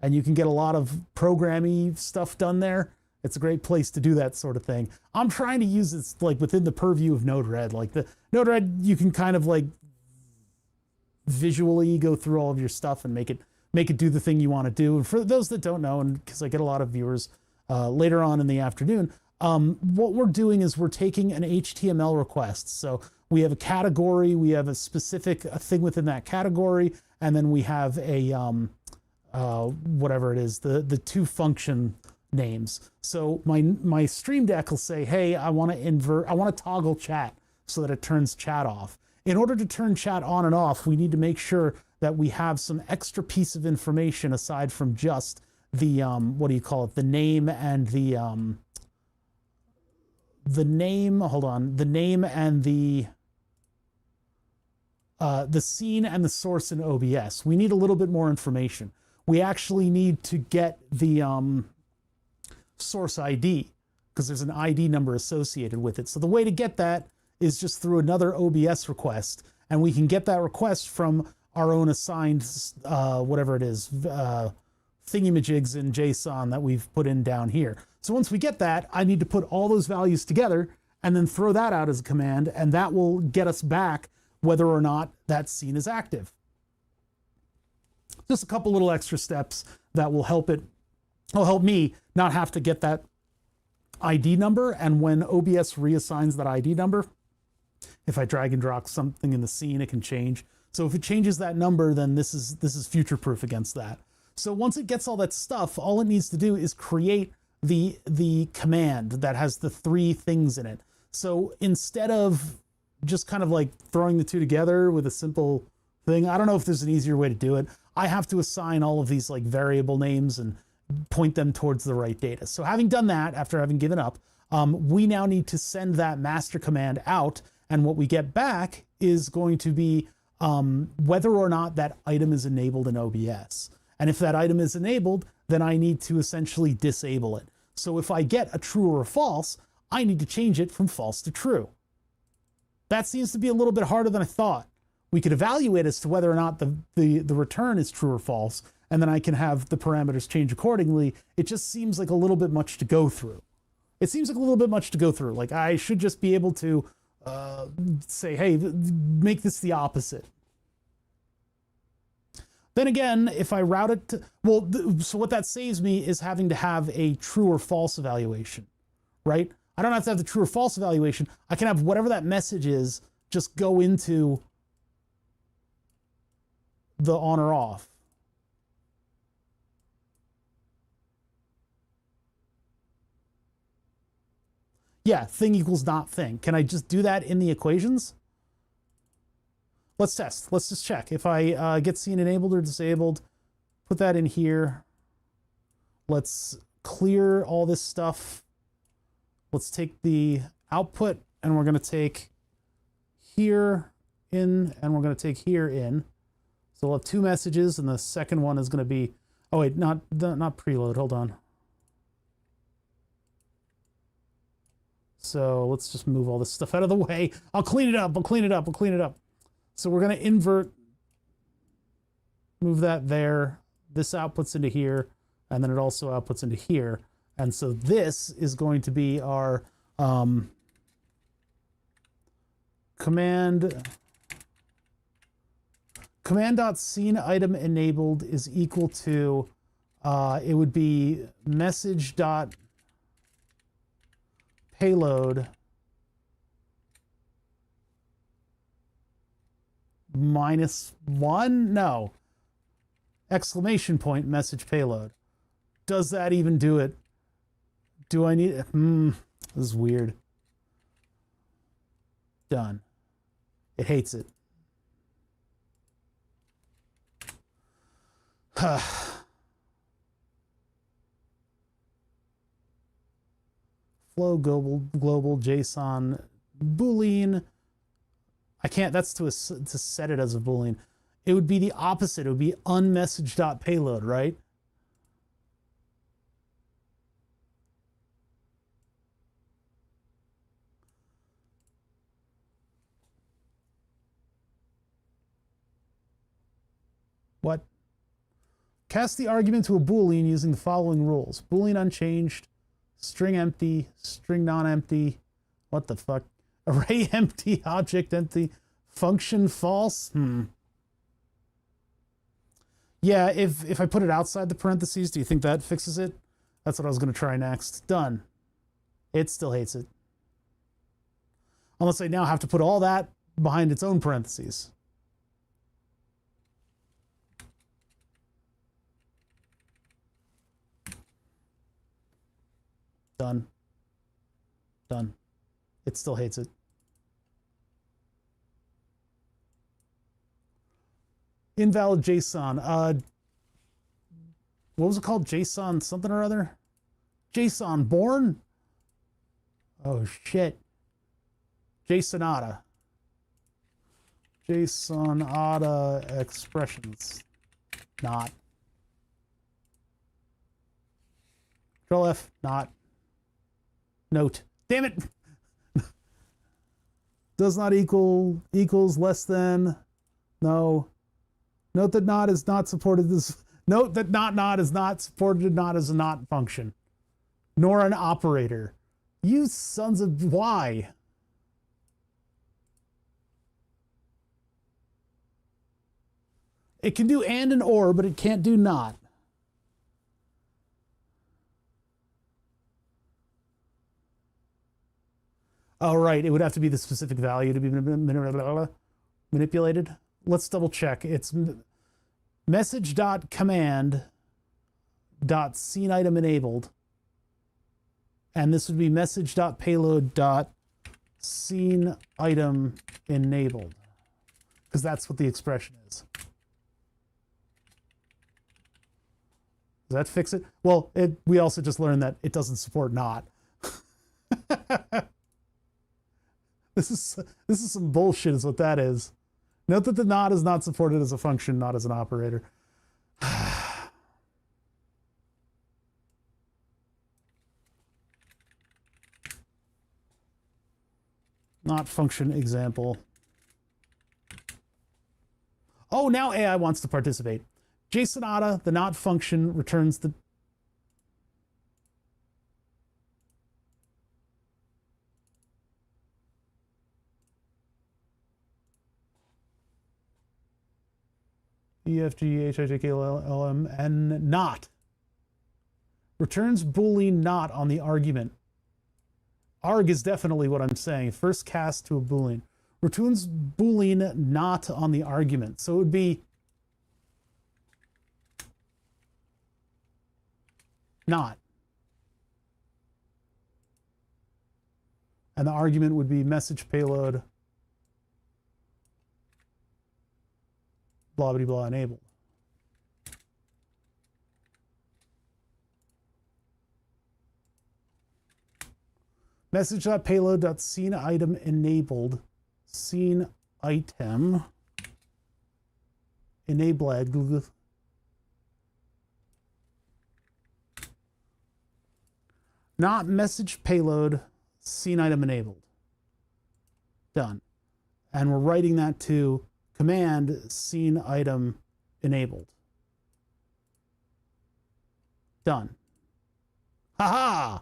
and you can get a lot of programmy stuff done there. It's a great place to do that sort of thing. I'm trying to use it like within the purview of Node-RED. Like the Node-RED, you can kind of like visually go through all of your stuff and make it do the thing you want to do. And for those that don't know, and because I get a lot of viewers later on in the afternoon, what we're doing is we're taking an HTML request. So we have a category, we have a specific thing within that category, and then we have a whatever it is, the two function names. So my stream deck will say, hey, I want to toggle chat so that it turns chat off. In order to turn chat on and off, we need to make sure that we have some extra piece of information aside from just the what do you call it, the name and the name and the scene and the source in OBS. We need a little bit more information. We actually need to get the source ID because there's an ID number associated with it. So the way to get that is just through another OBS request, and we can get that request from our own assigned whatever it is, thingamajigs in JSON that we've put in down here. So once we get that, I need to put all those values together and then throw that out as a command, and that will get us back whether or not that scene is active. Just a couple little extra steps that will help me not have to get that ID number, and when OBS reassigns that ID number, if I drag and drop something in the scene, it can change. So if it changes that number, then this is future-proof against that. So once it gets all that stuff, all it needs to do is create the command that has the three things in it. So instead of just kind of like throwing the two together with a simple thing, I don't know if there's an easier way to do it. I have to assign all of these like variable names and point them towards the right data. So having done that, after having given up, we now need to send that master command out, and what we get back is going to be whether or not that item is enabled in OBS. And if that item is enabled, then I need to essentially disable it. So if I get a true or a false, I need to change it from false to true. That seems to be a little bit harder than I thought. We could evaluate as to whether or not the return is true or false, and then I can have the parameters change accordingly. It just seems like a little bit much to go through. It seems like a little bit much to go through. Like I should just be able to say, hey, make this the opposite. Then again, if I route it to, well, so what that saves me is having to have a true or false evaluation, right? I don't have to have the true or false evaluation. I can have whatever that message is just go into the on or off. Yeah, thing equals not thing. Can I just do that in the equations? Let's test. Let's just check. If I get scene enabled or disabled, put that in here. Let's clear all this stuff. Let's take the output and we're going to take here in and we're going to take here in. So we'll have two messages and the second one is going to be, oh wait, not preload. Hold on. So let's just move all this stuff out of the way. I'll clean it up. I'll clean it up. I'll clean it up. So we're going to invert, move that there. This outputs into here, and then it also outputs into here. And so this is going to be our command.scene item enabled is equal to, it would be message.payload -1? No. Exclamation point message payload. Does that even do it? Do I need it? This is weird. Done. It hates it. Flow global JSON Boolean. I can't, that's to set it as a Boolean. It would be the opposite. It would be unmessage.payload, right? What? Cast the argument to a Boolean using the following rules. Boolean unchanged, string empty, string non-empty. What the fuck? Array empty, object empty, function false. Yeah, if I put it outside the parentheses, do you think that fixes it? That's what I was going to try next. Done. It still hates it. Unless I now have to put all that behind its own parentheses. Done. Done. It still hates it. Invalid JSON. What was it called? JSON something or other? JSON born? Oh shit. JSONata. JSONata expressions. Not. Control F. Not. Note. Damn it. Does not equal, equals less than. No. Note that not is not supported. Note that not is not supported not as a not function, nor an operator. You sons of why? It can do and or, but it can't do not. Oh, right. It would have to be the specific value to be manipulated. Let's double check. It's message.command.scene item enabled. And this would be message.payload.scene item enabled. Because that's what the expression is. Does that fix it? Well, we also just learned that it doesn't support not. This is some bullshit is what that is. Note that the not is not supported as a function, not as an operator. Not function example. Oh, now AI wants to participate. JSONata, the not function, returns the... EFG, and not. Returns Boolean not on the argument. Arg is definitely what I'm saying. First cast to a Boolean. Returns Boolean not on the argument. So it would be not. And the argument would be message payload blah blah blah enabled. Message.payload.sceneItem enabled. Scene item enabled. Not message payload scene item enabled. Done. And we're writing that to command scene item enabled. Done. Haha!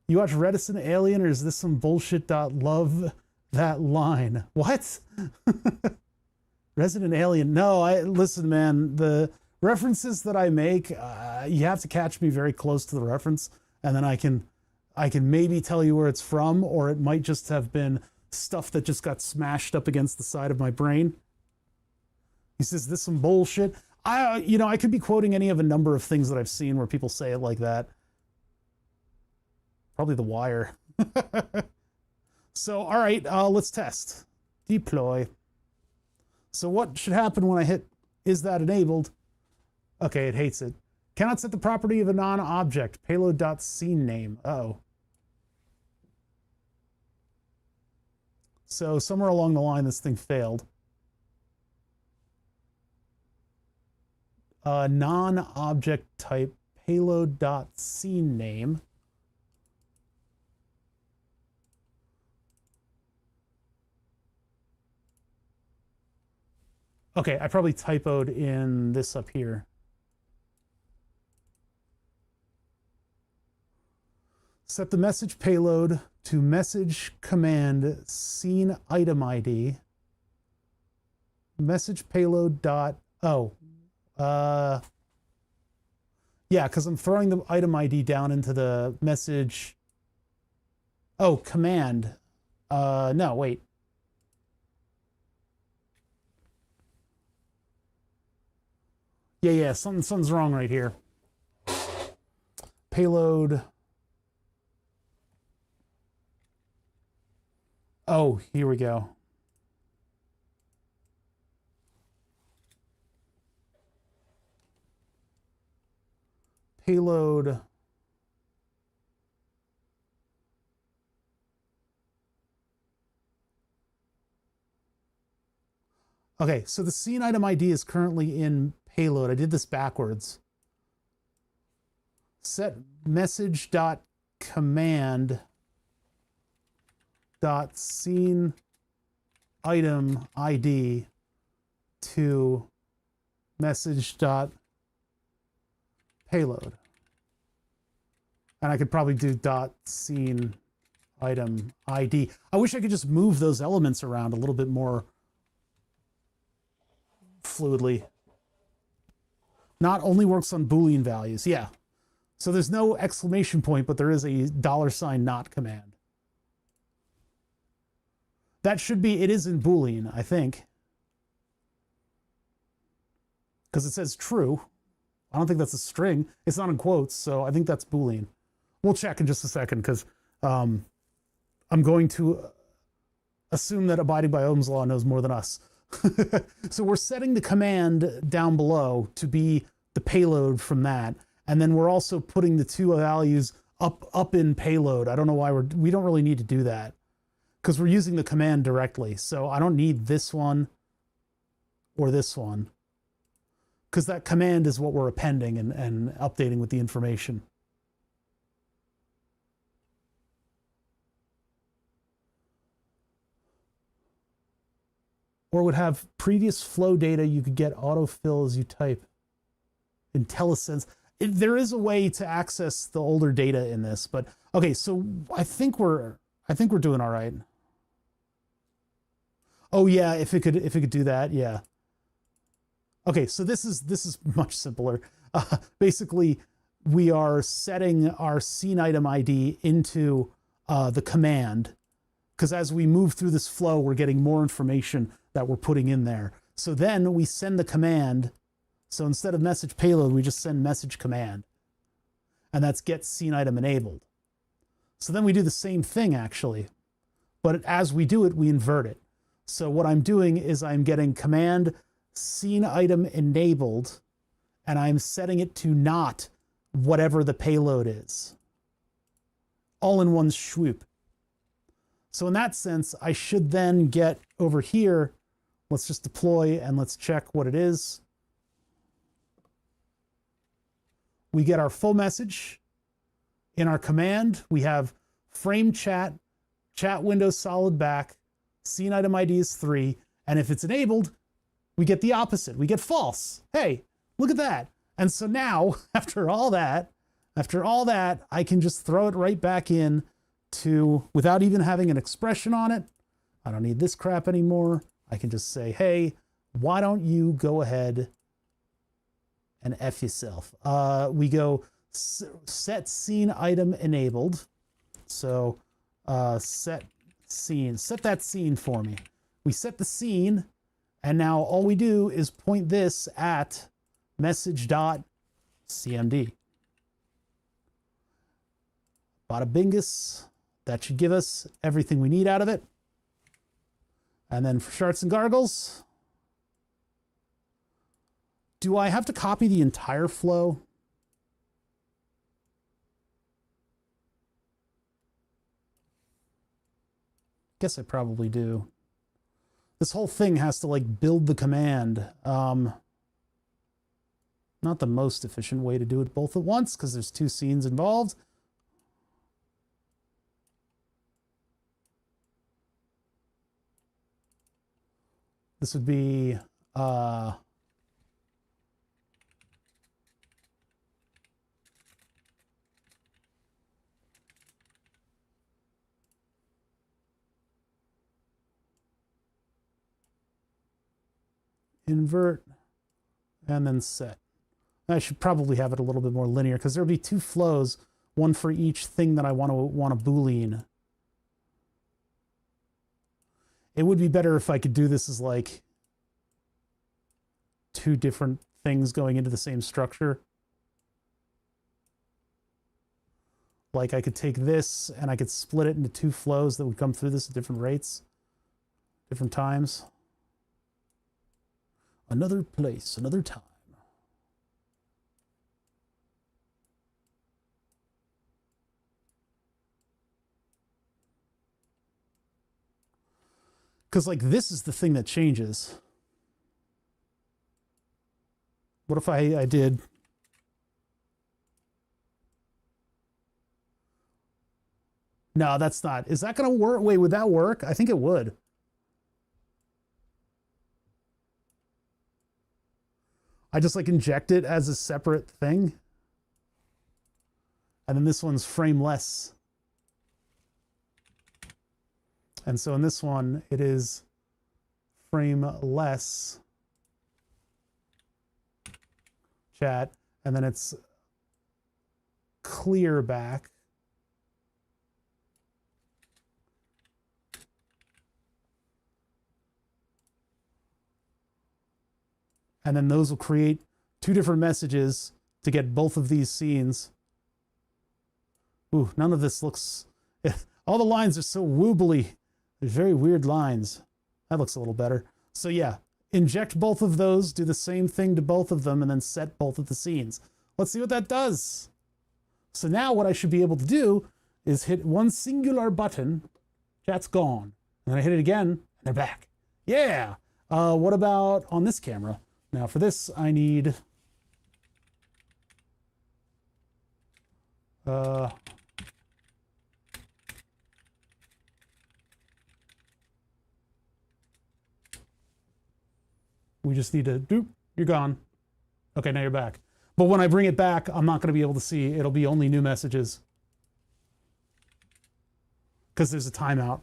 You watch Reticent Alien, or is this some bullshit? Love that line. What? Resident Alien. No, listen, man. The references that I make, you have to catch me very close to the reference, and then I can maybe tell you where it's from, or it might just have been stuff that just got smashed up against the side of my brain. He says, this some bullshit. I could be quoting any of a number of things that I've seen where people say it like that. Probably The Wire. So, all right, let's test. Deploy. So what should happen when I hit, is that enabled? Okay, it hates it. Cannot set the property of a non-object. Payload.sceneName. Uh-oh. So somewhere along the line, this thing failed. Non-object type payload.sceneName. Okay, I probably typoed in this up here. Set the message payload to message command scene item ID. Message payload dot, yeah, because I'm throwing the item ID down into the message. Oh, command. No, wait. Yeah, something's wrong right here. Payload. Oh, here we go. Payload. Okay, so the scene item ID is currently in payload. I did this backwards. Set message dot command dot scene item ID to message dot payload. And I could probably do dot scene item ID. I wish I could just move those elements around a little bit more fluidly. Not only works on Boolean values. Yeah. So there's no exclamation point, but there is a $ not command. That should be, it is in Boolean, I think. Because it says true. I don't think that's a string. It's not in quotes, so I think that's Boolean. We'll check in just a second, because I'm going to assume that abiding by Ohm's law knows more than us. So we're setting the command down below to be the payload from that. And then we're also putting the two values up in payload. I don't know why we don't really need to do that because we're using the command directly. So I don't need this one or this one because that command is what we're appending and updating with the information. Or would have previous flow data you could get autofill as you type. IntelliSense. There is a way to access the older data in this, but okay, so I think we're doing all right. Oh yeah, if it could do that, yeah. Okay, so this is much simpler. Basically, we are setting our scene item ID into the command, because as we move through this flow, we're getting more information that we're putting in there. So then we send the command. So instead of message payload, we just send message command. And that's get scene item enabled. So then we do the same thing actually. But as we do it, we invert it. So what I'm doing is I'm getting command scene item enabled, and I'm setting it to not whatever the payload is. All in one swoop. So in that sense, I should then get over here. Let's just deploy and let's check what it is. We get our full message. In our command, we have frame chat, chat window solid back, scene item ID is 3, and if it's enabled, we get the opposite. We get false. Hey, look at that. And so now, after all that, I can just throw it right back in to, without even having an expression on it. I don't need this crap anymore. I can just say, hey, why don't you go ahead and F yourself. We go set scene item enabled. So set scene, set that scene for me. We set the scene, and now all we do is point this at message.cmd. Bada bingus. That should give us everything we need out of it. And then for sharts and gargles, do I have to copy the entire flow? Guess I probably do. This whole thing has to like build the command. Not the most efficient way to do it both at once because there's 2 scenes involved. This would be invert and then set. I should probably have it a little bit more linear because there'll be 2 flows, one for each thing that I want to Boolean. It would be better if I could do this as like 2 different things going into the same structure. Like I could take this and I could split it into 2 flows that would come through this at different rates, different times. Another place, another time. Because like this is the thing that changes. What if I did no, that's not. Is that going to work? Wait, would that work? I think it would. I just like inject it as a separate thing. And then this one's frameless. And so in this one, it is frameless chat, and then it's clear back. And then those will create 2 different messages to get both of these scenes. Ooh, none of this looks, all the lines are so woobly. There's very weird lines. That looks a little better. So yeah, inject both of those, do the same thing to both of them, and then set both of the scenes. Let's see what that does. So now what I should be able to do is hit one singular button, chat's gone. And then I hit it again, and they're back. Yeah. What about on this camera? Now for this, I need... we just need to, doop, you're gone. Okay, now you're back. But when I bring it back, I'm not going to be able to see. It'll be only new messages. Because there's a timeout.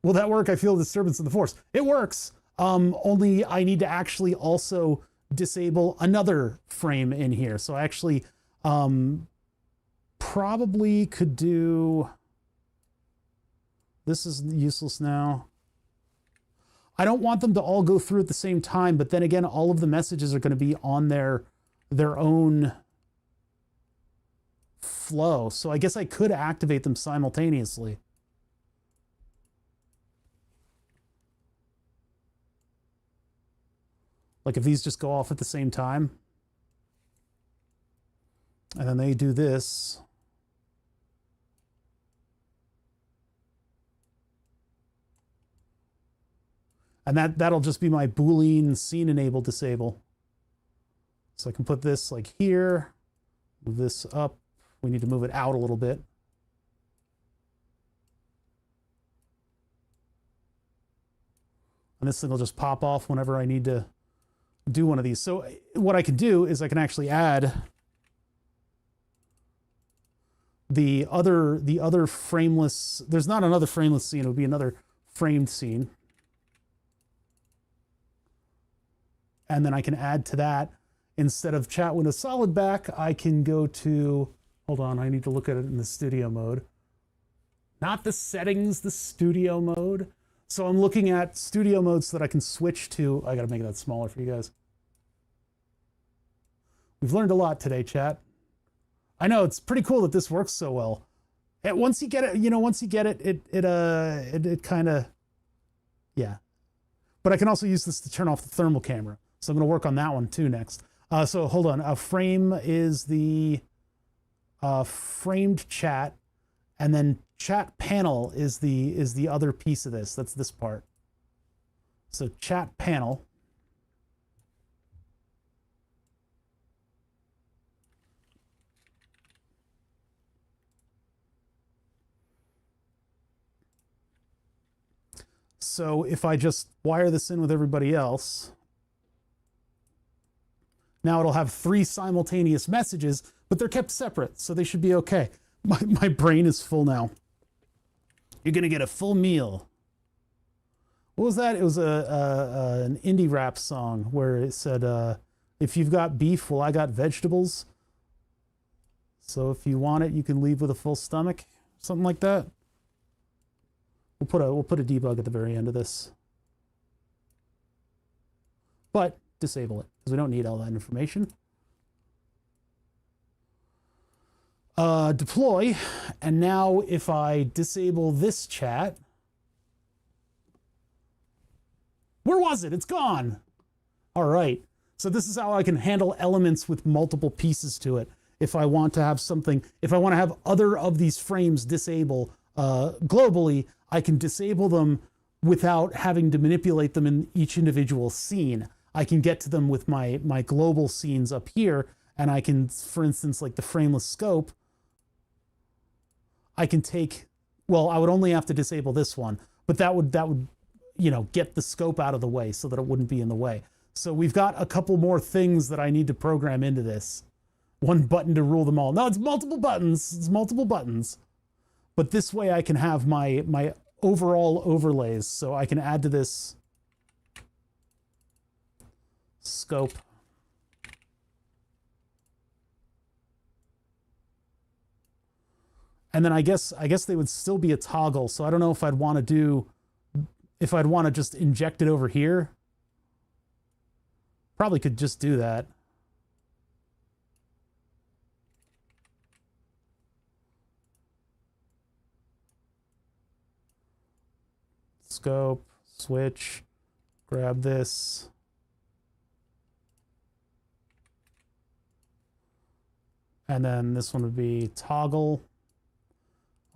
Will that work? I feel a disturbance in the force. It works. Only I need to actually also disable another frame in here. So I actually probably could do... This is useless now. I don't want them to all go through at the same time, but then again, all of the messages are going to be on their own flow. So I guess I could activate them simultaneously. Like if these just go off at the same time. And then they do this. And that'll just be my Boolean scene enable disable. So I can put this like here, move this up. We need to move it out a little bit. And this thing will just pop off whenever I need to do one of these. So what I can do is I can actually add the other frameless, there's not another frameless scene, it would be another framed scene. And then I can add to that, instead of chat window solid back, I can go to, hold on, I need to look at it in the studio mode. Not the settings, the studio mode. So I'm looking at studio mode so that I can switch to, I gotta make that smaller for you guys. We've learned a lot today, chat. I know, it's pretty cool that this works so well. And once you get it, once you get it, it kind of, yeah. But I can also use this to turn off the thermal camera. So I'm going to work on that one too next. So hold on. A frame is the framed chat, and then chat panel is the other piece of this. That's this part. So chat panel. So if I just wire this in with everybody else, now it'll have 3 simultaneous messages, but they're kept separate, so they should be okay. My brain is full now. You're gonna get a full meal. What was that? It was an indie rap song where it said, if you've got beef, well, I got vegetables. So if you want it, you can leave with a full stomach. Something like that. We'll put a debug at the very end of this. But disable it, because we don't need all that information. Deploy, and now if I disable this chat, where was it? It's gone. All right. So this is how I can handle elements with multiple pieces to it. If I want to have something, if I want to have other of these frames disable globally, I can disable them without having to manipulate them in each individual scene. I can get to them with my global scenes up here, and I can, for instance, like the frameless scope, I can take, well, I would only have to disable this one, but that would get the scope out of the way so that it wouldn't be in the way. So we've got a couple more things that I need to program into this. One button to rule them all. No, it's multiple buttons. It's multiple buttons. But this way I can have my overall overlays. So I can add to this scope. And then I guess they would still be a toggle. So I don't know if I'd want to just inject it over here. Probably could just do that. Scope, switch, grab this. And then this one would be toggle.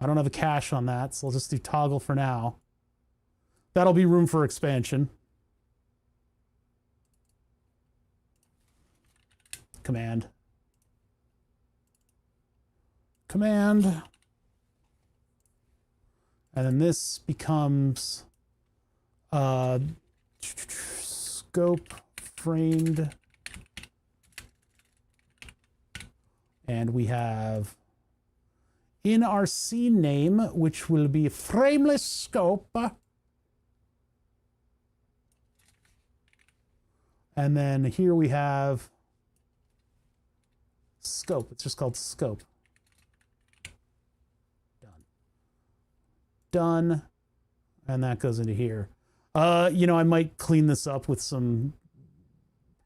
I don't have a cache on that, so I'll just do toggle for now. That'll be room for expansion. Command. Command. And then this becomes scope framed. And we have in our scene name, which will be frameless scope. And then here we have scope. It's just called scope. Done. And that goes into here. You know, I might clean this up with some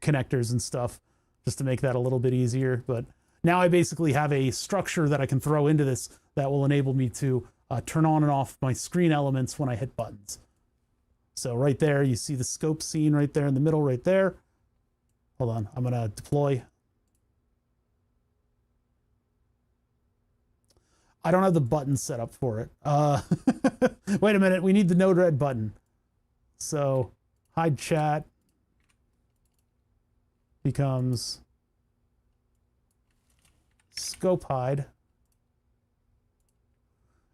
connectors and stuff just to make that a little bit easier. But now I basically have a structure that I can throw into this that will enable me to turn on and off my screen elements when I hit buttons. So right there, you see the scope scene right there in the middle right there. Hold on, I'm gonna deploy. I don't have the button set up for it. Wait a minute, we need the Node-RED button. So hide chat becomes scope hide.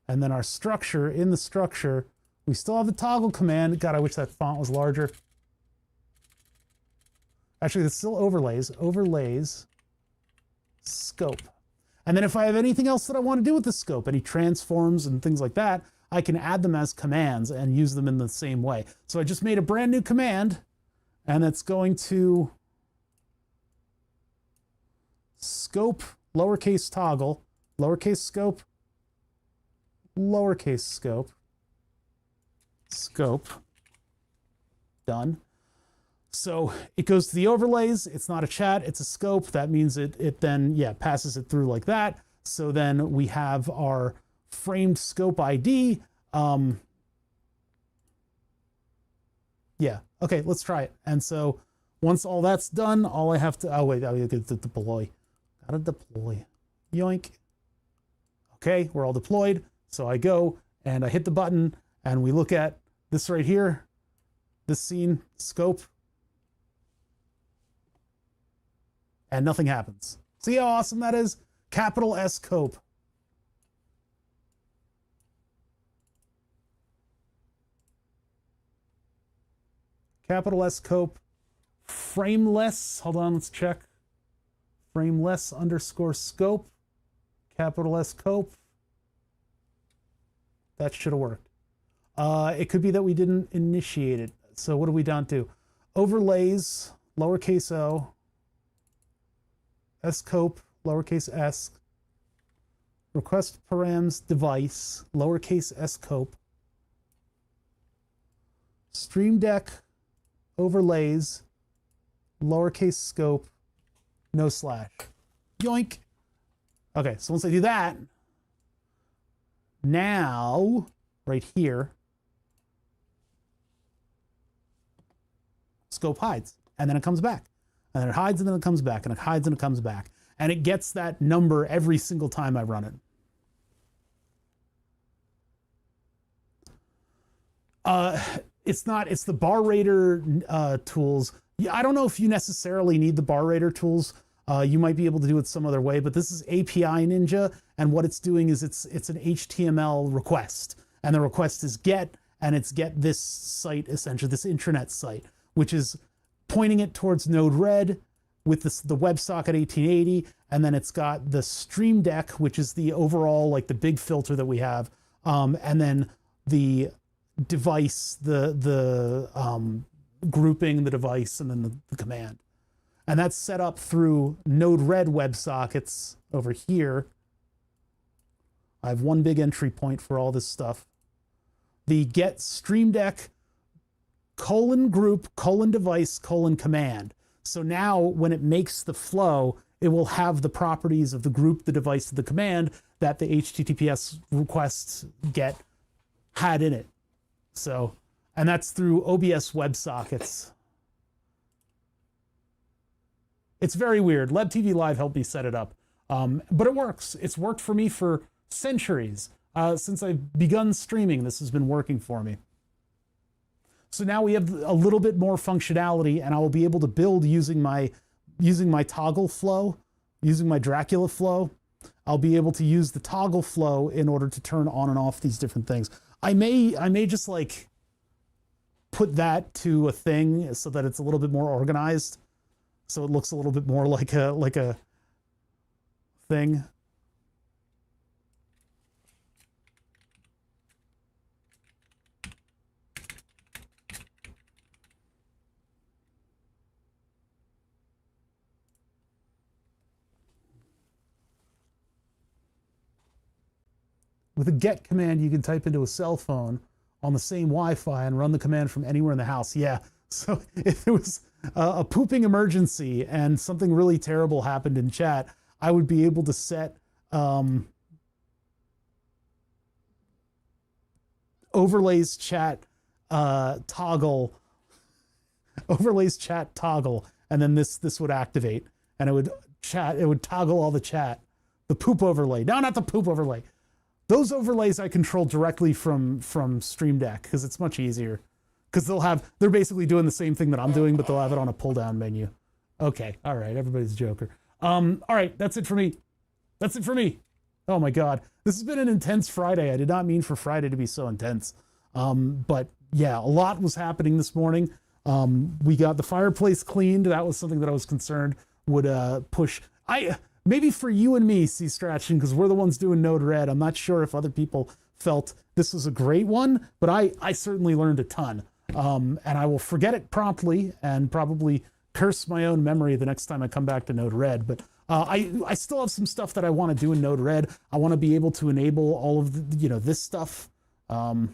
And then our structure, in the structure, we still have the toggle command. God, I wish that font was larger. Actually, it's still overlays. Overlays, scope. And then if I have anything else that I want to do with the scope, any transforms and things like that, I can add them as commands and use them in the same way. So I just made a brand new command, and it's going to scope, lowercase toggle, lowercase scope, lowercase scope, scope, done. So it goes to the overlays. It's not a chat, it's a scope. That means it then, yeah, passes it through like that. So then we have our framed scope ID. Yeah, okay, let's try it. And so once all that's done, all I have to, oh wait, I get to deploy. Gotta deploy, yoink. Okay, we're all deployed. So I go and I hit the button and we look at this right here, this scene, scope, and nothing happens. See how awesome that is? Capital S scope. Capital S scope, frameless, hold on, let's check. Frameless underscore scope, capital S scope. That should have worked. It could be that we didn't initiate it. So what do we down to? Overlays, lowercase o, scope, lowercase s, request params device, lowercase scope, streamdeck, overlays, lowercase scope, no slash. Yoink. Okay, so once I do that, now, right here, scope hides, and then it comes back. And then it hides, and then it comes back, and it hides, and it comes back. And it gets that number every single time I run it. It's the bar rater tools. Yeah, I don't know if you necessarily need the bar rater tools. You might be able to do it some other way, but this is API Ninja, and what it's doing is it's an HTML request, and the request is get, and it's get this site, essentially this intranet site, which is pointing it towards Node-RED with the WebSocket 1880, and then it's got the Stream Deck, which is the overall, like the big filter that we have, and then the device, the grouping the device, and then the command. And that's set up through Node-RED WebSockets over here. I have one big entry point for all this stuff. The get Stream Deck :group :device :command. So now when it makes the flow, it will have the properties of the group, the device, the command that the HTTPS requests get had in it. So, and that's through OBS WebSockets. It's very weird. LebTV Live helped me set it up. But it works. It's worked for me for centuries. Since I've begun streaming, this has been working for me. So now we have a little bit more functionality, and I will be able to build using my toggle flow, using my Dracula flow. I'll be able to use the toggle flow in order to turn on and off these different things. I may just like put that to a thing so that it's a little bit more organized, so it looks a little bit more like a thing. With a get command, you can type into a cell phone on the same Wi-Fi and run the command from anywhere in the house. Yeah, so if it was a pooping emergency and something really terrible happened in chat, I would be able to set overlays chat toggle, and then this would activate, and it would toggle all the chat. The poop overlay. No, not the poop overlay. Those overlays I control directly from Stream Deck because it's much easier. Because they're basically doing the same thing that I'm doing, but they'll have it on a pull-down menu. Okay, all right, everybody's a joker. All right, that's it for me. That's it for me. Oh my God, this has been an intense Friday. I did not mean for Friday to be so intense. But yeah, a lot was happening this morning. We got the fireplace cleaned. That was something that I was concerned would push. Maybe for you and me, C-Stratchen, because we're the ones doing Node Red. I'm not sure if other people felt this was a great one, but I certainly learned a ton. And I will forget it promptly and probably curse my own memory the next time I come back to Node Red. But I still have some stuff that I want to do in Node Red. I want to be able to enable all of the, this stuff. All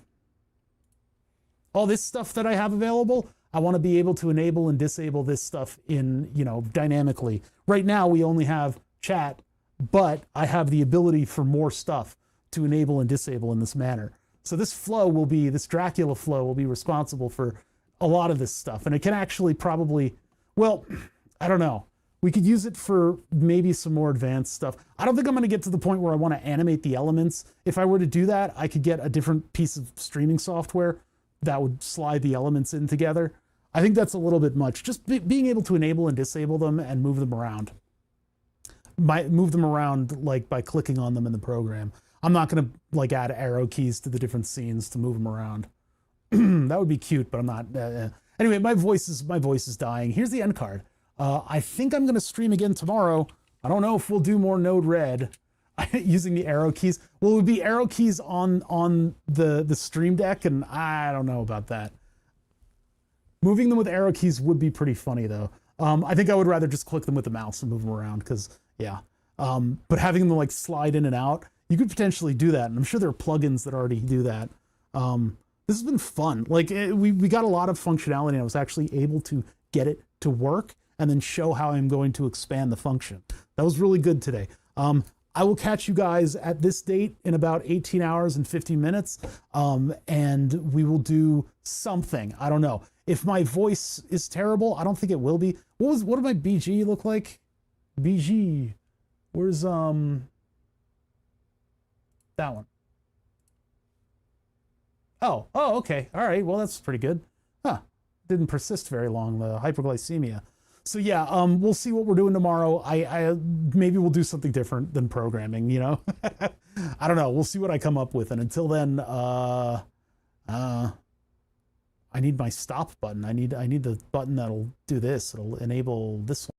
this stuff that I have available. I want to be able to enable and disable this stuff in, dynamically. Right now, we only have chat, but I have the ability for more stuff to enable and disable in this manner. So this Dracula flow will be responsible for a lot of this stuff. And it can actually probably, well, I don't know. We could use it for maybe some more advanced stuff. I don't think I'm going to get to the point where I want to animate the elements. If I were to do that, I could get a different piece of streaming software that would slide the elements in together. I think that's a little bit much. Just being able to enable and disable them and move them around. Move them around like by clicking on them in the program. I'm not going to like add arrow keys to the different scenes to move them around. That would be cute, but I'm not. Anyway, my voice is dying. Here's the end card. I think I'm going to stream again tomorrow. I don't know if we'll do more Node Red using the arrow keys. Well, it would be arrow keys on the Stream Deck, and I don't know about that. Moving them with arrow keys would be pretty funny, though. I think I would rather just click them with the mouse and move them around, because, yeah. But having them, like, slide in and out, you could potentially do that, and I'm sure there are plugins that already do that. This has been fun. Like, we got a lot of functionality, and I was actually able to get it to work and then show how I'm going to expand the function. That was really good today. I will catch you guys at this date in about 18 hours and 50 minutes, and we will do something. I don't know. If my voice is terrible, I don't think it will be. What did my BG look like? BG. Where's that one? Oh, okay. All right. Well, that's pretty good. Huh. Didn't persist very long, the hyperglycemia. So yeah, we'll see what we're doing tomorrow. I maybe we'll do something different than programming, I don't know. We'll see what I come up with. And until then, I need my stop button. I need the button that'll do this. It'll enable this one.